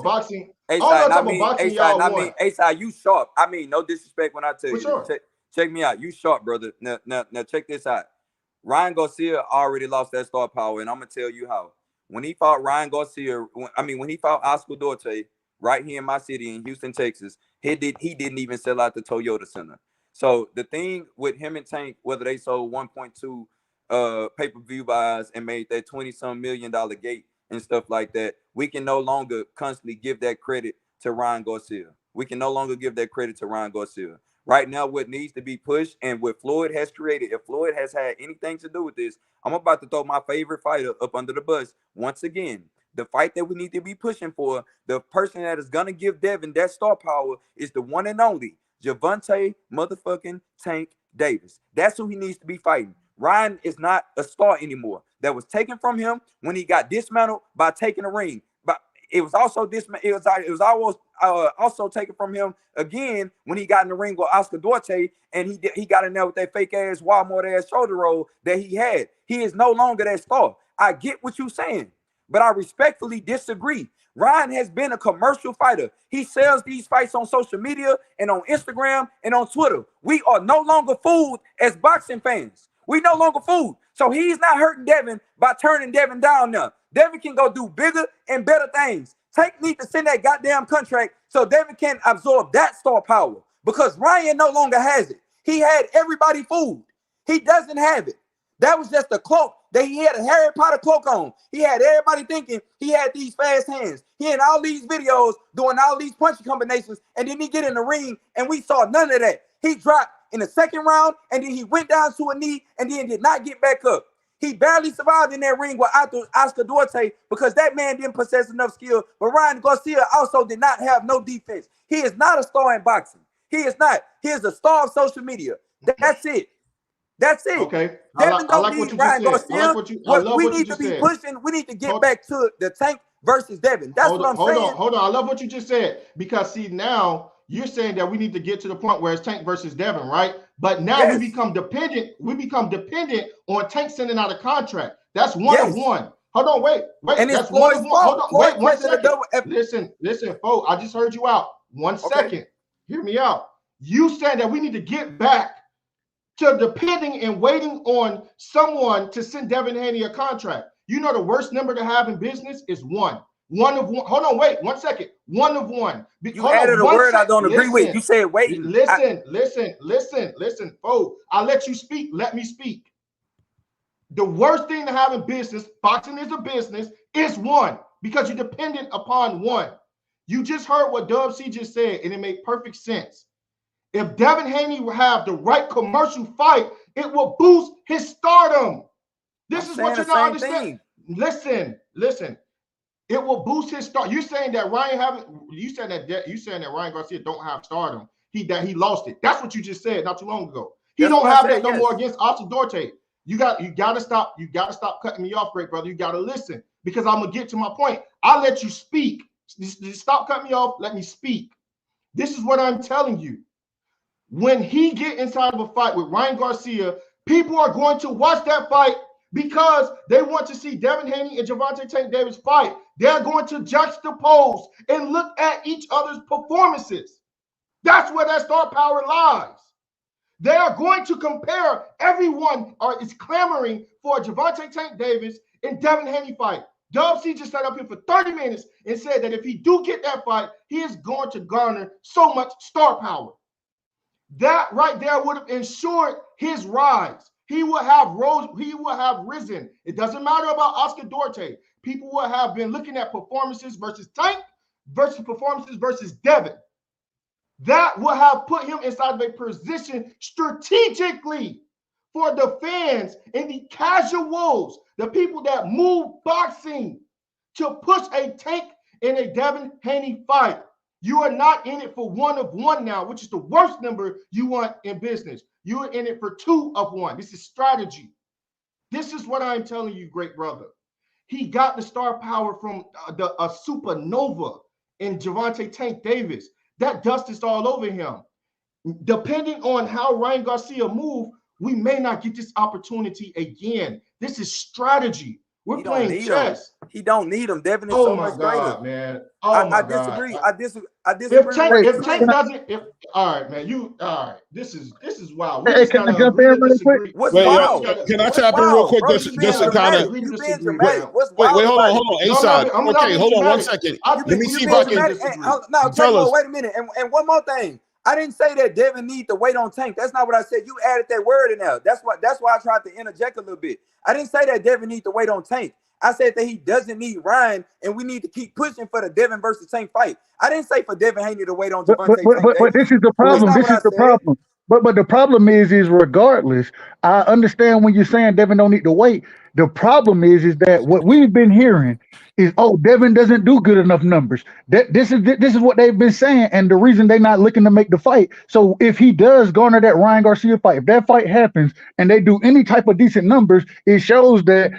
boxing. A-side, you sharp. I mean, no disrespect when I tell you. Sure. Check me out. You sharp, brother. Now, check this out. Ryan Garcia already lost that star power, and I'm gonna tell you how. When he fought Ryan Garcia, when he fought Oscar Duarte right here in my city in Houston, Texas, he didn't even sell out the Toyota Center. So the thing with him and Tank, whether they sold 1.2 pay-per-view buys and made that $20-some million gate and stuff like that, we can no longer constantly give that credit to Ryan Garcia. We can no longer give that credit to Ryan Garcia. Right now, what needs to be pushed and what Floyd has created, if Floyd has had anything to do with this, I'm about to throw my favorite fighter up under the bus once again. The fight that we need to be pushing for, the person that is going to give Devin that star power is the one and only Gervonta motherfucking Tank Davis. That's who he needs to be fighting. Ryan is not a star anymore. That was taken from him when he got dismantled by taking a ring. But it was also also taken from him again when he got in the ring with Oscar Duarte and he got in there with that fake ass Walmart ass shoulder roll that he had. He is no longer that star. I get what you're saying. but I respectfully disagree. Ryan has been a commercial fighter. He sells these fights on social media and on Instagram and on Twitter. We are no longer fooled as boxing fans. We no longer fooled. So he's not hurting Devin by turning Devin down now. Devin can go do bigger and better things. Tank need to send that goddamn contract so Devin can absorb that star power, because Ryan no longer has it. He had everybody fooled. He doesn't have it. That was just a cloak that he had, a Harry Potter cloak on. He had everybody thinking he had these fast hands. He had all these videos doing all these punching combinations, and then he get in the ring, and we saw none of that. He dropped in the second round, and then he went down to a knee, and then did not get back up. He barely survived in that ring with Oscar Duarte because that man didn't possess enough skill. But Ryan Garcia also did not have no defense. He is not a star in boxing. He is not. He is a star of social media. That's it. That's it. Okay. Devin I like what you just said. I like what you, I love we what you need to just be said. pushing. We need to get back to the Tank versus Devin. That's what I'm saying. Hold on. I love what you just said, because see, now you're saying that we need to get to the point where it's Tank versus Devin, right? But now we become dependent. We become dependent on Tank sending out a contract. That's one of one. Hold on, wait. And that's one of one. Hold on, wait 1 second. Listen, folks. I just heard you out. 1 second. Hear me out. You said that we need to get back to depending and waiting on someone to send Devin Haney a contract. You know the worst number to have in business is one. One of one. Hold on, wait 1 second. One of one. You added a word I don't agree with. You said waiting. Listen, folks. I let you speak. Let me speak. The worst thing to have in business, boxing is a business, is one, because you're dependent upon one. You just heard what Dub C just said, and it made perfect sense. If Devin Haney will have the right commercial fight, it will boost his stardom. This is what you're not understanding. Listen. It will boost his stardom. You're saying that Ryan that Ryan Garcia don't have stardom. He lost it. That's what you just said not too long ago. He don't have that no more against Oscar Duarte. You gotta stop. You gotta stop cutting me off, great brother. You gotta listen, because I'm gonna get to my point. I'll let you speak. Just stop cutting me off. Let me speak. This is what I'm telling you. When he get inside of a fight with Ryan Garcia, people are going to watch that fight because they want to see Devin Haney and Gervonta Tank Davis fight. They're going to juxtapose and look at each other's performances. That's where that star power lies. They are going to compare. Everyone is clamoring for a Gervonta Tank Davis and Devin Haney fight. Dub C just sat up here for 30 minutes and said that if he do get that fight, he is going to garner so much star power. That right there would have ensured his rise. He would have risen. It doesn't matter about Oscar Duarte. People would have been looking at performances versus Tank versus performances versus Devin. That would have put him inside of a position strategically for the fans and the casuals, the people that move boxing, to push a Tank and a Devin Haney fight. You are not in it for one of one now, which is the worst number you want in business. You are in it for 2 of 1. This is strategy. This is what I'm telling you, great brother. He got the star power from a supernova in Gervonta Tank Davis. That dust is all over him. Depending on how Ryan Garcia moves, we may not get this opportunity again. This is strategy. We're playing chess. He don't need him. Devin is so much greater, man. I disagree. I disagree. If Tank doesn't, all right, man. All right. This is wild. Hey, can I jump in really quick? What's wild? Can I tap in real quick? Just to kind of. Wait, hold on. A-side. Okay, hold on 1 second. Let me see if I can. No, wait a minute. And one more thing. I didn't say that Devin need to wait on Tank. That's not what I said. You added that word in there. That's why I tried to interject a little bit. I didn't say that Devin need to wait on Tank. I said that he doesn't need Ryan, and we need to keep pushing for the Devin versus Tank fight. I didn't say for Devin Haney to wait on Gervonta Tank. But this is the problem. This is the problem. But the problem is regardless, I understand when you're saying Devin don't need to wait. The problem is that what we've been hearing is, Devin doesn't do good enough numbers. This is what they've been saying, and the reason they're not looking to make the fight. So if he does garner that Ryan Garcia fight, if that fight happens and they do any type of decent numbers, it shows that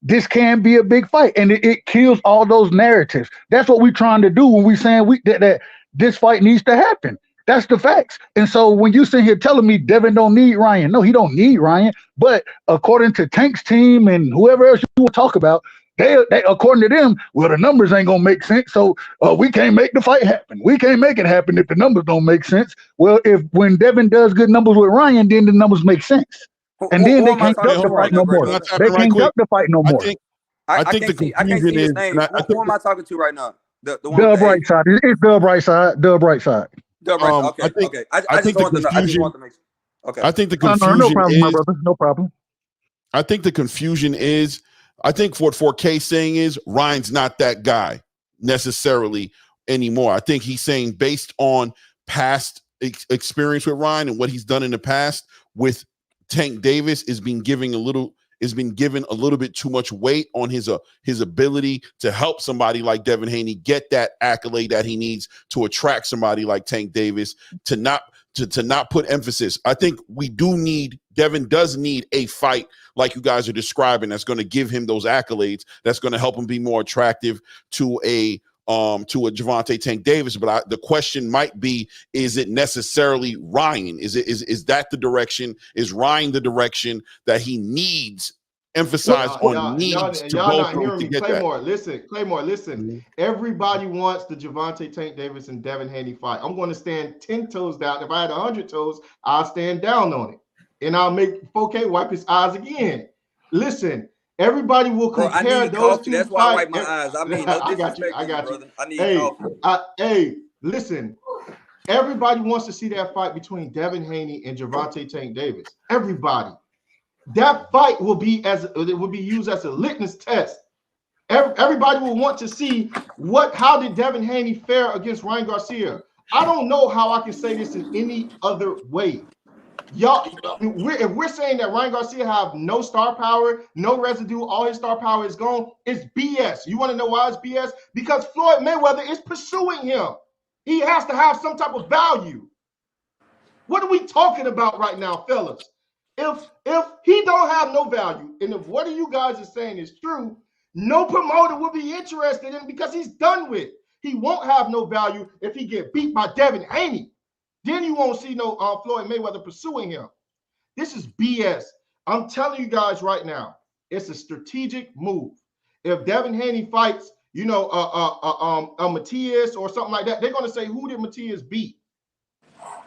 this can be a big fight, and it kills all those narratives. That's what we're trying to do when we're saying that this fight needs to happen. That's the facts. And so when you sit here telling me Devin don't need Ryan, no, he don't need Ryan. But according to Tank's team and whoever else you will talk about, They according to them, well, the numbers ain't gonna make sense, so we can't make the fight happen. We can't make it happen if the numbers don't make sense. Well, when Devin does good numbers with Ryan, then the numbers make sense, and then they can't duck the fight no more. They can't duck the fight no more. I can't see his name. Who am I talking to right now? The one Dub right side. It's Dub right side. Dub right side. Dub right side. Okay. I just want to know. I just want to make sure. Okay. I think the confusion no problem, is, my brother. No problem. I think the confusion is, I think what 4K saying is Ryan's not that guy necessarily anymore. I think he's saying based on past experience with Ryan and what he's done in the past with Tank Davis is being given a little bit too much weight on his ability to help somebody like Devin Haney get that accolade that he needs to attract somebody like Tank Davis to not put emphasis. I think Devin does need a fight like you guys are describing that's going to give him those accolades, that's going to help him be more attractive to a Gervonta Tank Davis. But the question might be, is it necessarily Ryan? Is that the direction? Is Ryan the direction that he needs? Emphasize on needs to go through to get Claymore, that. Claymore, listen. Everybody wants the Gervonta Tank Davis and Devin Haney fight. I'm going to stand 10 toes down. If I had 100 toes, I'll stand down on it. And I'll make 4K wipe his eyes again. Listen, everybody will compare those two That's why I wipe my eyes. I mean, no disrespect, I got you. brother. I need coffee. Listen. Everybody wants to see that fight between Devin Haney and Gervonta Tank Davis. Everybody. That fight will be used as a litmus test. Everybody will want to see how did Devin Haney fare against Ryan Garcia. I don't know how I can say this in any other way. Y'all, if we're saying that Ryan Garcia have no star power, no residue, all his star power is gone, it's BS. You want to know why it's BS? Because Floyd Mayweather is pursuing him. He has to have some type of value. What are we talking about right now, fellas? If he don't have no value, and if what you guys are saying is true, no promoter will be interested in because he's done with. He won't have no value if he get beat by Devin Haney. Then you won't see no Floyd Mayweather pursuing him. This is BS. I'm telling you guys right now, it's a strategic move. If Devin Haney fights, Matias or something like that, they're going to say, who did Matias beat?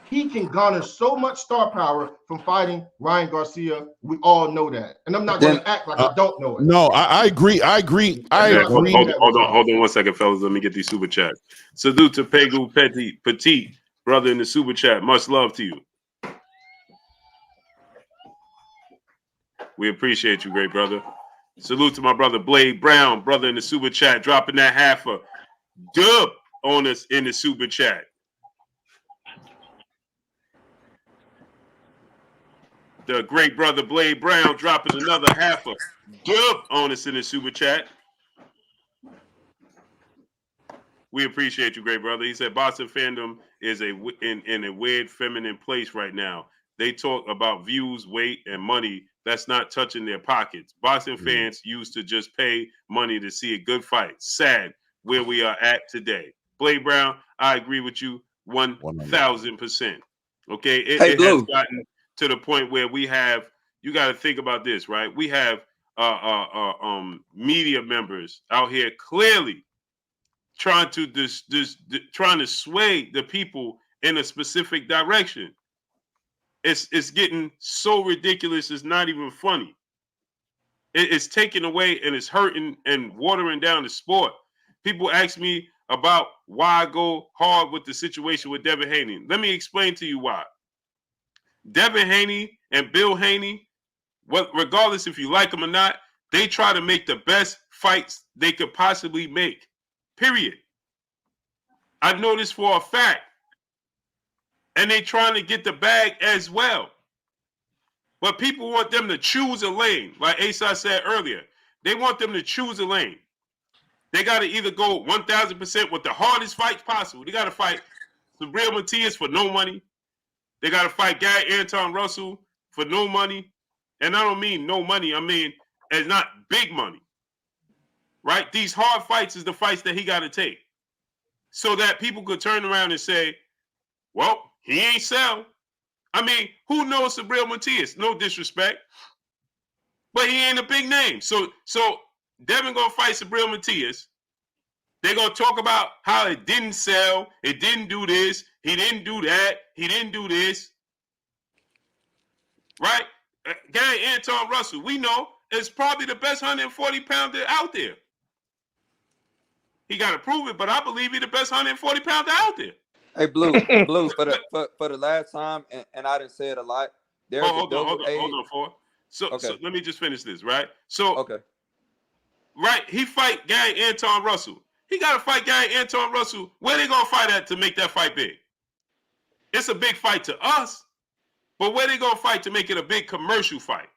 He can garner so much star power from fighting Ryan Garcia. We all know that. And I'm not going to act like I don't know it. No, I agree. I agree. Hold on 1 second, fellas. Let me get these super chats. Salute to Pegu Petit, brother in the super chat. Much love to you. We appreciate you, great brother. Salute to my brother Blade Brown, brother in the super chat, dropping that half a dub on us in the super chat. The great brother Blade Brown dropping another half a dub on us in the super chat. We appreciate you, great brother. He said boxing fandom is in a weird feminine place right now. They talk about views, weight, and money that's not touching their pockets. Boxing fans used to just pay money to see a good fight. Sad where we are at today. Blade Brown, I agree with you 1,000%. Okay, it has gotten to the point where we have, you got to think about this, right? We have media members out here clearly trying to sway the people in a specific direction. It's getting so ridiculous. It's not even funny. It's taken away and it's hurting and watering down the sport. People ask me about why I go hard with the situation with Devin Haney. Let me explain to you why. Devin Haney and Bill Haney, regardless if you like them or not, they try to make the best fights they could possibly make. Period. I know this for a fact. And they trying to get the bag as well. But people want them to choose a lane. Like Asa said earlier, they want them to choose a lane. They got to either go 1,000% with the hardest fights possible. They got to fight Subriel Matias for no money. They got to fight Gary Anton Russell for no money. And I don't mean no money. I mean, it's not big money. Right? These hard fights is the fights that he got to take. So that people could turn around and say, well, he ain't sell. I mean, who knows Subriel Matias? No disrespect. But he ain't a big name. So Devin gonna fight Sabril Matias. They're gonna talk about how it didn't sell, it didn't do this, he didn't do that, he didn't do this. Right? Gary Anton Russell, we know is probably the best 140-pounder out there. He got to prove it, but I believe he's the best 140-pounder out there. Hey, Blue, for the last time, and I didn't say it a lot. Hold on, for. So let me just finish this, right? So right, he fight Gary Anton Russell. He got to fight Gary Anton Russell. Where they gonna fight at to make that fight big? It's a big fight to us, but where they gonna fight to make it a big commercial fight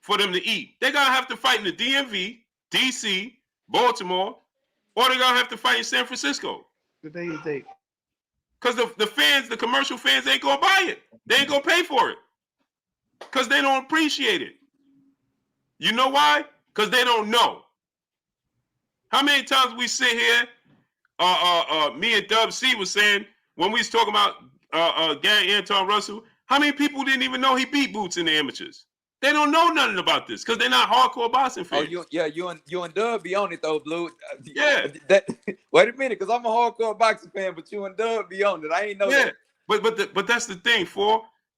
for them to eat? They gonna have to fight in the DMV, DC, Baltimore, or they gonna have to fight in San Francisco. Because the fans, the commercial fans, ain't gonna buy it. They ain't gonna pay for it. Because they don't appreciate it. You know why? Because they don't know. How many times we sit here, me and Dub C was saying, when we was talking about Gary Anton Russell, how many people didn't even know he beat Boots in the amateurs? They don't know nothing about this because they're not hardcore boxing fans. Oh, you and Dub be on it though, Blue. Yeah. Wait a minute, because I'm a hardcore boxing fan, but you and Dub be on it. I ain't know that. But that's the thing,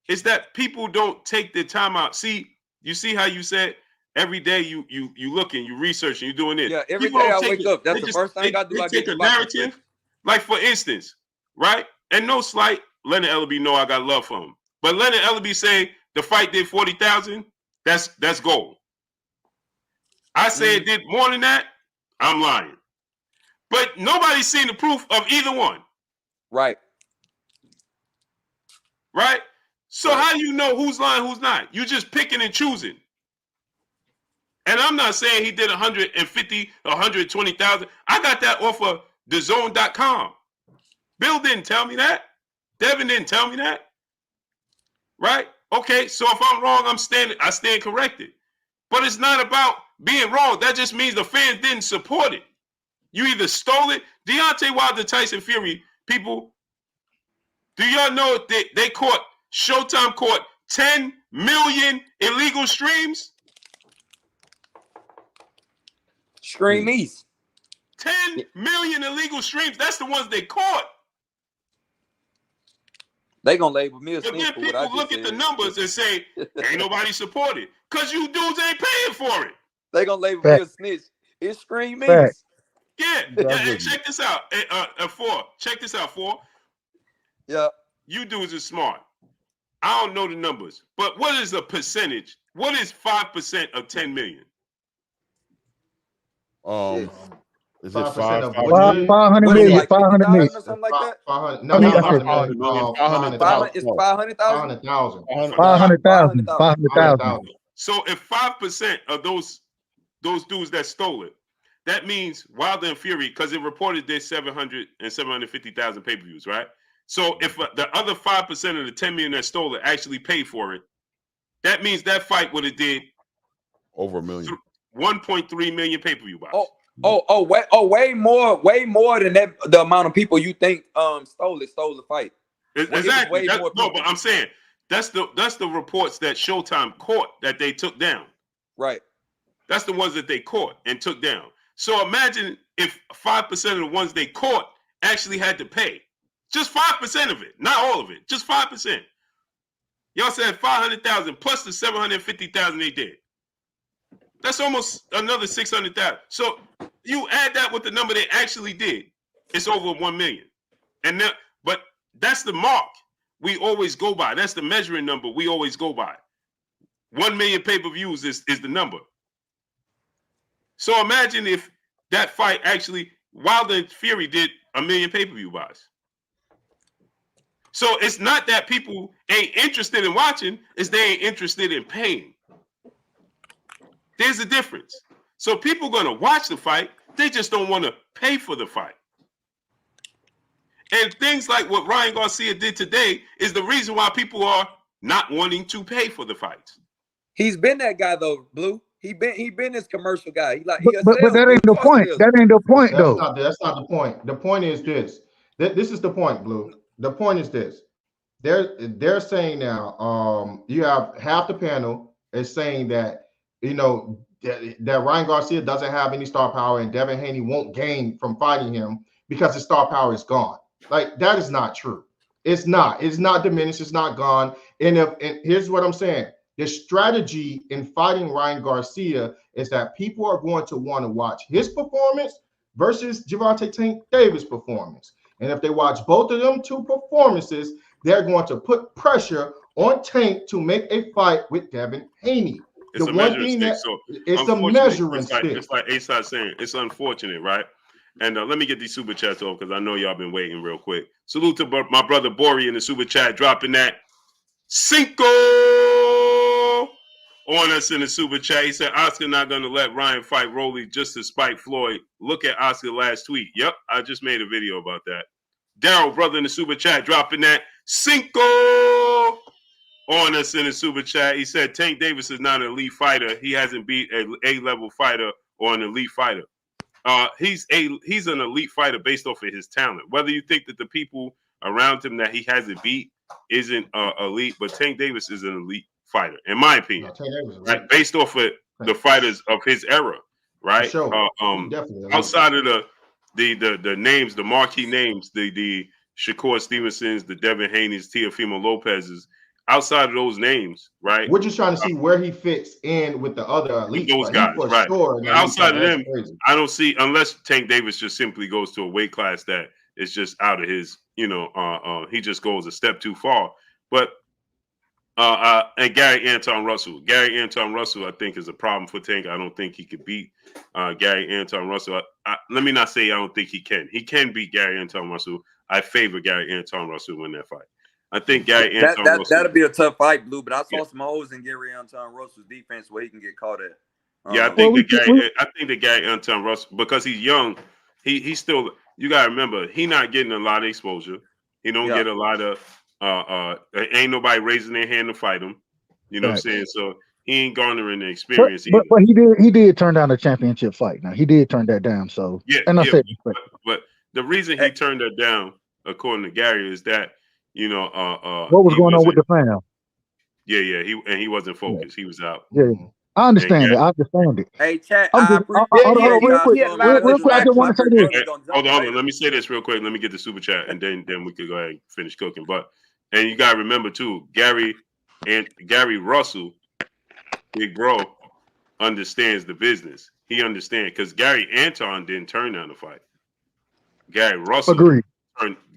is that people don't take the time out. See, you see how you said every day you looking, you researching, you doing it. Yeah, every day I wake up. That's the first thing I do. They take a narrative. Like for instance, right? And no slight, Leonard Ellaby know I got love for him. But Leonard Ellaby say the fight did 40,000. That's gold. I say it did more than that. I'm lying. But nobody's seen the proof of either one. Right. Right? So how do you know who's lying, who's not? You just picking and choosing. And I'm not saying he did 150, 120,000. I got that off of thezone.com. Bill didn't tell me that. Devin didn't tell me that. Right? Okay, so if I'm wrong, I stand corrected. But it's not about being wrong. That just means the fans didn't support it. You either stole it. Deontay Wilder, Tyson Fury, people, do y'all know they caught, Showtime caught 10 million illegal streams? Streamies. 10 million illegal streams. That's the ones they caught. They gonna label me a snitch. But then people look at the numbers and say, ain't nobody supported. Because you dudes ain't paying for it. They gonna label me a snitch. It's streamies. Yeah. And check this out. Check this out, Yeah. You dudes are smart. I don't know the numbers. But what is a percentage? What is 5% of 10 million? Is it 500 million? 500 million. Or something like that? 500. No, no, 500 million. 500,000. It's 500,000. 500,000. 500,000. So if 5% of those dudes that stole it, that means Wilder and Fury, because it reported there's 700 and 750,000 pay-per-views, right? So if the other 5% of the 10 million that stole it actually paid for it, that means that fight would have did over 1 million, 1.3 million pay-per-view buys. Way more than that. The amount of people you think stole the fight. Exactly. But I'm saying that's the reports that Showtime caught that they took down. Right. That's the ones that they caught and took down. So imagine if 5% of the ones they caught actually had to pay. Just 5% of it, not all of it. Just 5%. Y'all said 500,000 plus the 750,000 they did. That's almost another 600,000. So you add that with the number they actually did, it's over 1 million. But that's the mark we always go by. That's the measuring number we always go by. 1 million pay-per-views is the number. So imagine if that fight actually, Wilder and Fury did 1 million pay-per-view buys. So it's not that people ain't interested in watching, it's they ain't interested in paying. There's a difference. So people going to watch the fight, they just don't want to pay for the fight. And things like what Ryan Garcia did today is the reason why people are not wanting to pay for the fights. He's been that guy though, Blue. He been this commercial guy. But that ain't the point. That ain't the point though. That's not the point. The point is this. This is the point, Blue. The point is this. They're saying now, you have half the panel is saying that, that Ryan Garcia doesn't have any star power and Devin Haney won't gain from fighting him because his star power is gone. Like, that is not true. It's not diminished. It's not gone. And here's what I'm saying. The strategy in fighting Ryan Garcia is that people are going to want to watch his performance versus Gervonta Tank Davis' performance. And if they watch both of them two performances, they're going to put pressure on Tank to make a fight with Devin Haney. It's the a one measuring thing stick. So it's a measuring stick. It's like A-Side saying, it's unfortunate, right? And let me get these super chats off because I know y'all been waiting real quick. Salute to my brother Bori in the super chat, dropping that Cinco on us in the super chat. He said Oscar not going to let Ryan fight Rolly just to spite Floyd. Look at Oscar last tweet. Yep, I just made a video about that. Daryl, brother in the super chat, dropping that Cinco on us in the super chat. He said Tank Davis is not an elite fighter. He hasn't beat an A-level fighter or an elite fighter. He's an elite fighter based off of his talent. Whether you think that the people around him that he hasn't beat isn't elite, but Tank Davis is an elite fighter, in my opinion. Right, based off of the fighters of his era, right? Sure. Outside of the names, the marquee names, the Shakur Stevensons, the Devin Haney's, Teofimo Lopez's. Outside of those names, right? We're just trying to see where he fits in with the other elites. Those guys, right? Sure, outside of them, crazy. I don't see, unless Tank Davis just simply goes to a weight class that is just out of his, he just goes a step too far. But and Gary Anton Russell, I think is a problem for Tank. I don't think he could beat Gary Anton Russell. Let me not say I don't think he can. He can beat Gary Anton Russell. I favor Gary Anton Russell in that fight. I think Gary Anton Russell. That'll be a tough fight, Blue. But I saw some holes in Gary Anton Russell's defense where he can get caught at. I think that Gary Anton Russell, because he's young, he's still. You gotta remember, he not getting a lot of exposure. He don't get a lot of. Ain't nobody raising their hand to fight him. You know what I'm saying? So he ain't garnering the experience. But he did turn down the championship fight. Now he did turn that down. So but the reason he turned that down, according to Gary, is that. What was going on with the fam? Yeah. He wasn't focused. He was out. Yeah, I understand it. I understand it. Hey, chat. Real quick. I just want to say this. Hold on. Let me say this real quick. Let me get the super chat, and then we could go ahead and finish cooking. And you gotta remember too, Gary Russell, big bro, understands the business. He understands because Gary Anton didn't turn down the fight. Gary Russell agreed.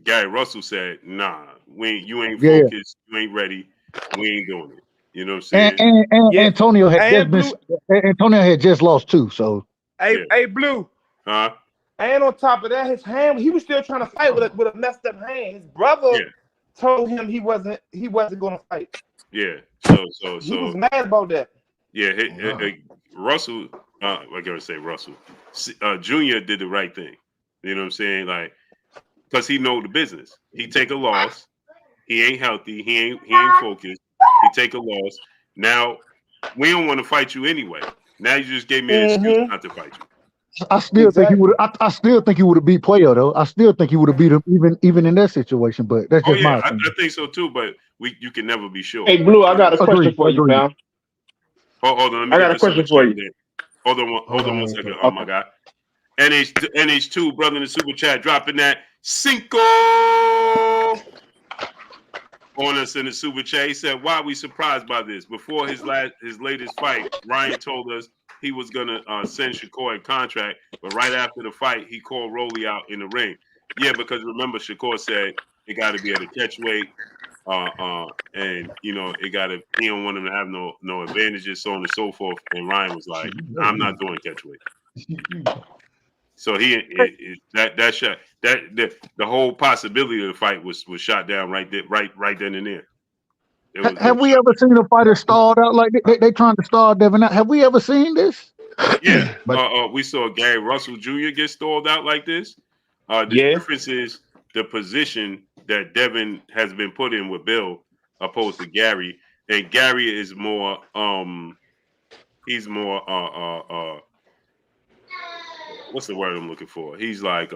Gary Russell said, "Nah, you ain't focused, you ain't ready, we ain't doing it." You know what I'm saying? And Antonio had just lost too. So hey, Blue. Huh? And on top of that, his hand, he was still trying to fight with a messed up hand. His brother told him he wasn't going to fight. Yeah. So he was mad about that. Yeah. Russell, I gotta say Russell, Junior did the right thing. You know what I'm saying? Like. Because he know the business. He take a loss. He ain't healthy. He ain't focused. He take a loss. Now, we don't want to fight you anyway. Now you just gave me an excuse not to fight you. I still think he would. I still think he would have beat Puello though. I still think he would have beat him even in that situation. But that's just my opinion. I think so too. But you can never be sure. Hey, Blue, I got a question for you, man. Hold on. I got a question for you. Hold on one second. Oh my God. NH2 brother in the super chat dropping that Cinco on us in the super chat. He said, "Why are we surprised by this? Before his latest fight, Ryan told us he was gonna send Shakur a contract, but right after the fight, he called Rolly out in the ring. Yeah, because remember, Shakur said it got to be at a catch weight, and it got to. He don't want him to have no advantages, so on and so forth. And Ryan was like, I'm not doing catch weight. So the whole possibility of the fight was shot down right then and there. Have we ever seen a fighter stalled out like they trying to stall Devin out? Have we ever seen this? Yeah, we saw Gary Russell Jr. get stalled out like this. The difference is the position that Devin has been put in with Bill, opposed to Gary, and Gary is more. He's more. What's the word I'm looking for? He's like,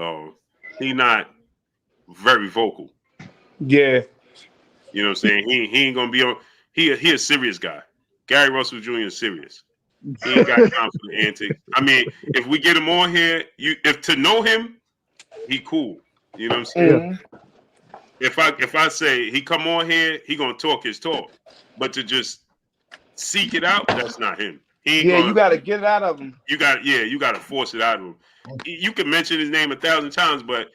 he's not very vocal. Yeah. You know what I'm saying? He ain't gonna be on. He a serious guy. Gary Russell Jr. is serious. He ain't got time for the antics. I mean, if we get him on here, if to know him, he cool. You know what I'm saying? If I say he come on here, he gonna talk his talk, but to just seek it out, that's not him. You got to get it out of him. You got to force it out of him. You can mention his name 1,000 times, but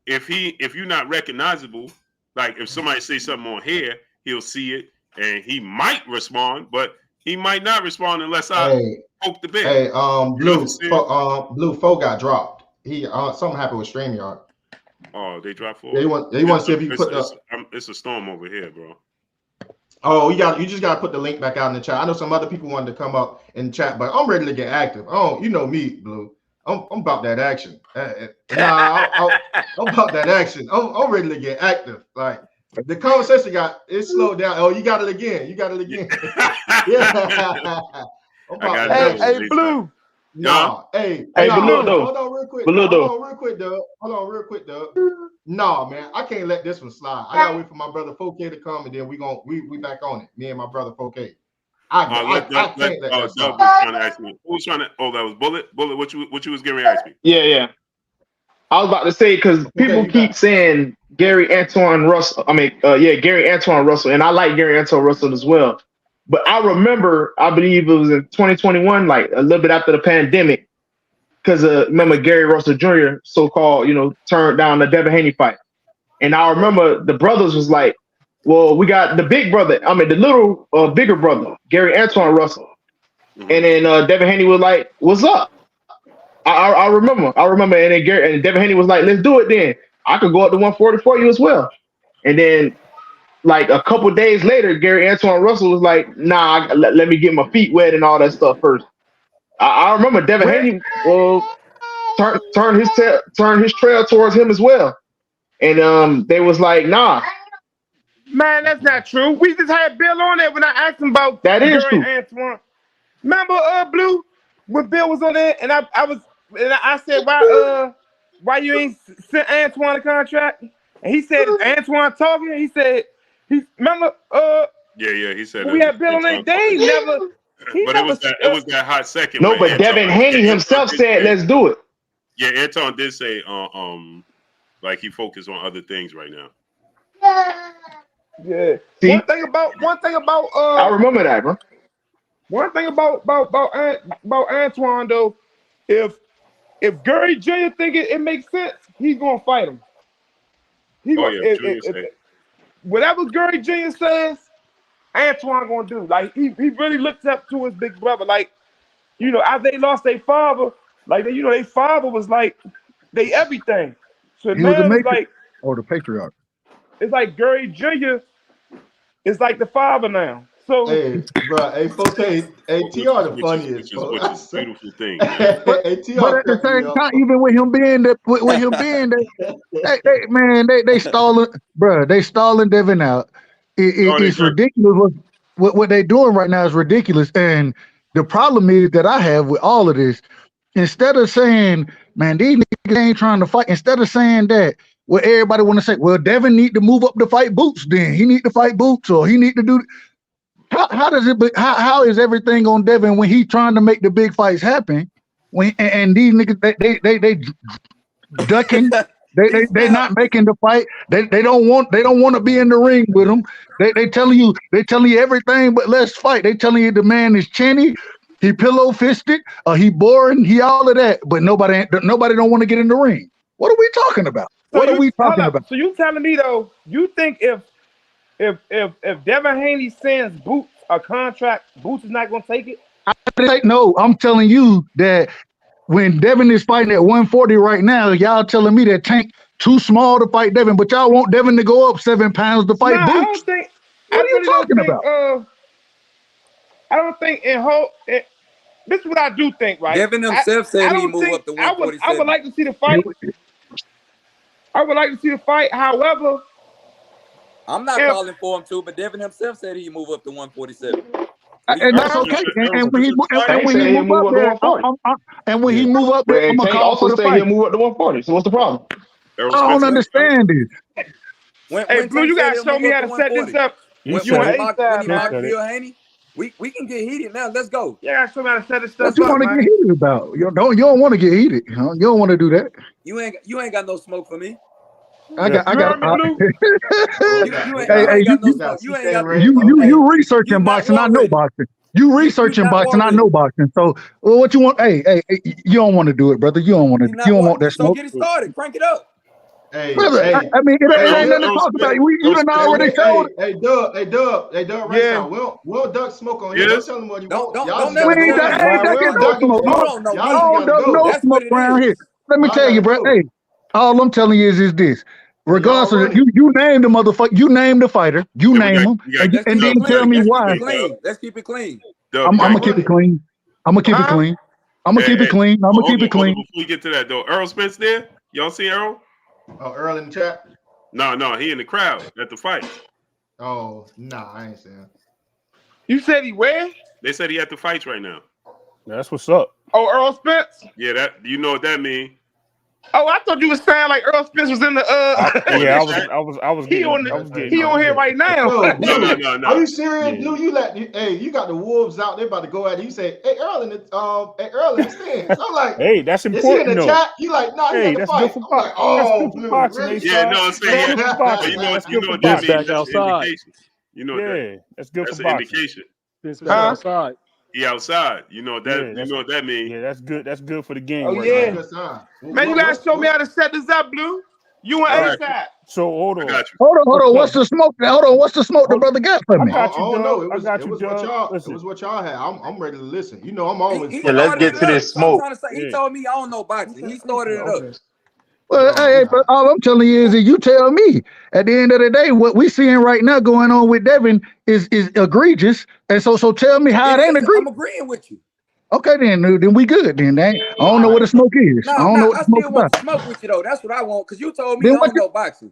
if you're not recognizable, like if somebody say something on here, he'll see it and he might respond, but he might not respond unless I poke the bear. Hey, Blue Fo got dropped. He something happened with StreamYard. Oh, they dropped 4. They want to see if you put it's a storm over here, bro. Oh, you just gotta put the link back out in the chat. I know some other people wanted to come up and chat, but I'm ready to get active. Oh, you know me, Blue. I'm about that action. I'm about that action. I'm ready to get active. Like the conversation it slowed down. Oh, you got it again. Yeah. Hey, Blue. Nah, hey, Blue, hold on real quick. Hold on real quick, Doug. Nah, man, I can't let this one slide. I gotta wait for my brother 4K to come, and then we back on it. Me and my brother 4K. I can't let that slide. Doug was trying to ask me. Who was trying to? Oh, that was Bullet. Bullet, what you was getting ready to ask me? Yeah. I was about to say because people keep saying Gary Antoine Russell. Gary Antoine Russell, and I like Gary Antoine Russell as well. But I remember, I believe it was in 2021, like a little bit after the pandemic, because remember Gary Russell Jr. so-called, turned down the Devin Haney fight. And I remember the brothers was like, well, we got the big brother, the little bigger brother, Gary Antoine Russell. And then Devin Haney was like, what's up? I remember. And then Devin Haney was like, let's do it then. I could go up to 140 for you as well. And then like a couple days later, Gary Antoine Russell was like, nah, let me get my feet wet and all that stuff first. I remember Devin Haney turned his trail towards him as well. And they was like, nah. Man, that's not true. We just had Bill on there when I asked him about Gary Antoine. Remember, Blue, when Bill was on there, and I said, why you ain't sent Antoine a contract? And he said, is Antoine talking? He said, remember? Yeah, he said we had Bill on there. They never. It was that hot second. No, but Devin Haney himself said, let's do it. Yeah, Anton did say, like he focused on other things right now. Yeah. See? One thing about I remember that, bro. One thing about Antoine though, if Gary Jr. think it makes sense, he's gonna fight him. Whatever Gary Jr. says, Antoine gonna do. Like he really looks up to his big brother. Like, as they lost their father, like their father was like they everything. So He now was it's like the patriarch. It's like Gary Jr. is like the father now. So hey, bro, hey, 4K, TR the funniest, which is a beautiful thing. But at the same time, even with him being that, they stalling, bro. They stalling Devin out. It's ridiculous. What they doing right now is ridiculous. And the problem is that I have with all of this, instead of saying, man, these niggas ain't trying to fight, instead of saying that, well, everybody want to say, well, Devin need to move up to fight Boots. Then he need to fight Boots, or he need to do. How is everything on Devin when he trying to make the big fights happen? And these niggas they ducking, they not making the fight. They don't want to be in the ring with him. They telling you everything but let's fight. They telling you the man is chinny, he pillow fisted, he boring, he all of that. But nobody don't want to get in the ring. What are we talking about? What are we talking about? So you telling me though, you think if Devin Haney sends Boots a contract, Boots is not gonna take it? No, I'm telling you that when Devin is fighting at 140 right now, y'all telling me that Tank too small to fight Devin, but y'all want Devin to go up 7 pounds to fight Boots. I don't think. What are you talking about? I don't think this is what I do think, right? Devin himself said he move up to 147. I would like to see the fight. I would like to see the fight. However, I'm not calling for him to, but Devin himself said he move up to 147. And that's okay. And when he move up there, I'm gonna call for the fight. He'll move up to 140. So what's the problem? I don't understand this. Hey, Blue, you gotta show me how to set this up. When he mocked Bill Haney? We can get heated now. Let's go. Yeah, somebody set this stuff What you up, want to man. get heated about? You don't want to get heated. Huh? You don't want to do that. You ain't got no smoke for me. I got. You heard me, Blue? You ain't Hey, got no smoke. You ain't got you researching you not boxing. I war know ready. boxing. You researching not boxing. war I know boxing. So what you want? Hey, you don't want to do it, brother. You don't want to. You don't want that So smoke, get it started. Crank it up. Hey, brother. hey, I mean, it Earl, ain't nothing to Earl talk Spence, about. You Earl done Spence. already showed. hey, Dub, right Yeah. now. We'll duck smoke on here. Yes. Don't tell him what you Don't want. Y'all just never We gotta ain't go. tell ducking him. no smoke. You don't know I me. don't duck no That's smoke what it around here. is. Let me Y'all tell you, gotta bro. go. Hey, all I'm telling you is this. Regardless Y'all of run it. you name the motherfucker, you name the fighter, you Yeah, name him, we got Let's and keep then it tell clean. me Let's why. keep it clean. Let's keep it clean. Dub, I'm you gonna got keep it clean. I'm gonna keep it Huh? clean. I'm gonna keep it Hey, clean. I'm gonna hold keep it on, clean. before we get to that though. Earl Spence there? Y'all see Earl? Oh, Earl in the chat. No, he in the crowd at the fight. Oh, nah, I ain't saying. You said he where? They said he at the fights right now. That's what's up. Oh, Earl Spence? Yeah, that you know what that mean. Oh, I thought you was saying like Earl Spence was in the Yeah, chat? I was he getting, on I was getting. he on here right now. Yo, Blue, No. are you serious, Yeah. Blue? You got the wolves out. They about to go at it. You say, hey, Earl in the stands. I'm like, Hey, that's is he in important the though. chat? You like, nah, he Hey, at the that's fight. good for I'm like, boxing. That's good oh, for Blue, boxing, really? Yeah, A-Side. no, I'm That's saying good for but boxing. you That's know good for what that boxing. means. Yeah, That's an indication. You know that's good that's for an boxing. indication. Spence Huh? outside. He outside. You know Yeah, what that means. Yeah, that's good. That's good for the game Oh right That's a yeah. now. good sign. Man, you gotta show me how to set this up, Blue. You I and got you. A-Side. So hold I on. got you. Hold on. What's What's up? the smoke? Hold on. What's the smoke the brother got for I me? got I you, don't know. Dub. It I was got you, what Dub. y'all. It Listen. was what y'all had. I'm ready to listen. You know, I'm always. He Yeah, let's started get it to up. this So I'm smoke. trying to say, he Yeah. told me I don't know boxing. He started it up. Okay. Well, hey, but all I'm telling you is that you tell me. At the end of the day, what we seeing right now going on with Devin is egregious. And so tell me how It it ain't is. I'm egregious. agreeing with you. Okay, then we good. Then I All don't know what right. the smoke is. I Nah, don't know what I the smoke still want about. to smoke with you though. That's what I want. Cause you told me Then I what? don't know boxing.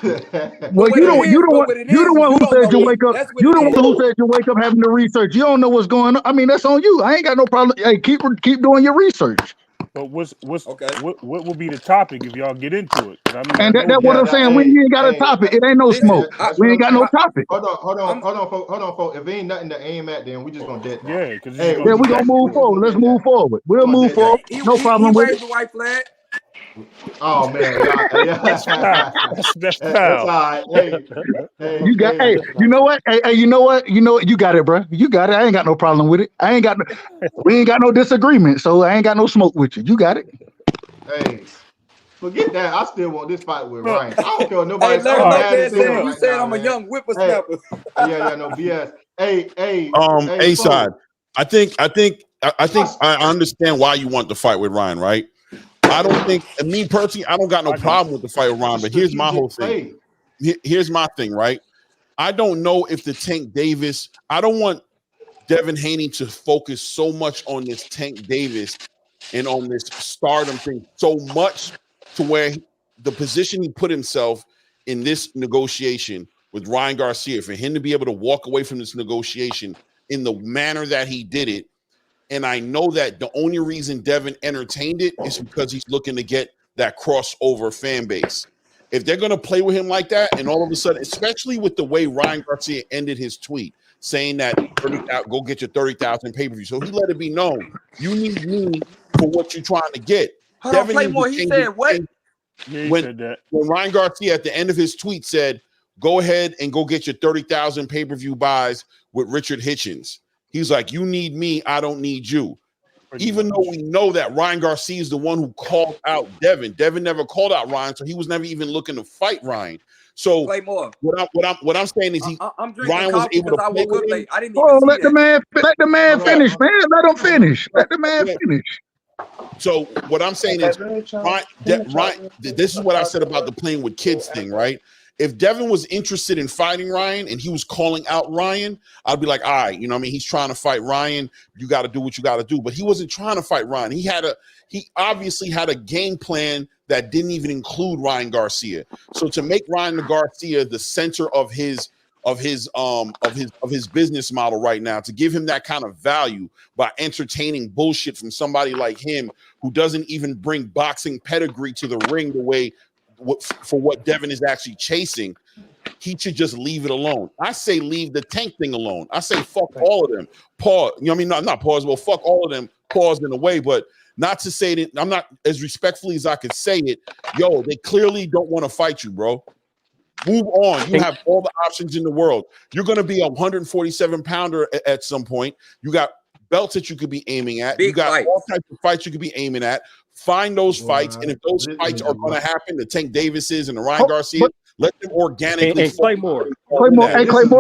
Well, But you what it don't. is, but what it You the is one you who don't said know you me. wake up. That's what You it the one is. who said you wake up having to research. You don't know what's going on. I mean, that's on you. I ain't got no problem. Hey, keep doing your research. But Okay. what will be the topic if y'all get into it? Because I mean, I And know that's what Yeah, I'm Dub. that, saying. We hey, ain't got a topic. It ain't no Listen, smoke. that's We what ain't I'm got no saying. topic. Hold I'm on, folks. If ain't nothing to aim at, then we just gonna dead that. Yeah, because it's Hey, just gonna Yeah, be we're back gonna and move we forth. just forward. gonna Let's dead move that. forward. We We'll gonna move dead forward. that. No he problem with it. raised the white flag. Oh man, y'all, That's foul. That's that's all foul. right. You got, hey, you know what? Hey, you know what? You got it, bro. You got it. I ain't got no problem with it. We ain't got no disagreement, so I ain't got no smoke with you. You got it. Hey, forget that. I still want this fight with Look, Ryan. I don't care what Hey, nobody say. Larry I'm all right, mad as Lopez hell said look, you right said now, I'm a man. young Hey, whippersnapper. yeah, no BS. Hey, A side. folks. I think I understand why you want the fight with Ryan, right? I don't think, and me personally, I don't got no I do. problem with the fight with That's a Ryan, but here's my whole thing. play. Here's my thing, right? I don't know if the Tank Davis, I don't want Devin Haney to focus so much on this Tank Davis and on this stardom thing so much to where the position he put himself in this negotiation with Ryan Garcia, for him to be able to walk away from this negotiation in the manner that he did it. And I know that the only reason Devin entertained it is because he's looking to get that crossover fan base. If they're going to play with him like that, and all of a sudden, especially with the way Ryan Garcia ended his tweet, saying that go get your 30,000 pay-per-view. So he let it be known, you need me for what you're trying to get. Hold on, Devin play needs more. to He change said what? Yeah, he when said that. Ryan Garcia at the end of his tweet said, go ahead and go get your 30,000 pay-per-view buys with Richard Hitchens. He's like, you need me, I don't need you. Pretty Even much. though we know that Ryan Garcia is the one who called out Devin. Devin never called out Ryan, so he was never even looking to fight Ryan. So Play more. what I'm saying is I'm drinking Ryan was coffee able because to I play woke with up him. late. I didn't even Oh, see let the man Hold on. finish, man. Let him finish. Let the man Yeah. finish. So what I'm saying is, Ryan, this is what I said about the playing with kids thing, right? If Devin was interested in fighting Ryan and he was calling out Ryan, I'd be like, all right, you know what I mean? He's trying to fight Ryan. You got to do what you got to do. But he wasn't trying to fight Ryan. He obviously had a game plan that didn't even include Ryan Garcia. So to make Ryan Garcia the center of his business model right now, to give him that kind of value by entertaining bullshit from somebody like him who doesn't even bring boxing pedigree to the ring the way for what Devin is actually chasing, he should just leave it alone. I say leave the Tank thing alone. I say fuck all of them. Pause. You know what I mean? Not pause. Well, fuck all of them. Pause in a way, but not to say that I'm not as respectfully as I could say it. Yo, they clearly don't want to fight you, bro. Move on. You have all the options in the world. You're going to be a 147-pounder at some point. You got belts that you could be aiming at. You got all types of fights you could be aiming at. Find those fights, and if those fights are going to happen, the Tank Davises and the Ryan Garcia, let them organically. And Claymore. Claymore,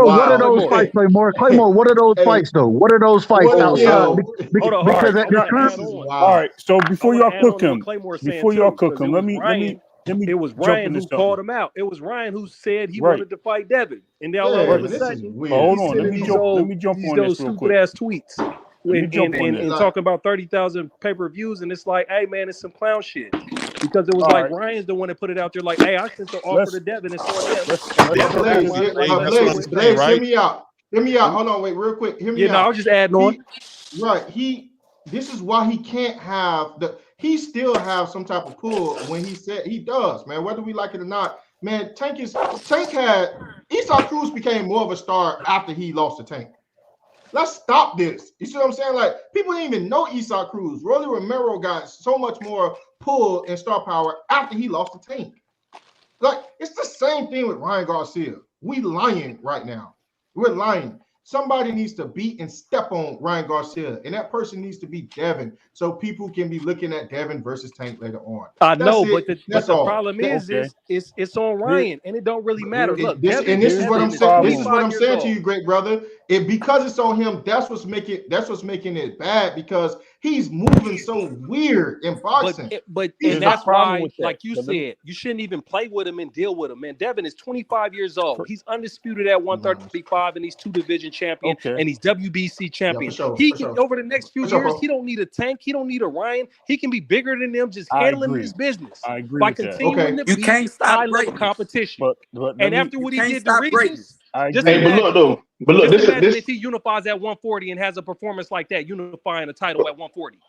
what are those fights, Claymore? Claymore, what are those fights, though? What are those fights outside? Because at the time, all right. So before y'all cook him, let me. It was Ryan who called him out. It was Ryan who said he wanted to fight Devin, and then all of a sudden, hold on. Let me jump on this real quick. Stupid ass tweets. And talking about 30,000 pay-per-views, and it's like, hey man, it's some clown shit. Because it was like Ryan's the one that put it out there, like, hey, I sent the offer to Devin and Blaze, hear me out. Hear me out. Hold on, wait, real quick. Hear me out. I was just adding on. This is why he can't have he still have some type of pull when he said he does, man, whether we like it or not. Man, Tank had Esau Cruz became more of a star after he lost to Tank. Let's stop this. You see what I'm saying? Like, people didn't even know Esau Cruz. Rolly Romero got so much more pull and star power after he lost to Tank. Like, it's the same thing with Ryan Garcia. We lying right now. We're lying. Somebody needs to beat and step on Ryan Garcia, and that person needs to be Devin, so people can be looking at Devin versus Tank later on. I know, but the problem is it's on Ryan, and it don't really matter. Look, this is what I'm saying. This is what I'm saying to you, great brother. Because it's on him, that's what's making it bad, because he's moving so weird in boxing. But that's why, like you said, you shouldn't even play with him and deal with him. Man, Devin is 25 years old. He's undisputed at 135, and he's 2 division champion, and he's WBC champion. Over the next few years, he don't need a Tank. He don't need a Ryan. He can be bigger than them, just handling his business. I agree by continuing to beat high-level competition. And after what he did to Regis, but look, if he unifies at 140 and has a performance like that, unifying a title at 140.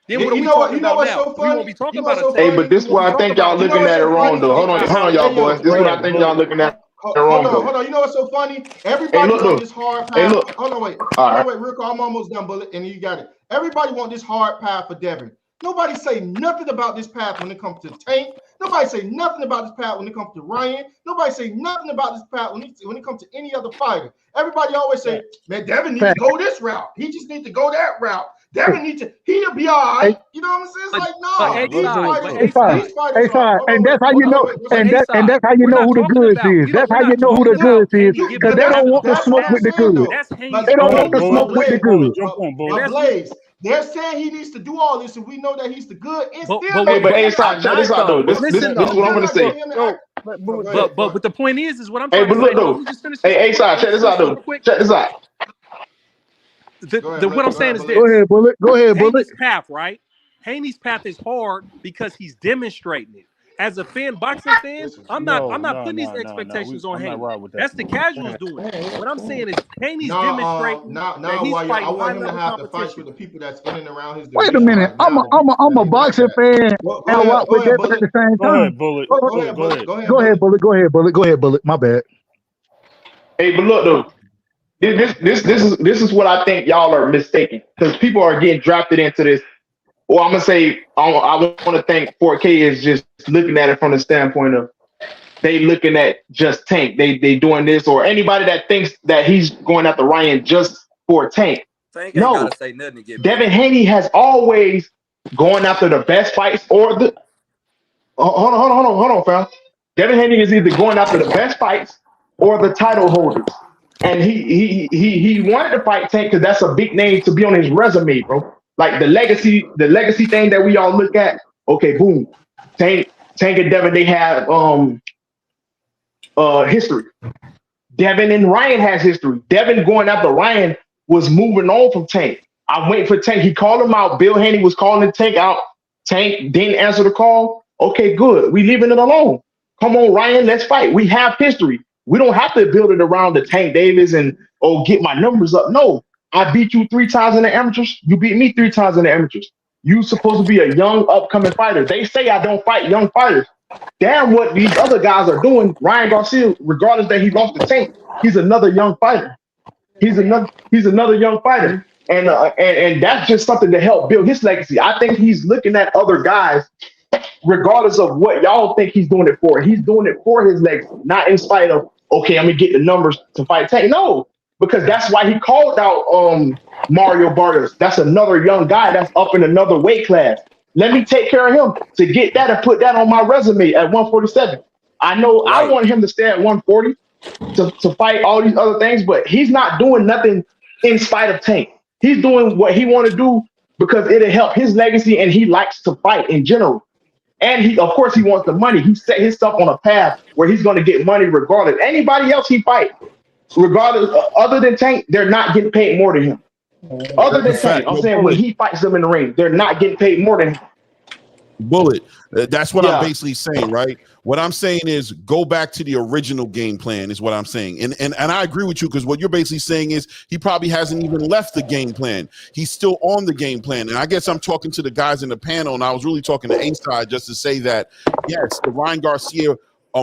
Then what are we talking about now? So funny? We won't be talking about it. Hey, but this is why I think y'all looking at it wrong, though. Hold on, y'all boys. This is what I think y'all looking at. Hold on. You know what's so funny? Everybody wants this hard path. Hold on, wait, real quick. I'm almost done, Bullet, and you got it. Everybody want this hard path for Devin. Nobody say nothing about this path when it comes to Tank. Nobody say nothing about this path when it comes to Ryan. Nobody say nothing about this path when it comes to any other fighter. Everybody always say, man, Devin needs to go this route. He just needs to go that route. Devin needs to, he'll be all right. You know what I'm saying? It's like, no. And that's how you know, and that's how you know who the goods is. That's how you know who the goods is, because they don't want to smoke with the goods. They don't want to smoke with the goods. But Blaze, they're saying he needs to do all this, and we know that he's the good. Check this out, though. This is what I'm going to say. But the point is what I'm trying to say. Hey, check this out, though. Check this out. What I'm saying is this. Go ahead, Bullet. Haney's path, right? Haney's path is hard because he's demonstrating it. As a boxing fan, I'm not putting these expectations on Haney. That's the casuals doing it. What I'm saying is Haney's demonstrating that he's fighting. I want him to have to fight with the people that's in and around his. Wait a minute, I'm a boxing fan and I walk with Devin at the same time. Go ahead, Bullet. My bad. Hey, but look though. This is what I think y'all are mistaken, because people are getting drafted into this. Well, I'm gonna say I want to think 4K is just looking at it from the standpoint of they looking at just Tank. They doing this, or anybody that thinks that he's going after Ryan just for Tank. No, Devin Haney has always going after the best fights or the. Hold on, fam. Devin Haney is either going after the best fights or the title holders. And he wanted to fight Tank because that's a big name to be on his resume, bro. Like the legacy thing that we all look at. Okay, boom. Tank and Devin, they have history. Devin and Ryan has history. Devin going after Ryan was moving on from Tank. I'm waiting for Tank. He called him out. Bill Haney was calling Tank out. Tank didn't answer the call. Okay, good. We leaving it alone. Come on, Ryan, let's fight. We have history. We don't have to build it around the Tank Davis and get my numbers up. No, I beat you 3 times in the amateurs. You beat me 3 times in the amateurs. You supposed to be a young upcoming fighter. They say I don't fight young fighters. damn what these other guys are doing. Ryan Garcia, regardless that he lost the Tank, he's another young fighter. He's another young fighter, and that's just something to help build his legacy. I think he's looking at other guys, regardless of what y'all think he's doing it for. He's doing it for his legacy, not in spite of, okay, I'm gonna get the numbers to fight Tank. No, because that's why he called out Mario Barrios. That's another young guy that's up in another weight class. Let me take care of him to get that and put that on my resume at 147. I know I want him to stay at 140 to fight all these other things, but he's not doing nothing in spite of Tank. He's doing what he want to do because it'll help his legacy, and he likes to fight in general. And he, of course, he wants the money. He set himself on a path where he's going to get money regardless. Anybody else he fight, regardless, other than Tank, they're not getting paid more than him. Other than Tank, I'm saying when he fights them in the ring, they're not getting paid more than him. Bullet. That's what I'm basically saying, right? What I'm saying is go back to the original game plan is what I'm saying. And I agree with you, because what you're basically saying is he probably hasn't even left the game plan. He's still on the game plan. And I guess I'm talking to the guys in the panel, and I was really talking to A-Side just to say that, yes, the Ryan Garcia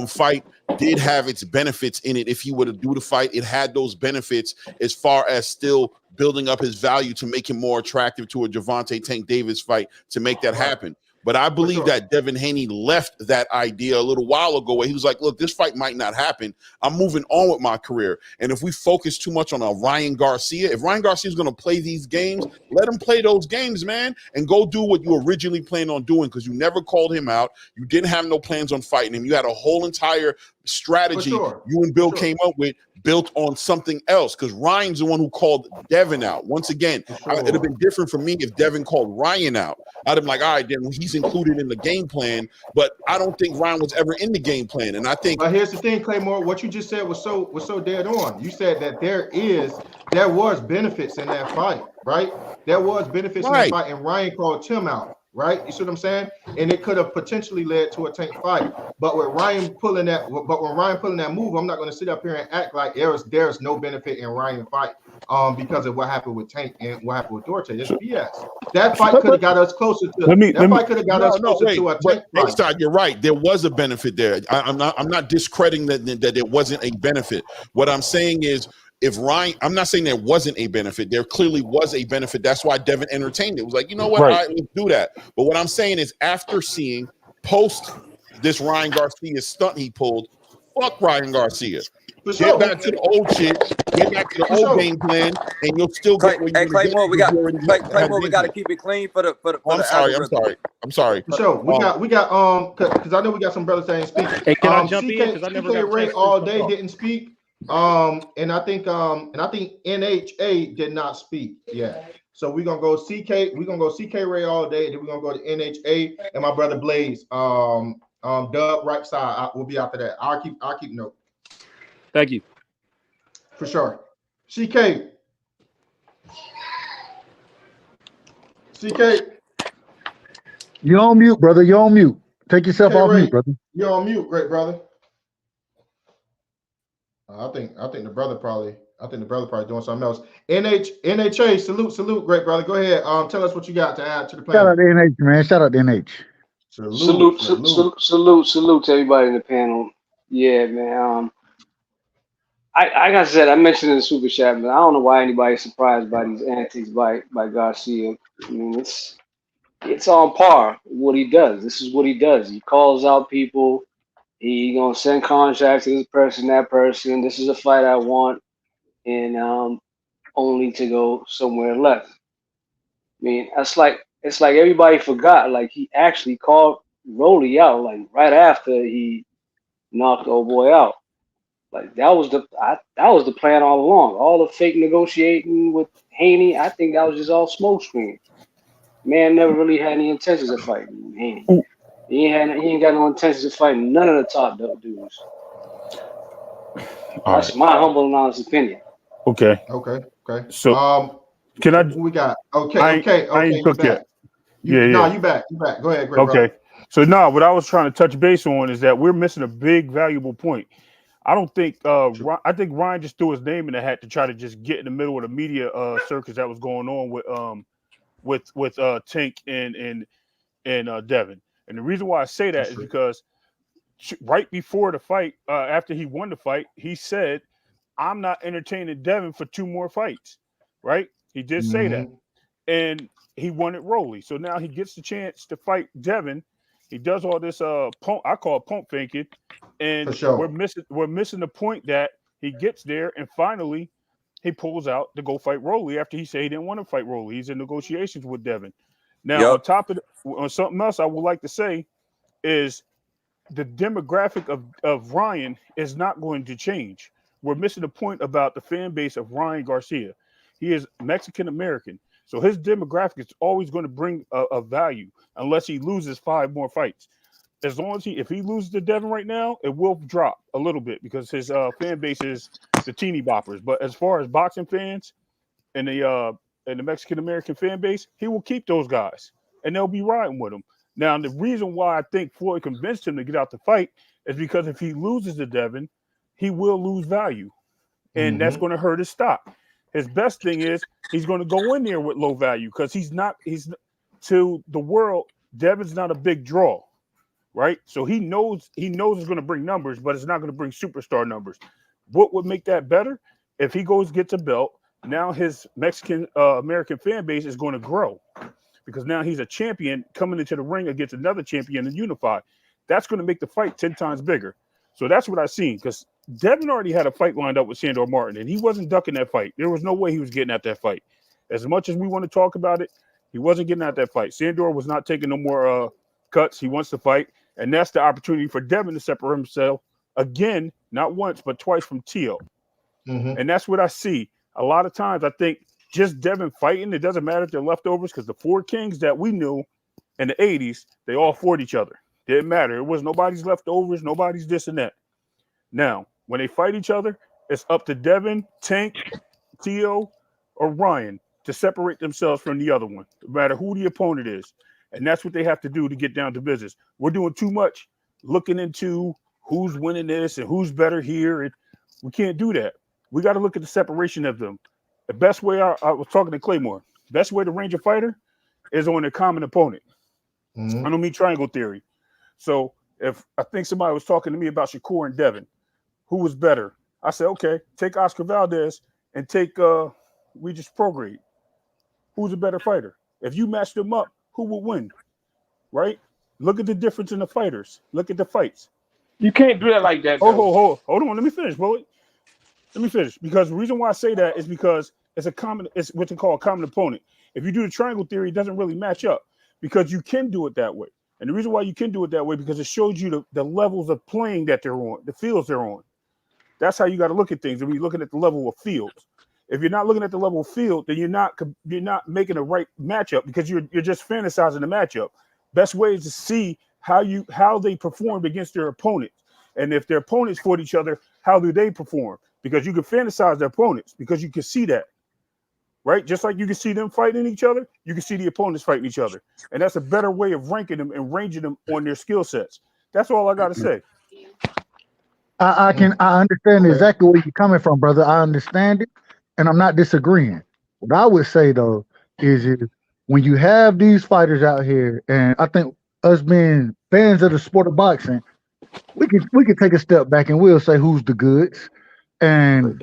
fight did have its benefits in it. If he were to do the fight, it had those benefits as far as still building up his value to make him more attractive to a Gervonta Tank Davis fight to make that happen. But I believe that Devin Haney left that idea a little while ago where he was like, look, this fight might not happen. I'm moving on with my career. And if we focus too much on a Ryan Garcia, if Ryan Garcia is going to play these games, let him play those games, man, and go do what you originally planned on doing, because you never called him out. You didn't have no plans on fighting him. You had a whole entire strategy you and Bill came up with built on something else, because Ryan's the one who called Devin out. Once again, it'd have been different for me if Devin called Ryan out. I'd have been like, all right, then he's included in the game plan, but I don't think Ryan was ever in the game plan. And I think, but here's the thing, Claymore, what you just said was so dead on. You said that there was benefits in that fight, right? There was benefits in that fight, and Ryan called Tim out. Right, you see what I'm saying? And it could have potentially led to a Tank fight. But when Ryan pulling that move, I'm not going to sit up here and act like there's no benefit in Ryan fight because of what happened with Tank and what happened with Duarte. That's BS. That fight could have got us closer to. That fight could have got us closer to a Tank fight. Side, you're right. There was a benefit there. I'm not discrediting that there wasn't a benefit. What I'm saying is, if Ryan, I'm not saying there wasn't a benefit. There clearly was a benefit. That's why Devin entertained it. It was like, you know what? All right, let's do that. But what I'm saying is, after seeing post this Ryan Garcia stunt he pulled, fuck Ryan Garcia. Get back to the old shit. Get back to the old game plan, and you'll still get what you're Claymore, we got to keep it clean for the. I'm sorry. So we got because I know we got some brothers that ain't speaking. Hey, can I jump in? Because I never got Ray all day didn't speak. And I think NHA did not speak yet. So we're gonna go CK Ray all day, and then we're gonna go to NHA and my brother Blaze. Dub right side. We'll be after that. I'll keep note. Thank you. For sure. CK. You're on mute, brother. You're on mute. Take yourself off mute, brother. You're on mute, great brother. I think the brother probably doing something else. NHA, salute, great brother. Go ahead. Tell us what you got to add to the plan. Shout out to NH, man. Shout out to NH. Salute to everybody in the panel. Yeah, man. Like I said, I mentioned in the super chat, but I don't know why anybody's surprised by these antics by Garcia. I mean, it's on par with what he does. This is what he does. He calls out people. He gonna send contracts to this person, that person. This is a fight I want, and only to go somewhere left. I mean, it's like everybody forgot. Like, he actually called Rolly out, like right after he knocked old boy out. Like, that was the plan all along. All the fake negotiating with Haney, I think that was just all smoke screen. Man never really had any intentions of fighting Haney. He ain't got no intentions of fighting none of the top dudes. That's my humble and honest opinion. Okay. So can I? We got okay. I ain't cooked yet. No, you back. Go ahead, great okay. brother. So what I was trying to touch base on is that we're missing a big, valuable point. I don't think I think Ryan just threw his name in the hat to try to just get in the middle of the media circus that was going on with Tank and Devin. And the reason why I say that is because right before the fight, after he won the fight, he said, I'm not entertaining Devin for 2 more fights, right? He did say that. And he won it Rolly. So now he gets the chance to fight Devin. He does all this I call it pump faking. And we're missing the point that he gets there and finally he pulls out to go fight Rolly after he said he didn't want to fight Rolly. He's in negotiations with Devin. Now, on top of on something else I would like to say is the demographic of Ryan is not going to change. We're missing the point about the fan base of Ryan Garcia. He is Mexican American. So his demographic is always going to bring a value unless he loses 5 more fights. As long as if he loses to Devin right now, it will drop a little bit because his fan base is the teeny boppers. But as far as boxing fans and the Mexican American fan base, he will keep those guys and they'll be riding with him. Now, the reason why I think Floyd convinced him to get out the fight is because if he loses to Devin, he will lose value, and that's going to hurt his stock. His best thing is he's going to go in there with low value because he's to the world. Devin's not a big draw, right? So he knows it's going to bring numbers, but it's not going to bring superstar numbers. What would make that better? If he gets a belt, now his Mexican American fan base is going to grow because now he's a champion coming into the ring against another champion and unified. That's going to make the fight 10 times bigger. So that's what I've seen because Devin already had a fight lined up with Sandor Martin, and he wasn't ducking that fight. There was no way he was getting at that fight. As much as we want to talk about it, he wasn't getting at that fight. Sandor was not taking no more cuts. He wants to fight, and that's the opportunity for Devin to separate himself again, not once, but twice from Tio. And that's what I see. A lot of times I think just Devin fighting, it doesn't matter if they're leftovers because the 4 kings that we knew in the 80s, they all fought each other. Didn't matter. It was nobody's leftovers, nobody's this and that. Now, when they fight each other, it's up to Devin, Tank, Tio, or Ryan to separate themselves from the other one, no matter who the opponent is. And that's what they have to do to get down to business. We're doing too much looking into who's winning this and who's better here. And we can't do that. We got to look at the separation of them. The best way, I was talking to Claymore, best way to range a fighter is on a common opponent. I don't mean triangle theory. So if I think somebody was talking to me about Shakur and Devin, who was better? I said, okay, take Oscar Valdez and take Regis Prograde. Who's a better fighter? If you match them up, who will win? Right? Look at the difference in the fighters. Look at the fights. You can't do that like that. Hold on. Let me finish, Bullet. Let me finish. Because the reason why I say that is because it's what they call a common opponent. If you do the triangle theory, it doesn't really match up because you can do it that way. And the reason why you can do it that way because it shows you the levels of playing that they're on, the fields they're on. That's how you got to look at things. If you're looking at the level of fields, if you're not looking at the level of field, then you're not making a right matchup because you're just fantasizing the matchup. Best way is to see how they performed against their opponents, and if their opponents fought each other, how do they perform? Because you can fantasize their opponents because you can see that, right? Just like you can see them fighting each other, you can see the opponents fighting each other, and that's a better way of ranking them and ranging them on their skill sets. That's all I got to say. I understand exactly where you're coming from, brother. I understand it, and I'm not disagreeing. What I would say though is when you have these fighters out here, and I think us being fans of the sport of boxing, we could take a step back and we'll say who's the goods. And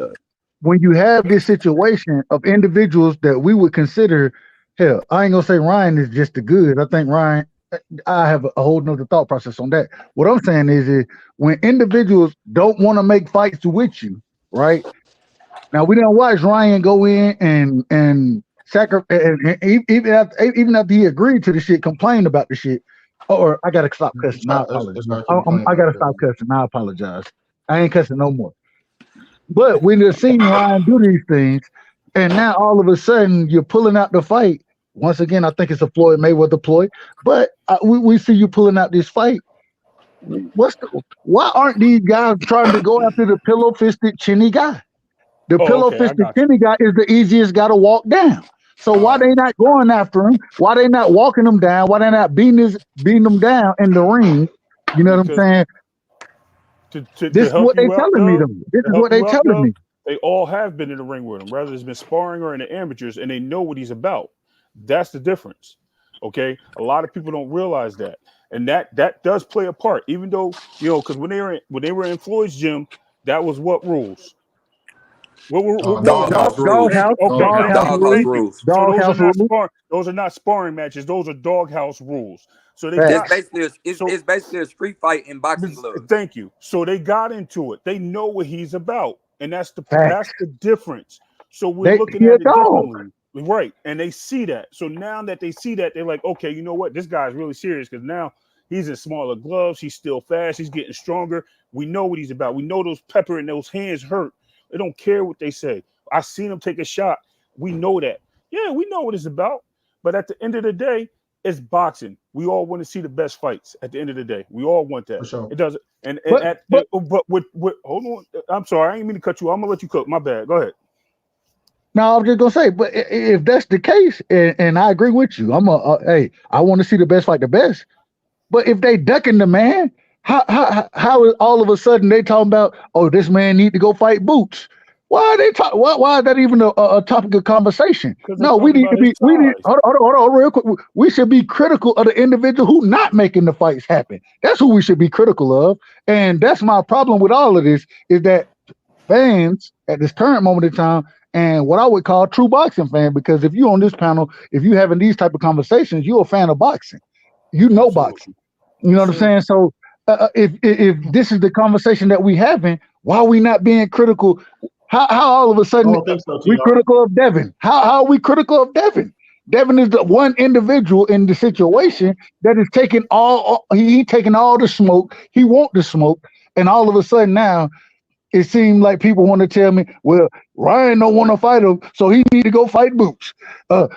when you have this situation of individuals that we would consider, hell, I ain't gonna say Ryan is just the good. I think Ryan, I have a whole nother thought process on that. What I'm saying is when individuals don't want to make fights with you, right? Now we didn't watch Ryan go in and sacrifice, and even after he agreed to the shit, complained about the shit. Or I gotta stop cussing. I apologize. I gotta stop cussing. I apologize. I ain't cussing no more. But when you're seeing Ryan do these things, and now all of a sudden you're pulling out the fight. Once again, I think it's a Floyd Mayweather ploy. But we see you pulling out this fight. Why aren't these guys trying to go after the pillow-fisted chinny guy? The pillow-fisted chinny guy is the easiest guy to walk down. So why they not going after him? Why they not walking him down? Why they not beating him down in the ring? You know what I'm saying? This is what they're telling me, though. This is what they're telling me. They all have been in the ring with him, whether it's been sparring or in the amateurs, and they know what he's about. That's the difference. Okay? A lot of people don't realize that. And that does play a part, even though, because when they were in Floyd's gym, that was what rules. What were Doghouse rules. Doghouse, okay? doghouse Doghouse rules, Thank you. rules. So doghouse rules. those are not sparring matches. Those are doghouse rules. So they It's got basically it's basically a street fight in boxing gloves. Thank you. So they got into it. They know what he's about, and that's the Facts. difference. So we're looking He at a it dog. differently, right? And they see that. So now that they see that, they're like, okay, you know what? This guy's really serious because now he's in smaller gloves. He's still fast. He's getting stronger. We know what he's about. We know those pepper and those hands hurt. They don't care what they say. I seen him take a shot. We know that. Yeah, we know what it's about. But at the end of the day, it's boxing. We all want to see the best fights. At the end of the day, we all want that. For sure. It doesn't. But with hold on. I'm sorry. I didn't mean to cut you. I'm gonna let you cook. My bad. Go ahead. no, I'm just gonna say, but if that's the case, and I agree with you, hey, I want to see the best fight the best. But if they ducking the man, how is all of a sudden they talking about, oh, this man need to go fight Boots? Why are they talk? Why is that even a topic of conversation? No, we need to be. We need hold on, real quick. We should be critical of the individual who not making the fights happen. That's who we should be critical of, and that's my problem with all of this is that fans at this current moment in time, and what I would call true boxing fan, because if you on this panel, if you having these type of conversations, you're a fan of boxing. You know boxing. You know what I'm saying? So if this is the conversation that we having, why are we not being critical? How all of a sudden we critical of Devin? How are we critical of Devin? Devin is the one individual in the situation that is taking he taking all the smoke. He want the smoke, and all of a sudden now it seems like people want to tell me, well, Ryan don't want to fight him, so he need to go fight Boots. I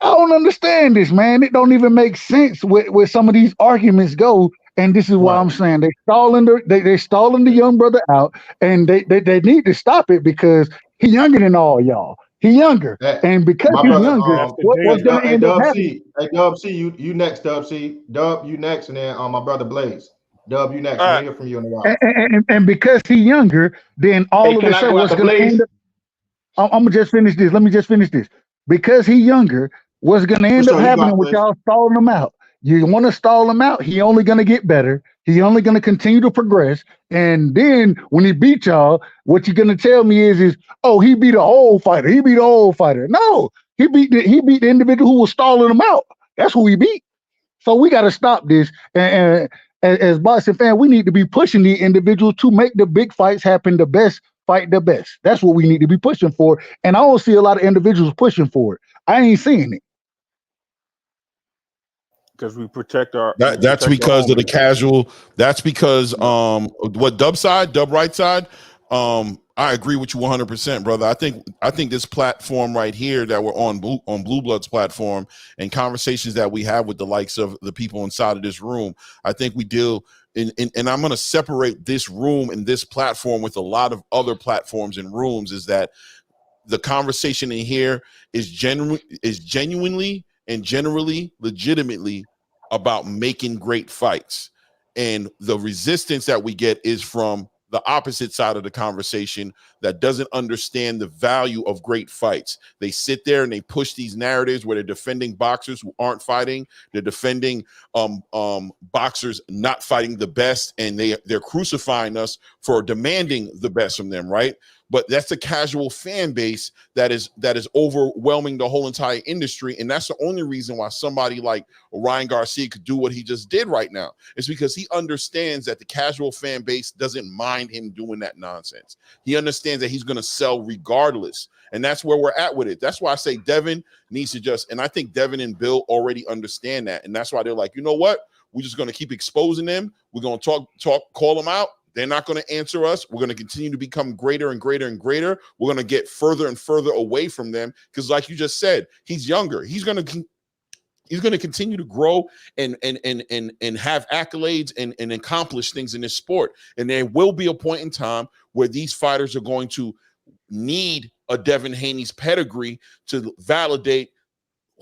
don't understand this, man. It don't even make sense where some of these arguments go. And this is why I'm saying they stalling the young brother out, and they need to stop it because he younger than all y'all. He younger, and because he's younger, what's going to end up happening? Hey, Dub C, you next, Dub C. Dub, you next, and then my brother Blaze. Dub, you next. We'll hear from you in a while. And because he's younger, then all of a sudden what's going to end up? I'm gonna just finish this. Let me just finish this. Because he's younger, what's going to end up happening with y'all stalling him out? You want to stall him out, he only going to get better. He only going to continue to progress. And then when he beat y'all, what you're going to tell me is, oh, he beat an old fighter. He beat an old fighter. No, he beat the individual who was stalling him out. That's who he beat. So we got to stop this. And as boxing fans, we need to be pushing the individuals to make the big fights happen. The best fight the best. That's what we need to be pushing for. And I don't see a lot of individuals pushing for it. I ain't seeing it. Because we protect our that's because of the casual. That's because what Dub right side. I agree with you 100%, brother. I think this platform right here that we're on Blue Blood's platform and conversations that we have with the likes of the people inside of this room, I think we deal in and I'm going to separate this room and this platform with a lot of other platforms and rooms, is that the conversation in here is genuinely and generally legitimately about making great fights, and the resistance that we get is from the opposite side of the conversation that doesn't understand the value of great fights. They sit there and they push these narratives where they're defending boxers who aren't fighting. They're defending boxers not fighting the best, and they're crucifying us for demanding the best from them, right? But that's a casual fan base that is overwhelming the whole entire industry. And that's the only reason why somebody like Ryan Garcia could do what he just did right now. It's because he understands that the casual fan base doesn't mind him doing that nonsense. He understands that he's going to sell regardless. And that's where we're at with it. That's why I say Devin needs to and I think Devin and Bill already understand that. And that's why they're like, you know what? We're just going to keep exposing them. We're going to call them out. They're not going to answer us. We're going to continue to become greater and greater and greater. We're going to get further and further away from them because, like you just said, he's younger. He's going to continue to grow and have accolades and accomplish things in this sport. And there will be a point in time where these fighters are going to need a Devin Haney's pedigree to validate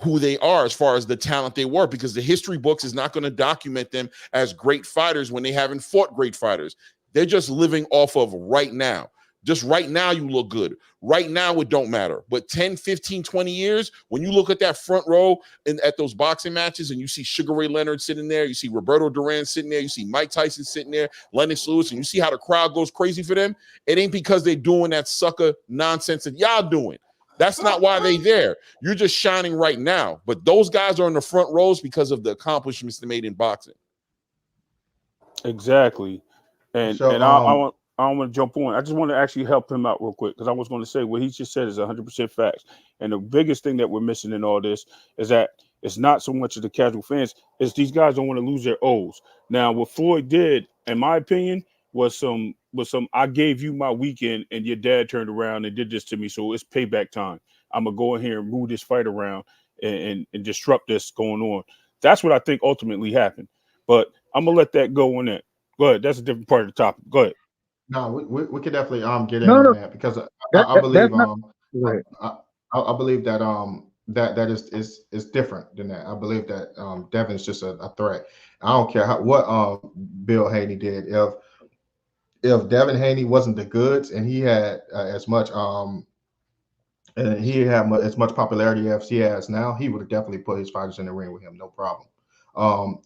who they are as far as the talent they were, because the history books is not going to document them as great fighters when they haven't fought great fighters. They're just living off of right now. Just right now, you look good. Right now, it don't matter. But 10, 15, 20 years, when you look at that front row and at those boxing matches and you see Sugar Ray Leonard sitting there, you see Roberto Duran sitting there, you see Mike Tyson sitting there, Lennox Lewis, and you see how the crowd goes crazy for them, it ain't because they're doing that sucker nonsense that y'all doing. That's not why they there. You're just shining right now. But those guys are in the front rows because of the accomplishments they made in boxing. Exactly. And So, I don't want to jump on. I just want to actually help him out real quick because I was going to say what he just said is 100% facts. And the biggest thing that we're missing in all this is that it's not so much of the casual fans, it's these guys don't want to lose their O's. Now, what Floyd did, in my opinion, was some I gave you my weekend and your dad turned around and did this to me, so it's payback time. I'm gonna go in here and move this fight around and disrupt this going on. That's what I think ultimately happened. But I'm gonna let that go on that. Go ahead. That's a different part of the topic. Go ahead. no, we could definitely get in No, on no, that because I that's believe not. Go ahead. I believe that that is different than that. I believe that Devin's just a threat. I don't care what Bill Haney did. If Devin Haney wasn't the goods and he had as much as much popularity as he has now, he would have definitely put his fighters in the ring with him, no problem.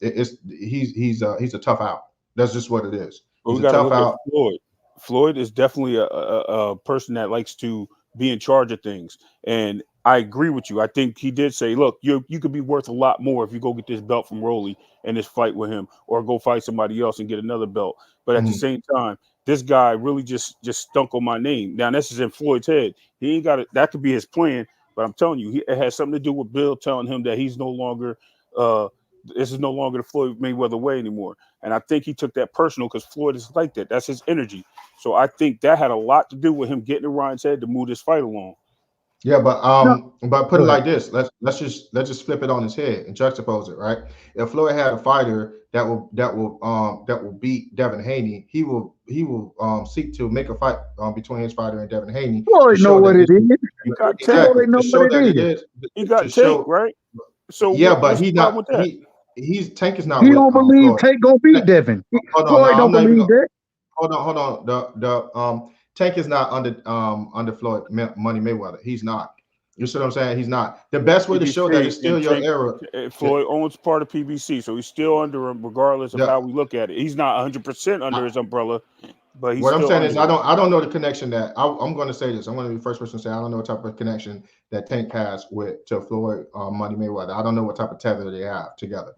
He's a tough out. That's just what it is. But He's we a got to tough look out. at Floyd. Floyd is definitely a person that likes to be in charge of things. And I agree with you. I think he did say, look, you could be worth a lot more if you go get this belt from Rolly and this fight with him, or go fight somebody else and get another belt. But at the same time, this guy really just stunk on my name. Now, this is in Floyd's head. He ain't got it. That could be his plan. But I'm telling you, it has something to do with Bill telling him that he's no longer this is no longer the Floyd Mayweather way anymore. And I think he took that personal because Floyd is like that. That's his energy. So I think that had a lot to do with him getting in Ryan's head to move this fight along. Yeah, but No, put go it like ahead. this. Let's just flip it on his head and juxtapose it, right? If Floyd had a fighter that will beat Devin Haney, he will seek to make a fight between his fighter and Devin Haney to Floyd know show what that it is. He got Tank. exactly Floyd know to what show it that it is. is He got to Tank, show. right? So Yeah, but what's the he problem not with that? he's Tank is not He with don't believe Floyd. Tank gonna beat Devin. Hold on, no, Floyd I'm don't not even believe gonna that. hold on. The Tank is not under Floyd Money Mayweather. He's not. You see what I'm saying? He's not. The best way to show that it's still your era. Floyd owns part of PBC, so he's still under him regardless of how we look at it. He's not 100% under his umbrella, but he's what I'm still saying under is him. I don't know the connection that I'm going to say this. I'm going to be the first person to say I don't know what type of connection that Tank has to Floyd Money Mayweather. I don't know what type of tether they have together.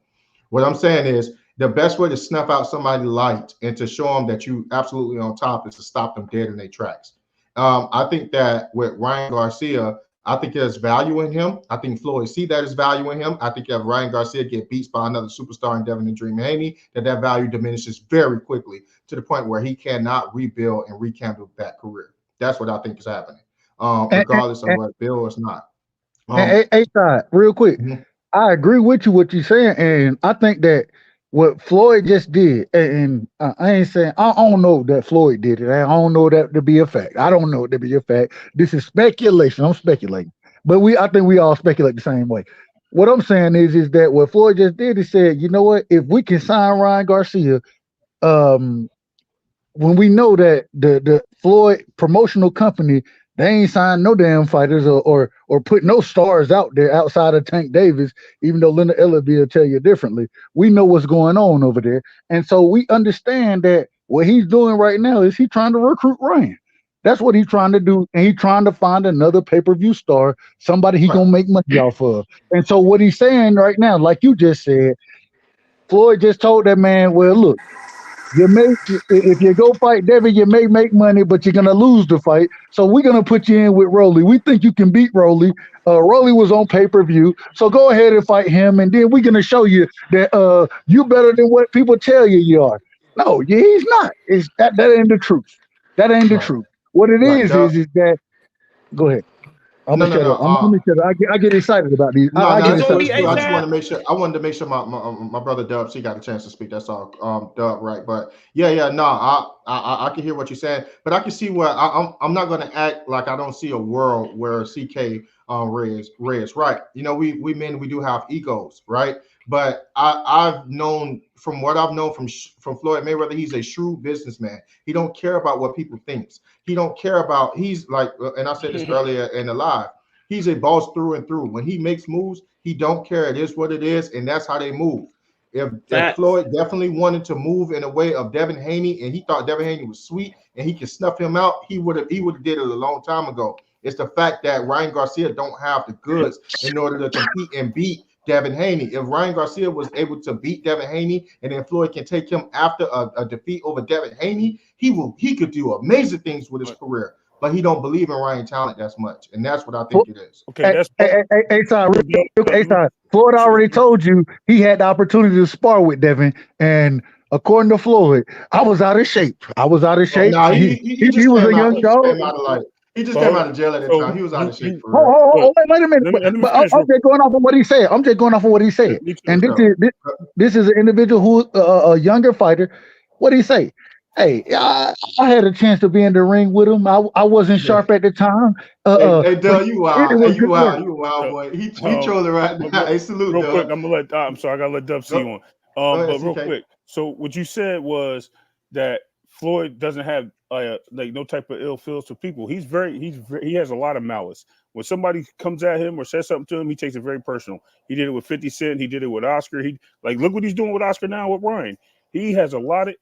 What I'm saying is the best way to snuff out somebody light and to show them that you absolutely on top is to stop them dead in their tracks. I think that with Ryan Garcia, I think there's value in him. I think Floyd see that as value in him. I think if Ryan Garcia get beat by another superstar in Devin and Dream Haney, that value diminishes very quickly to the point where he cannot rebuild and rekindle that career. That's what I think is happening, regardless of what Bill is not. Side, real quick, I agree with you what you're saying, and I think that what Floyd just did, and I ain't saying I don't know that Floyd did it. I don't know that to be a fact. I don't know it to be a fact. This is speculation. I'm speculating, but I think we all speculate the same way. What I'm saying is that what Floyd just did is said, you know what? If we can sign Ryan Garcia, um, when we know that the Floyd promotional company, they ain't signed no damn fighters or put no stars out there outside of Tank Davis, even though Linda Ellaby will tell you differently. We know what's going on over there. And so we understand that what he's doing right now is he trying to recruit Ryan. That's what he's trying to do. And he's trying to find another pay-per-view star, somebody he gonna make money off of. And so what he's saying right now, like you just said, Floyd just told that man, well, look, if you go fight Devin, you may make money, but you're gonna lose the fight. So we're gonna put you in with Rolly. We think you can beat Rolly. Rolly was on pay-per-view, so go ahead and fight him, and then we're gonna show you that you better than what people tell you are. No, he's not. That ain't the truth. That ain't the truth. What it is that. Go ahead. I'm gonna shut up. I'm gonna shut up. I get excited about these. I get It's cool. excited. It's cool. I just want to make sure. I wanted to make sure my brother Dub, he got a chance to speak. That's all. Dub, right? But yeah. No, I can hear what you're saying, but I can see where I'm not going to act like I don't see a world where CK Ray is right. You know, we men, we do have egos, right? But I've known from what I've known from Floyd Mayweather, he's a shrewd businessman. He don't care about what people thinks. He don't care about. He's like, and I said this earlier in the live. He's a boss through and through. When he makes moves, he don't care. It is what it is, and that's how they move. If Floyd definitely wanted to move in a way of Devin Haney, and he thought Devin Haney was sweet and he could snuff him out, he would have did it a long time ago. It's the fact that Ryan Garcia don't have the goods in order to compete and beat Devin Haney. If Ryan Garcia was able to beat Devin Haney, and then Floyd can take him after a defeat over Devin Haney, he could do amazing things with his career. But he don't believe in Ryan talent that much, and that's what I think it is. Okay, that's Floyd already told you he had the opportunity to spar with Devin, and according to Floyd, I was out of shape. He was a young dog. He just came out of jail at the time. He was out of shape. Wait a minute. I'm just going off of what he said. And this is an individual who a younger fighter. What did he say? Hey, I had a chance to be in the ring with him. I wasn't sharp at the time. Hey, Dell, you wild. You wild, boy. He trolling right now. Hey, salute, real Dell. quick, I'm sorry, I gotta let Dub see on. But real quick. So what you said was that Floyd doesn't have like no type of ill feels to people. He has a lot of malice. When somebody comes at him or says something to him, he takes it very personal. He did it with 50 Cent. He did it with Oscar. Look what he's doing with Oscar now with Ryan. He has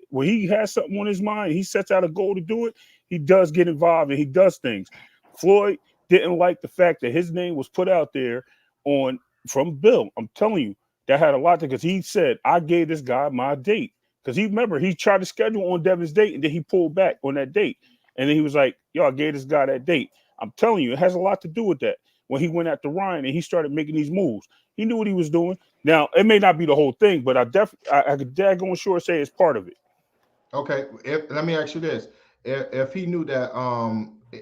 when he has something on his mind, he sets out a goal to do it. He does get involved and he does things. Floyd didn't like the fact that his name was put out there from Bill. I'm telling you, that had a lot to, because he said, I gave this guy my date. Because he tried to schedule on Devin's date, and then he pulled back on that date. And then he was like, yo, I gave this guy that date. I'm telling you, it has a lot to do with that. When he went after Ryan and he started making these moves, he knew what he was doing. Now, it may not be the whole thing, but I could daggone sure say it's part of it. Okay, let me ask you this: if he knew that,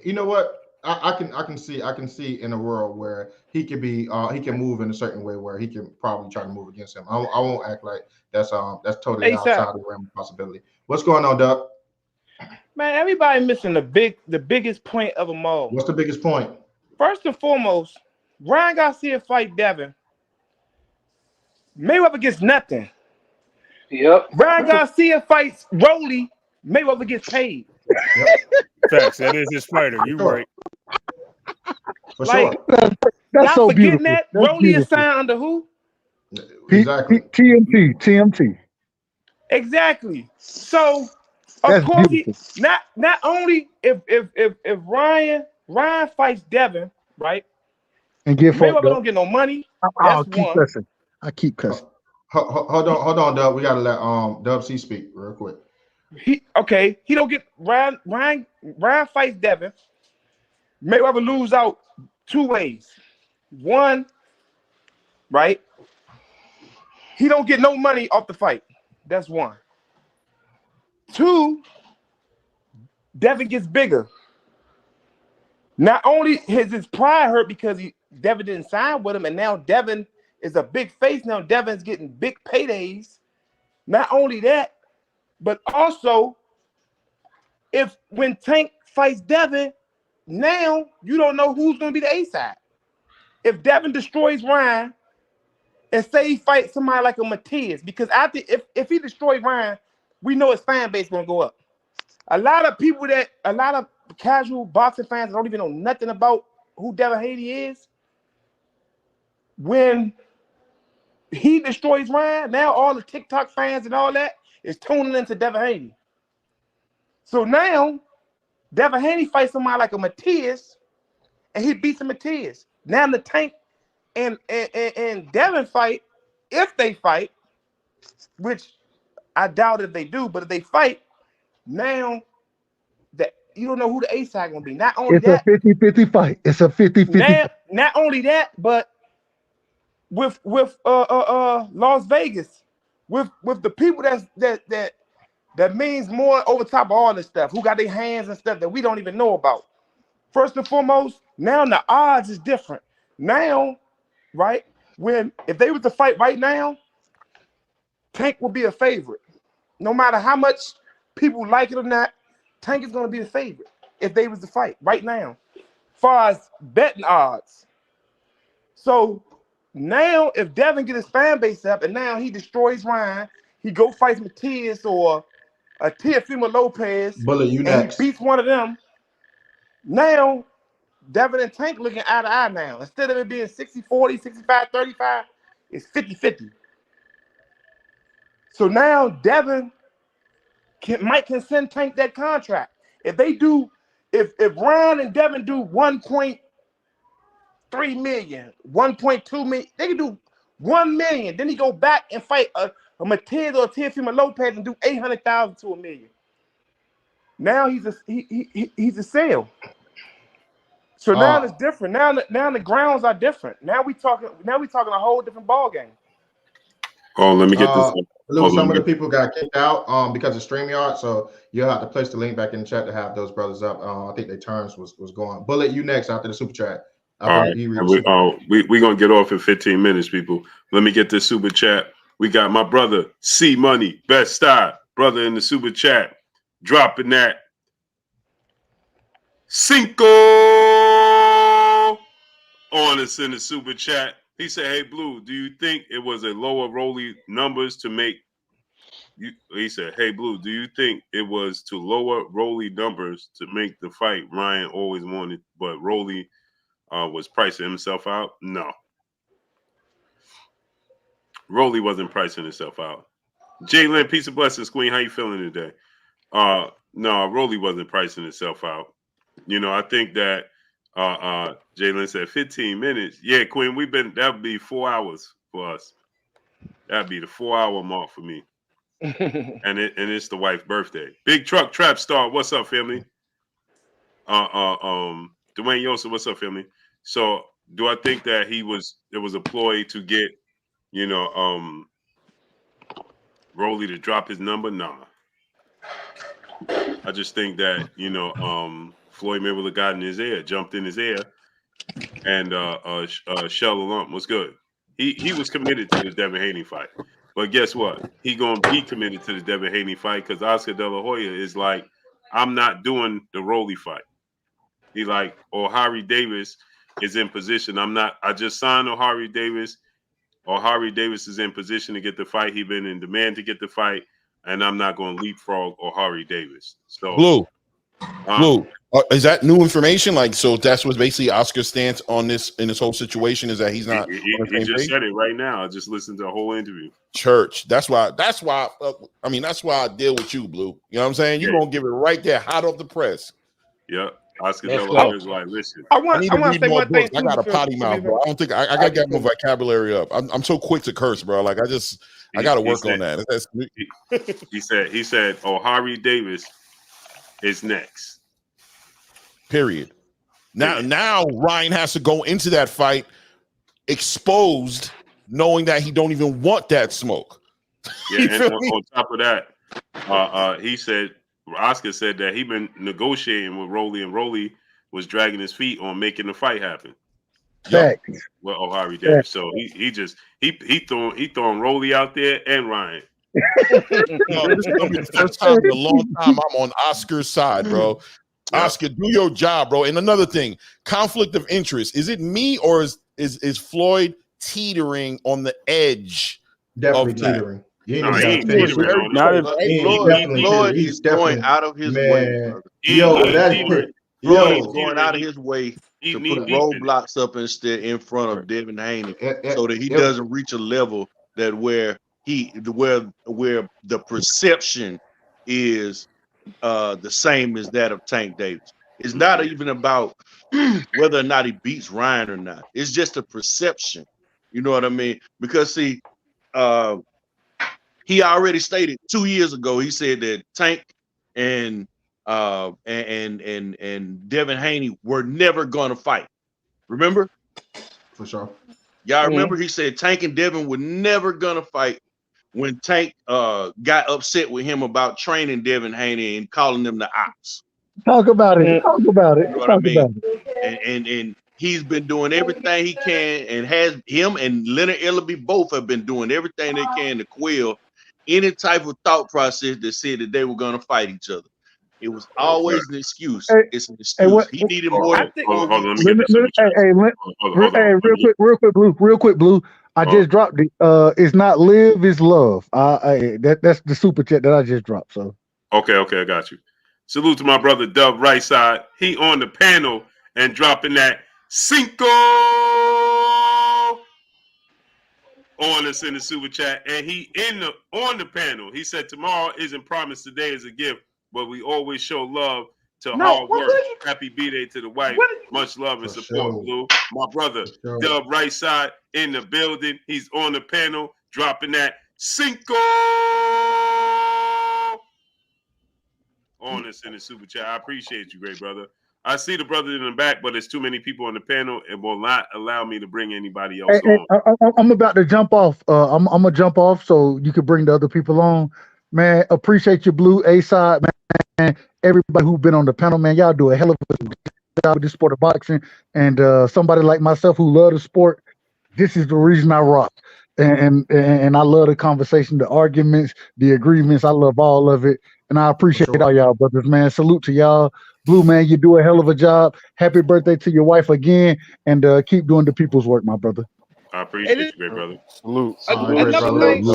you know what? I can see in a world where he could be he can move in a certain way where he can probably try to move against him. I won't act like that's totally outside of the realm of possibility. What's going on, Doug? Man, everybody missing the biggest point of them all. What's the biggest point? First and foremost, Ryan Garcia fight Devin. Mayweather gets nothing. Yep. Ryan Garcia fights Rolly. Mayweather gets paid. Yep. Facts. That is his fighter. You're right. For sure. That's so beautiful. That Rolly is signed under who? Exactly. TMT. Exactly. So of course, not only if Ryan fights Devin, right? And get Mayweather don't get no money. I'll keep cussing. I keep cussing. Hold on, Dub. We gotta let Dub C speak real quick. He don't get Ryan fights Devin. Mayweather lose out two ways. One, right? He don't get no money off the fight. That's one. Two, Devin gets bigger. Not only is his pride hurt because Devin didn't sign with him, and now Devin is a big face. Now Devin's getting big paydays. Not only that, but also when Tank fights Devin, now you don't know who's going to be the A side. If Devin destroys Ryan, and say he fights somebody like a Matias, because if he destroys Ryan, we know his fan base going to go up. A lot of casual boxing fans don't even know nothing about who Devin Haney is. When he destroys Ryan, now all the TikTok fans and all that is tuning into Devin Haney. So now Devin Haney fights somebody like a Matias, and he beats a Matias. Now the Tank and Devin fight, if they fight, which I doubt if they do, but if they fight, now that you don't know who the A side gonna be. Not only it's a 50-50 fight. It's a 50-50. Not only that, but with Las Vegas, with the people that means more over top of all this stuff, who got their hands and stuff that we don't even know about. First and foremost, now the odds is different. Now, right, if they were to fight right now, Tank will be a favorite. No matter how much people like it or not, Tank is going to be a favorite if they was to fight right now, as far as betting odds. So Now, if Devin get his fan base up and now he destroys Ryan, he go fights Matias or a Teofimo Lopez, Bullet, you and next. he beats one of them. Now, Devin and Tank looking eye to eye now. Instead of it being 60-40, 65-35, it's 50-50. So now Devin might send Tank that contract. If they do, if Ryan and Devin do 1.3 million, 1.2 million, they can do 1 million. Then he go back and fight a Matias or a Teofimo Lopez and do 800,000 to $1 million. Now he's a sale. So now it's different. Now the grounds are different. Now we talking a whole different ball game. Oh, let me get this. Some of the people got kicked out because of StreamYard, so you'll have to place the link back in the chat to have those brothers up. I think their turns was going. Bullet, you next after the super chat. All right, we're gonna get off in 15 minutes, people. Let me get this super chat. We got my brother C Money, best style brother in the super chat, dropping that Cinco on us in the super chat. He said, "Hey Blue, do you think it was a lower Rolly numbers to make you?" He said, "Hey Blue, do you think it was to lower Rolly numbers to make the fight Ryan always wanted, but Rolly was pricing himself out?" No, Rolly wasn't pricing himself out. Jalen, peace and blessings, Queen. How you feeling today? No, Rolly wasn't pricing himself out. You know, I think that Jalen said 15 minutes. Yeah, Queen, that would be 4 hours for us. That'd be the 4-hour mark for me. and it's the wife's birthday. Big Truck Trap Star, what's up, family? Dwayne Yosa, what's up, family? So do I think that it was a ploy to get, Rolly to drop his number? Nah. I just think that, Floyd Mayweather got in his ear, jumped in his ear, and Shell Lump was good. He was committed to the Devin Haney fight. But guess what? He gonna be committed to the Devin Haney fight because Oscar De La Hoya is like, I'm not doing the Rolly fight. He like, O'Hari Davis is in position. I just signed O'Hari Davis. O'Hari Davis is in position to get the fight. He been in demand to get the fight, and I'm not going to leapfrog O'Hari Davis. So Blue, is that new information? Like, so that's what basically Oscar's stance on this in this whole situation is that he's not. He just said it right now. I just listened to the whole interview. Church. That's why. That's why I deal with you, Blue. You know what I'm saying? You're gonna give it right there, hot off the press. Yeah. Oscar De La Hoya is like, listen. I want to say one thing. I got a potty mouth, bro. I don't think I got to get my vocabulary up. I'm so quick to curse, bro. Like I got to work on that. He said O'Hari Davis is next. Period. Now Ryan has to go into that fight exposed, knowing that he don't even want that smoke. Yeah, and on top of that, he said. Oscar said that he been negotiating with Rolly, and Rolly was dragging his feet on making the fight happen. Well, O'Hari Davis. So he throwing Rolly out there and Ryan. This is gonna be the first time in a long time I'm on Oscar's side, bro. Yeah. Oscar, do your job, bro. And another thing, conflict of interest. Is it me or is Floyd teetering on the edge? Definitely teetering. Floyd is going out of his way. Floyd is going out of his way to put roadblocks up instead in front of Devin Haney, so that he doesn't reach a level that where the perception is the same as that of Tank Davis. It's not even about whether or not he beats Ryan or not. It's just a perception. You know what I mean? Because see, he already stated 2 years ago. He said that Tank and Devin Haney were never going to fight. Remember? For sure. Y'all remember? He said Tank and Devin were never going to fight when Tank got upset with him about training Devin Haney and calling them the ops. Talk about it. Talk about it. You know what I mean? And he's been doing everything he can, and has him and Leonard Ellaby both have been doing everything they can to quell any type of thought process that said that they were going to fight each other. It was always an excuse. Hey, It's an hey, excuse. what? He needed more than Hold 4 on, let weeks. me get this super chat. Hey, real quick, Blue. I just dropped it. It's not live, it's love. That's the super chat that I just dropped. So Okay, I got you. Salute to my brother Dub Right Side. He on the panel and dropping that Cinco on us in the super chat, and he on the panel. He said tomorrow isn't promised, today is a gift, but we always show love to hard work. Happy B-Day to the wife. Much love and support, Blue. My brother Dub Right Side in the building. He's on the panel dropping that Cinco on us in the super chat. I appreciate you, great brother. I see the brother in the back, but there's too many people on the panel and will not allow me to bring anybody else on. I'm about to jump off. I'm gonna jump off so you can bring the other people on. Man, appreciate you, Blue, A-Side, man. Everybody who's been on the panel, man, y'all do a hell of a job with this sport of boxing. And somebody like myself who love the sport, this is the reason I rock. And I love the conversation, the arguments, the agreements. I love all of it. And I appreciate all y'all brothers, man. Salute to y'all. Blue, man, you do a hell of a job. Happy birthday to your wife again. And keep doing the people's work, my brother. I appreciate you, great brother. Salute. Salute.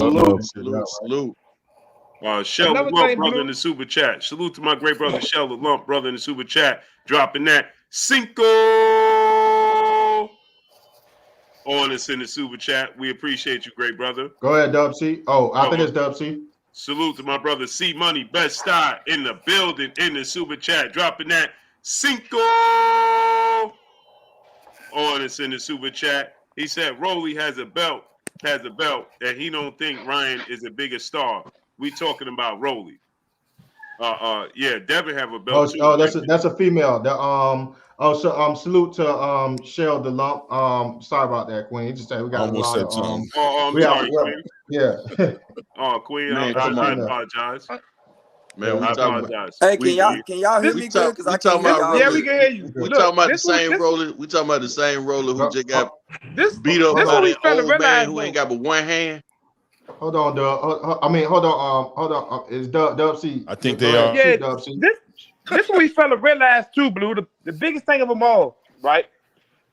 Shell the Lump brother in the super chat. Salute to my great brother Shell the Lump brother in the super chat. Dropping that Cinco on us in the super chat. We appreciate you, great brother. Go ahead, Dub C. Oh, I think it's Dub C. Salute to my brother C Money Best Star in the building in the super chat. Dropping that Cinco on us in the super chat. He said Rolly has a belt, and he don't think Ryan is a bigger star. We talking about Rolly. Yeah, Devin have a belt too. Oh, that's a female. Salute to Shell the Lump. Sorry about that, Queen. Just say we got almost a lot said of I'm sorry, Queen. Yeah. Queen, Man, I apologize. Man, I apologize. Hey, can y'all hear me good? Because I can't hear y'all. Yeah, we can hear you. We talking about the same roller. We talking about the same roller who just got beat up by that old man who ain't got but one hand. Hold on, Dub. Hold on. Is Dub C? I think they are. Yeah, Dub C. This what we fella realized too, Blue. The biggest thing of them all, right?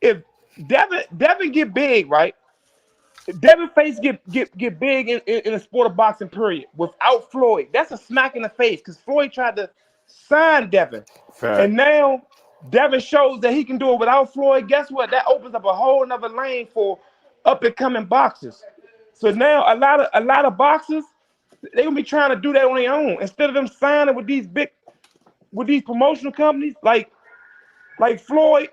If Devin get big, right? If Devin face get big in the sport of boxing, period, without Floyd, that's a smack in the face because Floyd tried to sign Devin. Fact. And now Devin shows that he can do it without Floyd. Guess what? That opens up a whole nother lane for up and coming boxers. So now a lot of boxers, they're gonna be trying to do that on their own instead of them signing with these promotional companies like Floyd.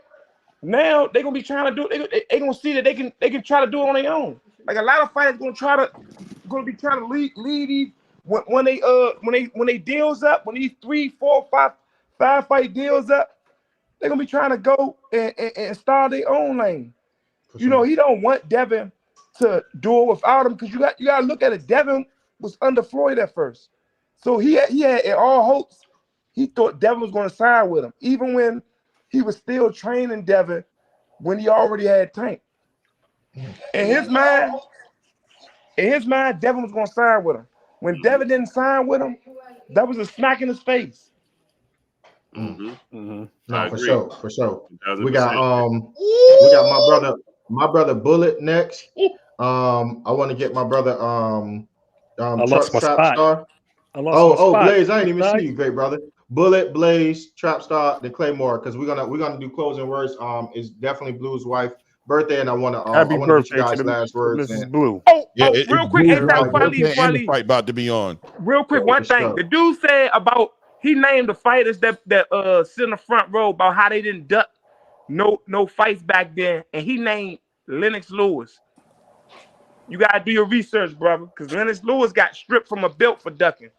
Now they're gonna be trying to do it. They're gonna see that they can try to do it on their own. Like a lot of fighters gonna be trying to lead these when they deals up, when these 3, 4, 5 fight deals up, they're gonna be trying to go and start their own lane. You know, he don't want Devin to do it without him because you gotta look at it. Devin was under Floyd at first, so he had all hopes. He thought Devin was gonna sign with him, even when he was still training Devin when he already had Tank. In his mind, Devin was gonna sign with him. When Devin didn't sign with him, that was a smack in his face. Mm-hmm. Mm-hmm. No, for sure. We got my brother Bullet next. I want to get my brother I lost my spot. Star. Blaze, I didn't even see you, great brother. Bullet, Blaze, Trap Star, then Claymore, because we're gonna do closing words. It's definitely Blue's wife birthday, and I want to get you guys last words. Mrs. Blue. Real quick, the fight about to be on. Real quick, one thing. The dude said about he named the fighters that sit in the front row about how they didn't duck no fights back then, and he named Lennox Lewis. You gotta do your research, brother, because Lennox Lewis got stripped from a belt for ducking.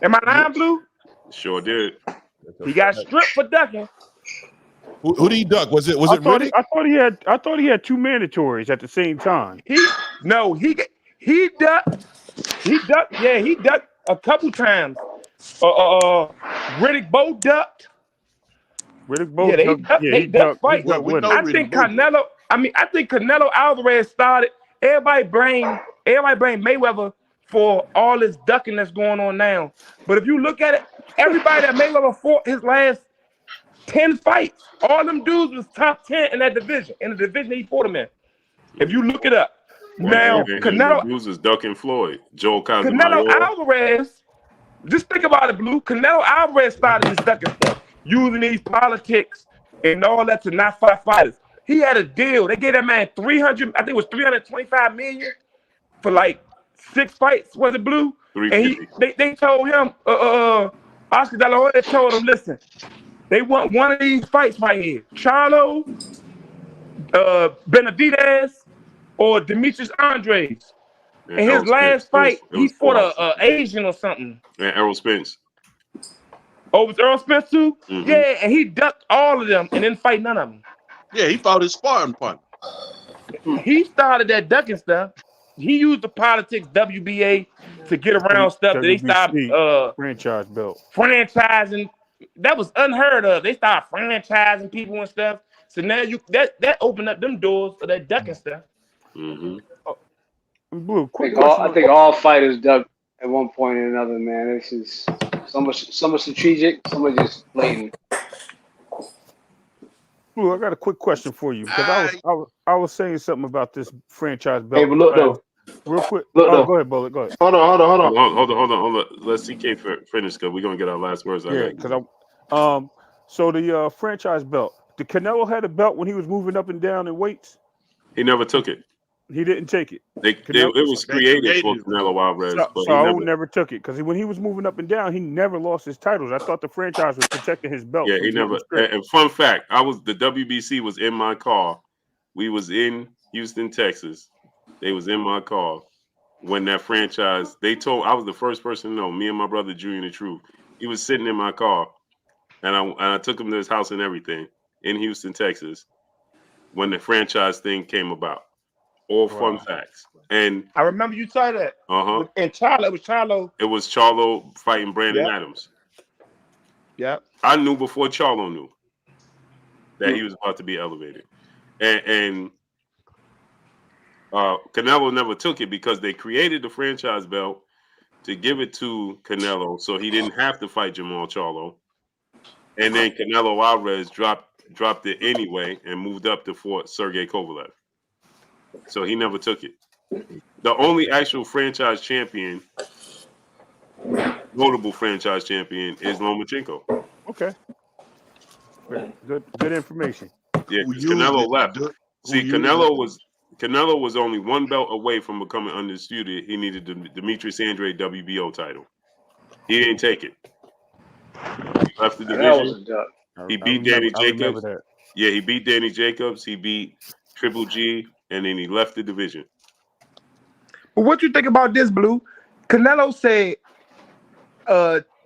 Am I lying, Blue? Sure did. He got stripped for ducking. Who did he duck? Was it Riddick? I thought he had two mandatories at the same time. He ducked. Yeah, he ducked a couple times. Riddick both ducked. They ducked fight. I think Canelo Alvarez started. Everybody blame Mayweather for all this ducking that's going on now. But if you look at it, everybody that Mayweather fought his last 10 fights, all them dudes was top 10 in that division, in the division he fought him in. If you look it up. Now, Canelo was ducking Floyd. Canelo Alvarez, just think about it, Blue. Canelo Alvarez started this ducking stuff, using these politics and all that to not fight fighters. He had a deal. They gave that man 300, I think it was 325 million for like 6 fights, was it, Blue? And they told him, Oscar De La Hoya told him, listen, they want one of these fights right here. Charlo, Benavidez, or Demetrius Andres. And his last fight, he fought a Asian or something. And Errol Spence. Oh, it was Errol Spence too? Mm-hmm. Yeah, and he ducked all of them and didn't fight none of them. Yeah, he fought his sparring partner. He started that ducking stuff. He used the politics, WBA, to get around stuff that they stopped franchise belt. Franchising. That was unheard of. They started franchising people and stuff. So now that opened up them doors for that ducking stuff. Mm-hmm. Blue, I think all fighters duck at one point or another, man. It's just some are strategic, some are just blatant. Blue, I got a quick question for you because I was saying something about this franchise belt. Hey, but look though, real quick. Go ahead, Bullet. Go ahead. Hold on. Let's CK finish because we're gonna get our last words. Yeah, because so the franchise belt. Did Canelo had a belt when he was moving up and down in weights? He never took it. He didn't take it. It was created for Canelo Alvarez. So he never took it because when he was moving up and down, he never lost his titles. I thought the franchise was protecting his belt. Yeah, he never. And fun fact, the WBC was in my car. We was in Houston, Texas. They was in my car when that franchise. They told I was the first person to know. Me and my brother Junior the Truth. He was sitting in my car, and I took him to his house and everything in Houston, Texas, when the franchise thing came about. All fun facts. And I remember you said that. And Charlo, it was Charlo fighting Brandon Adams. Yeah. I knew before Charlo knew that he was about to be elevated. And Canelo never took it because they created the franchise belt to give it to Canelo so he didn't have to fight Jamal Charlo. And then Canelo Alvarez dropped it anyway and moved up to Fort Sergey Kovalev. So he never took it. The only actual franchise champion, notable franchise champion, is Lomachenko. Okay. Good information. Yeah, Canelo left. See, Canelo was only one belt away from becoming undisputed. He needed the Demetrius Andre WBO title. He didn't take it. He left the division. He beat Danny Jacobs. Yeah, he beat Danny Jacobs. He beat Triple G. And then he left the division. But what you think about this, Blue? Canelo said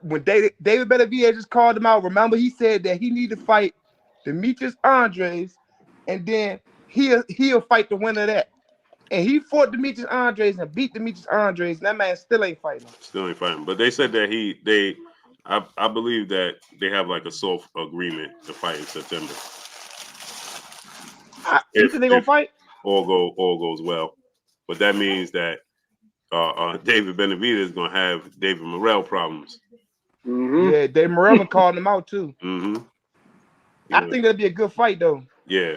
when David Benavidez just called him out, remember he said that he needed to fight Demetrius Andres, and then he'll fight the winner of that. And he fought Demetrius Andres and beat Demetrius Andres, and that man still ain't fighting. But they said that I believe that they have like a soft agreement to fight in September. You think they gonna fight? All goes well, but that means that David Benavidez is gonna have David Morrell problems. Mm-hmm. Yeah, David Morrell called him out too. Mm-hmm. I think that'd be a good fight though. Yeah,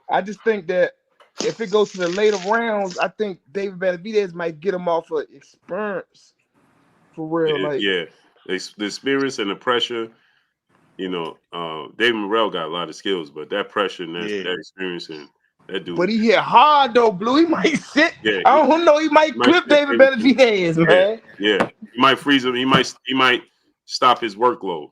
I just think that if it goes to the later rounds, I think David Benavidez might get him off of experience for real. The experience and the pressure. David Morrell got a lot of skills, but that pressure and that experience and that dude. But he hit hard though, Blue. He might sit. Yeah, I don't know. He might clip David Benavidez, man. Yeah, he might freeze him. He might stop his workload.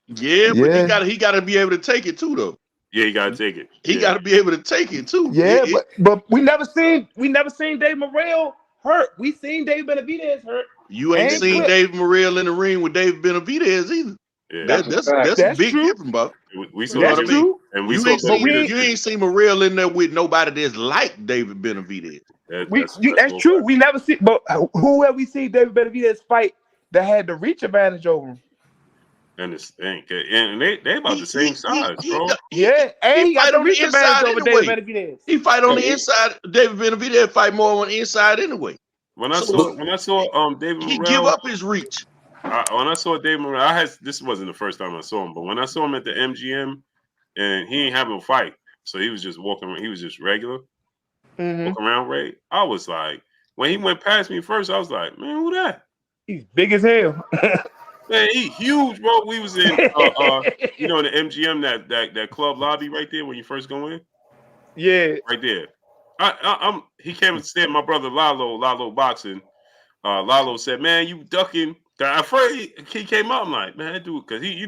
Yeah, but he got to be able to take it too, though. Yeah, he got to take it. He got to be able to take it too. Yeah, but we never seen David Morrell hurt. We seen David Benavidez hurt. You ain't seen David Morrell in the ring with David Benavidez either. Yeah, that's a big difference, bro. We saw that too. And you ain't seen Morrell in there with nobody that's like David Benavidez. That's true. We never see, but who have we seen David Benavidez fight that had the reach advantage over him? And they about the same size, bro. And he got the reach advantage over David Benavidez. He fight on the inside. David Benavidez fight more on the inside anyway. When I saw David Morrell, he give up his reach. When I saw Dave Morrell, this wasn't the first time I saw him, but when I saw him at the MGM, and he ain't having a fight, so he was just walking around. He was just regular, walking around. Ray, I was like, when he went past me first, I was like, man, who that? He's big as hell. Man, he huge, bro. We was in, in the MGM, that club lobby right there when you first go in. Yeah, right there. He came and stayed. My brother Lalo boxing. Lalo said, "Man, you ducking." At first he came up. I'm like, "Man, dude," because he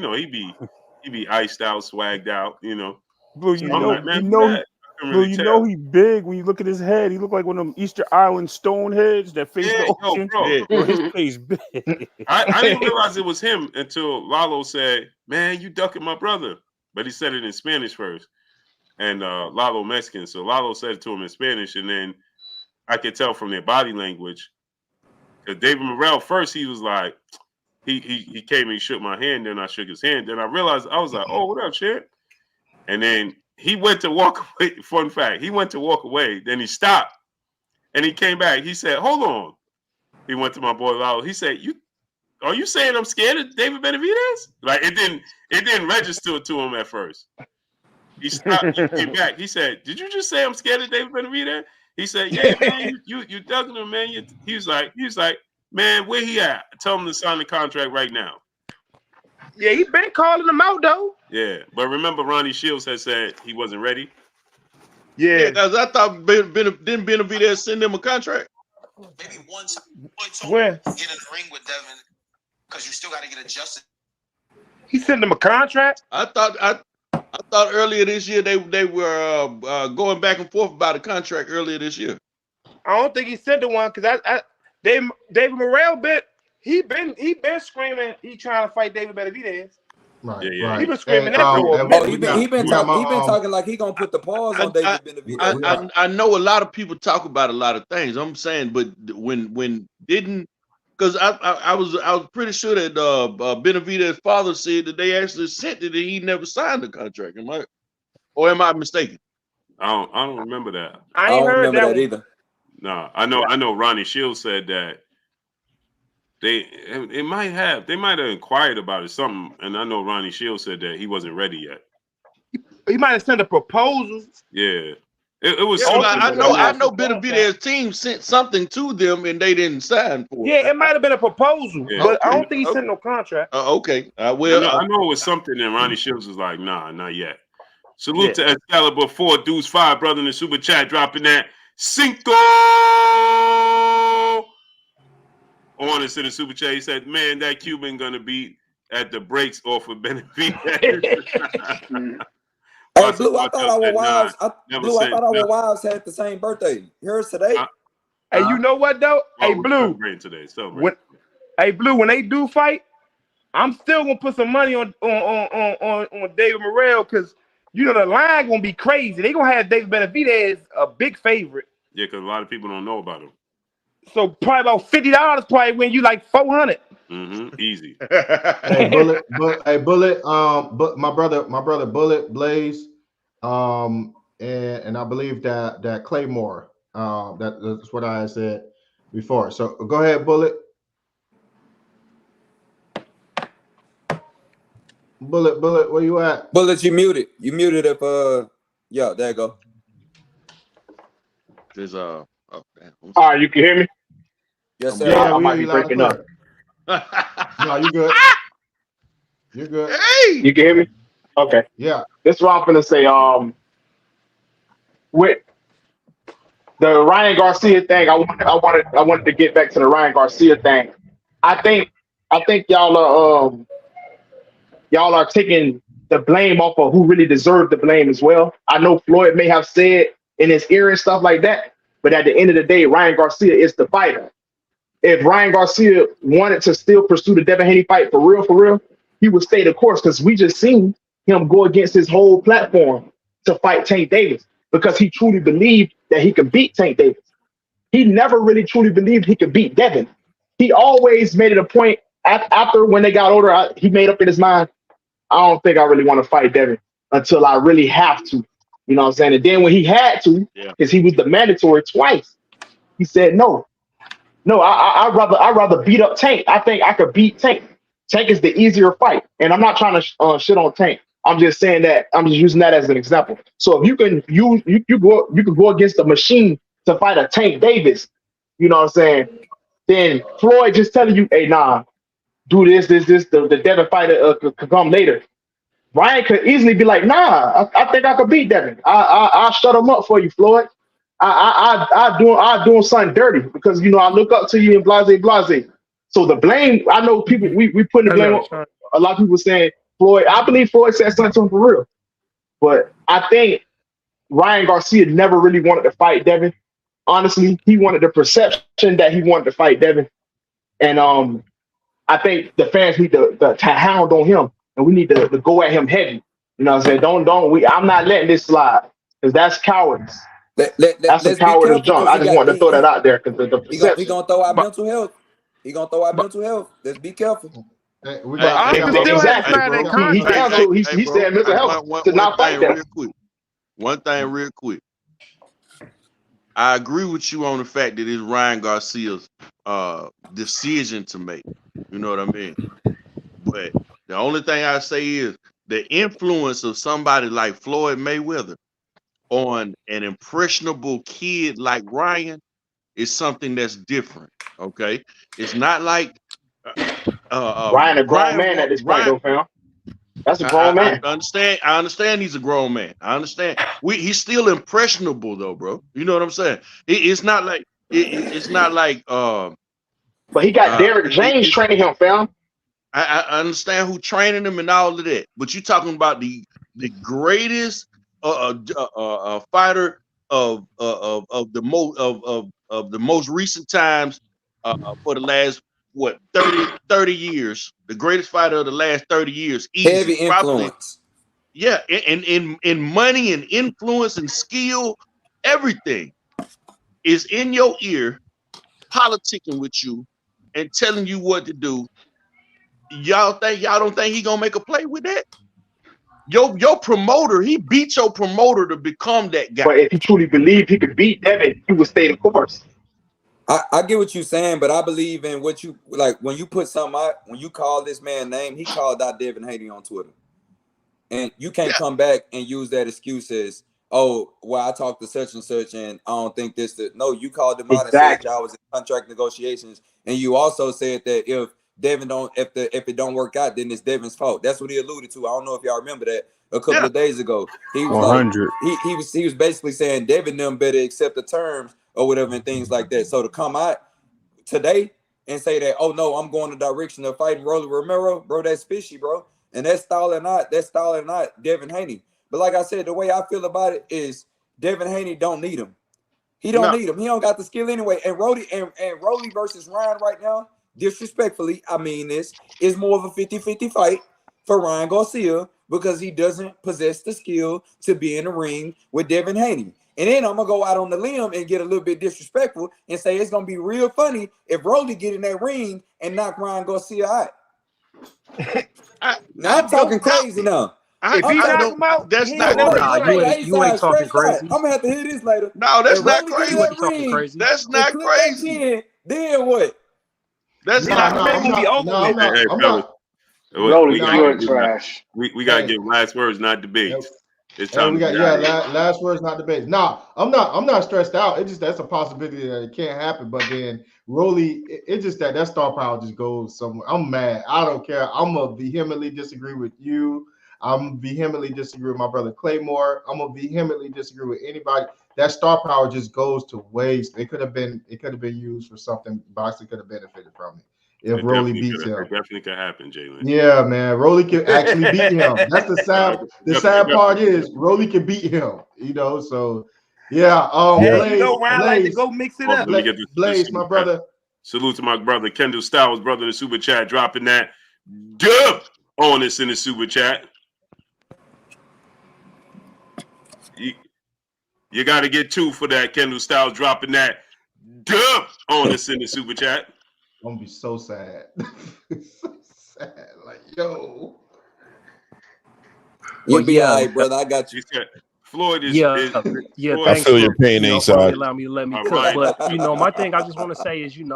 be iced out, swagged out, Blue, So you I'm know, like, man, you who know, that? I couldn't Blue, really you tell. know he big. When you look at his head, he look like one of them Easter Island stone heads that face the ocean. Bro, his face big. I didn't realize it was him until Lalo said, "Man, you ducking my brother," but he said it in Spanish first. And Lalo Mexican, so Lalo said it to him in Spanish, and then I could tell from their body language. Because David Morrell first, he was like, he came and he shook my hand, then I shook his hand. Then I realized, I was like, "Oh, what up, Chad?" And then he went to walk away. Fun fact, he went to walk away. Then he stopped, and he came back. He said, "Hold on." He went to my boy Lalo. He said, "Are you saying I'm scared of David Benavidez?" Like it didn't register to him at first. He stopped. He came back. He said, "Did you just say I'm scared of David Benavidez?" He said, "Yeah, man, you ducking him, man." He was like, "Man, where he at? Tell him to sign the contract right now." Yeah, he been calling him out though. Yeah, but remember, Ronnie Shields had said he wasn't ready. Yeah, because I thought didn't Benavidez send him a contract? Maybe one time When? get in the ring with Devin because you still got to get adjusted. He sent him a contract. I thought earlier this year they were going back and forth about a contract earlier this year. I don't think he sent the one because David Morrell he been screaming he trying to fight David Benavidez. Right, yeah. He been screaming that for a minute. He been talking like he gonna put the pause on David Benavidez. I know a lot of people talk about a lot of things. I'm saying, but when didn't, because I was pretty sure that Benavidez's father said that they actually sent it and he never signed the contract. Am I mistaken? I don't remember that. I ain't heard remember that one. either. No, I know Ronnie Shields said that they might have inquired about it something, and I know Ronnie Shields said that he wasn't ready yet. He might have sent a proposal. Yeah. It was. Yeah, I know Benavidez's team sent something to them and they didn't sign for it. Yeah, it might have been a proposal, but I don't think he sent no contract. Okay. I know it was something, and Ronnie Shields was like, "Nah, not yet." Salute to Excalibur 4 Deuce 5, brother in the super chat, dropping that Cinco. On us in the super chat, he said, "Man, that Cuban gonna be at the breaks off of Benavidez." Hey, Blue, I thought our wives had the same birthday. Yours today? Hey, you know what though? Hey, Blue. Today, Blue, when they do fight, I'm still gonna put some money on David Morrell because the line gonna be crazy. They gonna have David Benavidez a big favorite. Yeah, because a lot of people don't know about him. So probably about $50 probably win you like $400. Easy. Hey, Bullet. But my brother Bullet Blaze, and I believe that Claymore. That's what I said before. So go ahead, Bullet. Bullet, where you at? Bullet, you muted. You muted if yeah, there you go. There's all right, you can hear me? Yes, sir. Yeah, I might be breaking up. No, you good. You're good. Hey, you can hear me? Okay. Yeah. This is what I'm gonna say. With the Ryan Garcia thing, I wanted to get back to the Ryan Garcia thing. I think y'all are taking the blame off of who really deserved the blame as well. I know Floyd may have said in his ear and stuff like that, but at the end of the day, Ryan Garcia is the fighter. If Ryan Garcia wanted to still pursue the Devin Haney fight for real, he would stay the course because we just seen him go against his whole platform to fight Tank Davis because he truly believed that he could beat Tank Davis. He never really truly believed he could beat Devin. He always made it a point after when they got older, he made up in his mind, I don't think I really want to fight Devin until I really have to. You know what I'm saying? And then when he had to, because he was the mandatory twice, he said no. No, I'd rather beat up Tank. I think I could beat Tank. Tank is the easier fight, and I'm not trying to shit on Tank. I'm just saying that I'm just using that as an example. So if you can go against the machine to fight a Tank Davis, you know what I'm saying? Then Floyd just telling you, hey, nah, do this. The Devin fighter could come later. Ryan could easily be like, nah, I think I could beat Devin. I'll shut him up for you, Floyd. I doing something dirty because I look up to you and blase. So the blame, I know people we putting the blame on a lot of people saying Floyd. I believe Floyd said something to him for real. But I think Ryan Garcia never really wanted to fight Devin. Honestly, he wanted the perception that he wanted to fight Devin. And I think the fans need to hound on him, and we need to go at him heavy. You know what I'm saying? I'm not letting this slide because that's cowardice. That's a cowardice jump. I just wanted to throw that out there because the perception. He gonna throw out mental health. He gonna throw out mental health. Let's be careful. Exactly. He down to he said mental health to not fight that. One thing real quick. I agree with you on the fact that it's Ryan Garcia's decision to make. You know what I mean? But the only thing I say is the influence of somebody like Floyd Mayweather on an impressionable kid like Ryan is something that's different. Okay, it's not like Ryan a grown man at this point, though, fam. That's a grown man. I understand he's a grown man. I understand. He's still impressionable though, bro. You know what I'm saying? It's not like it's not like but he got Derrick James training him, fam. I understand who training him and all of that, but you're talking about the greatest fighter of the most recent times for the last 30 years, the greatest fighter of the last 30 years. Easy. Heavy influence. Yeah, in money and influence and skill, everything is in your ear, politicking with you and telling you what to do. Y'all don't think he gonna make a play with that? Your promoter, he beat your promoter to become that guy. But if he truly believed he could beat Devin, he would stay the course. I get what you're saying, but I believe in what you like when you put something out, when you call this man name, he called out Devin Haney on Twitter. And you can't come back and use that excuse as, oh, well, I talked to such and such, and I don't think this. No, you called him out and said y'all was in contract negotiations, and you also said that if Devin if it don't work out, then it's Devin's fault. That's what he alluded to. I don't know if y'all remember that a couple of days ago. He was 100. Like, he was basically saying Devin them better accept the terms or whatever and things like that. So to come out today and say that, oh no, I'm going the direction of fighting Rolly Romero, bro, that's fishy, bro. And that's stalling out Devin Haney. But like I said, the way I feel about it is Devin Haney don't need him. He don't need him. He don't got the skill anyway. And Rolly versus Ryan right now, disrespectfully, I mean this, is more of a 50-50 fight for Ryan Garcia because he doesn't possess the skill to be in the ring with Devin Haney. And then I'm going to go out on the limb and get a little bit disrespectful and say it's going to be real funny if Rolly get in that ring and knock Ryan Garcia out. Now I'm talking crazy now. If he knock him out, that's not crazy. You ain't talking crazy. I'm gonna have to hear this later. No, that's not crazy. That's not crazy. Then what? That's not crazy. Rolling good trash. We gotta get last words, not debates. It's time. Last words, not debates. Nah, I'm not stressed out. It's just that's a possibility that it can't happen. But then Rolly, it's just that star power just goes somewhere. I'm mad. I don't care. I'm gonna vehemently disagree with you. I'm vehemently disagree with my brother Claymore. I'm gonna vehemently disagree with anybody. That star power just goes to waste. It could have been used for something. Boxing could have benefited from it. If Rolly beats him, it definitely could happen, Jalen. Yeah, man, Rolly can actually beat him. That's the sad. The sad part is Rolly can beat him. So yeah. Blaze, Ryan like to go mix it up. Blaze, my brother. Salute to my brother Kendall Styles, brother in the super chat, dropping that dub on us in the super chat. You got to get 2 for that. Kendall Styles dropping that dub on us in the super chat. I'm gonna be so sad. So sad. Like, yo. You'll be all right, brother. I got you. Floyd is. Yeah, Floyd, I thanks feel for your pain, finally A-Side. allowing me to let me cook. Ryan. But my thing I just want to say is, Great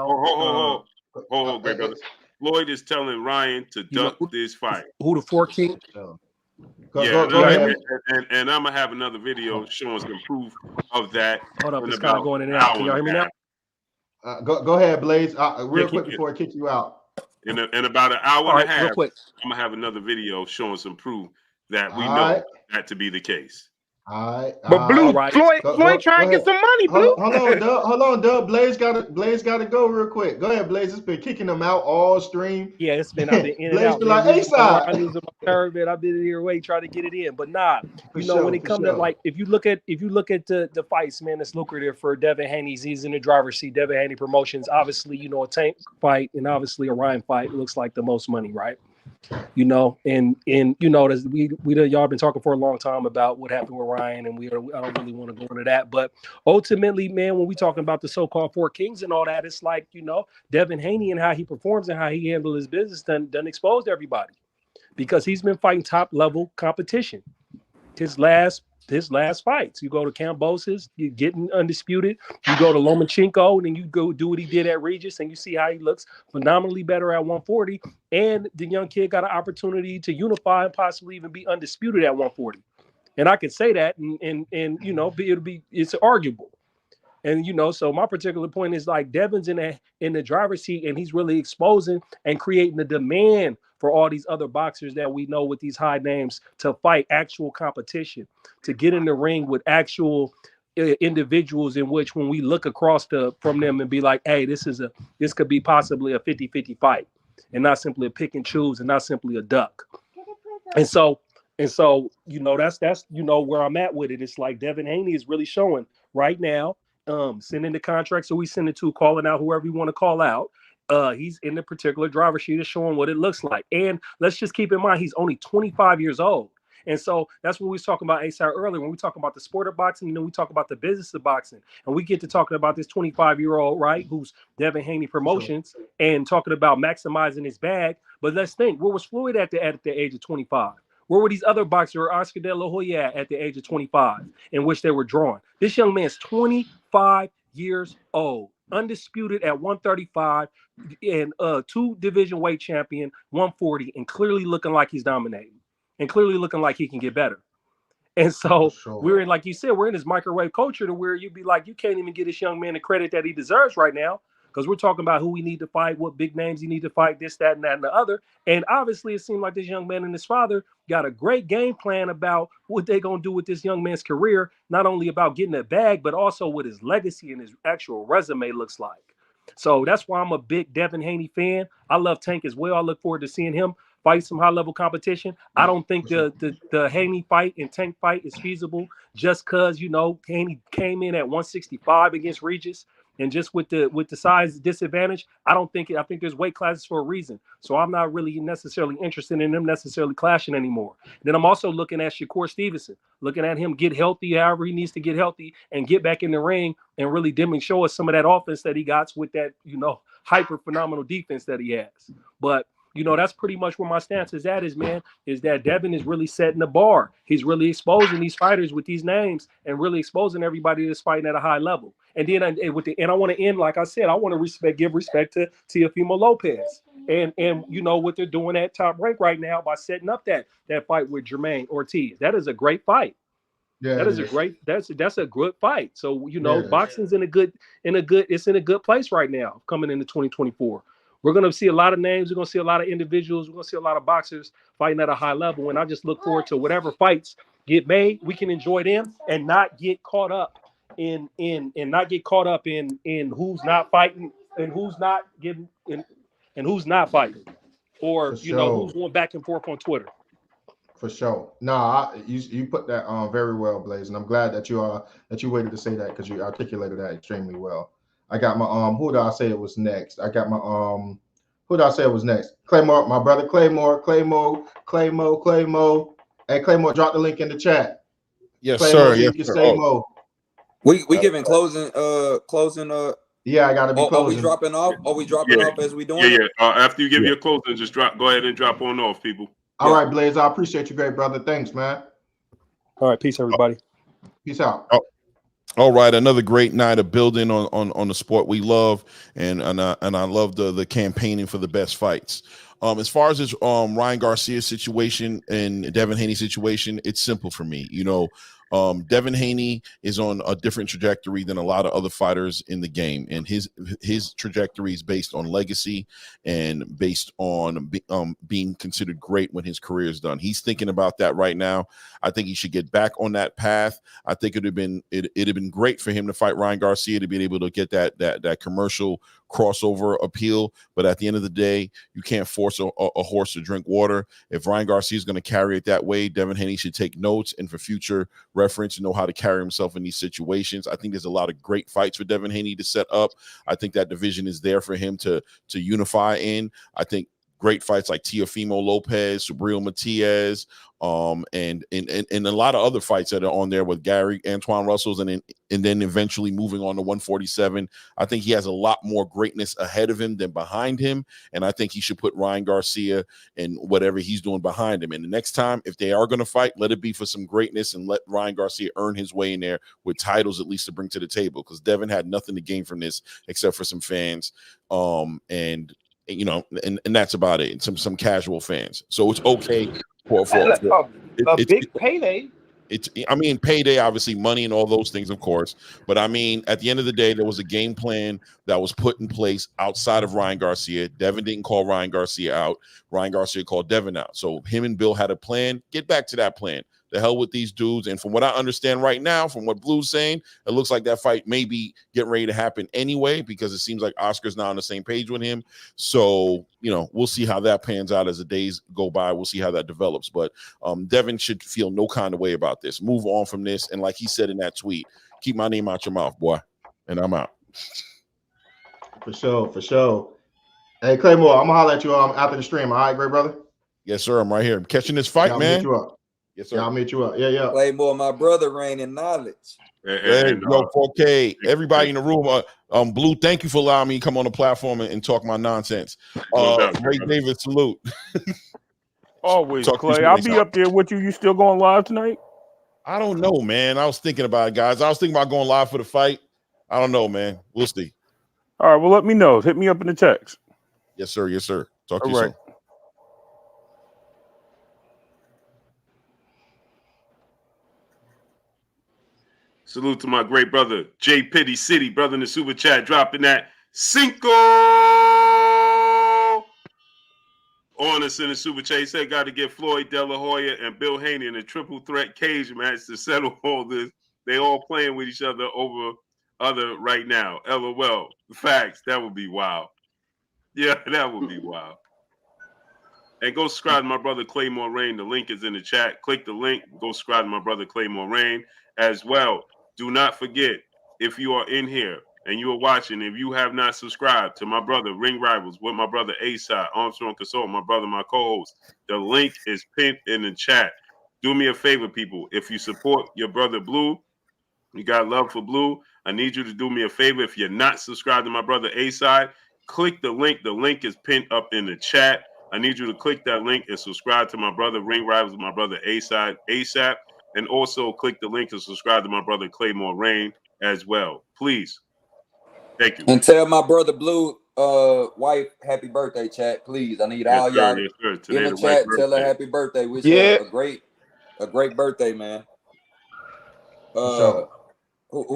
brother. Floyd is telling Ryan to duck this fight. Who the 14? Go ahead. And I'm gonna have another video showing some proof of that. Hold up, in it's kind of about going in and an out. hour Can y'all hear me and a now? half. Go ahead, Blaze. Real quick before I kick you out. In about an hour and a half, real quick. I'm gonna have another video showing some proof that we All know right. that to be the case. All right. But Blue, right. Floyd trying to get some money, Blue. Hold on, Dub. Blaze gotta go real quick. Go ahead, Blaze. It's been kicking them out all stream. Yeah, I've been in Blaze and out. be like, A-Side. I'm losing my nerve, man. I've been here waiting, trying to get it in. But nah, For when it comes to like, if you look at the fights, man, it's lucrative for Devin Haney. He's in the driver's seat. Devin Haney Promotions, obviously, a Tank fight and obviously a Ryan fight looks like the most money, right? And y'all been talking for a long time about what happened with Ryan, and I don't really want to go into that. But ultimately, man, when we talking about the so-called Four Kings and all that, it's like, Devin Haney and how he performs and how he handles his business done exposed everybody, because he's been fighting top level competition. His last fights, you go to Kambosos, you're getting undisputed. You go to Lomachenko, and then you go do what he did at Regis, and you see how he looks phenomenally better at 140. And the young kid got an opportunity to unify and possibly even be undisputed at 140. And I could say that, and it's arguable. And so my particular point is like Devin's in the driver's seat, and he's really exposing and creating the demand for all these other boxers that we know with these high names to fight actual competition, to get in the ring with actual individuals in which, when we look across from them and be like, hey, this could be possibly a 50-50 fight, and not simply a pick and choose, and not simply a duck. And so that's where I'm at with it. It's like Devin Haney is really showing right now, sending the contract, so we send it to, calling out whoever you want to call out. He's in the particular driver sheet, is showing what it looks like. And let's just keep in mind, he's only 25 years old. And so that's what we was talking about, A-Side, earlier, when we talk about the sport of boxing, and then we talk about the business of boxing. And we get to talking about this 25-year-old, right, who's Devin Haney Promotions, and talking about maximizing his bag. But let's think, where was Floyd at the age of 25? Where were these other boxers, Oscar De La Hoya, at the age of 25, in which they were drawn? This young man's 25 years old, undisputed at 135, and 2 division weight champion, 140, and clearly looking like he's dominating, and clearly looking like he can get better. And so we're in, like you said, we're in this microwave culture to where you'd be like, you can't even get this young man the credit that he deserves right now, because we're talking about who we need to fight, what big names he need to fight, this, that, and that, and the other. And obviously, it seemed like this young man and his father got a great game plan about what they're going to do with this young man's career, not only about getting a bag, but also what his legacy and his actual resume looks like. So that's why I'm a big Devin Haney fan. I love Tank as well. I look forward to seeing him fight some high-level competition. I don't think the Haney fight and Tank fight is feasible, just because, Haney came in at 165 against Regis. And just with the size disadvantage, I think there's weight classes for a reason. So I'm not really necessarily interested in them necessarily clashing anymore. And then I'm also looking at Shakur Stevenson, looking at him get healthy, however he needs to get healthy, and get back in the ring and really show us some of that offense that he got with that, hyper phenomenal defense that he has. But that's pretty much where my stance is at, is that Devin is really setting the bar. He's really exposing these fighters with these names and really exposing everybody that's fighting at a high level. And then I want to end, like I said, I want to give respect to Teofimo Lopez and what they're doing at Top Rank right now by setting up that fight with Jermaine Ortiz. That is a great fight. Yeah, that's a good fight. So boxing's in a good place right now coming into 2024. We're going to see a lot of names. We're going to see a lot of individuals. We're going to see a lot of boxers fighting at a high level. And I just look forward to whatever fights get made. We can enjoy them and not get caught up in who's not fighting and who's not getting and who's not fighting, or who's going back and forth on Twitter. For sure. You put that very well, Blaze, and I'm glad that you waited to say that, because you articulated that extremely well. I got my who did I say it was next? I got my who did I say it was next? Claymore, my brother Claymore. Hey, Claymore, drop the link in the chat. Yes, Claymore, sir. Yes, sir. Say more. We giving closing Yeah, I gotta be closing. Are we dropping off? Are we dropping off as we doing it? After you give your closing, just go ahead and drop on off, people. All right, Blaze, I appreciate you, great brother. Thanks, man. All right, peace, everybody. Peace out. Oh, all right, another great night of building on the sport we love, and I love the campaigning for the best fights. As far as this Ryan Garcia situation and Devin Haney situation, it's simple for me. Devin Haney is on a different trajectory than a lot of other fighters in the game, and his trajectory is based on legacy and based on being considered great when his career is done. He's thinking about that right now. I think he should get back on that path. I think it'd have been great for him to fight Ryan Garcia, to be able to get that commercial crossover appeal. But at the end of the day, you can't force a horse to drink water. If Ryan Garcia is going to carry it that way, Devin Haney should take notes and for future reference and know how to carry himself in these situations. I think there's a lot of great fights for Devin Haney to set up. I think that division is there for him to unify in. I think great fights like Teofimo Lopez, Subriel Matias, and a lot of other fights that are on there with Gary Antoine Russells, and then eventually moving on to 147. I think he has a lot more greatness ahead of him than behind him, and I think he should put Ryan Garcia and whatever he's doing behind him. And the next time, if they are going to fight, let it be for some greatness and let Ryan Garcia earn his way in there with titles at least to bring to the table, because Devin had nothing to gain from this except for some fans, and that's about it. And some casual fans. So it's okay for a big payday. Payday, obviously, money and all those things, of course. But I mean, at the end of the day, there was a game plan that was put in place outside of Ryan Garcia. Devin didn't call Ryan Garcia out. Ryan Garcia called Devin out. So him and Bill had a plan. Get back to that plan. The hell with these dudes. And from what I understand right now, from what Blue's saying, it looks like that fight may be getting ready to happen anyway, because it seems like Oscar's now on the same page with him. So, we'll see how that pans out as the days go by. We'll see how that develops. But Devin should feel no kind of way about this. Move on from this. And like he said in that tweet, keep my name out your mouth, boy. And I'm out. For sure. Hey, Claymore, I'm going to holler at you after the stream. All right, great brother? Yes, sir. I'm right here. I'm catching this fight, man. Meet you up. Yes, sir. I'll meet you up. Yeah. Claymore, my brother, reign in knowledge. Hey, yo, 4K. Everybody in the room. Blue, thank you for allowing me to come on the platform and talk my nonsense. Ray David, salute. Always, Clay. I'll be up there with you. You still going live tonight? I don't know, man. I was thinking about it, guys. I was thinking about going live for the fight. I don't know, man. We'll see. All right, well, let me know. Hit me up in the text. Yes, sir. Yes, sir. Talk to you soon. Salute to my great brother, J. Pitty City, brother in the super chat, dropping that Cinco on us in the super chat. He said, got to get Floyd, De La Hoya, and Bill Haney in a triple threat cage match to settle all this. They all playing with each other over other right now. LOL. Facts. That would be wild. Yeah, that would be wild. And go subscribe to my brother Claymore Rain. The link is in the chat. Click the link. Go subscribe to my brother Claymore Rain as well. Do not forget, if you are in here and you are watching, if you have not subscribed to my brother Ring Rivals with my brother A-Side, Armstrong Consult, my brother, my co-host, the link is pinned in the chat. Do me a favor, people. If you support your brother Blue, you got love for Blue, I need you to do me a favor. If you're not subscribed to my brother A-Side, click the link. The link is pinned up in the chat. I need you to click that link and subscribe to my brother Ring Rivals with my brother A-Side ASAP. And also click the link to subscribe to my brother Claymore Rain as well. Please. Thank you. And tell my brother Blue wife happy birthday, chat. Please. I need all y'all in the chat. Tell her happy birthday. Wish her a great birthday, man. Who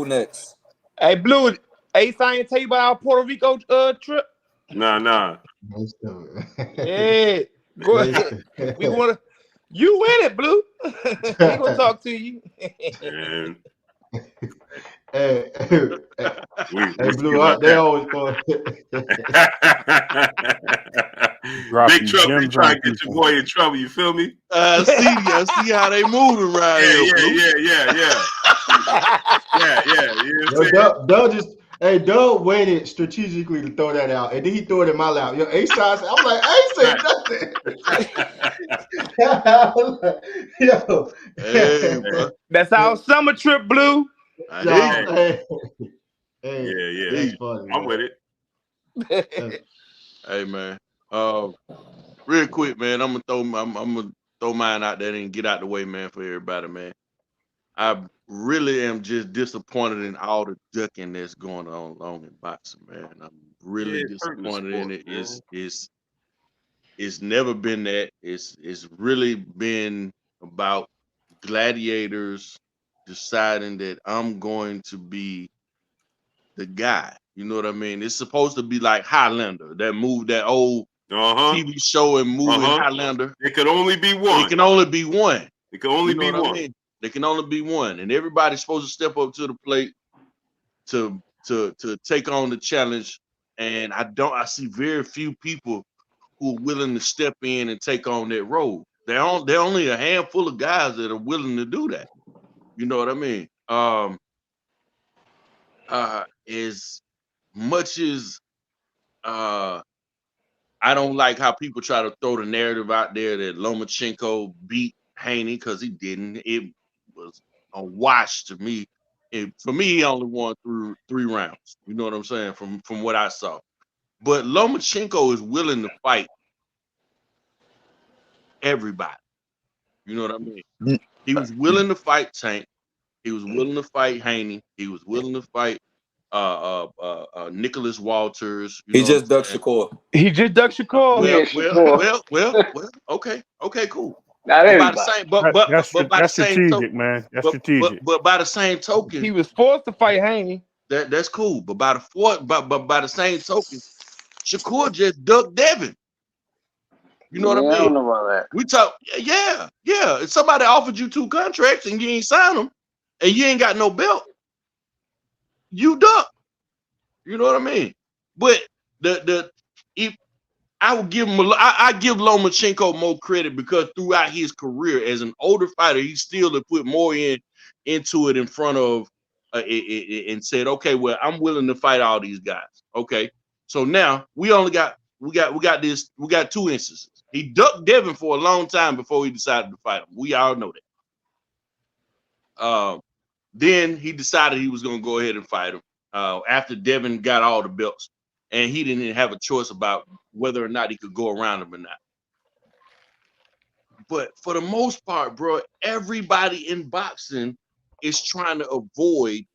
next? Hey, Blue, Ace, I ain't tell you about our Puerto Rico trip. Nah. Yeah. Go ahead. We wanna you win it, Blue. We gonna talk to you. Hey, Blue, they always go. Big trouble. They trying to get your boy in trouble. You feel me? I see how they moving around here. Yeah. Doug waited strategically to throw that out, and then he threw it in my lap. Yo, A-Side, I'm like, I ain't say nothing. That's our summer trip, Blue. Yeah. That's funny, I'm with it. Hey, man. Real quick, man. I'm gonna throw mine out there and get out the way, man, for everybody, man. I really am just disappointed in all the ducking that's going on in boxing, man. I'm really disappointed in it. It's never been that. It's really been about gladiators deciding that I'm going to be the guy. You know what I mean? It's supposed to be like Highlander, that old TV show and movie Highlander. It could only be one. It can only be one. It can only be one. I mean? There can only be one, and everybody's supposed to step up to the plate to take on the challenge. And I see very few people who are willing to step in and take on that role. There are only a handful of guys that are willing to do that. You know what I mean? As much as I don't like how people try to throw the narrative out there that Lomachenko beat Haney, because he didn't. It was a wash to me. For me, he only won through 3 rounds. You know what I'm saying? From what I saw. But Lomachenko is willing to fight everybody. You know what I mean? He was willing to fight Tank. He was willing to fight Haney. He was willing to fight Nicholas Walters. He just ducked Shakur. He just ducked Shakur. Well. Okay, cool. Not by the same, but by that's the same strategic, token, man. That's strategic. But by the same token, He was forced to fight Haney. That's cool. But by the same token, Shakur just ducked Devin. You know what I mean? I don't know about that. We talk, yeah. If somebody offered you 2 contracts and you ain't signed them, and you ain't got no belt, you duck. You know what I mean? But I would give him I give Lomachenko more credit because throughout his career as an older fighter, he still had put more into it in front of and said, okay, well, I'm willing to fight all these guys. Okay, so now we got 2 instances. He ducked Devin for a long time before he decided to fight him. We all know that. Then he decided he was going to go ahead and fight him after Devin got all the belts, and he didn't have a choice about whether or not he could go around him or not. But for the most part, bro, everybody in boxing is trying to avoid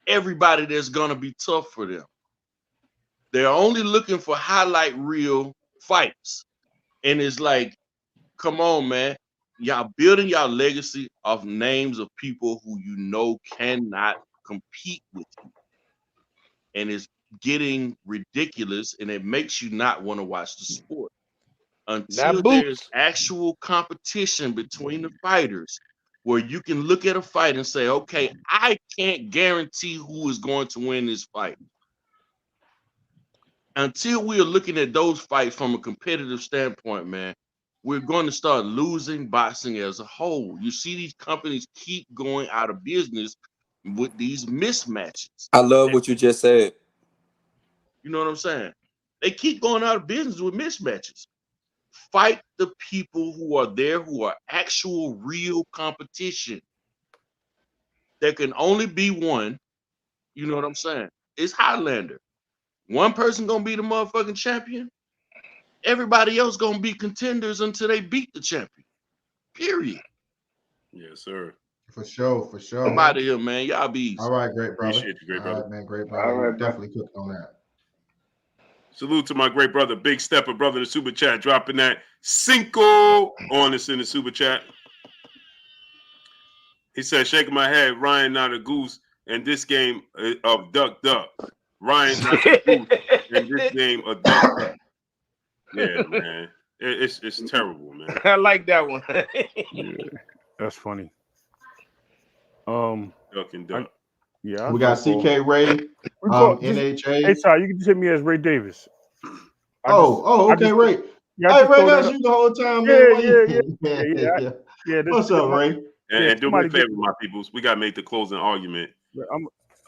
everybody that's going to be tough for them. They're only looking for highlight reel fights. And it's like, come on, man. Y'all building y'all legacy off names of people who you know cannot compete with you. And it's getting ridiculous, and it makes you not want to watch the sport. Until there's actual competition between the fighters where you can look at a fight and say, okay, I can't guarantee who is going to win this fight. Until we are looking at those fights from a competitive standpoint, man, we're going to start losing boxing as a whole. You see these companies keep going out of business with these mismatches. I love what you just said. You know what I'm saying? They keep going out of business with mismatches. Fight the people who are there, who are actual real competition. There can only be one. You know what I'm saying? It's Highlander. One person gonna be the motherfucking champion. Everybody else gonna be contenders until they beat the champion. Period. Yes, sir. For sure. I'm out of here, man. Y'all be easy. All right, great brother. Appreciate you, great brother. All right, man, great brother. All right, definitely cooked on that. Salute to my great brother, Big Stepper, brother, the super chat, dropping that Cinco on us in the super chat. He said, shaking my head, Ryan not a goose, and this game of duck. Ryan not a goose, and this game of duck. Yeah, man. It's terrible, man. I like that one. Yeah, that's funny. Duck and duck. We got CK Ray, NHA. Hey, sorry, you can just hit me as Ray Davis. Okay, Ray. Hey, Ray, that's you the whole time, man. Yeah. What's up, Ray? And do me a favor, my peoples. We got to make the closing argument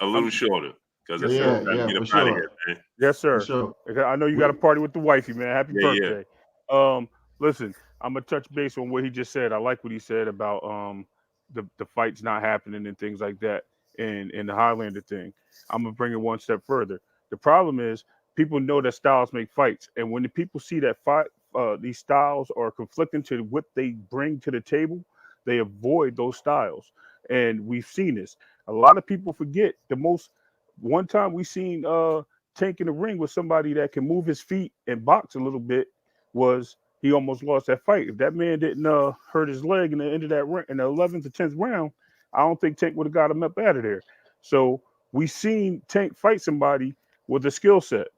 a little shorter. Because get up out of here, man. Yes, sir. Sure. I know you got a party with the wifey, man. Happy birthday. Listen, I'm going to touch base on what he just said. I like what he said about the fights not happening and things like that. In the Highlander thing, I'm gonna bring it one step further. The problem is people know that styles make fights, and when the people see that these styles are conflicting to what they bring to the table, they avoid those styles. and we've seen this. A lot of people forget one time we seen Tank in the ring with somebody that can move his feet and box a little bit. Was he almost lost that fight? If that man didn't hurt his leg in the end of that in the 11th or 10th round, I don't think Tank would have got him up out of there. So we seen Tank fight somebody with a skill set.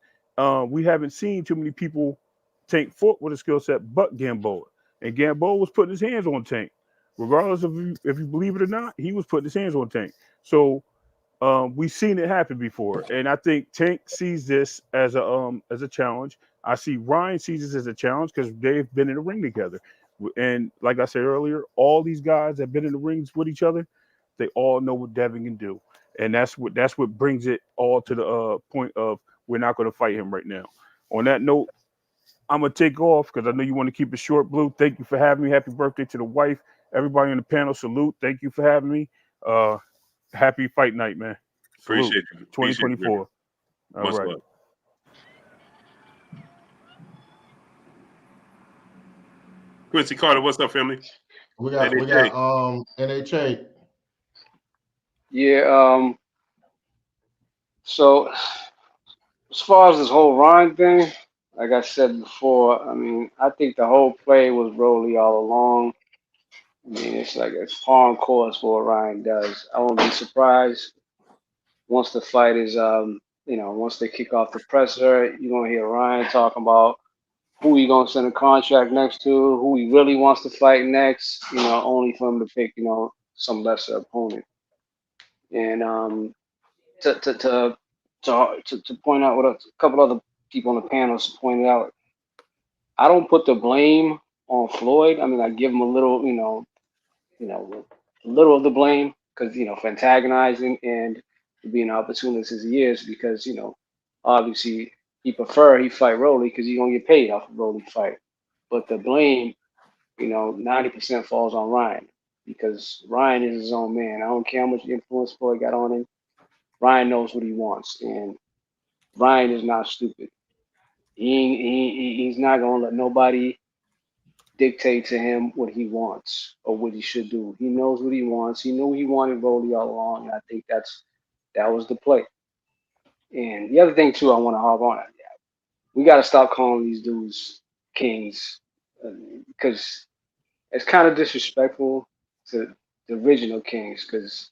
We haven't seen too many people Tank fought with a skill set but Gamboa. And Gamboa was putting his hands on Tank. Regardless of if you believe it or not, he was putting his hands on Tank. So we've seen it happen before. And I think Tank sees this as a challenge. I see Ryan sees this as a challenge because they've been in the ring together. And like I said earlier, all these guys that have been in the rings with each other, they all know what Devin can do. And that's what brings it all to the point of we're not going to fight him right now. On that note, I'm going to take off because I know you want to keep it short, Blue. Thank you for having me. Happy birthday to the wife. Everybody on the panel, salute. Thank you for having me. Happy fight night, man. Salute. Appreciate you. 2024. All right. Love. Quincy Carter, what's up, family? We got NHA. Yeah, so as far as this whole Ryan thing, like I said before, I mean, I think the whole play was Rolly all along. I mean, it's like it's par on course for what Ryan does. I won't be surprised once the fight is, once they kick off the presser, you're gonna hear Ryan talking about who he gonna send a contract next to, who he really wants to fight next. Only for him to pick, some lesser opponent. And to point out what a couple other people on the panel pointed out, I don't put the blame on Floyd. I mean, I give him a little, a little of the blame because for antagonizing and being opportunist as he is, because obviously he fight Rolly because he's gonna get paid off of Rolly fight. But the blame, 90% falls on Ryan because Ryan is his own man. I don't care how much influence Floyd got on him. Ryan knows what he wants, and Ryan is not stupid. He's not gonna let nobody dictate to him what he wants or what he should do. He knows what he wants. He knew he wanted Rolly all along, and I think that was the play. And the other thing too, I want to hop on. We got to stop calling these dudes kings because it's kind of disrespectful to the original kings. Because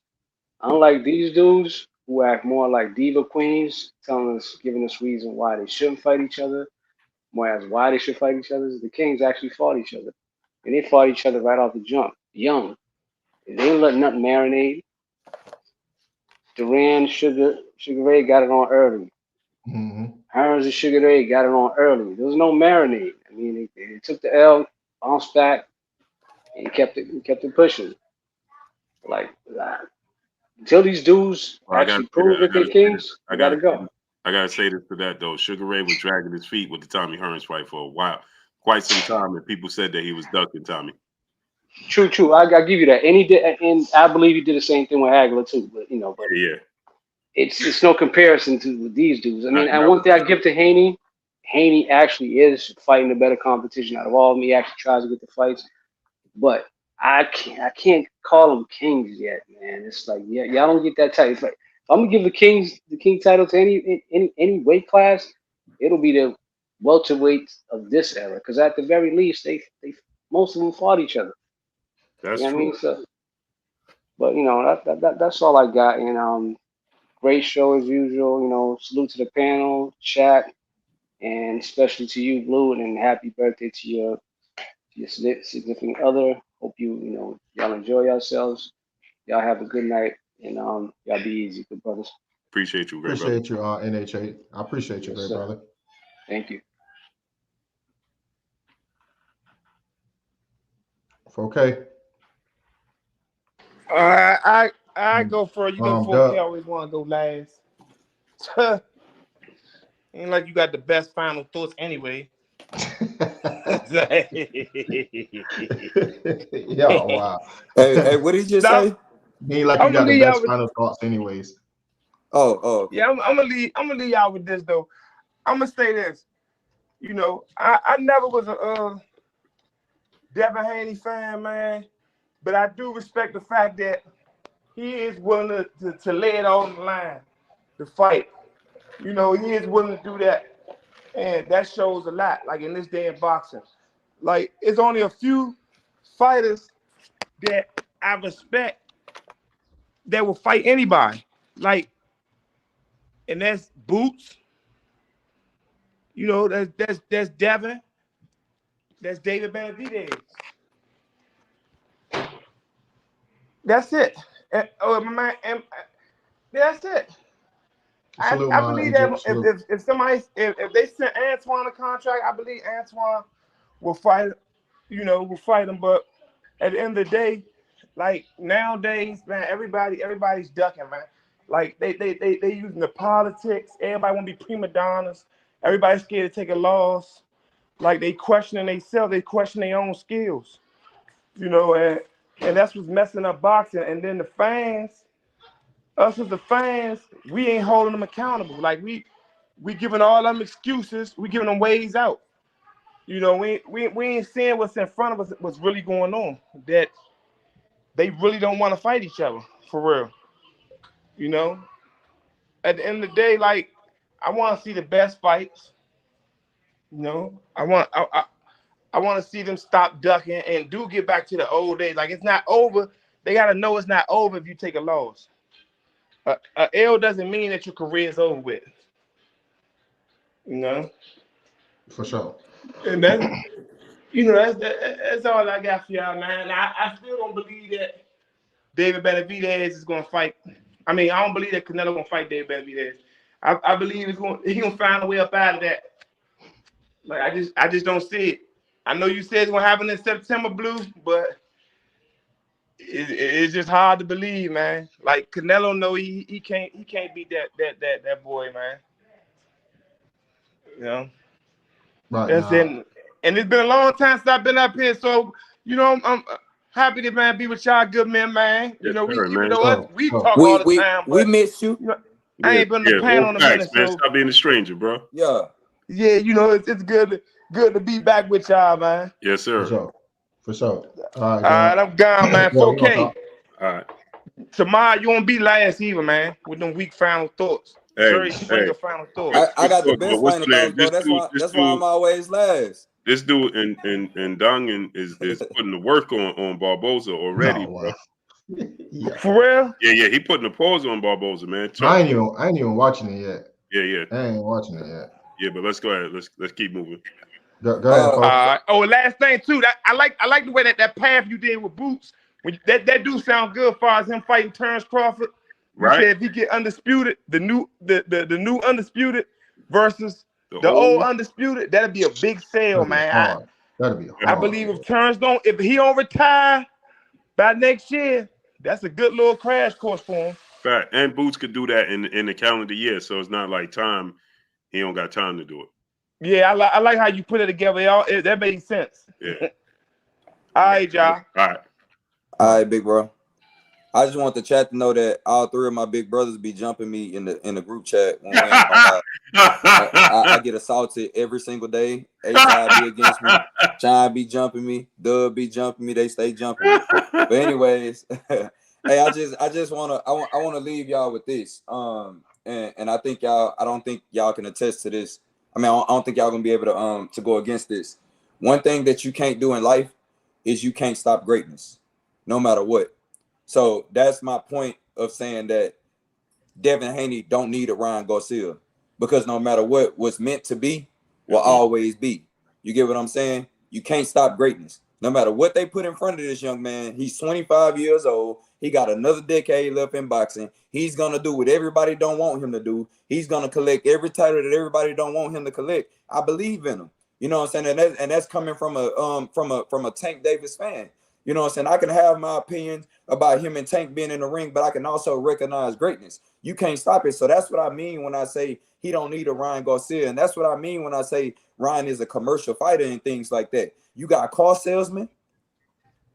unlike these dudes who act more like diva queens, giving us reason why they shouldn't fight each other, whereas why they should fight each other, the kings actually fought each other, and they fought each other right off the jump, young. They didn't let nothing marinate. Duran, Sugar Ray got it on early. Mm-hmm. Hearns and Sugar Ray got it on early. There was no marinade. I mean, they took the L, bounced back, and kept it pushing. Like until these dudes actually prove that they're kings, I gotta go. I gotta say this to that though. Sugar Ray was dragging his feet with the Tommy Hearns fight for a while, quite some time, and people said that he was ducking Tommy. True. I give you that. And he did, and I believe he did the same thing with Hagler too. But yeah, it's no comparison to these dudes. I mean, and one thing I give to Haney actually is fighting a better competition out of all of them. He actually tries to get the fights, but I can't call them kings yet, man. It's like y'all don't get that title. It's like if I'm gonna give the king title to any weight class, it'll be the welterweights of this era. Because at the very least, they most of them fought each other. That's true. I mean? So, but that's all I got. And great show as usual. Salute to the panel, chat, and especially to you, Blue, and happy birthday to your significant other. Hope y'all enjoy yourselves. Y'all have a good night, and y'all be easy, good brothers. Appreciate you, great brother. You, NHA. I appreciate you, great brother. Thank you. Okay. I go first. You go first. I always want to go last. Ain't like you got the best final thoughts anyway. Yeah, wow. Hey, what did you say? Ain't like you got the best final thoughts anyways. Oh. Yeah, I'm gonna leave y'all with this though. I'm gonna say this. I never was a Devin Haney fan, man, but I do respect the fact that he is willing to lay it all on the line to fight. You know, he is willing to do that. And that shows a lot, like in this day in boxing. Like, it's only a few fighters that I respect that will fight anybody. Like, and that's Boots. You know, that's Devin. That's David Benavidez. That's it. And, that's it. I believe that if they sent Antoine a contract, I believe Antoine will fight. You know, will fight him. But at the end of the day, like nowadays, man, everybody's ducking, man. Like they using the politics. Everybody want to be prima donnas. Everybody's scared to take a loss. Like they questioning themselves. They question their own skills. You know, and that's what's messing up boxing. And then the fans. Us as the fans, we ain't holding them accountable. Like we giving all them excuses. We giving them ways out. You know, we ain't seeing what's in front of us, what's really going on. That they really don't want to fight each other for real. You know, at the end of the day, like I want to see the best fights. You know, I want to see them stop ducking and do get back to the old days. Like it's not over. They gotta know it's not over if you take a loss. A L doesn't mean that your career is over with. You know? For sure. And that's, you know, that's all I got for y'all, man. I still don't believe that David Benavidez is going to fight. I mean, I don't believe that Canelo going to fight David Benavidez. I believe he's going to find a way up out of that. Like, I just don't see it. I know you said it's going to happen in September, Blue, but it's just hard to believe, man. Like Canelo, know he can't beat that boy, man. You know, right? That's it. And it's been a long time since I've been up here, so you know I'm happy to be with y'all, good men, man. You know, we talk all the time. We miss you. You know, I ain't been on the panel in a minute, man. so Stop being a stranger, bro. Yeah. You know, it's good to be back with y'all, man. Yes, sir. For sure. All right, I'm gone, man. 4K. All right. Tomorrow you won't be last either, man. With them weak final thoughts. Jerry Springer final thoughts. I got the best final thoughts, bro. That's why I'm always last. This dude and Dong is putting the work on Barboza already, bro. Yeah. For real? Yeah. He putting the pause on Barboza, man. I ain't even watching it yet. Yeah. I ain't watching it yet. Yeah, but let's go ahead. Let's keep moving. Go ahead. Last thing too. I like the way that path you did with Boots. When that dude sound good as far as him fighting Terrence Crawford. You said if he get undisputed, the new undisputed versus the old undisputed, that'd be a big sale, man. That'd be hard. I believe if he don't retire by next year, that's a good little crash course for him. Fact. And Boots could do that in the calendar year, so it's not like he don't got time to do it. Yeah, I like how you put it together. That made sense. Yeah. All right, y'all. All right, big bro. I just want the chat to know that all three of my big brothers be jumping me in the group chat. When I get assaulted every single day. A-Side be against me. John be jumping me. Dub be jumping me. They stay jumping me. But anyways, hey, I just wanna leave y'all with this. And I think I don't think y'all can attest to this. I mean, I don't think y'all gonna be able to go against this. One thing that you can't do in life is you can't stop greatness, no matter what. So that's my point of saying that Devin Haney don't need a Ryan Garcia, because no matter what's meant to be will always be. You get what I'm saying? You can't stop greatness. No matter what they put in front of this young man, he's 25 years old. He got another decade left in boxing. He's going to do what everybody don't want him to do. He's going to collect every title that everybody don't want him to collect. I believe in him. You know what I'm saying? And that's coming from a Tank Davis fan. You know what I'm saying? I can have my opinion about him and Tank being in the ring, but I can also recognize greatness. You can't stop it. So that's what I mean when I say he don't need a Ryan Garcia. And that's what I mean when I say Ryan is a commercial fighter and things like that. You got car salesmen,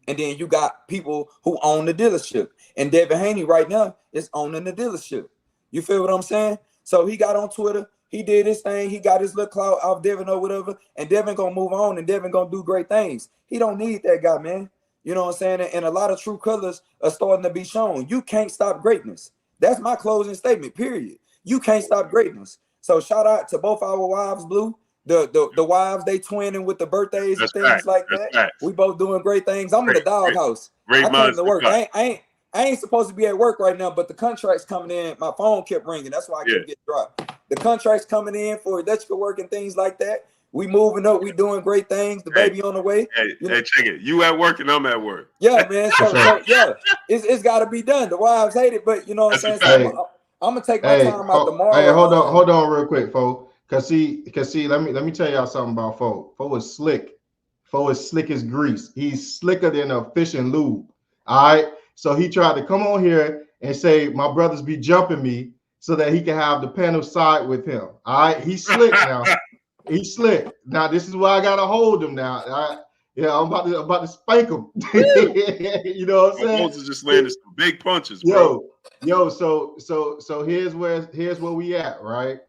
and then you got people who own the dealership. And Devin Haney right now is owning the dealership. You feel what I'm saying? So he got on Twitter. He did his thing. He got his little clout off Devin or whatever. And Devin going to move on, and Devin going to do great things. He don't need that guy, man. You know what I'm saying? And a lot of true colors are starting to be shown. You can't stop greatness. That's my closing statement, period. You can't stop greatness. So shout out to both our wives, Blue. The wives, they twinning with the birthdays and things like that. We both doing great things. I'm in the doghouse. I came to work. I ain't supposed to be at work right now, but the contract's coming in. My phone kept ringing. That's why I kept getting dropped. The contract's coming in for electrical work and things like that. We moving up. We doing great things. The baby on the way. Hey, check it. You at work and I'm at work. Yeah, man. So yeah, it's got to be done. The wives hate it, but you know what I'm saying. So I'm gonna take my time out tomorrow. Hey, hold on, real quick, folks. Cause see, let me tell y'all something about Fo. Fo is slick. Fo is slick as grease. He's slicker than a fish and lube. All right. So he tried to come on here and say my brothers be jumping me so that he can have the panel side with him. All right. He's slick now. He's slick. Now this is why I gotta hold him now. I'm about to spank him. You know what I'm saying? Moses just landed some big punches, bro. Yo. So here's where we at, right?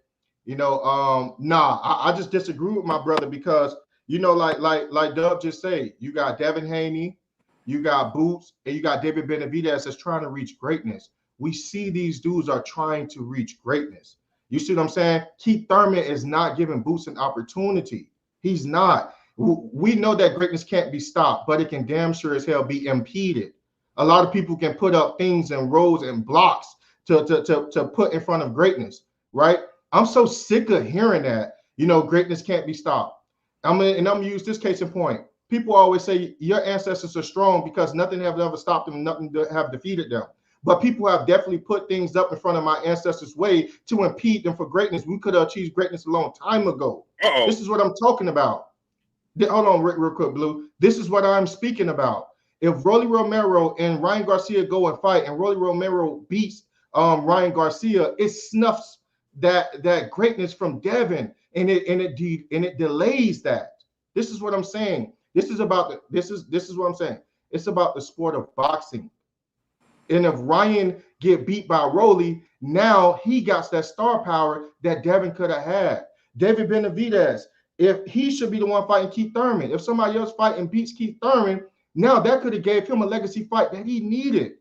You know, I just disagree with my brother because you know, like Dub just said, you got Devin Haney, you got Boots, and you got David Benavidez that's trying to reach greatness. We see these dudes are trying to reach greatness. You see what I'm saying? Keith Thurman is not giving Boots an opportunity. He's not. We know that greatness can't be stopped, but it can damn sure as hell be impeded. A lot of people can put up things and roads and blocks to put in front of greatness, right? I'm so sick of hearing that, you know, greatness can't be stopped. I'm gonna use this case in point. People always say your ancestors are strong because nothing have ever stopped them, nothing have defeated them. But people have definitely put things up in front of my ancestors' way to impede them for greatness. We could have achieved greatness a long time ago. This is what I'm talking about. Hold on, real quick, Blue. This is what I'm speaking about. If Rolly Romero and Ryan Garcia go and fight, and Rolly Romero beats Ryan Garcia, it snuffs that greatness from Devin, and it delays that. This is what I'm saying. This is what I'm saying. It's about the sport of boxing. And if Ryan get beat by Rolly, now he got that star power that Devin could have had. David Benavidez, if he should be the one fighting Keith Thurman, if somebody else fight and beats Keith Thurman, now that could have gave him a legacy fight that he needed.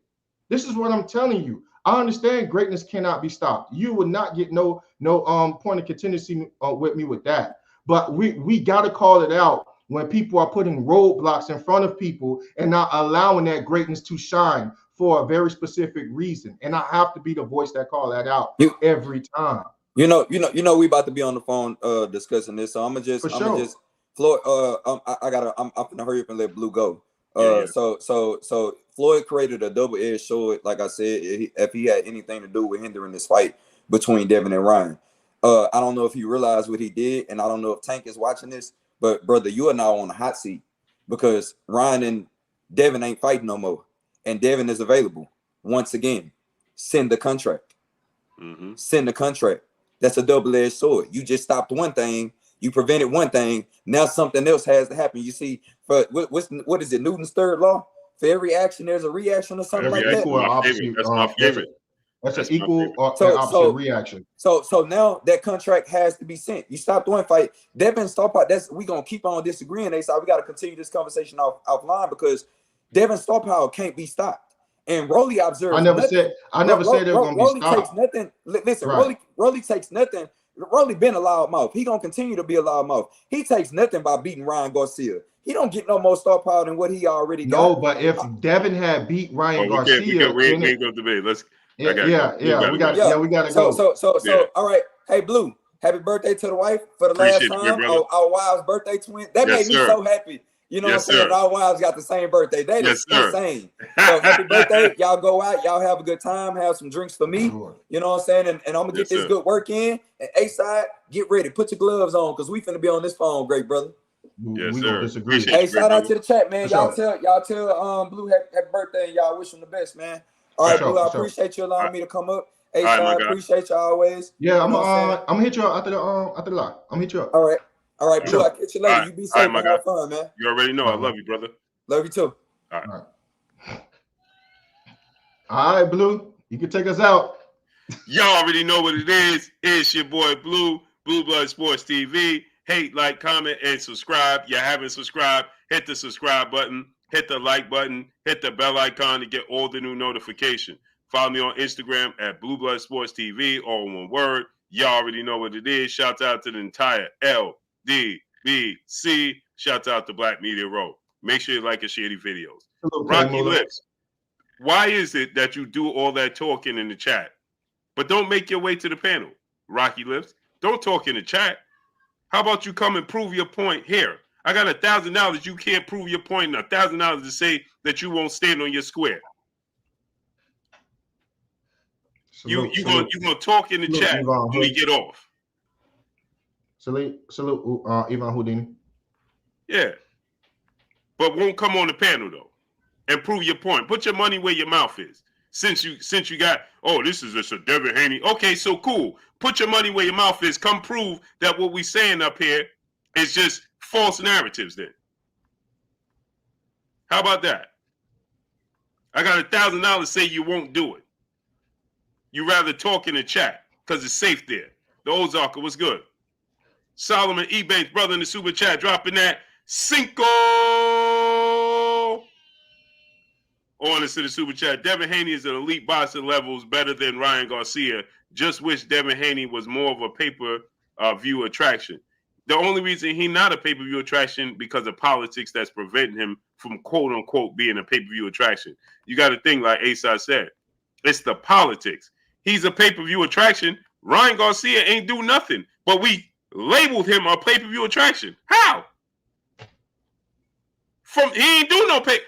This is what I'm telling you. I understand greatness cannot be stopped. You would not get no point of contingency with me with that. But we got to call it out when people are putting roadblocks in front of people and not allowing that greatness to shine for a very specific reason. And I have to be the voice that call that out every time. You know, we about to be on the phone discussing this. So I'm gonna just Floyd. I'm gonna hurry up and let Blue go. So Floyd created a double-edged sword, like I said, if he had anything to do with hindering this fight between Devin and Ryan. I don't know if he realized what he did, and I don't know if Tank is watching this, but brother, you are now on the hot seat because Ryan and Devin ain't fighting no more, and Devin is available. Once again, send the contract. Send the contract. That's a double-edged sword. You just stopped one thing. You prevented one thing. Now something else has to happen. You see, for what is it? Newton's third law. For every action, there's a reaction or something like that. That's my favorite. That's an equal or opposite reaction. So now that contract has to be sent. You stopped one fight. Devin Star Power. We gonna keep on disagreeing. They said we got to continue this conversation offline because Devin Star Power can't be stopped. And Rolly observed. I never said it was gonna be stopped. Takes nothing. Listen, right. Rolly takes nothing. Rolly been a loud mouth. He gonna continue to be a loud mouth. He takes nothing by beating Ryan Garcia. He don't get no more star power than what he already got. No, but if Devin had beat Ryan Garcia, we ain't go debate. We gotta go. So all right. Hey, Blue, happy birthday to the wife for the last time. Our wife's birthday twin. That made me so happy. You know what I'm saying? Our wives got the same birthday. That is insane. So happy birthday. Y'all go out. Y'all have a good time. Have some drinks for me. You know what I'm saying? And I'm going to get this good work in. And A-side, get ready. Put your gloves on because we finna be on this phone, great brother. Yes, sir. Hey, shout out to the chat, man. Y'all tell Blue happy birthday and y'all wish him the best, man. All right, Blue, I appreciate you allowing me to come up. Hey, I appreciate you always. Yeah, I'm gonna hit you up after the live. I'm gonna hit you up. All right, Blue, I'll catch you later. You be safe and have fun, man. You already know I love you, brother. Love you too. All right. All right, Blue. You can take us out. Y'all already know what it is. It's your boy Blue, Blue Blood Sports TV. Hate, like, comment, and subscribe. You haven't subscribed, hit the subscribe button. hit the like button, hit the bell icon to get all the new notifications. Follow me on Instagram at Blue Blood Sports TV, all one word. Y'all already know what it is. Shout out to the entire LDBC. Shout out to Black Media Row. Make sure you like and share the videos. Rocky Lips, why is it that you do all that talking in the chat, but don't make your way to the panel? Rocky Lips, don't talk in the chat. How about you come and prove your point here? I got $1,000. You can't prove your point, and $1,000 to say that you won't stand on your square. You gonna talk in the chat when we get off. Salute, Ivan Houdini. Yeah, but won't come on the panel though and prove your point. Put your money where your mouth is. Since you got, oh, this is just a Devin Haney. Okay, so cool. Put your money where your mouth is. Come prove that what we saying up here is just false narratives. Then, how about that? I got $1,000. Say you won't do it. You rather talk in the chat because it's safe there. The Ozarker, what's good? Solomon Ebanks, brother in the super chat, dropping that Cinco. Honest to the super chat. Devin Haney is at elite boxing levels, better than Ryan Garcia. Just wish Devin Haney was more of a pay-per-view attraction. The only reason he's not a pay-per-view attraction because of politics that's preventing him from quote-unquote being a pay-per-view attraction. You got to think like Asa said. It's the politics. He's a pay-per-view attraction. Ryan Garcia ain't do nothing, but we labeled him a pay-per-view attraction. How? He ain't do no pay.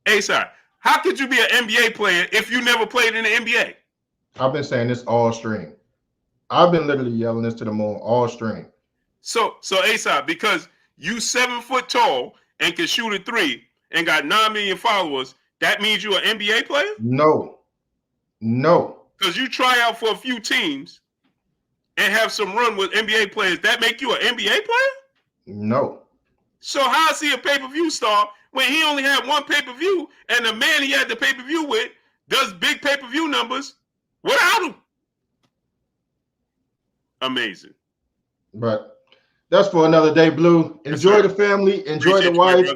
Asa, how could you be an NBA player if you never played in the NBA? I've been saying this all stream. I've been literally yelling this to the moon all stream. So Asa, because you 7 foot tall and can shoot a three and got 9 million followers, that means you're an NBA player? No. Because you try out for a few teams and have some run with NBA players, that make you an NBA player? No. So how is he a pay-per-view star when he only had one pay-per-view and the man he had the pay-per-view with does big pay-per-view numbers without him? Amazing. But that's for another day, Blue. Enjoy the family. Enjoy the wife.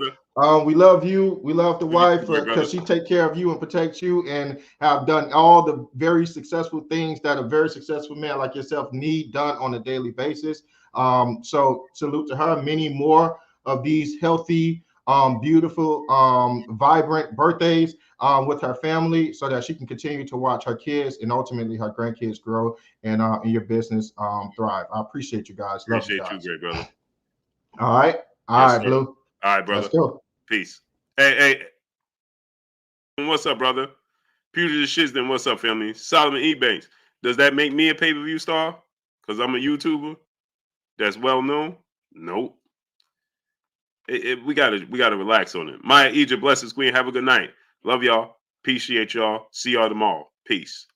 We love you. We love the wife because she take care of you and protects you and have done all the very successful things that a very successful man like yourself need done on a daily basis. So salute to her. Many more of these healthy, beautiful, vibrant birthdays with her family so that she can continue to watch her kids and ultimately her grandkids grow and your business thrive. I appreciate you guys. Appreciate you, great brother. All right. All right, Blue. All right, brother. Let's go. Peace. Hey. What's up, brother? Pewter the Shiznit, what's up, family? Solomon Ebanks. Does that make me a pay-per-view star? Because I'm a YouTuber that's well known? Nope. We gotta relax on it. Maya Egypt, blessings, queen. Have a good night. Love y'all. Appreciate y'all. See y'all tomorrow. Peace.